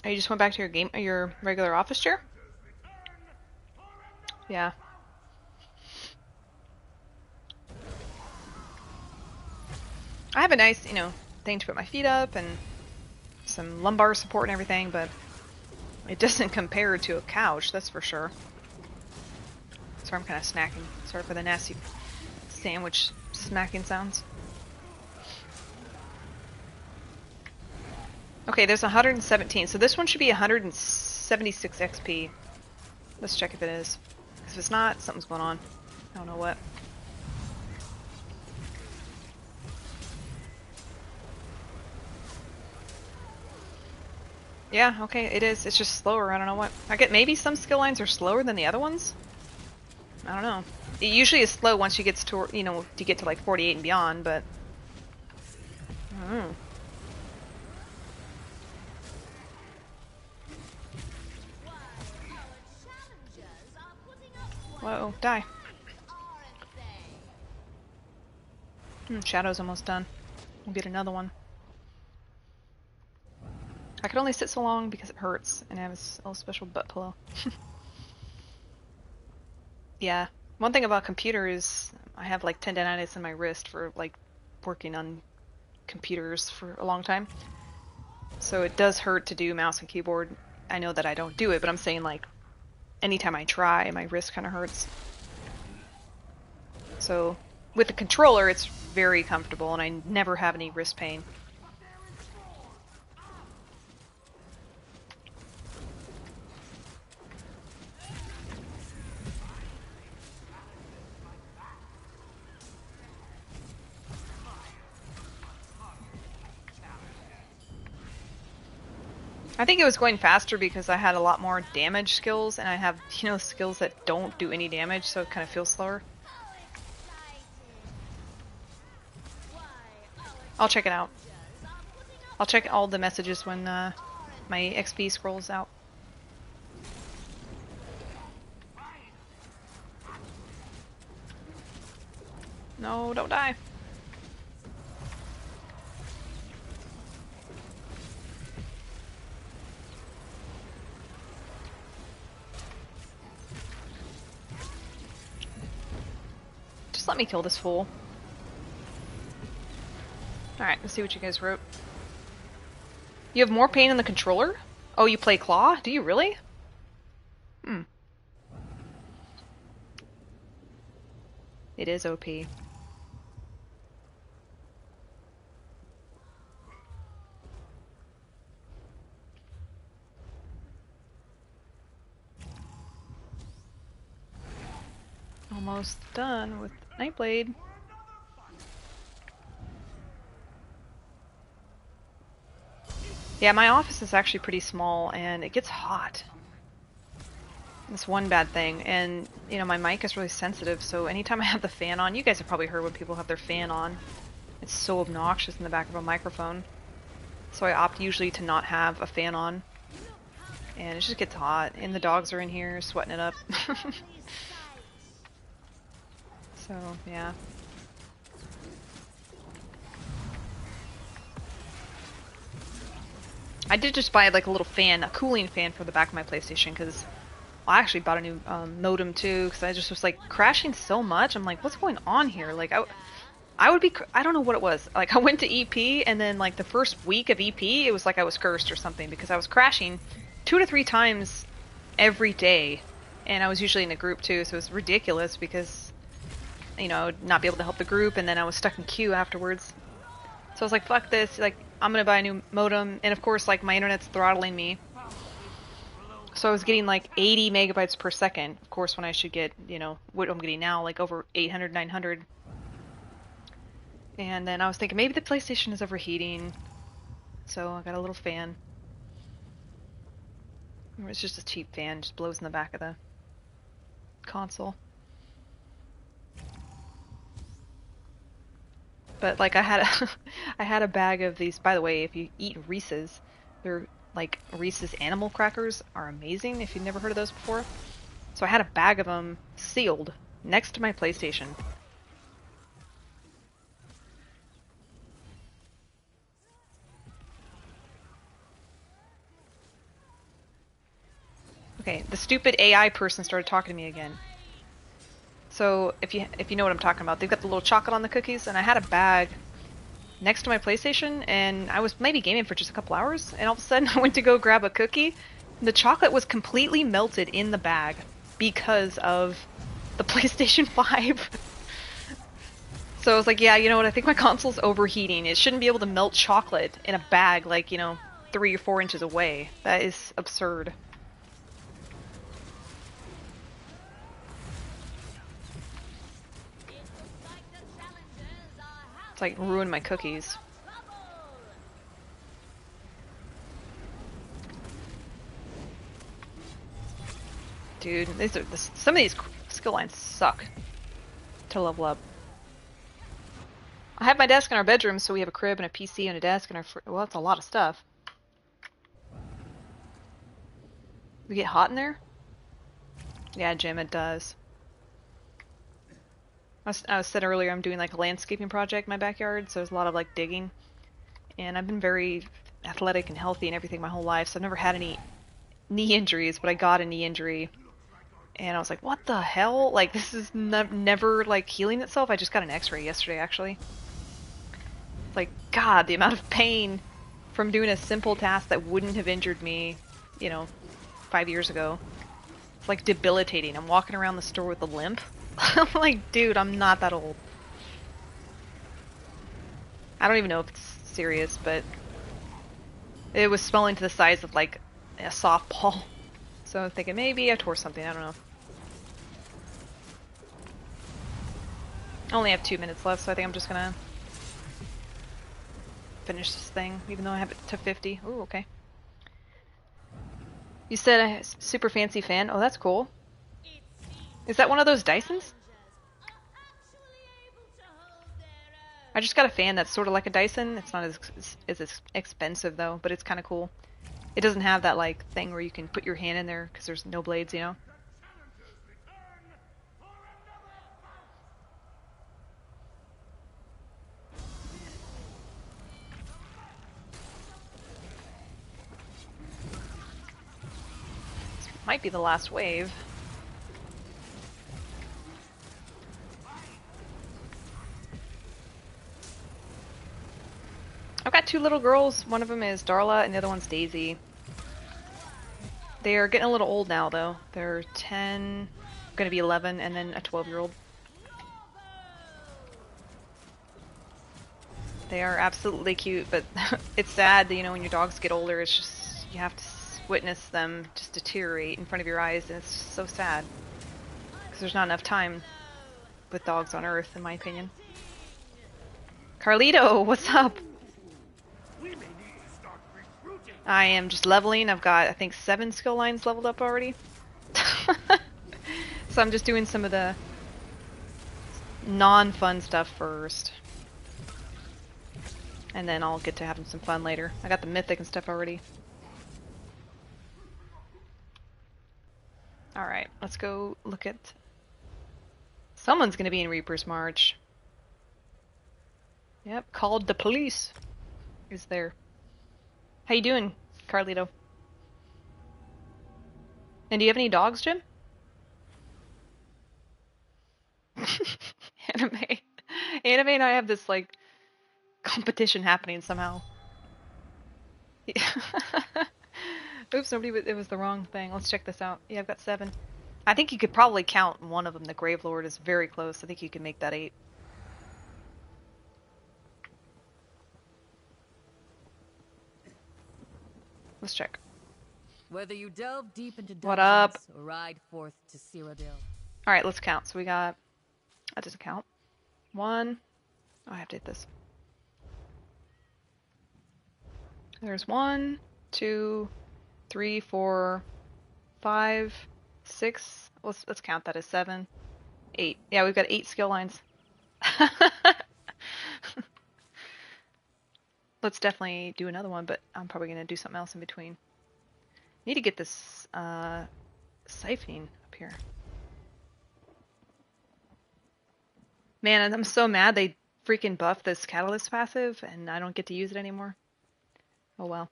Oh, you just went back to your regular office chair? Yeah. I have a nice, thing to put my feet up and some lumbar support and everything, but it doesn't compare to a couch, that's for sure. Sorry, I'm kind of snacking. Sorry for the nasty sandwich smacking sounds. Okay, there's 117, so this one should be 176 XP. Let's check if it is. If it's not, something's going on. I don't know what. Yeah, okay, it is. It's just slower. I don't know what. I get maybe some skill lines are slower than the other ones. I don't know. It usually is slow once you get to, you get to like 48 and beyond, but I don't know. Whoa, die. Shadow's almost done. We'll get another one. I could only sit so long because it hurts, and I have a little special butt pillow. Yeah. One thing about computer is I have like tendinitis in my wrist for like working on computers for a long time. So it does hurt to do mouse and keyboard. I know that I don't do it, but I'm saying like anytime I try, my wrist kind of hurts. So with the controller, it's very comfortable, and I never have any wrist pain. I think it was going faster because I had a lot more damage skills, and I have, skills that don't do any damage, so it kind of feels slower. I'll check it out. I'll check all the messages when my XP scrolls out. No, don't die. Just let me kill this fool. Alright, let's see what you guys wrote. You have more pain in the controller? Oh, you play claw? Do you really? It is OP. Almost done with Nightblade. Yeah, my office is actually pretty small, and it gets hot. That's one bad thing, and my mic is really sensitive, so anytime I have the fan on, you guys have probably heard when people have their fan on, it's so obnoxious in the back of a microphone. So I opt usually to not have a fan on, and it just gets hot, and the dogs are in here sweating it up. So, yeah. I did just buy like a little fan, a cooling fan for the back of my PlayStation, because I actually bought a new modem too, because I just was like crashing so much. I'm like, what's going on here? Like, I would be, I don't know what it was. Like, I went to EP, and then like the first week of EP, it was like I was cursed or something, because I was crashing 2 to 3 times every day, and I was usually in a group too, so it was ridiculous because, I would not be able to help the group, and then I was stuck in queue afterwards. So I was like, fuck this, like, I'm gonna buy a new modem, and of course, like, my internet's throttling me. So I was getting like 80 megabytes per second. Of course, when I should get, you know, what I'm getting now, like over 800, 900. And then I was thinking maybe the PlayStation is overheating. So I got a little fan. It's just a cheap fan, just blows in the back of the console. But like I had a I had a bag of these. By the way, if you eat Reese's, they're like Reese's animal crackers are amazing if you've never heard of those before. So I had a bag of them sealed next to my PlayStation. Okay, the stupid AI person started talking to me again. So if you know what I'm talking about, they've got the little chocolate on the cookies, and I had a bag next to my PlayStation, and I was maybe gaming for just a couple hours, and all of a sudden I went to go grab a cookie, and the chocolate was completely melted in the bag because of the PlayStation 5. So I was like, yeah, you know what, I think my console's overheating. It shouldn't be able to melt chocolate in a bag like, you know, 3 or 4 inches away. That is absurd. It's like ruined my cookies. Dude, some of these skill lines suck to level up. I have my desk in our bedroom, so we have a crib and a PC and a desk and well, that's a lot of stuff. We get hot in there? Yeah, Jim, it does. I said earlier I'm doing like a landscaping project in my backyard, so there's a lot of like digging. And I've been very athletic and healthy and everything my whole life, so I've never had any knee injuries, but I got a knee injury. And I was like, what the hell? Like, this is never like healing itself. I just got an x-ray yesterday, actually. Like, God, the amount of pain from doing a simple task that wouldn't have injured me, you know, 5 years ago. It's like debilitating. I'm walking around the store with a limp. I'm like, dude, I'm not that old. I don't even know if it's serious, but it was swelling to the size of like a softball. So I'm thinking maybe I tore something, I don't know. I only have 2 minutes left, so I think I'm just gonna finish this thing, even though I have it to 50. Ooh, okay. You said a super fancy fan? Oh, that's cool. Is that one of those Dysons? I just got a fan that's sort of like a Dyson. It's not as expensive though, but it's kind of cool. It doesn't have that like thing where you can put your hand in there because there's no blades, you know? This might be the last wave. I've got 2 little girls. One of them is Darla and the other one's Daisy. They are getting a little old now though. They're 10, gonna be 11, and then a 12-year-old. They are absolutely cute, but it's sad that, you know, when your dogs get older, it's just, you have to witness them just deteriorate in front of your eyes, and it's so sad. Because there's not enough time with dogs on Earth, in my opinion. Carlito, what's up? I am just leveling. I've got, I think, 7 skill lines leveled up already. So I'm just doing some of the non-fun stuff first. And then I'll get to having some fun later. I got the mythic and stuff already. Alright, let's go look at... Someone's gonna be in Reaper's March. Yep, called the police is there. How you doing, Carlito? And do you have any dogs, Jim? Anime. Anime and I have this, like, competition happening somehow. Oops, it was the wrong thing. Let's check this out. Yeah, I've got 7. I think you could probably count one of them. The Gravelord is very close. I think you can make that 8. Let's check. Whether you delve deep into What up? dungeons or ride forth to Cyrodiil. Alright, let's count. So we got... That doesn't count. 1. Oh, I have to hit this. There's 1, 2, 3, 4, 5, 6. Let's count that as 7, 8. Yeah, we've got 8 skill lines. Let's definitely do another one, but I'm probably going to do something else in between. Need to get this siphoning up here. Man, I'm so mad they freaking buffed this catalyst passive and I don't get to use it anymore. Oh well.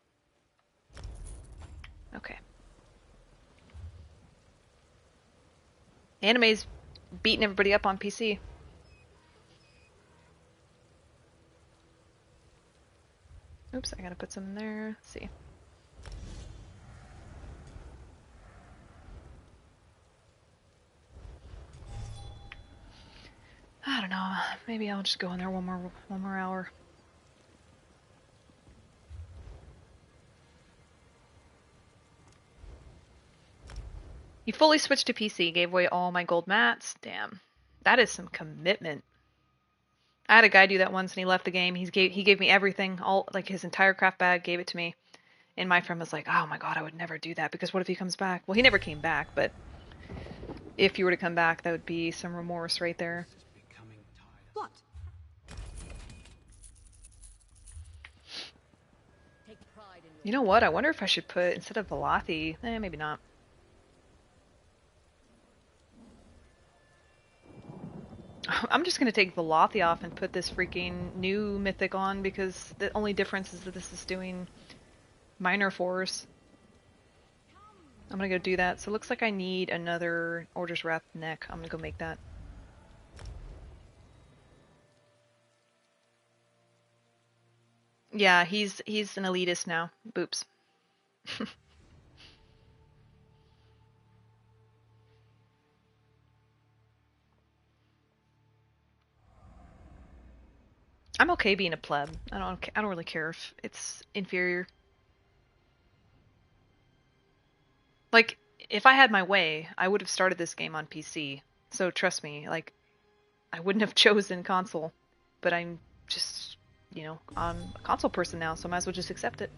Okay. Anime's beating everybody up on PC. Oops, I gotta put some in there. Let's see. I don't know. Maybe I'll just go in there one more hour. You fully switched to PC, gave away all my gold mats. Damn. That is some commitment. I had a guy do that once and he left the game. He gave me everything, all like his entire craft bag, gave it to me. And my friend was like, "Oh my god, I would never do that because what if he comes back?" Well, he never came back, but if you were to come back, that would be some remorse right there. What? You know what? I wonder if I should put, instead of Velothi, maybe not. I'm just going to take Velothi off and put this freaking new mythic on because the only difference is that this is doing minor force. I'm going to go do that. So it looks like I need another Order's Wrath neck. I'm going to go make that. Yeah, he's an elitist now. Boops. I'm okay being a pleb. I don't really care if it's inferior. Like, if I had my way, I would have started this game on PC. So trust me, like, I wouldn't have chosen console. But I'm just, you know, I'm a console person now, so I might as well just accept it.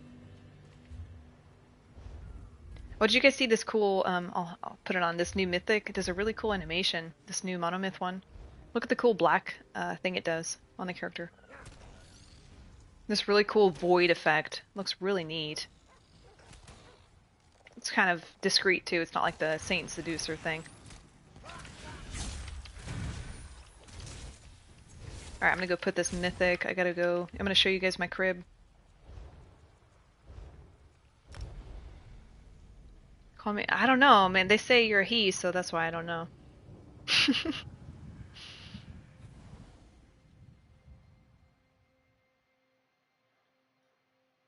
Oh, did you guys see this cool, I'll put it on, this new mythic? It does a really cool animation, this new monomyth one. Look at the cool black thing it does on the character. This really cool void effect. Looks really neat. It's kind of discreet too, it's not like the Saint Seducer thing. Alright, I'm gonna go put this mythic. I'm gonna show you guys my crib. Call me, I don't know, man. They say you're a he, so that's why I don't know.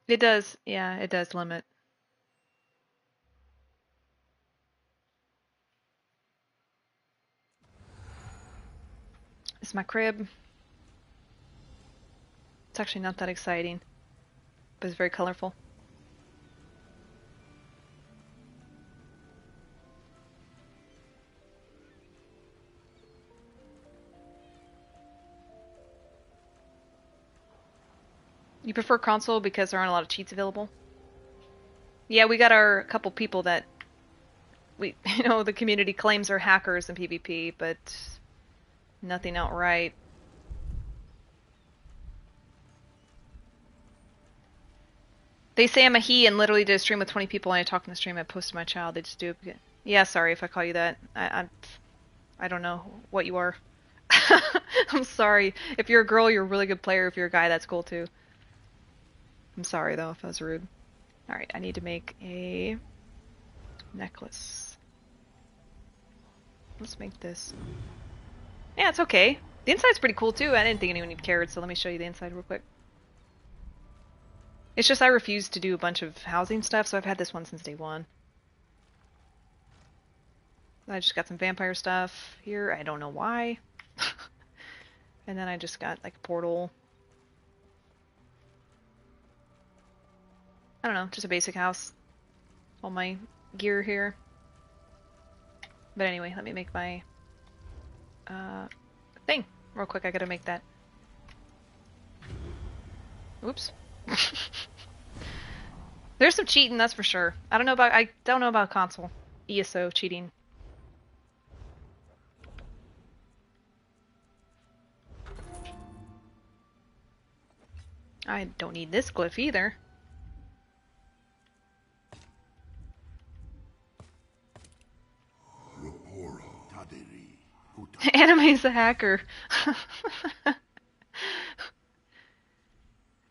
It does, yeah, it does limit. It's my crib. It's actually not that exciting, but it's very colorful. You prefer console because there aren't a lot of cheats available? Yeah, we got our couple people that the community claims are hackers in PvP, but nothing outright. They say I'm a he and literally did a stream with 20 people and I talked in the stream. I posted my child. They just do it. Yeah, sorry if I call you that. I don't know what you are. I'm sorry. If you're a girl, you're a really good player. If you're a guy, that's cool too. I'm sorry though if that was rude. Alright, I need to make a necklace. Let's make this. Yeah, it's okay. The inside's pretty cool too. I didn't think anyone even cared, so let me show you the inside real quick. It's just I refuse to do a bunch of housing stuff, so I've had this one since day one. I just got some vampire stuff here. I don't know why. And then I just got like a portal. I don't know, just a basic house. all my gear here. But anyway, let me make my thing real quick. I gotta make that. Oops. There's some cheating, that's for sure. I don't know about console ESO cheating. I don't need this glyph either. Anime's a hacker.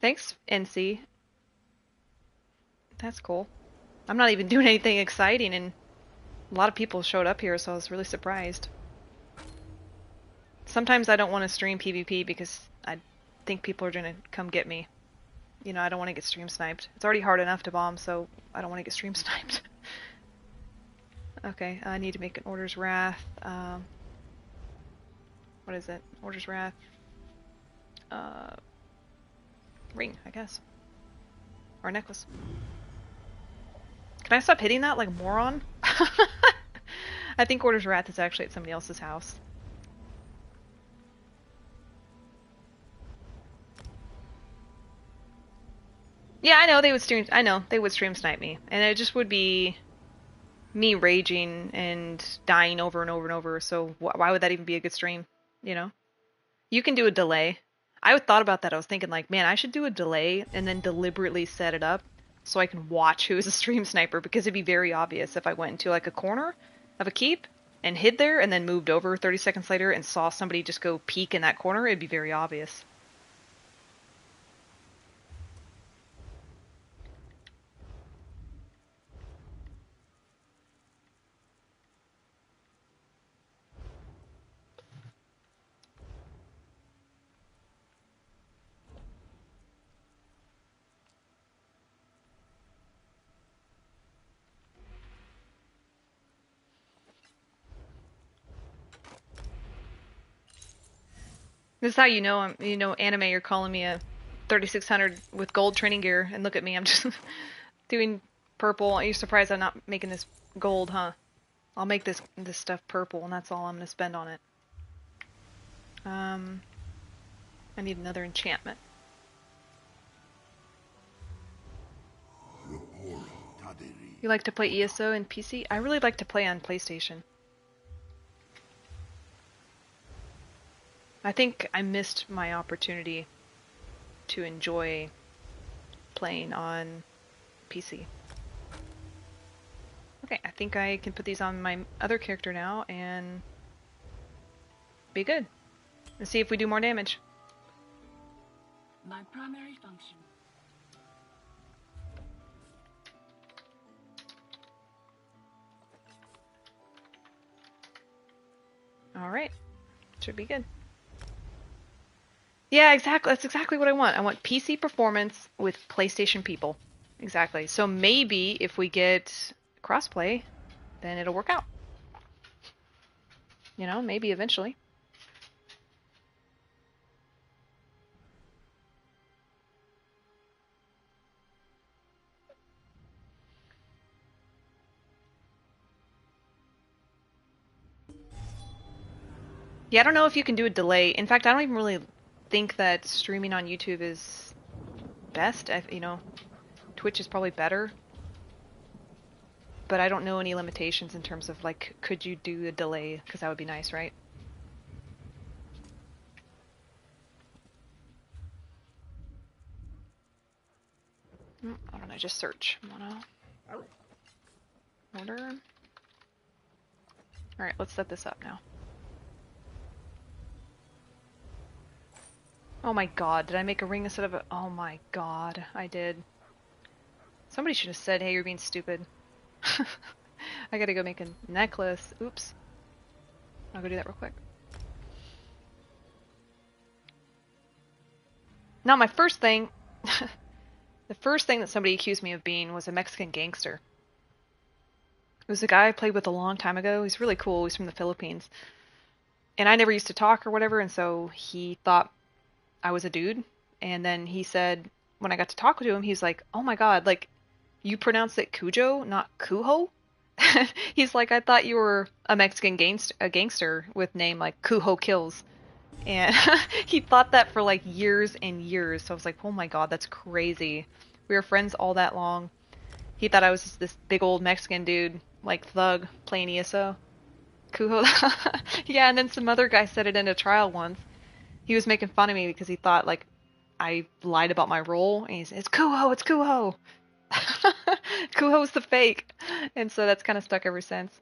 Thanks, NC. That's cool. I'm not even doing anything exciting, and a lot of people showed up here, so I was really surprised. Sometimes I don't want to stream PvP because I think people are gonna come get me. You know, I don't want to get stream sniped. It's already hard enough to bomb, so I don't want to get stream sniped. Okay, I need to make an Order's Wrath. What is it? Order's Wrath. Ring, I guess. Or necklace. Can I stop hitting that like a moron? I think Order's Wrath is actually at somebody else's house. Yeah, I know they would stream snipe me. And it just would be me raging and dying over and over and over, so why would that even be a good stream? You know? You can do a delay. I thought about that. I was thinking like, man, I should do a delay and then deliberately set it up so I can watch who's a stream sniper, because it'd be very obvious if I went into like a corner of a keep and hid there and then moved over 30 seconds later and saw somebody just go peek in that corner, it'd be very obvious. This is how you know anime, you're calling me a 3600 with gold training gear, and look at me, I'm just doing purple. Are you surprised I'm not making this gold, huh? I'll make this stuff purple, and that's all I'm gonna spend on it. I need another enchantment. You like to play ESO and PC? I really like to play on PlayStation. I think I missed my opportunity to enjoy playing on PC. Okay, I think I can put these on my other character now and be good. Let's see if we do more damage. My primary function. Alright. Should be good. Yeah, exactly. That's exactly what I want. I want PC performance with PlayStation people. Exactly. So maybe if we get crossplay, then it'll work out. You know, maybe eventually. Yeah, I don't know if you can do a delay. In fact, I don't even really think that streaming on YouTube is best. You know, Twitch is probably better. But I don't know any limitations in terms of, like, could you do a delay? Because that would be nice, right? Why don't I just search? Order. Alright, let's set this up now. Oh my god, did I make a ring instead of a... Oh my god, I did. Somebody should have said, hey, you're being stupid. I gotta go make a necklace. Oops. I'll go do that real quick. Now my first thing... the first thing that somebody accused me of being was a Mexican gangster. It was a guy I played with a long time ago. He's really cool. He's from the Philippines. And I never used to talk or whatever, and so he thought I was a dude. And then he said, when I got to talk to him, he's like, oh my god, like, You pronounce it Cujo, not Cujo? He's like, I thought you were a Mexican gangster with name like Cujo Kills. And he thought that for like years and years. So I was like, oh my god, that's crazy. We were friends all that long. He thought I was just this big old Mexican dude, like thug, playing ESO. Cujo. Yeah, and then some other guy said it in a trial once. He was making fun of me because he thought like I lied about my role. And he said, it's Cujo, it's Cujo. Kuho's the fake. And so that's kind of stuck ever since.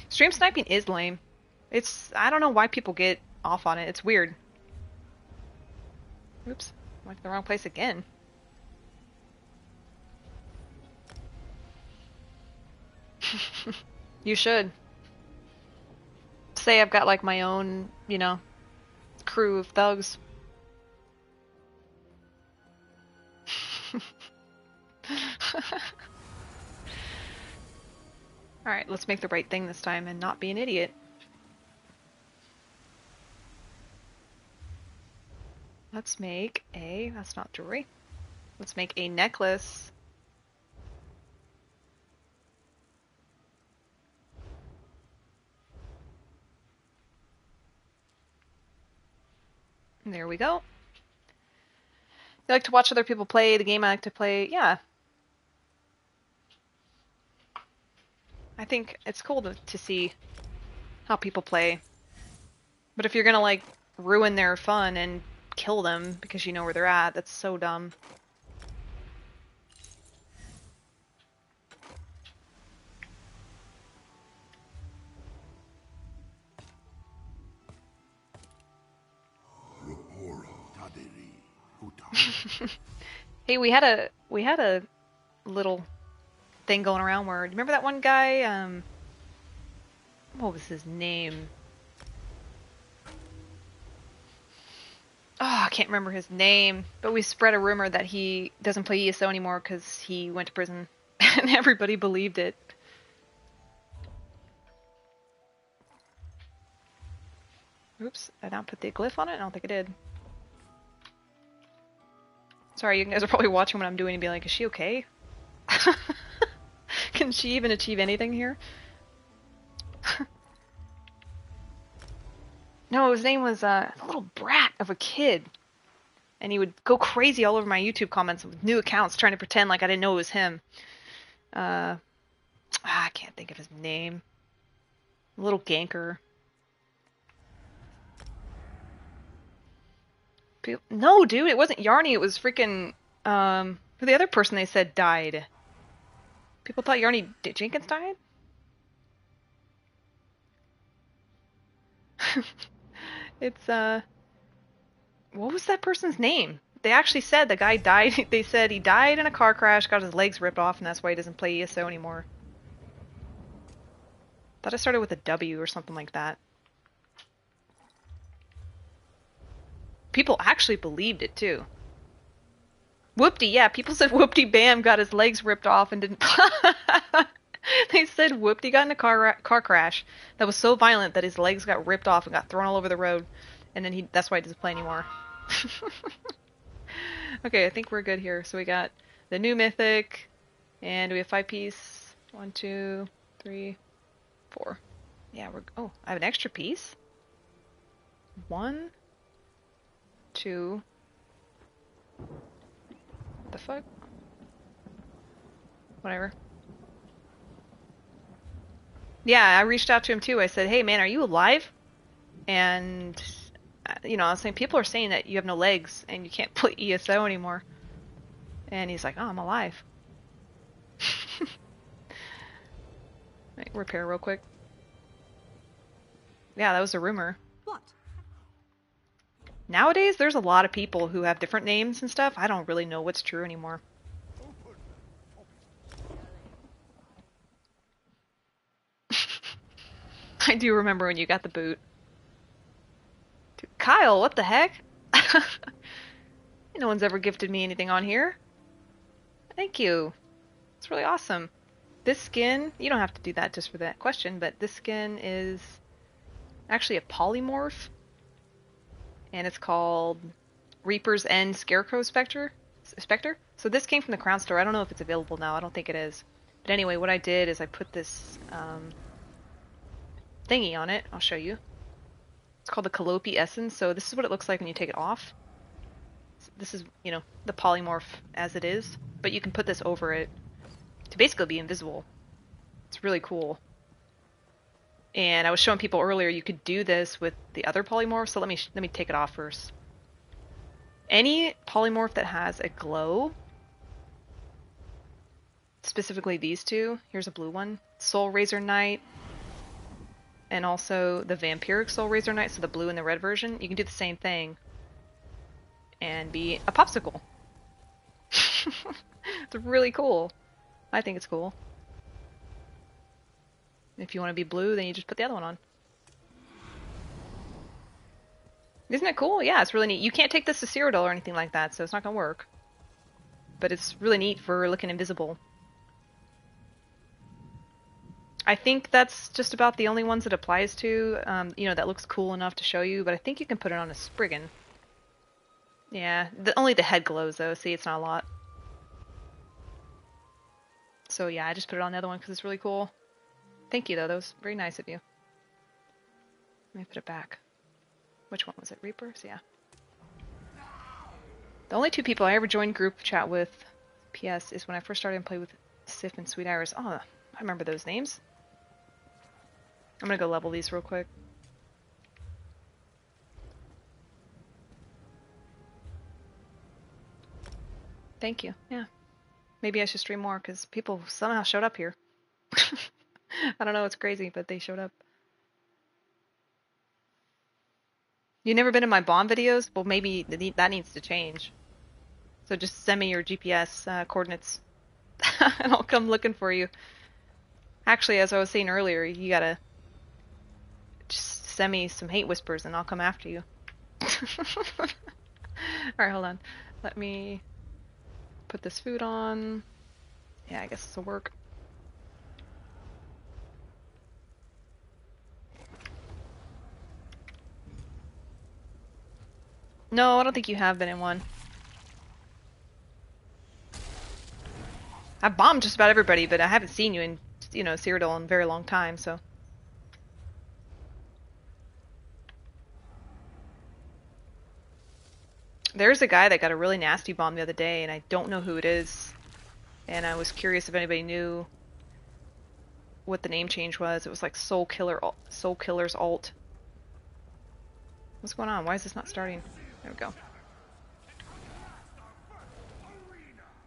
Stream sniping is lame. I don't know why people get off on it. It's weird. Oops, went to the wrong place again. You should. Say I've got like my own, you know, crew of thugs. Alright, let's make the right thing this time and not be an idiot. Let's make that's not jewelry. Let's make a necklace. And there we go. You like to watch other people play the game I like to play? Yeah. I think it's cool to see how people play. But if you're gonna like ruin their fun and kill them because you know where they're at, that's so dumb. Hey, we had a little thing going around where, remember that one guy, what was his name? Oh, I can't remember his name, but we spread a rumor that he doesn't play ESO anymore because he went to prison, and everybody believed it. Oops, I not put the glyph on it? I don't think I did. Sorry, you guys are probably watching what I'm doing and be like, is she okay? Can she even achieve anything here? No, his name was a little brat of a kid. And he would go crazy all over my YouTube comments with new accounts trying to pretend like I didn't know it was him. I can't think of his name. A little ganker. No, dude, it wasn't Yarny. It was freaking who the other person they said died. People thought Yarny Jenkins died. It's what was that person's name? They actually said the guy died. They said he died in a car crash, got his legs ripped off, and that's why he doesn't play ESO anymore. Thought it started with a W or something like that. People actually believed it too. Whoopty, yeah, people said Whoopty Bam got his legs ripped off and didn't. They said Whoopty got in a car crash that was so violent that his legs got ripped off and got thrown all over the road, and then that's why he doesn't play anymore. Okay, I think we're good here. So we got the new mythic, and we have 5-piece. 1, 2, 3, 4. Yeah, oh, I have an extra piece. 1, 2. What the fuck? Whatever. Yeah, I reached out to him too. I said, hey man, are you alive? And, you know, I was saying, people are saying that you have no legs and you can't play ESO anymore. And he's like, oh, I'm alive. Right, repair real quick. Yeah, that was a rumor. What? Nowadays, there's a lot of people who have different names and stuff. I don't really know what's true anymore. I do remember when you got the boot. Dude, Kyle, what the heck? No one's ever gifted me anything on here. Thank you. It's really awesome. This skin, you don't have to do that just for that question, but this skin is actually a polymorph. And it's called Reaper's End Scarecrow Spectre. So this came from the Crown Store. I don't know if it's available now. I don't think it is. But anyway, what I did is I put this thingy on it. I'll show you. It's called the Calliope Essence. So this is what it looks like when you take it off. This is, you know, the polymorph as it is. But you can put this over it to basically be invisible. It's really cool. And I was showing people earlier you could do this with the other polymorphs. So let me take it off first. Any polymorph that has a glow, specifically these two, here's a blue one, Soul Razor Knight, and also the Vampiric Soul Razor Knight, so the blue and the red version, you can do the same thing and be a popsicle. It's really cool. I think it's cool. If you want to be blue, then you just put the other one on. Isn't it cool? Yeah, it's really neat. You can't take this to Cyrodiil or anything like that, so it's not going to work. But it's really neat for looking invisible. I think that's just about the only ones it applies to, you know, that looks cool enough to show you, but I think you can put it on a Spriggan. Yeah, only the head glows though, see, it's not a lot. So yeah, I just put it on the other one because it's really cool. Thank you though, that was very nice of you. Let me put it back. Which one was it? Reapers? Yeah. The only two people I ever joined group chat with, PS, is when I first started and played with Sif and Sweet Iris. Oh, I remember those names. I'm gonna go level these real quick. Thank you. Yeah. Maybe I should stream more because people somehow showed up here. I don't know, it's crazy, but they showed up. You never been in my bomb videos? Well, maybe that needs to change. So just send me your GPS coordinates and I'll come looking for you. Actually, as I was saying earlier, you gotta just send me some hate whispers and I'll come after you. Alright, hold on. Let me put this food on. Yeah, I guess this will work. No, I don't think you have been in one. I've bombed just about everybody, but I haven't seen you in, you know, Cyrodiil in a very long time, so. There's a guy that got a really nasty bomb the other day, and I don't know who it is. And I was curious if anybody knew what the name change was. It was like Soul Killer's Alt. What's going on? Why is this not starting? There we go.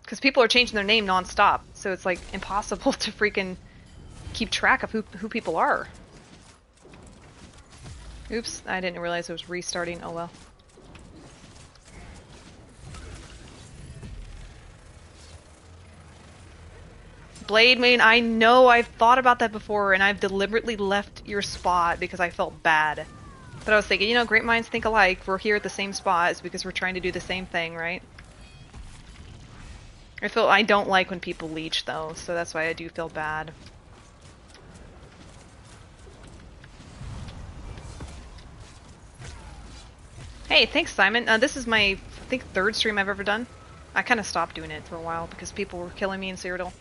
Because people are changing their name non-stop, so it's like impossible to freaking keep track of who people are. Oops, I didn't realize it was restarting. Oh well. Blade Main, I know I've thought about that before, and I've deliberately left your spot because I felt bad. But I was thinking, you know, great minds think alike. We're here at the same spot. It's because we're trying to do the same thing, right? I don't like when people leech, though, so that's why I do feel bad. Hey, thanks, Simon. This is my, I think, third stream I've ever done. I kind of stopped doing it for a while because people were killing me in Cyrodiil.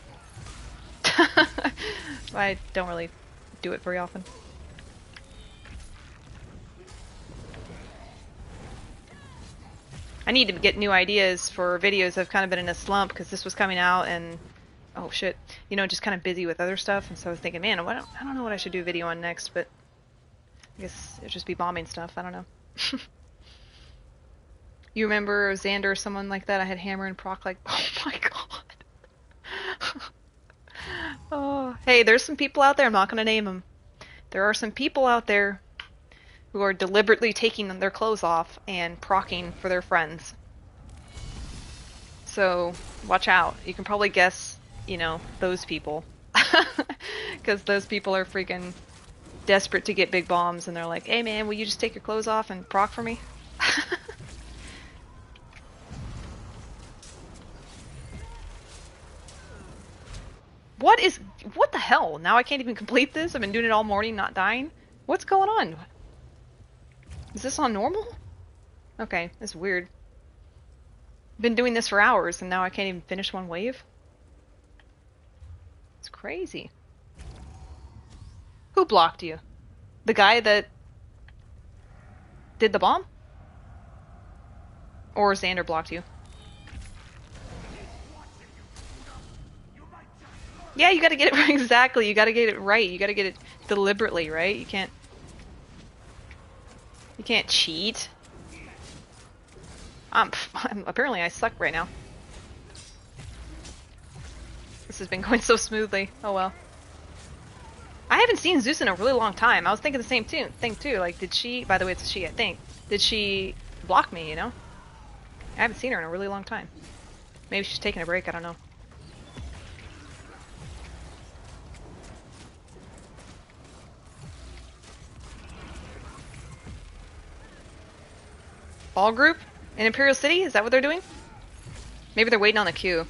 I don't really do it very often. I need to get new ideas for videos. I've kind of been in a slump because this was coming out and, oh shit, you know, just kind of busy with other stuff. And so I was thinking, man, I don't know what I should do a video on next, but I guess it'd just be bombing stuff. I don't know. You remember Xander or someone like that? I had Hammer and Proc like, oh my god. Oh, hey, there's some people out there, I'm not going to name them. There are some people out there who are deliberately taking their clothes off and procking for their friends. So, watch out. You can probably guess, you know, those people. Because those people are freaking desperate to get big bombs and they're like, hey man, will you just take your clothes off and proc for me? What the hell? Now I can't even complete this? I've been doing it all morning, not dying? What's going on? Is this on normal? Okay, that's weird. Been doing this for hours and now I can't even finish one wave? It's crazy. Who blocked you? The guy that did the bomb? Or Xander blocked you? Yeah, you gotta get it right. Exactly, you gotta get it right. You gotta get it deliberately, right? You can't cheat. Apparently I suck right now. This has been going so smoothly. Oh well. I haven't seen Zeus in a really long time. I was thinking the same thing too. Like, did she, by the way, it's a she, I think. Did she block me, you know? I haven't seen her in a really long time. Maybe she's taking a break, I don't know. Ball group in Imperial City? Is that what they're doing? Maybe they're waiting on the queue.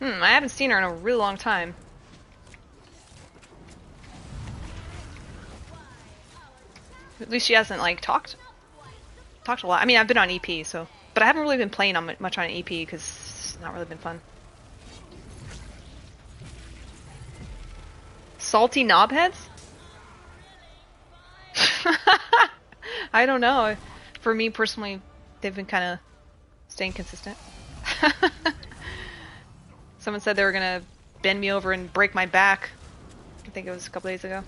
I haven't seen her in a really long time. At least she hasn't, like, talked a lot. I mean, I've been on EP, so... But I haven't really been playing on much on EP, because it's not really been fun. Salty knobheads? I don't know. For me, personally, they've been kind of staying consistent. Someone said they were gonna bend me over and break my back. I think it was a couple days ago.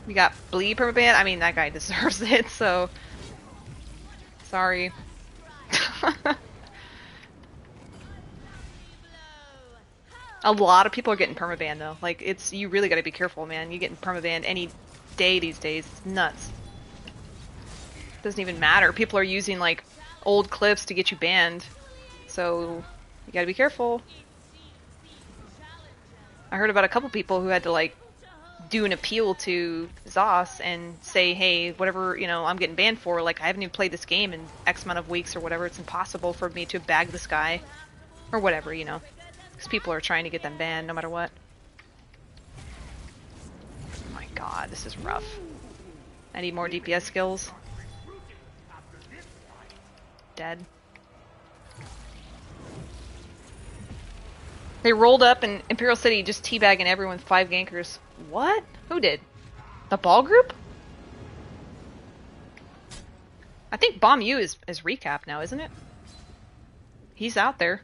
You got Blee permaband? I mean, that guy deserves it, so... Sorry. A lot of people are getting permabanned though. Like, it's, you really gotta be careful, man. You're getting permabanned any day these days. It's nuts. Doesn't even matter. People are using, like, old clips to get you banned. So, you gotta be careful. I heard about a couple people who had to, like, do an appeal to Zos and say, hey, whatever, you know, I'm getting banned for, like, I haven't even played this game in X amount of weeks or whatever. It's impossible for me to bag this guy. Or whatever, you know. Because people are trying to get them banned no matter what. Oh my god, this is rough. I need more DPS skills. Dead. They rolled up in Imperial City just teabagging everyone with 5 gankers. What? Who did? The ball group? I think Bomb U is recap now, isn't it? He's out there.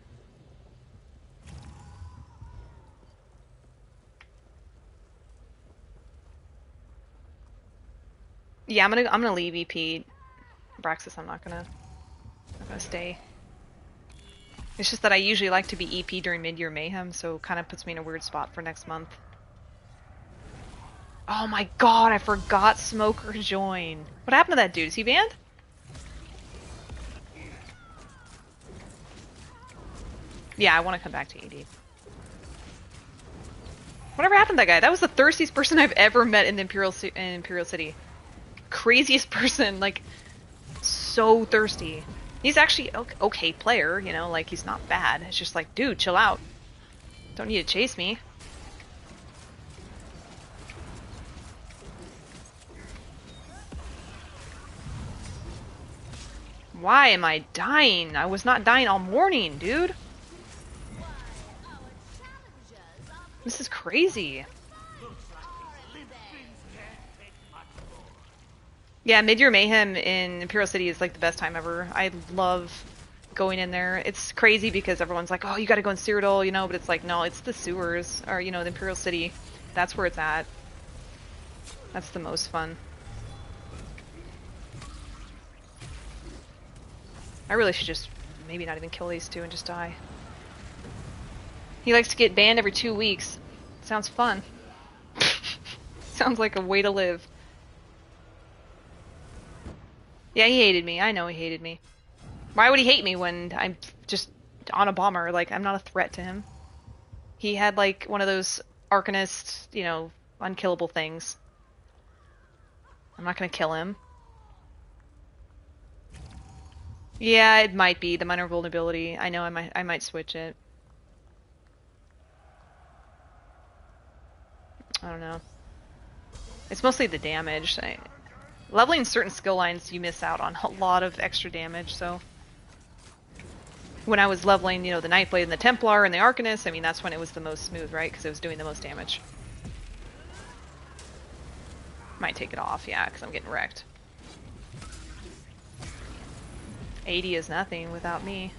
Yeah, I'm gonna leave EP. Braxis, I'm not gonna stay. It's just that I usually like to be EP during Mid-Year Mayhem, so it kind of puts me in a weird spot for next month. Oh my god, I forgot Smoker joined. What happened to that dude? Is he banned? Yeah, I want to come back to AD. Whatever happened to that guy? That was the thirstiest person I've ever met in Imperial City. Craziest person, like, so thirsty. He's actually okay player, you know, like, he's not bad. It's just like, dude, chill out. Don't need to chase me. Why am I dying? I was not dying all morning, dude. This is crazy. Yeah, Mid-Year Mayhem in Imperial City is like the best time ever. I love going in there. It's crazy because everyone's like, oh, you gotta go in Cyrodiil, you know, but it's like, no, it's the sewers, or, you know, the Imperial City. That's where it's at. That's the most fun. I really should just maybe not even kill these two and just die. He likes to get banned every 2 weeks. Sounds fun. Sounds like a way to live. Yeah, he hated me. I know he hated me. Why would he hate me when I'm just on a bomber? Like, I'm not a threat to him. He had, like, one of those Arcanist, you know, unkillable things. I'm not gonna kill him. Yeah, it might be the minor vulnerability. I know I might switch it. I don't know. It's mostly the damage. Leveling certain skill lines, you miss out on a lot of extra damage, so... When I was leveling, you know, the Nightblade and the Templar and the Arcanist, I mean, that's when it was the most smooth, right? Because it was doing the most damage. Might take it off, yeah, because I'm getting wrecked. 80 is nothing without me.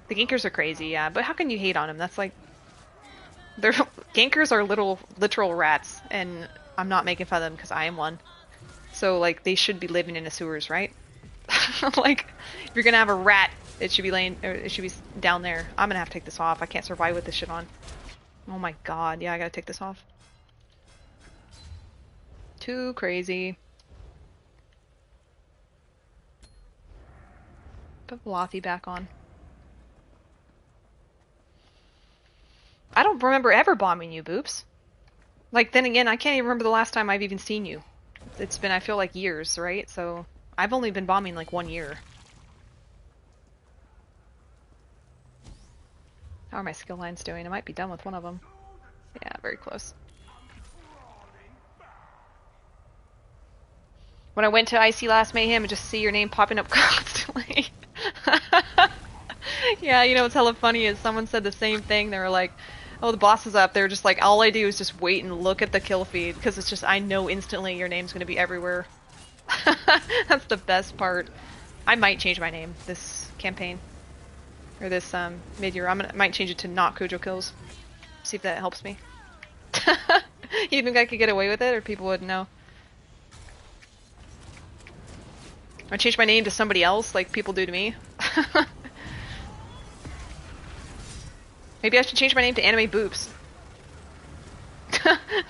The gankers are crazy, yeah, but how can you hate on them? That's like... Gankers are literal rats, and I'm not making fun of them because I am one. So, like, they should be living in the sewers, right? Like, if you're gonna have a rat, it should be down there. I'm gonna have to take this off. I can't survive with this shit on. Oh my god, yeah, I gotta take this off. Too crazy. Put Velothi back on. I don't remember ever bombing you, Boops. Like, then again, I can't even remember the last time I've even seen you. It's been, I feel like, years, right? So, I've only been bombing, like, 1 year. How are my skill lines doing? I might be done with one of them. Yeah, very close. When I went to IC last Mayhem and just see your name popping up constantly. Yeah, you know what's hella funny is someone said the same thing. They were like, oh, the boss is up. They're just like, all I do is just wait and look at the kill feed, because it's just, I know instantly your name's going to be everywhere. That's the best part. I might change my name this campaign. Or this mid-year. Might change it to not Cujo Kills. See if that helps me. You think I could get away with it, or people wouldn't know? I change my name to somebody else, like people do to me. Maybe I should change my name to Anime Boobs.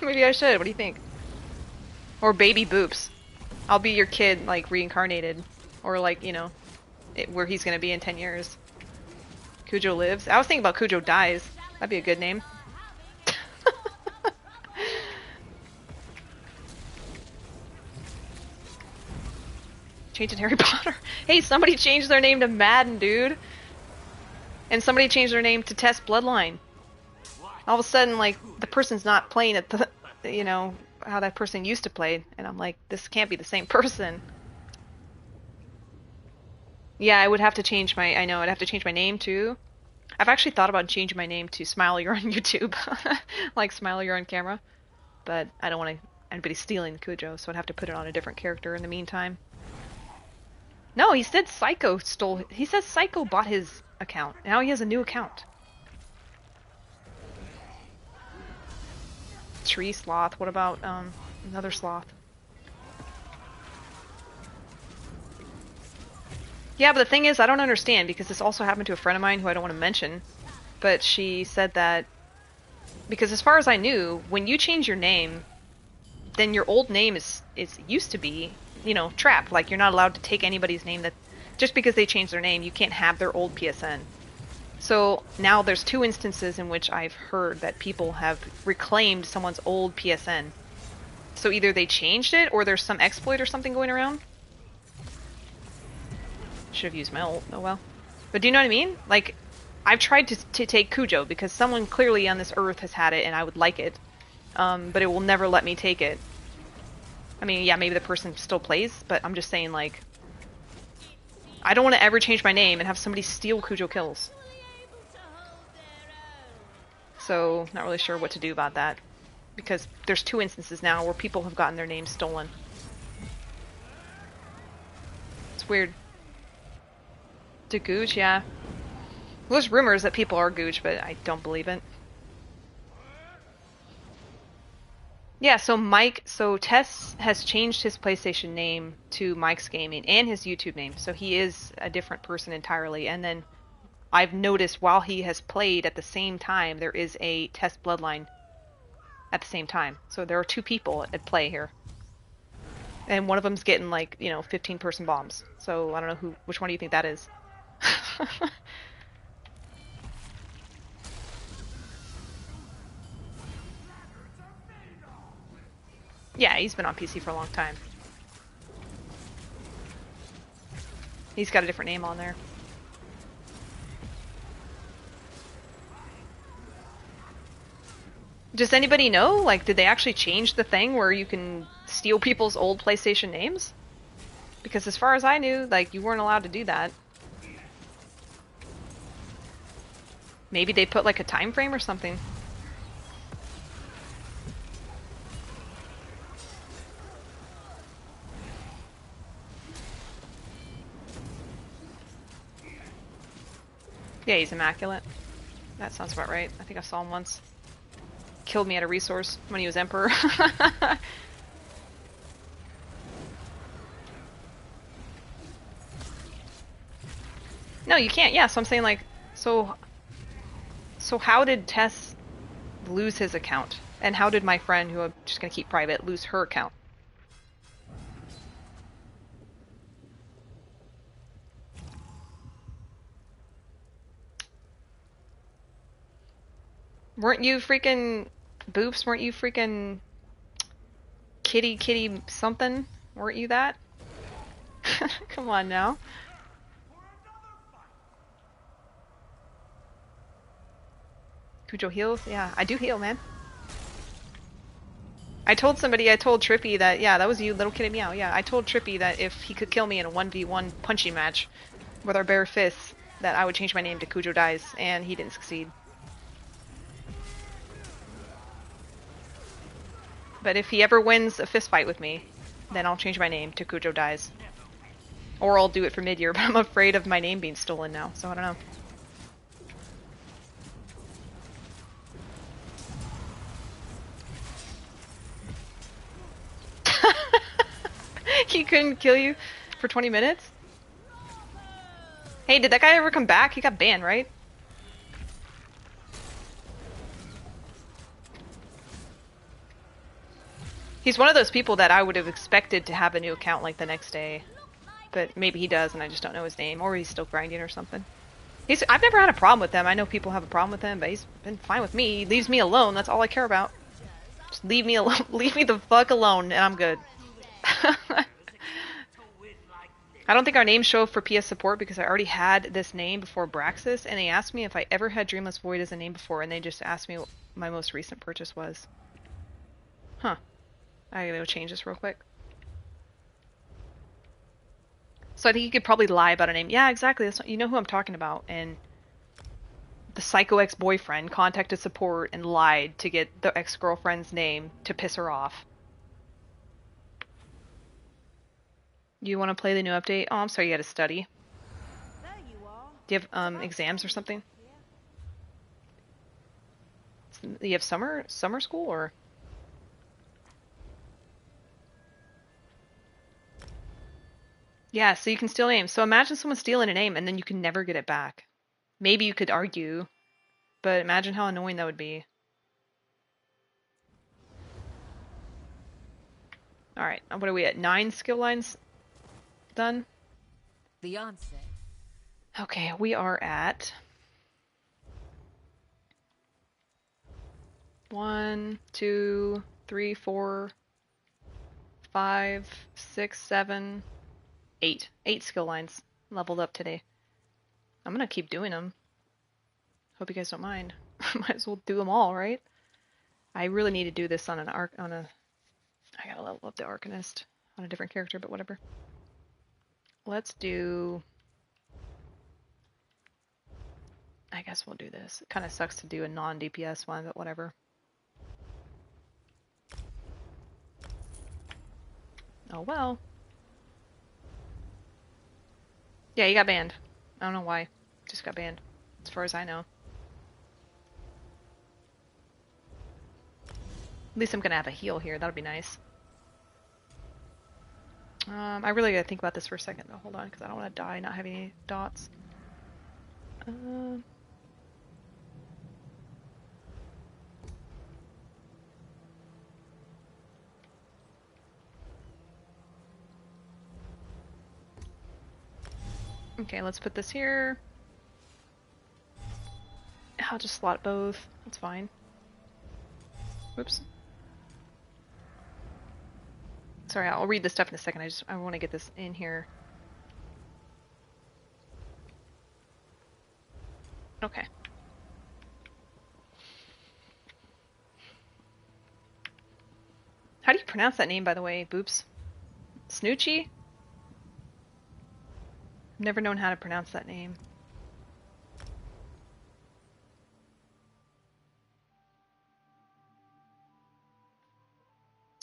Maybe I should. What do you think? Or Baby Boobs. I'll be your kid, like, reincarnated. Or, like, you know, where he's gonna be in 10 years. Cujo lives. I was thinking about Cujo dies. That'd be a good name. Changing Harry Potter. Hey, somebody changed their name to Madden, dude. And somebody changed their name to Test Bloodline. All of a sudden, like, the person's not playing at the, you know, how that person used to play. And I'm like, this can't be the same person. Yeah, I would have to change my, I know, I'd have to change my name too. I've actually thought about changing my name to Smile You're on YouTube. Like Smile You're on Camera. But I don't want anybody stealing Cujo, so I'd have to put it on a different character in the meantime. No, he said Psycho stole, he says Psycho bought his account. Now he has a new account. Tree sloth. What about another sloth? Yeah, but the thing is, I don't understand, because this also happened to a friend of mine who I don't want to mention, but she said that, because as far as I knew, when you change your name, then your old name is used to be, you know, trapped. Like, you're not allowed to take anybody's name that, just because they changed their name, you can't have their old PSN. So now there's 2 instances in which I've heard that people have reclaimed someone's old PSN. So either they changed it, or there's some exploit or something going around. Should have used my ult, oh well. But do you know what I mean? Like, I've tried to take Cujo, because someone clearly on this earth has had it, and I would like it. But it will never let me take it. I mean, yeah, maybe the person still plays, but I'm just saying, like, I don't want to ever change my name and have somebody steal Cujo kills. So, not really sure what to do about that. Because there's 2 instances now where people have gotten their names stolen. It's weird. To Gooch, yeah. Well, there's rumors that people are Gooch, but I don't believe it. Yeah, so Tess has changed his PlayStation name to Mike's Gaming and his YouTube name, so he is a different person entirely. And then I've noticed while he has played at the same time, there is a Tess Bloodline at the same time. So there are 2 people at play here. And one of them's getting, like, you know, 15-person bombs. So I don't know which one do you think that is? Yeah, he's been on PC for a long time. He's got a different name on there. Does anybody know? Like, did they actually change the thing where you can steal people's old PlayStation names? Because as far as I knew, like, you weren't allowed to do that. Maybe they put like a time frame or something. Yeah, he's immaculate. That sounds about right. I think I saw him once. Killed me at a resource when he was emperor. No, you can't. Yeah, so I'm saying like, so how did Tess lose his account? And how did my friend, who I'm just gonna keep private, lose her account? Weren't you freaking Boops? Weren't you freaking kitty something? Weren't you that? Come on now. Cujo heals? Yeah, I do heal, man. I told Trippy that, yeah, that was you, little kitty meow. Yeah, I told Trippy that if he could kill me in a 1v1 punching match with our bare fists, that I would change my name to Cujo Dies, and he didn't succeed. But if he ever wins a fist fight with me, then I'll change my name to Cujo Dies. Or I'll do it for mid-year, but I'm afraid of my name being stolen now, so I don't know. He couldn't kill you for 20 minutes? Hey, did that guy ever come back? He got banned, right? He's one of those people that I would have expected to have a new account like the next day. But maybe he does and I just don't know his name. Or he's still grinding or something. I've never had a problem with him. I know people have a problem with him, but he's been fine with me. He leaves me alone. That's all I care about. Just leave me alone. Leave me the fuck alone and I'm good. I don't think our names show up for PS support because I already had this name before Braxis, and they asked me if I ever had Dreamless Void as a name before, and they just asked me what my most recent purchase was. Huh. I gotta go change this real quick. So I think you could probably lie about a name. Yeah, exactly. That's what, you know who I'm talking about. And the psycho ex-boyfriend contacted support and lied to get the ex-girlfriend's name to piss her off. You want to play the new update? Oh, I'm sorry, you had to study. Do you have exams or something? You have summer school or? Yeah, so you can steal names. So imagine someone stealing a name and then you can never get it back. Maybe you could argue, but imagine how annoying that would be. Alright, what are we at? 9 skill lines done? The onset. Okay, we are at 1, 2, 3, 4, 5, 6, 7, 8. 8 skill lines leveled up today. I'm gonna keep doing them. Hope you guys don't mind. Might as well do them all, right? I really need to do this on I gotta level up the Arcanist on a different character, but whatever. Let's do... I guess we'll do this. It kind of sucks to do a non-DPS one, but whatever. Oh well. Yeah, you got banned. I don't know why. Just got banned, as far as I know. At least I'm gonna have a heal here. That'll be nice. I really gotta think about this for a second, though. Hold on, because I don't want to die not having any dots. Okay, let's put this here. I'll just slot both. That's fine. Whoops. Sorry, I'll read this stuff in a second. I want to get this in here. Okay. How do you pronounce that name, by the way, Boops? Snoochie? I've never known how to pronounce that name.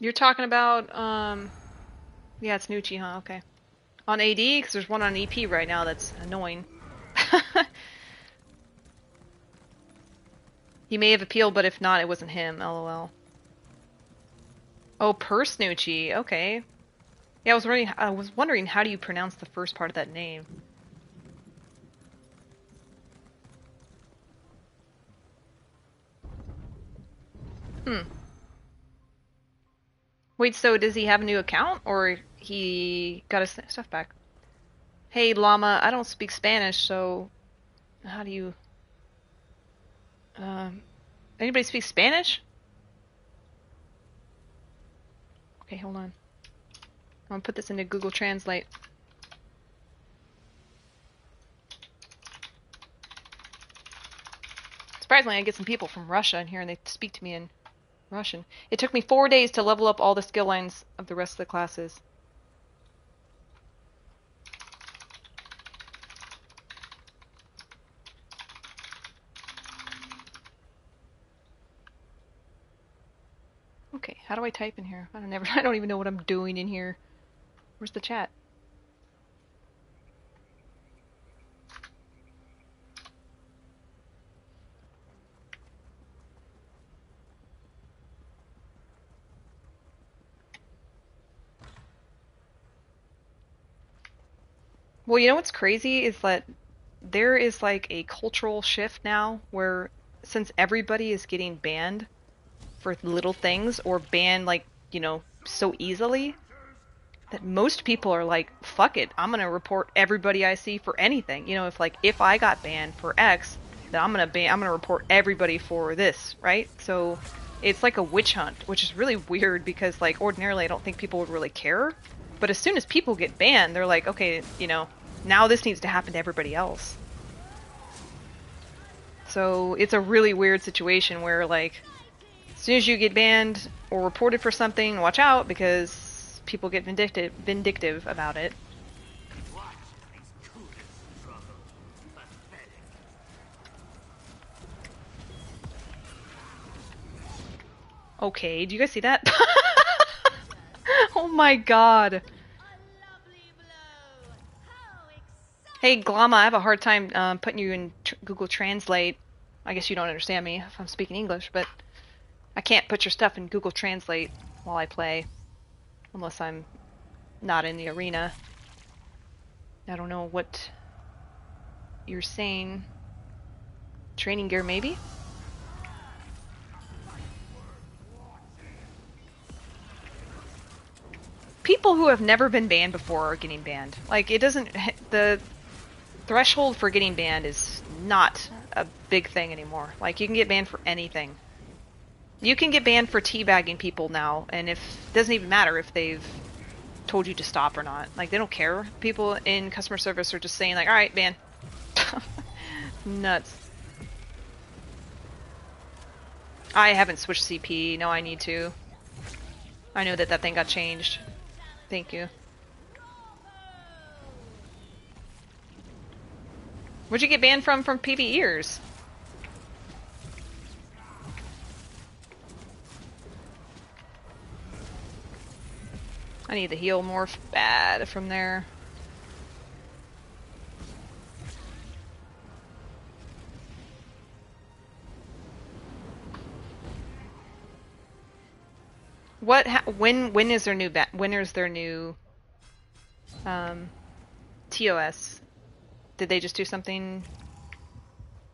You're talking about, yeah, it's Snoochie, huh? Okay. On AD, because there's one on EP right now that's annoying. He may have appealed, but if not, it wasn't him, lol. Oh, per Snoochie, okay. Yeah, I was wondering how do you pronounce the first part of that name? Wait, so does he have a new account, or he got his stuff back? Hey, Llama, I don't speak Spanish, so how do you... Anybody speak Spanish? Okay, hold on. I'm gonna put this into Google Translate. Surprisingly, I get some people from Russia in here and they speak to me in Russian. It took me 4 days to level up all the skill lines of the rest of the classes. Okay, how do I type in here? I don't even know what I'm doing in here. Where's the chat? Well, you know what's crazy is that there is like a cultural shift now where since everybody is getting banned for little things or banned like, you know, so easily, that most people are like, fuck it, I'm gonna report everybody I see for anything. You know, if I got banned for X, then I'm gonna report everybody for this, right? So it's like a witch hunt, which is really weird because like ordinarily I don't think people would really care. But as soon as people get banned, they're like, okay, you know, now this needs to happen to everybody else. So it's a really weird situation where like as soon as you get banned or reported for something, watch out because people get vindictive about it. Okay, do you guys see that? Oh my god. Hey Glama, I have a hard time putting you in Google Translate. I guess you don't understand me if I'm speaking English, but I can't put your stuff in Google Translate while I play. Unless I'm not in the arena. I don't know what you're saying. Training gear, maybe? People who have never been banned before are getting banned. Like, it doesn't... The threshold for getting banned is not a big thing anymore. Like, you can get banned for anything. You can get banned for teabagging people now, and it doesn't even matter if they've told you to stop or not. Like, they don't care. People in customer service are just saying, like, alright, ban. Nuts. I haven't switched CP. No, I need to. I know that thing got changed. Thank you. Where'd you get banned from PvEers? I need the heal morph bad from there. When is their new TOS? Did they just do something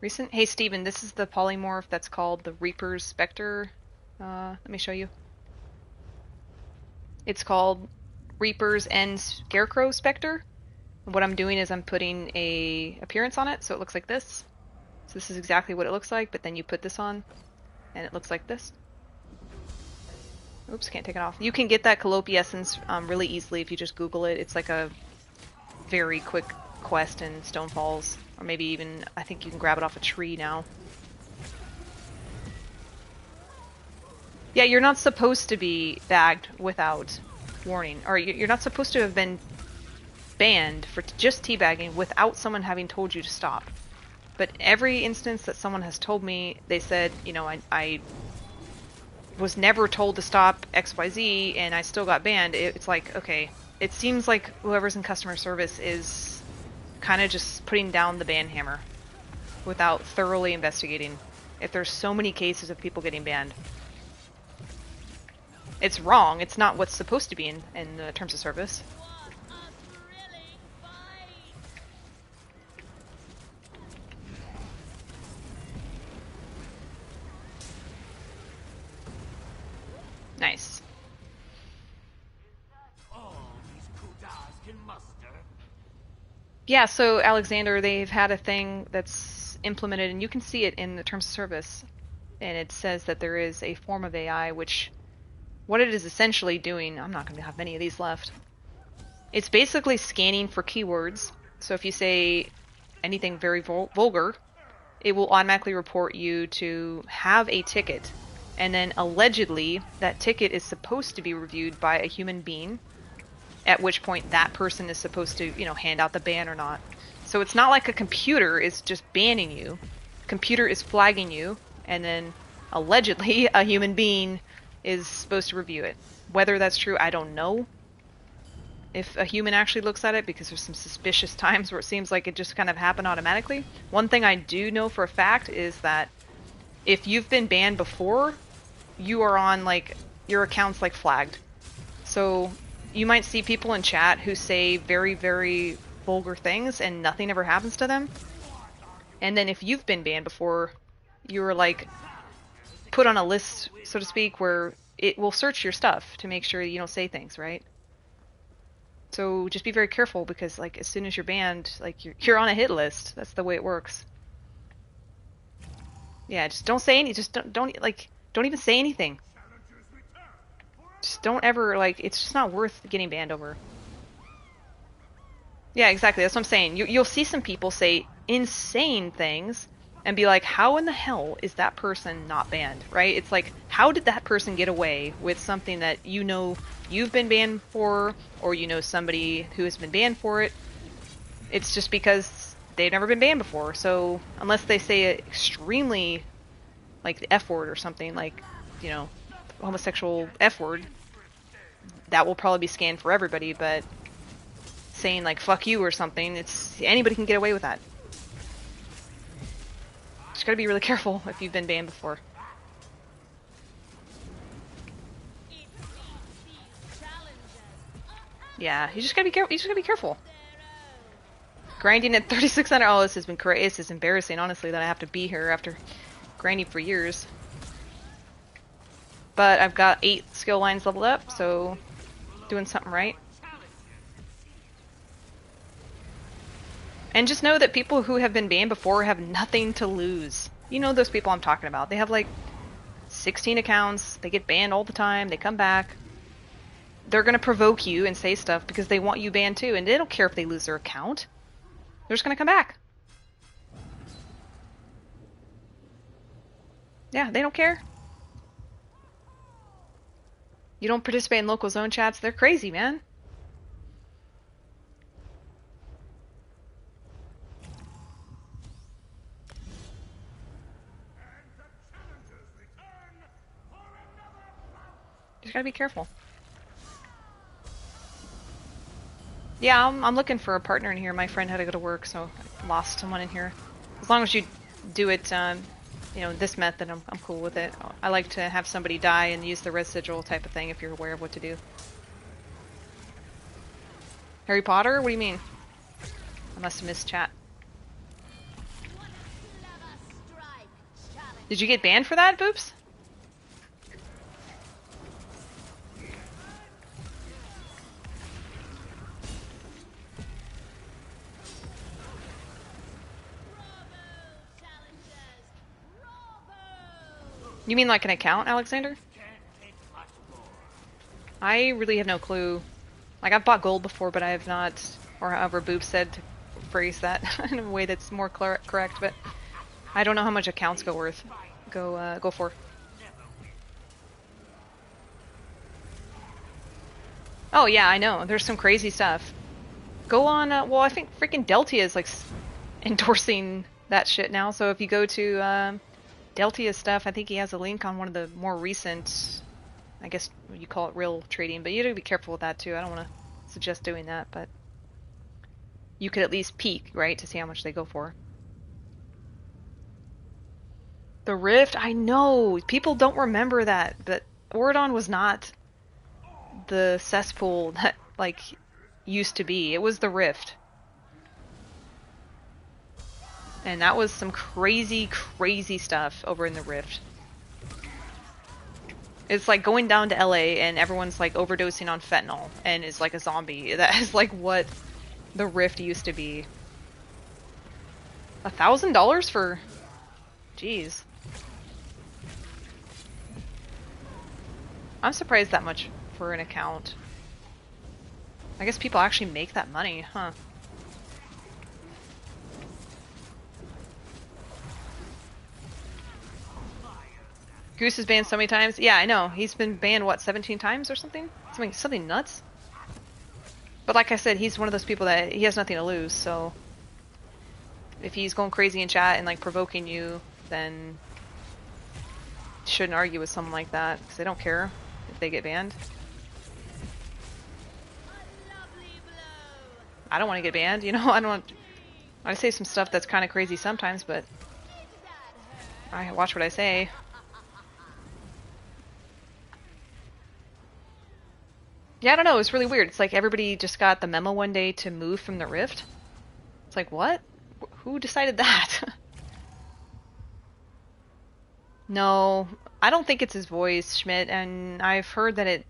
recent? Hey Steven, this is the polymorph that's called the Reaper's Spectre. Let me show you. It's called Reaper's and Scarecrow Spectre. And what I'm doing is I'm putting a appearance on it, so it looks like this. So this is exactly what it looks like, but then you put this on, and it looks like this. Oops, can't take it off. You can get that Calliope Essence really easily if you just Google it. It's like a very quick quest in Stonefalls, or maybe even I think you can grab it off a tree now. Yeah, you're not supposed to be bagged without warning, or you're not supposed to have been banned for just teabagging without someone having told you to stop. But every instance that someone has told me, they said, you know, I was never told to stop XYZ and I still got banned. It's like, okay, it seems like whoever's in customer service is kind of just putting down the ban hammer without thoroughly investigating if there's so many cases of people getting banned. It's wrong. It's not what's supposed to be in the terms of service. Nice. Yeah, so Alexander, they've had a thing that's implemented, and you can see it in the terms of service, and it says that there is a form of AI which, what it is essentially doing, I'm not going to have many of these left. It's basically scanning for keywords, so if you say anything very vulgar, it will automatically report you to have a ticket. And then allegedly, that ticket is supposed to be reviewed by a human being, at which point that person is supposed to, you know, hand out the ban or not. So it's not like a computer is just banning you. Computer is flagging you, and then allegedly a human being is supposed to review it. Whether that's true, I don't know. If a human actually looks at it, because there's some suspicious times where it seems like it just kind of happened automatically. One thing I do know for a fact is that if you've been banned before, you are on, like, your account's, like, flagged. So you might see people in chat who say very, very vulgar things and nothing ever happens to them. And then if you've been banned before, you're, like, put on a list, so to speak, where it will search your stuff to make sure you don't say things, right? So just be very careful, because, like, as soon as you're banned, like, you're on a hit list. That's the way it works. Yeah, just don't say any. Just don't even say anything. Just don't ever, like, it's just not worth getting banned over. Yeah, exactly. That's what I'm saying. You'll see some people say insane things and be like, how in the hell is that person not banned, right? It's like, how did that person get away with something that you know you've been banned for, or you know somebody who has been banned for it? It's just because they've never been banned before. So unless they say an extremely, like, the F word or something, like, you know, homosexual F word, that will probably be scanned for everybody. But saying, like, fuck you or something, it's, anybody can get away with that. Just gotta be really careful if you've been banned before. Yeah, you just gotta be careful. You just gotta be careful. Grinding at 3600. Oh, this has been crazy. This is embarrassing, honestly, that I have to be here after grinding for years. But I've got 8 skill lines leveled up, so doing something right. And just know that people who have been banned before have nothing to lose. You know those people I'm talking about. They have, like, 16 accounts. They get banned all the time. They come back. They're going to provoke you and say stuff because they want you banned too. And they don't care if they lose their account. They're just going to come back. Yeah, they don't care. You don't participate in local zone chats. They're crazy, man. Just gotta be careful. Yeah, I'm looking for a partner in here. My friend had to go to work, so I lost someone in here. As long as you do it, you know, this method, I'm cool with it. I like to have somebody die and use the residual type of thing if you're aware of what to do. Harry Potter? What do you mean? I must have missed chat. Did you get banned for that, Boops? You mean like an account, Alexander? I really have no clue. Like, I've bought gold before, but I have not, or however Boop said, phrase that in a way that's more correct, but I don't know how much accounts go for. Oh yeah, I know. There's some crazy stuff. Go on, well, I think freaking Deltia is like endorsing that shit now. So if you go to Deltia stuff, I think he has a link on one of the more recent, I guess you call it real trading, but you gotta be careful with that too. I don't want to suggest doing that, but you could at least peek, right, to see how much they go for. The Rift, I know people don't remember that, but Oridon was not the cesspool that like used to be. It was the Rift. And that was some crazy, crazy stuff over in the Rift. It's like going down to LA and everyone's like overdosing on fentanyl and is like a zombie. That is like what the Rift used to be. $1,000 for... Jeez. I'm surprised that much for an account. I guess people actually make that money, huh? Goose is banned so many times. Yeah, I know. He's been banned, what, 17 times or something? Something nuts. But like I said, he's one of those people that he has nothing to lose, so... If he's going crazy in chat and like provoking you, then... You shouldn't argue with someone like that, because they don't care if they get banned. I don't want to get banned, you know? I say some stuff that's kind of crazy sometimes, but... I watch what I say. Yeah, I don't know, it's really weird. It's like everybody just got the memo one day to move from the Rift. It's like, what? Who decided that? No, I don't think it's his voice, Schmidt, and I've heard that it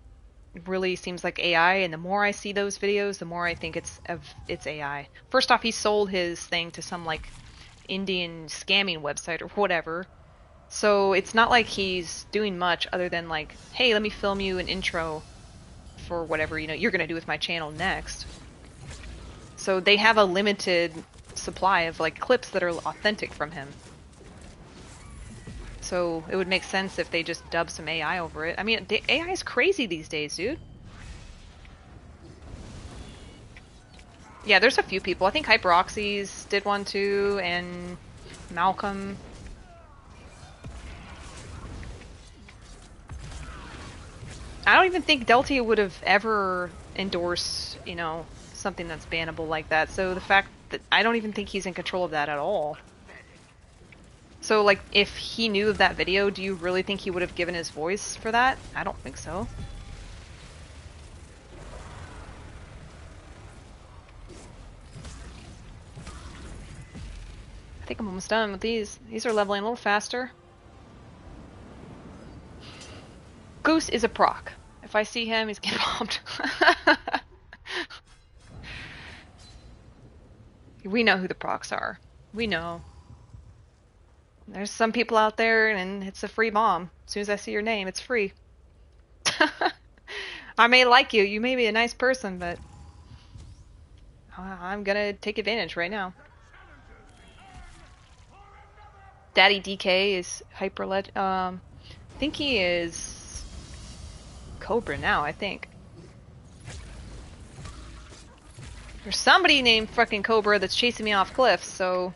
really seems like AI, and the more I see those videos, the more I think it's AI. First off, he sold his thing to some, like, Indian scamming website or whatever. So it's not like he's doing much other than, like, hey, let me film you an intro for whatever, you know, you're gonna do with my channel next. So they have a limited supply of like clips that are authentic from him. So it would make sense if they just dub some AI over it. I mean, AI is crazy these days, dude. Yeah, there's a few people. I think Hyperoxys did one too, and Malcolm. I don't even think Deltia would have ever endorsed, you know, something that's bannable like that. So the fact that I don't even think he's in control of that at all. So, like, if he knew of that video, do you really think he would have given his voice for that? I don't think so. I think I'm almost done with these. These are leveling a little faster. Goose is a proc. If I see him, he's getting bombed. We know who the procs are. We know. There's some people out there, and it's a free bomb. As soon as I see your name, it's free. I may like you. You may be a nice person, but I'm gonna take advantage right now. Daddy DK is I think he is Cobra now, I think. There's somebody named fucking Cobra that's chasing me off cliffs, so...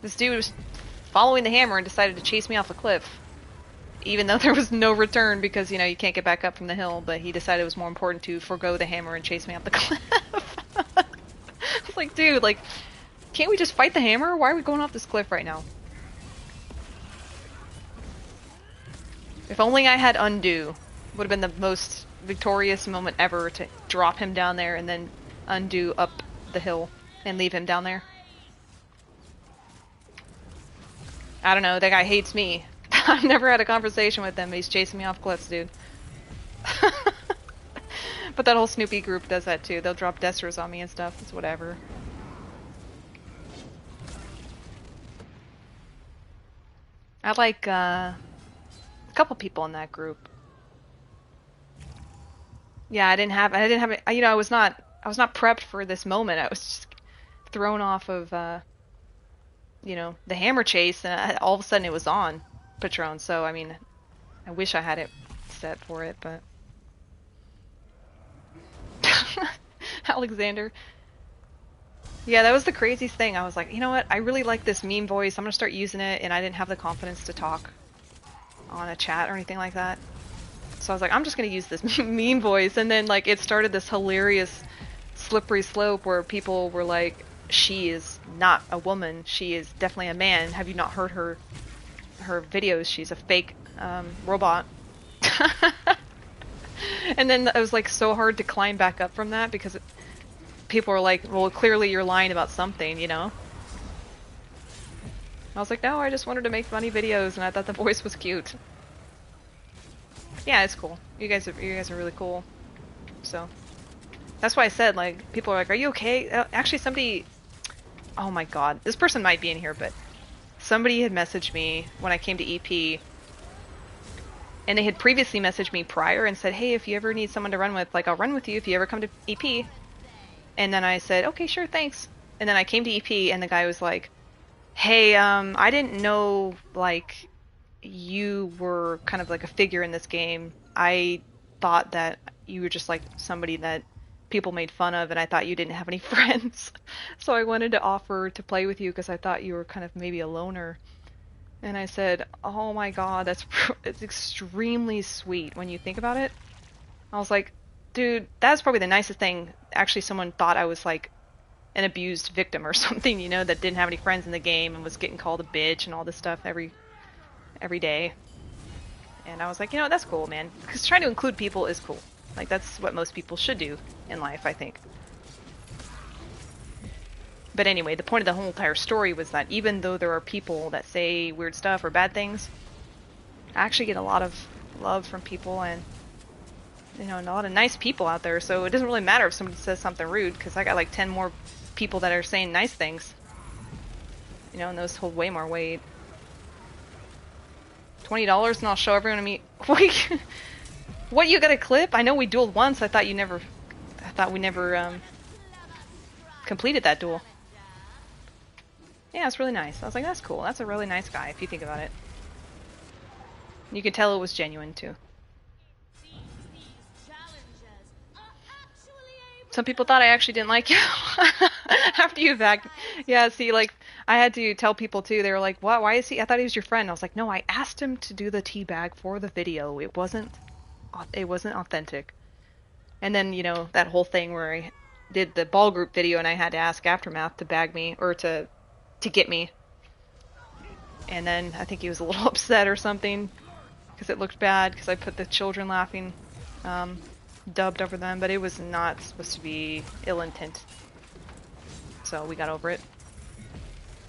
This dude was following the hammer and decided to chase me off a cliff. Even though there was no return because, you know, you can't get back up from the hill, but he decided it was more important to forgo the hammer and chase me off the cliff. It's like, dude, like, can't we just fight the hammer? Why are we going off this cliff right now? If only I had undo. Would have been the most victorious moment ever to drop him down there and then undo up the hill and leave him down there. I don't know, that guy hates me. I've never had a conversation with him, but he's chasing me off cliffs, dude. But that whole Snoopy group does that too. They'll drop desters on me and stuff. It's whatever. I like a couple people in that group. Yeah, I didn't have, you know, I was not prepped for this moment. I was just thrown off of, you know, the hammer chase, and all of a sudden it was on Patron. So, I mean, I wish I had it set for it, but... Alexander. Yeah, that was the craziest thing. I was like, you know what? I really like this meme voice. I'm gonna start using it, and I didn't have the confidence to talk on a chat or anything like that. So I was like, I'm just gonna use this meme voice, and then like it started this hilarious slippery slope where people were like, she is not a woman, she is definitely a man. Have you not heard her videos? She's a fake robot. And then it was like so hard to climb back up from that because people were like, well, clearly you're lying about something, you know? I was like, no, I just wanted to make funny videos and I thought the voice was cute. Yeah, it's cool. You guys are really cool. So that's why I said, like, people are like, are you okay? Actually, somebody, oh my god, this person might be in here, but somebody had messaged me when I came to EP, and they had previously messaged me prior and said, hey, if you ever need someone to run with, like, I'll run with you if you ever come to EP. And then I said, okay, sure, thanks. And then I came to EP, and the guy was like, hey, I didn't know, like, you were kind of like a figure in this game. I thought that you were just like somebody that people made fun of, and I thought you didn't have any friends. So I wanted to offer to play with you because I thought you were kind of maybe a loner. And I said, oh my god, it's extremely sweet when you think about it. I was like, dude, that's probably the nicest thing. Actually, someone thought I was like an abused victim or something, you know, that didn't have any friends in the game and was getting called a bitch and all this stuff every day. And I was like, you know, that's cool, man. Because trying to include people is cool. Like, that's what most people should do in life, I think. But anyway, the point of the whole entire story was that even though there are people that say weird stuff or bad things, I actually get a lot of love from people and, you know, and a lot of nice people out there. So it doesn't really matter if somebody says something rude, because I got like 10 more people that are saying nice things. You know, and those hold way more weight. $20 and I'll show everyone me. Wait, what, you got a clip? I know we dueled once. I thought we never completed that duel. Yeah, it's really nice. I was like, that's cool. That's a really nice guy, if you think about it. You could tell it was genuine, too. Some people thought I actually didn't like you. After you back. Yeah, see, like, I had to tell people, too. They were like, what? Why is he? I thought he was your friend. I was like, no, I asked him to do the teabag for the video. It wasn't authentic. And then, you know, that whole thing where I did the ball group video and I had to ask Aftermath to bag me, or to get me. And then I think he was a little upset or something because it looked bad because I put the children laughing dubbed over them, but it was not supposed to be ill intent. So we got over it.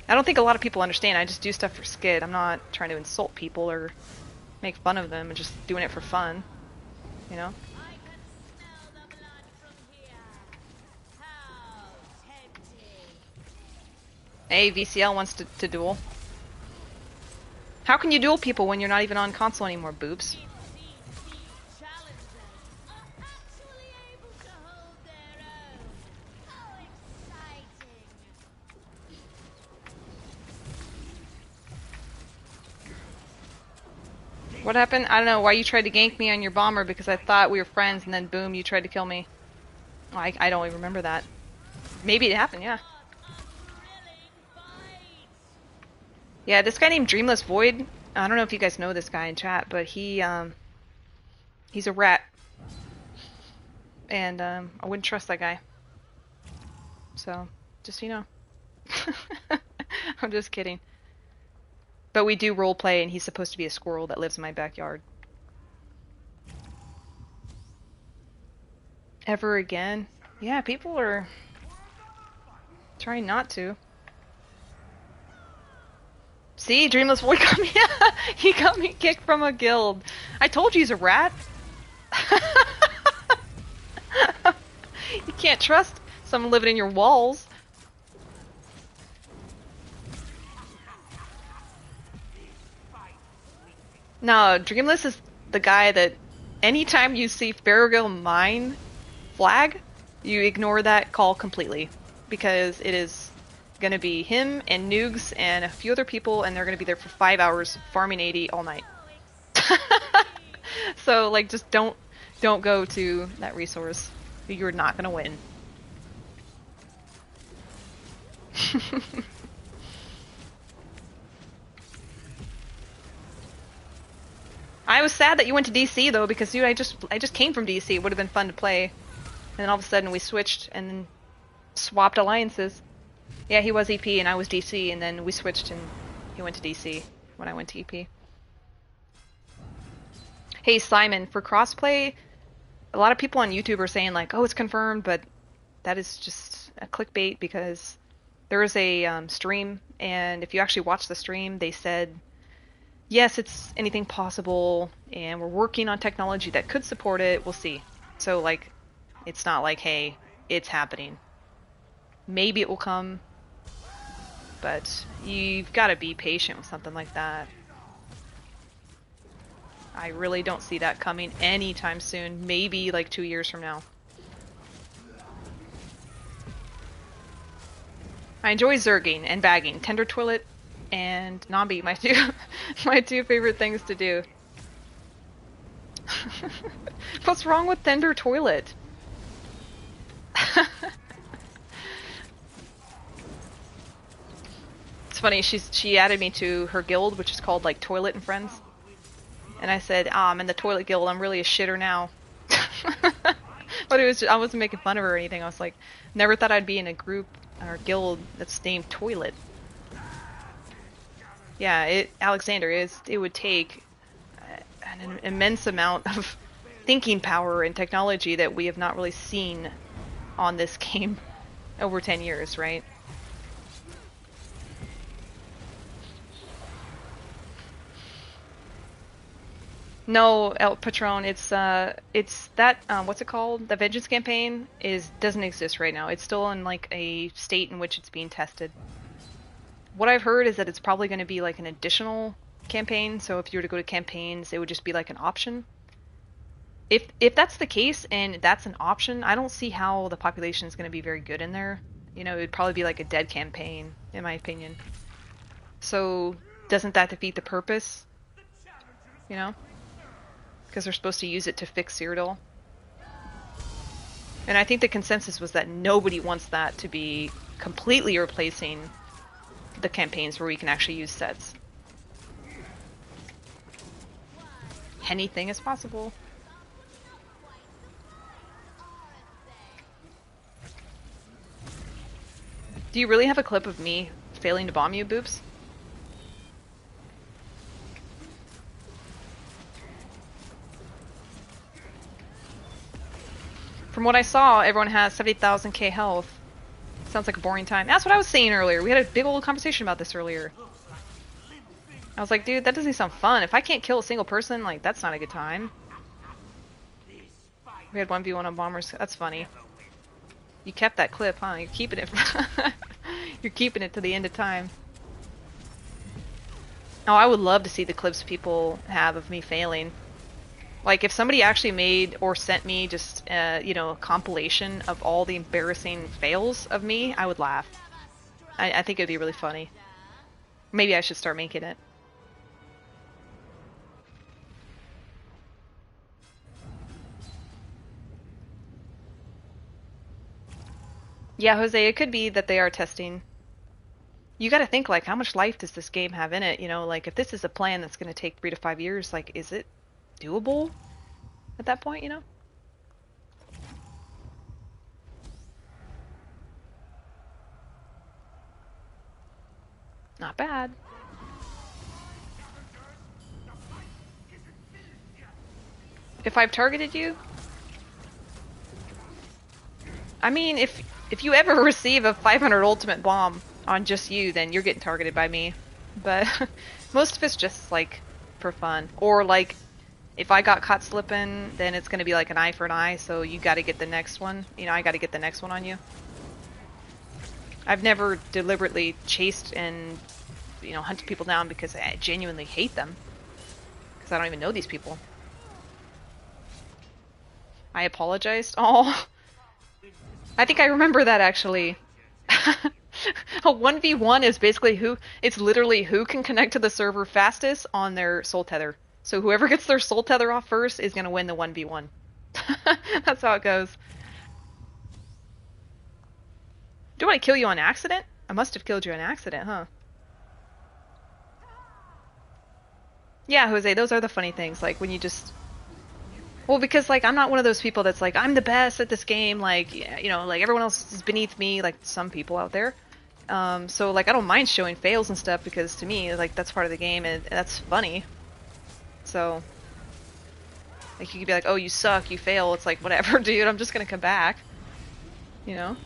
I don't think a lot of people understand. I just do stuff for skid. I'm not trying to insult people or make fun of them. I'm just doing it for fun. You know? Hey, VCL wants to duel. How can you duel people when you're not even on console anymore, boobs? What happened? I don't know why you tried to gank me on your bomber because I thought we were friends and then boom, you tried to kill me. Oh, I don't even remember that. Maybe it happened, yeah. Yeah, this guy named Dreamless Void, I don't know if you guys know this guy in chat, but he's a rat. And I wouldn't trust that guy. So, just so you know. I'm just kidding. But we do roleplay, and he's supposed to be a squirrel that lives in my backyard. Ever again? Yeah, people are trying not to. See, Dreamless Void got me. He got me kicked from a guild. I told you he's a rat. You can't trust someone living in your walls. No, Dreamless is the guy that anytime you see Farragill mine flag, You ignore that call completely, because it is gonna be him and Noogs and a few other people, and they're gonna be there for 5 hours farming 80 all night. So like, just don't go to that resource. You're not gonna win. I was sad that you went to DC though, because dude, I just came from DC. It would have been fun to play, and then all of a sudden we switched and then swapped alliances. Yeah, he was EP and I was DC, and then we switched and he went to DC when I went to EP. Hey Simon, for crossplay, a lot of people on YouTube are saying like, oh, it's confirmed, but that is just a clickbait, because there is a stream, and if you actually watch the stream, they said, yes, it's anything possible, and we're working on technology that could support it. We'll see. So like, it's not like, hey, it's happening. Maybe it will come, but you've got to be patient with something like that. I really don't see that coming anytime soon. Maybe like 2 years from now. I enjoy zerging and bagging. Tender Toilet and Nambi, my two favorite things to do. What's wrong with Tender Toilet? It's funny, she added me to her guild, which is called like Toilet and Friends. And I said, I'm in the Toilet Guild, I'm really a shitter now. But I wasn't making fun of her or anything. I was like, never thought I'd be in a group or guild that's named Toilet. Yeah, Alexander, it would take an immense amount of thinking power and technology that we have not really seen on this game over 10 years, right? No, El Patron, it's that, what's it called? The Vengeance campaign doesn't exist right now. It's still in like a state in which it's being tested. What I've heard is that it's probably going to be like an additional campaign, so if you were to go to campaigns, it would just be like an option. If that's the case and that's an option, I don't see how the population is going to be very good in there. You know, it would probably be like a dead campaign, in my opinion. So, doesn't that defeat the purpose? You know? Because they're supposed to use it to fix Cyrodiil. And I think the consensus was that nobody wants that to be completely replacing the campaigns where we can actually use sets. Anything is possible. Do you really have a clip of me failing to bomb you, Boobs? From what I saw, everyone has 70,000k health. Sounds like a boring time. That's what I was saying earlier. We had a big old conversation about this earlier. I was like, dude, that doesn't sound fun. If I can't kill a single person, like, that's not a good time. We had 1v1 on bombers. That's funny. You kept that clip, huh? You're keeping it. You're keeping it to the end of time. Oh, I would love to see the clips people have of me failing. Like, if somebody actually made or sent me just, you know, a compilation of all the embarrassing fails of me, I would laugh. I think it would be really funny. Maybe I should start making it. Yeah, Jose, it could be that they are testing. You gotta think, like, how much life does this game have in it? You know, like, if this is a plan that's gonna take 3 to 5 years, like, is it doable at that point, you know? Not bad. If I've targeted you? I mean, if you ever receive a 500 ultimate bomb on just you, then you're getting targeted by me. But most of it's just, like, for fun. Or, like, if I got caught slipping, then it's gonna be like an eye for an eye, so you gotta get the next one. You know, I gotta get the next one on you. I've never deliberately chased and, you know, hunted people down because I genuinely hate them. Because I don't even know these people. I apologized. Oh, I think I remember that actually. A 1v1 is basically it's literally who can connect to the server fastest on their soul tether. So whoever gets their soul tether off first is going to win the 1v1. That's how it goes. Do I kill you on accident? I must have killed you on accident, huh? Yeah, Jose, those are the funny things. Like when you just... Well, because like I'm not one of those people that's like, I'm the best at this game, like, you know, like everyone else is beneath me, like some people out there. So like I don't mind showing fails and stuff because to me, like that's part of the game and that's funny. So like you could be like, oh, you suck, you fail. It's like, whatever, dude, I'm just gonna come back. You know?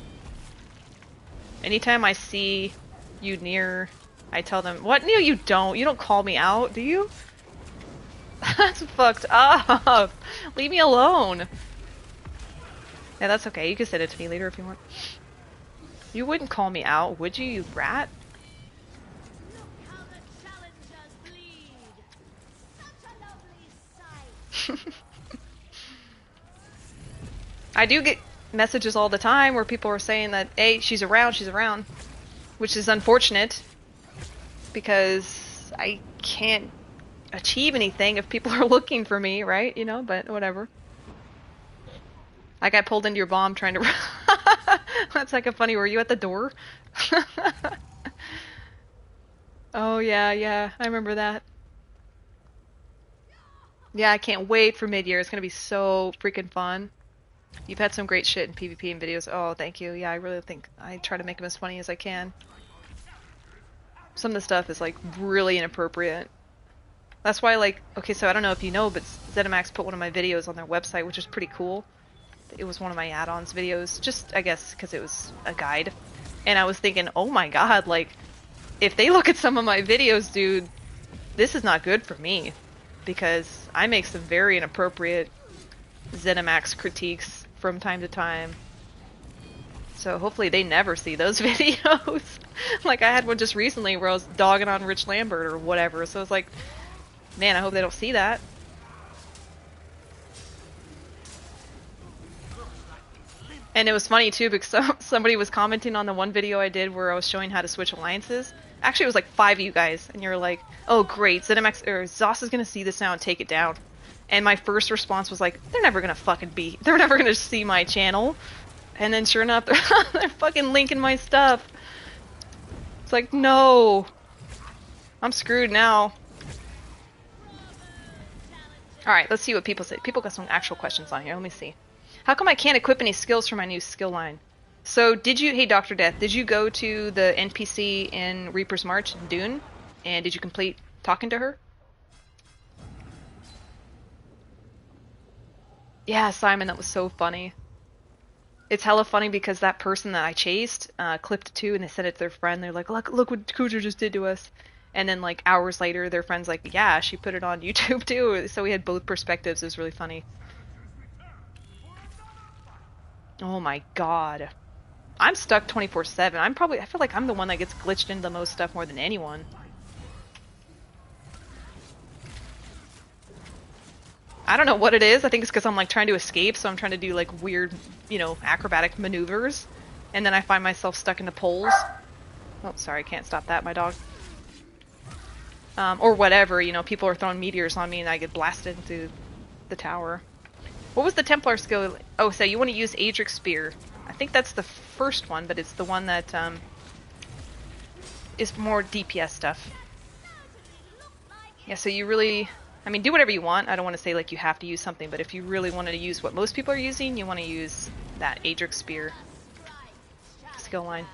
Anytime I see you near, I tell them, what? No, you don't. You don't call me out, do you? That's fucked up. Leave me alone. Yeah, that's okay. You can send it to me later if you want. You wouldn't call me out, would you rat? Look how the challengers bleed. Such a lovely sight. I do get messages all the time where people are saying that, hey, she's around, which is unfortunate because I can't achieve anything if people are looking for me, right? You know, but whatever. I got pulled into your bomb trying to... That's like a funny, were you at the door? Oh, yeah, I remember that. Yeah, I can't wait for mid-year. It's gonna be so freaking fun. You've had some great shit in PvP and videos. Oh, thank you. Yeah, I really think I try to make them as funny as I can. Some of the stuff is, like, really inappropriate. That's why, like, okay, so I don't know if you know, but ZeniMax put one of my videos on their website, which is pretty cool. It was one of my add-ons videos, just, I guess, because it was a guide. And I was thinking, oh my god, like, if they look at some of my videos, dude, this is not good for me. Because I make some very inappropriate ZeniMax critiques from time to time. So hopefully they never see those videos. Like, I had one just recently where I was dogging on Rich Lambert or whatever, so it's like, man, I hope they don't see that. And it was funny too because somebody was commenting on the one video I did where I was showing how to switch alliances. Actually, it was like 5 of you guys, and you're like, "Oh, great, ZeniMax or Zoss is gonna see this now and take it down." And my first response was like, "They're never gonna see my channel." And then sure enough, they're fucking linking my stuff. It's like, no, I'm screwed now. All right, let's see what people say. People got some actual questions on here. Let me see. How come I can't equip any skills for my new skill line? So hey Dr. Death, did you go to the NPC in Reaper's March in Dune? And did you complete talking to her? Yeah, Simon, that was so funny. It's hella funny because that person that I chased clipped it too and they sent it to their friend. They're like, look what Kuja just did to us. And then like hours later, their friend's like, yeah, she put it on YouTube too. So we had both perspectives. It was really funny. Oh my god. I'm stuck 24/7. I feel like I'm the one that gets glitched into the most stuff more than anyone. I don't know what it is. I think it's because I'm like trying to escape, so I'm trying to do like weird, you know, acrobatic maneuvers. And then I find myself stuck in the poles. Oh, sorry, I can't stop that, my dog. Or whatever, you know, people are throwing meteors on me and I get blasted into the tower. What was the Templar skill? Oh, so you want to use Adric's Spear. I think that's the first one, but it's the one that is more DPS stuff. Yeah, so you really... I mean, do whatever you want. I don't want to say like you have to use something, but if you really wanted to use what most people are using, you want to use that Adric's Spear skill line.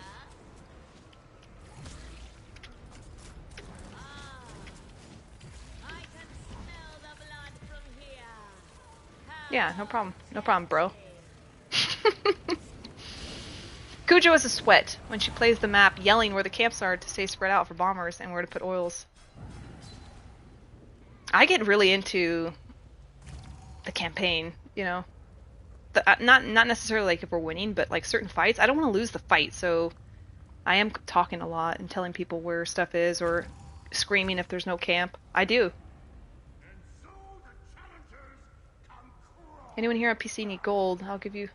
Yeah, no problem. No problem, bro. Kujo is a sweat when she plays the map, yelling where the camps are to stay spread out for bombers and where to put oils. I get really into the campaign, you know. Not necessarily like if we're winning, but like certain fights. I don't want to lose the fight, so I am talking a lot and telling people where stuff is or screaming if there's no camp. I do. Anyone here on PC need gold? I'll give you...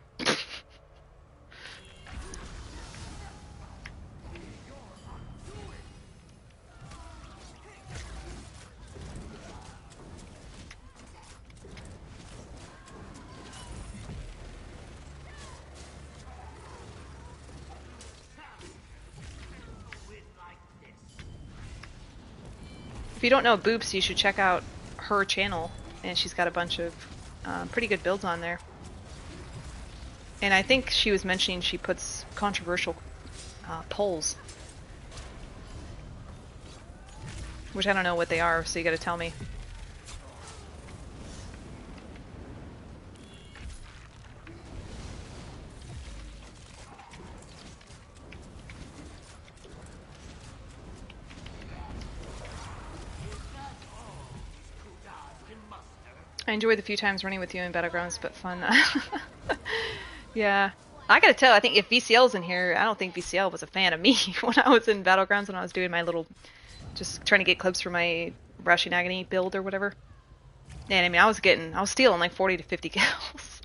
If you don't know Boops, you should check out her channel, and she's got a bunch of pretty good builds on there. And I think she was mentioning she puts controversial polls, which I don't know what they are, so you gotta tell me. I enjoyed the few times running with you in Battlegrounds, but fun. Yeah. I gotta tell, I think if VCL's in here, I don't think VCL was a fan of me when I was in Battlegrounds, when I was doing my little, just trying to get clips for my Rushing Agony build or whatever. And I mean, I was stealing like 40 to 50 kills.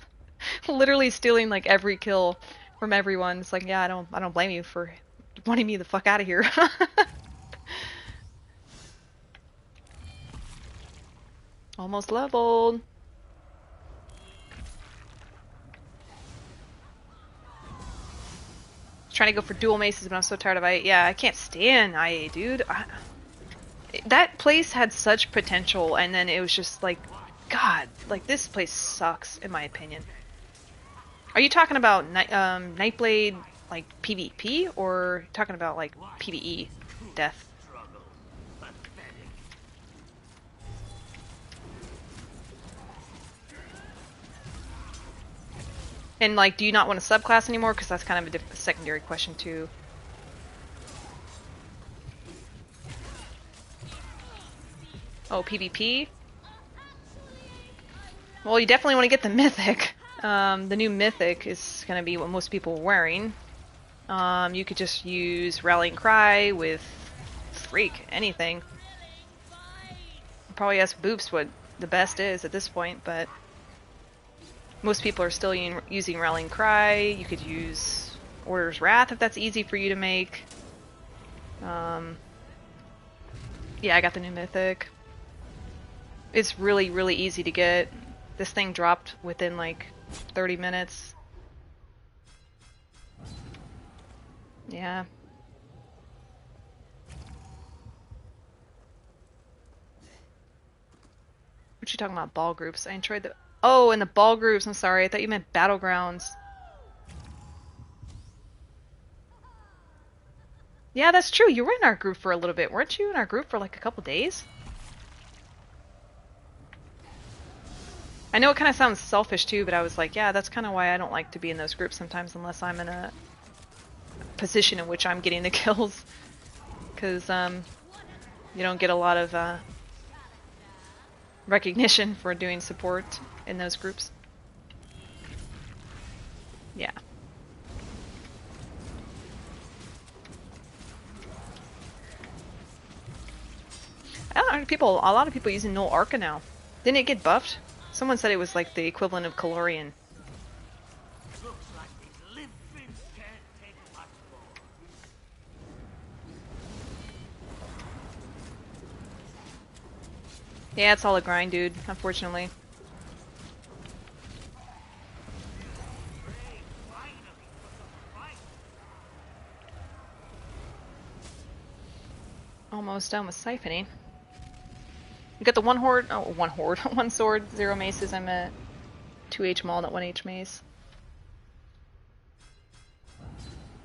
Literally stealing like every kill from everyone. It's like, yeah, I don't blame you for wanting me the fuck out of here. Almost leveled. Trying to go for dual maces, but I'm so tired of IA. Yeah, I can't stand IA, dude. That place had such potential, and then it was just like, God, like this place sucks, in my opinion. Are you talking about Nightblade, like PvP, or talking about like PvE death? And like, do you not want to subclass anymore? Because that's kind of a secondary question too. Oh, PvP? Well, you definitely want to get the mythic. The new mythic is going to be what most people are wearing. You could just use Rallying Cry with freak, anything. Probably ask Boops what the best is at this point, but most people are still using Rallying Cry. You could use Order's Wrath if that's easy for you to make. Yeah, I got the new mythic. It's really, really easy to get. This thing dropped within like 30 minutes. Yeah. What you talking about, ball groups? I enjoyed the... Oh, and the ball groups, I'm sorry. I thought you meant Battlegrounds. Yeah, that's true. You were in our group for a little bit. Weren't you in our group for like a couple days? I know it kind of sounds selfish too, but I was like, yeah, that's kind of why I don't like to be in those groups sometimes unless I'm in a position in which I'm getting the kills. Because you don't get a lot of recognition for doing support in those groups. Yeah. I don't know, a lot of people using Null Arca now. Didn't it get buffed? Someone said it was like the equivalent of Calorian. Looks like these living can't take much more. Yeah, it's all a grind, dude, unfortunately. Almost done with siphoning. You got the one sword, 0 maces. I'm at 2H maul, not 1H mace.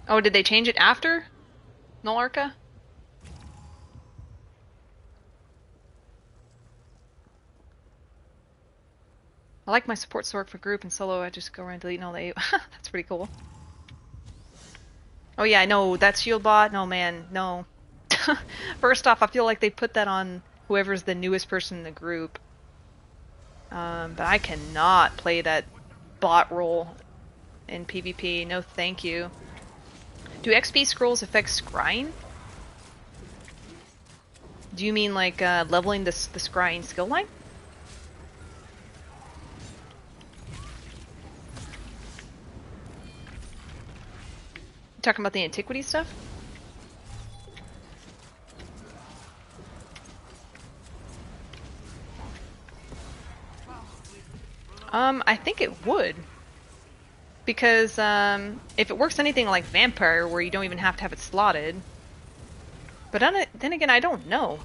Oh, did they change it after Null Arca? I like my support sword for group and solo. I just go around deleting all the That's pretty cool. Oh yeah, no, that's shield bot. No man, no. First off, I feel like they put that on whoever's the newest person in the group. But I cannot play that bot role in PvP. No thank you. Do XP scrolls affect scrying? Do you mean like leveling the scrying skill line? You talking about the antiquity stuff? I think it would. Because, if it works anything like Vampire, where you don't even have to have it slotted. But then again, I don't know.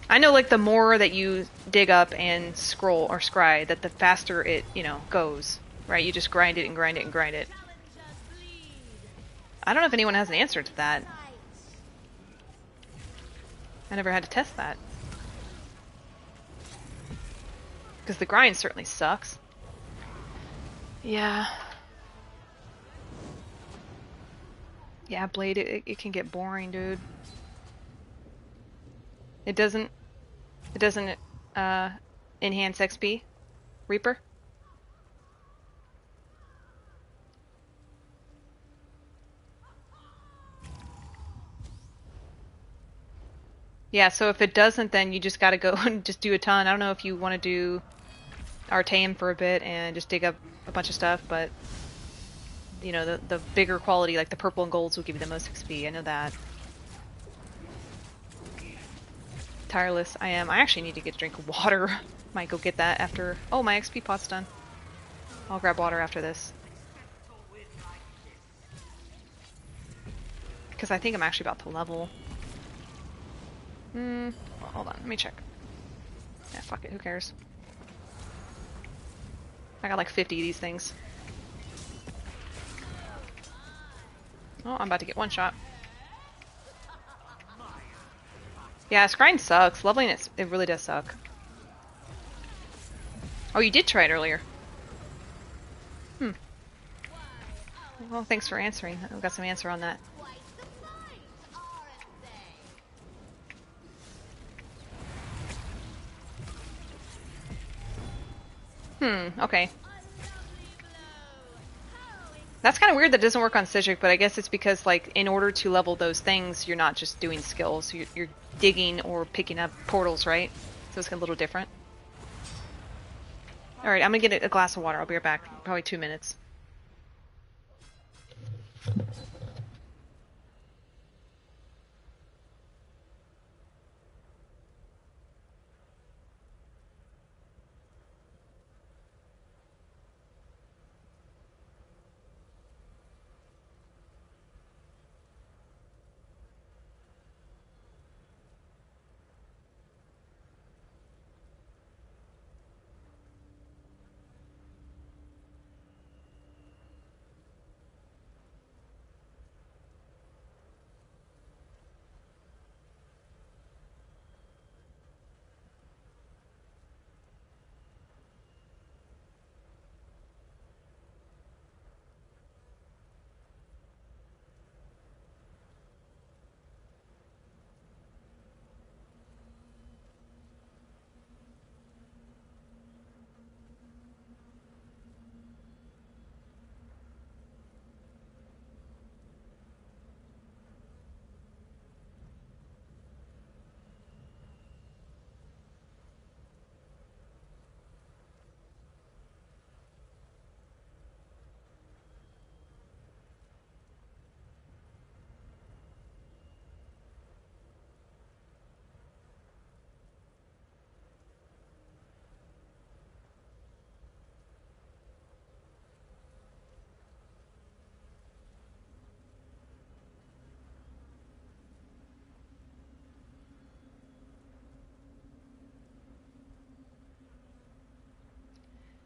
I know, like, the more that you dig up and scroll or scry, that the faster it, you know, goes. Right? You just grind it and grind it and grind it. I don't know if anyone has an answer to that. I never had to test that. Because the grind certainly sucks. Yeah. Yeah, Blade, it can get boring, dude. It doesn't enhance XP? Reaper? Yeah, so if it doesn't, then you just gotta go and just do a ton. I don't know if you want to do Artaeum for a bit and just dig up a bunch of stuff, but you know, the bigger quality, like the purple and golds, will give you the most XP. I know that. Tireless, I am. I actually need to get a drink of water. Might go get that after... Oh, my XP pot's done. I'll grab water after this. Because I think I'm actually about to level. Well, hold on, let me check. Yeah, fuck it, who cares? I got like 50 of these things. Oh, I'm about to get one shot. Yeah, scrying sucks. Leveling it really does suck. Oh, you did try it earlier. Well, thanks for answering. I've got some answer on that. Okay. That's kind of weird that it doesn't work on Cedric, but I guess it's because, like, in order to level those things, you're not just doing skills. You're digging or picking up portals, right? So it's a little different. Alright, I'm gonna get a glass of water. I'll be right back. Probably 2 minutes.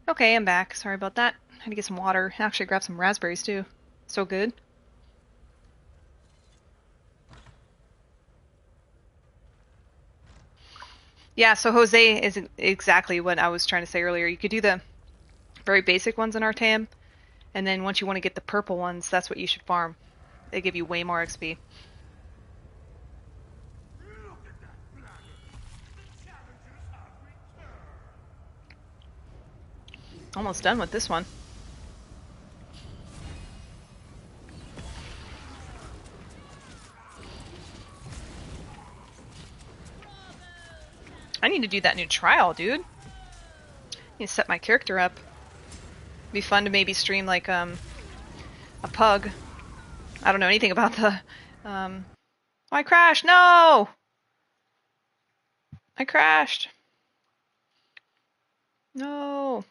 Okay, I'm back. Sorry about that. I had to get some water. Actually, grab some raspberries too. So good. Yeah, so Jose is exactly what I was trying to say earlier. You could do the very basic ones in Artaeum, and then once you want to get the purple ones, that's what you should farm. They give you way more XP. Almost done with this one. I need to do that new trial, dude. I need to set my character up. It'd be fun to maybe stream like a pug. I don't know anything about the oh, I crashed! No! I crashed. No.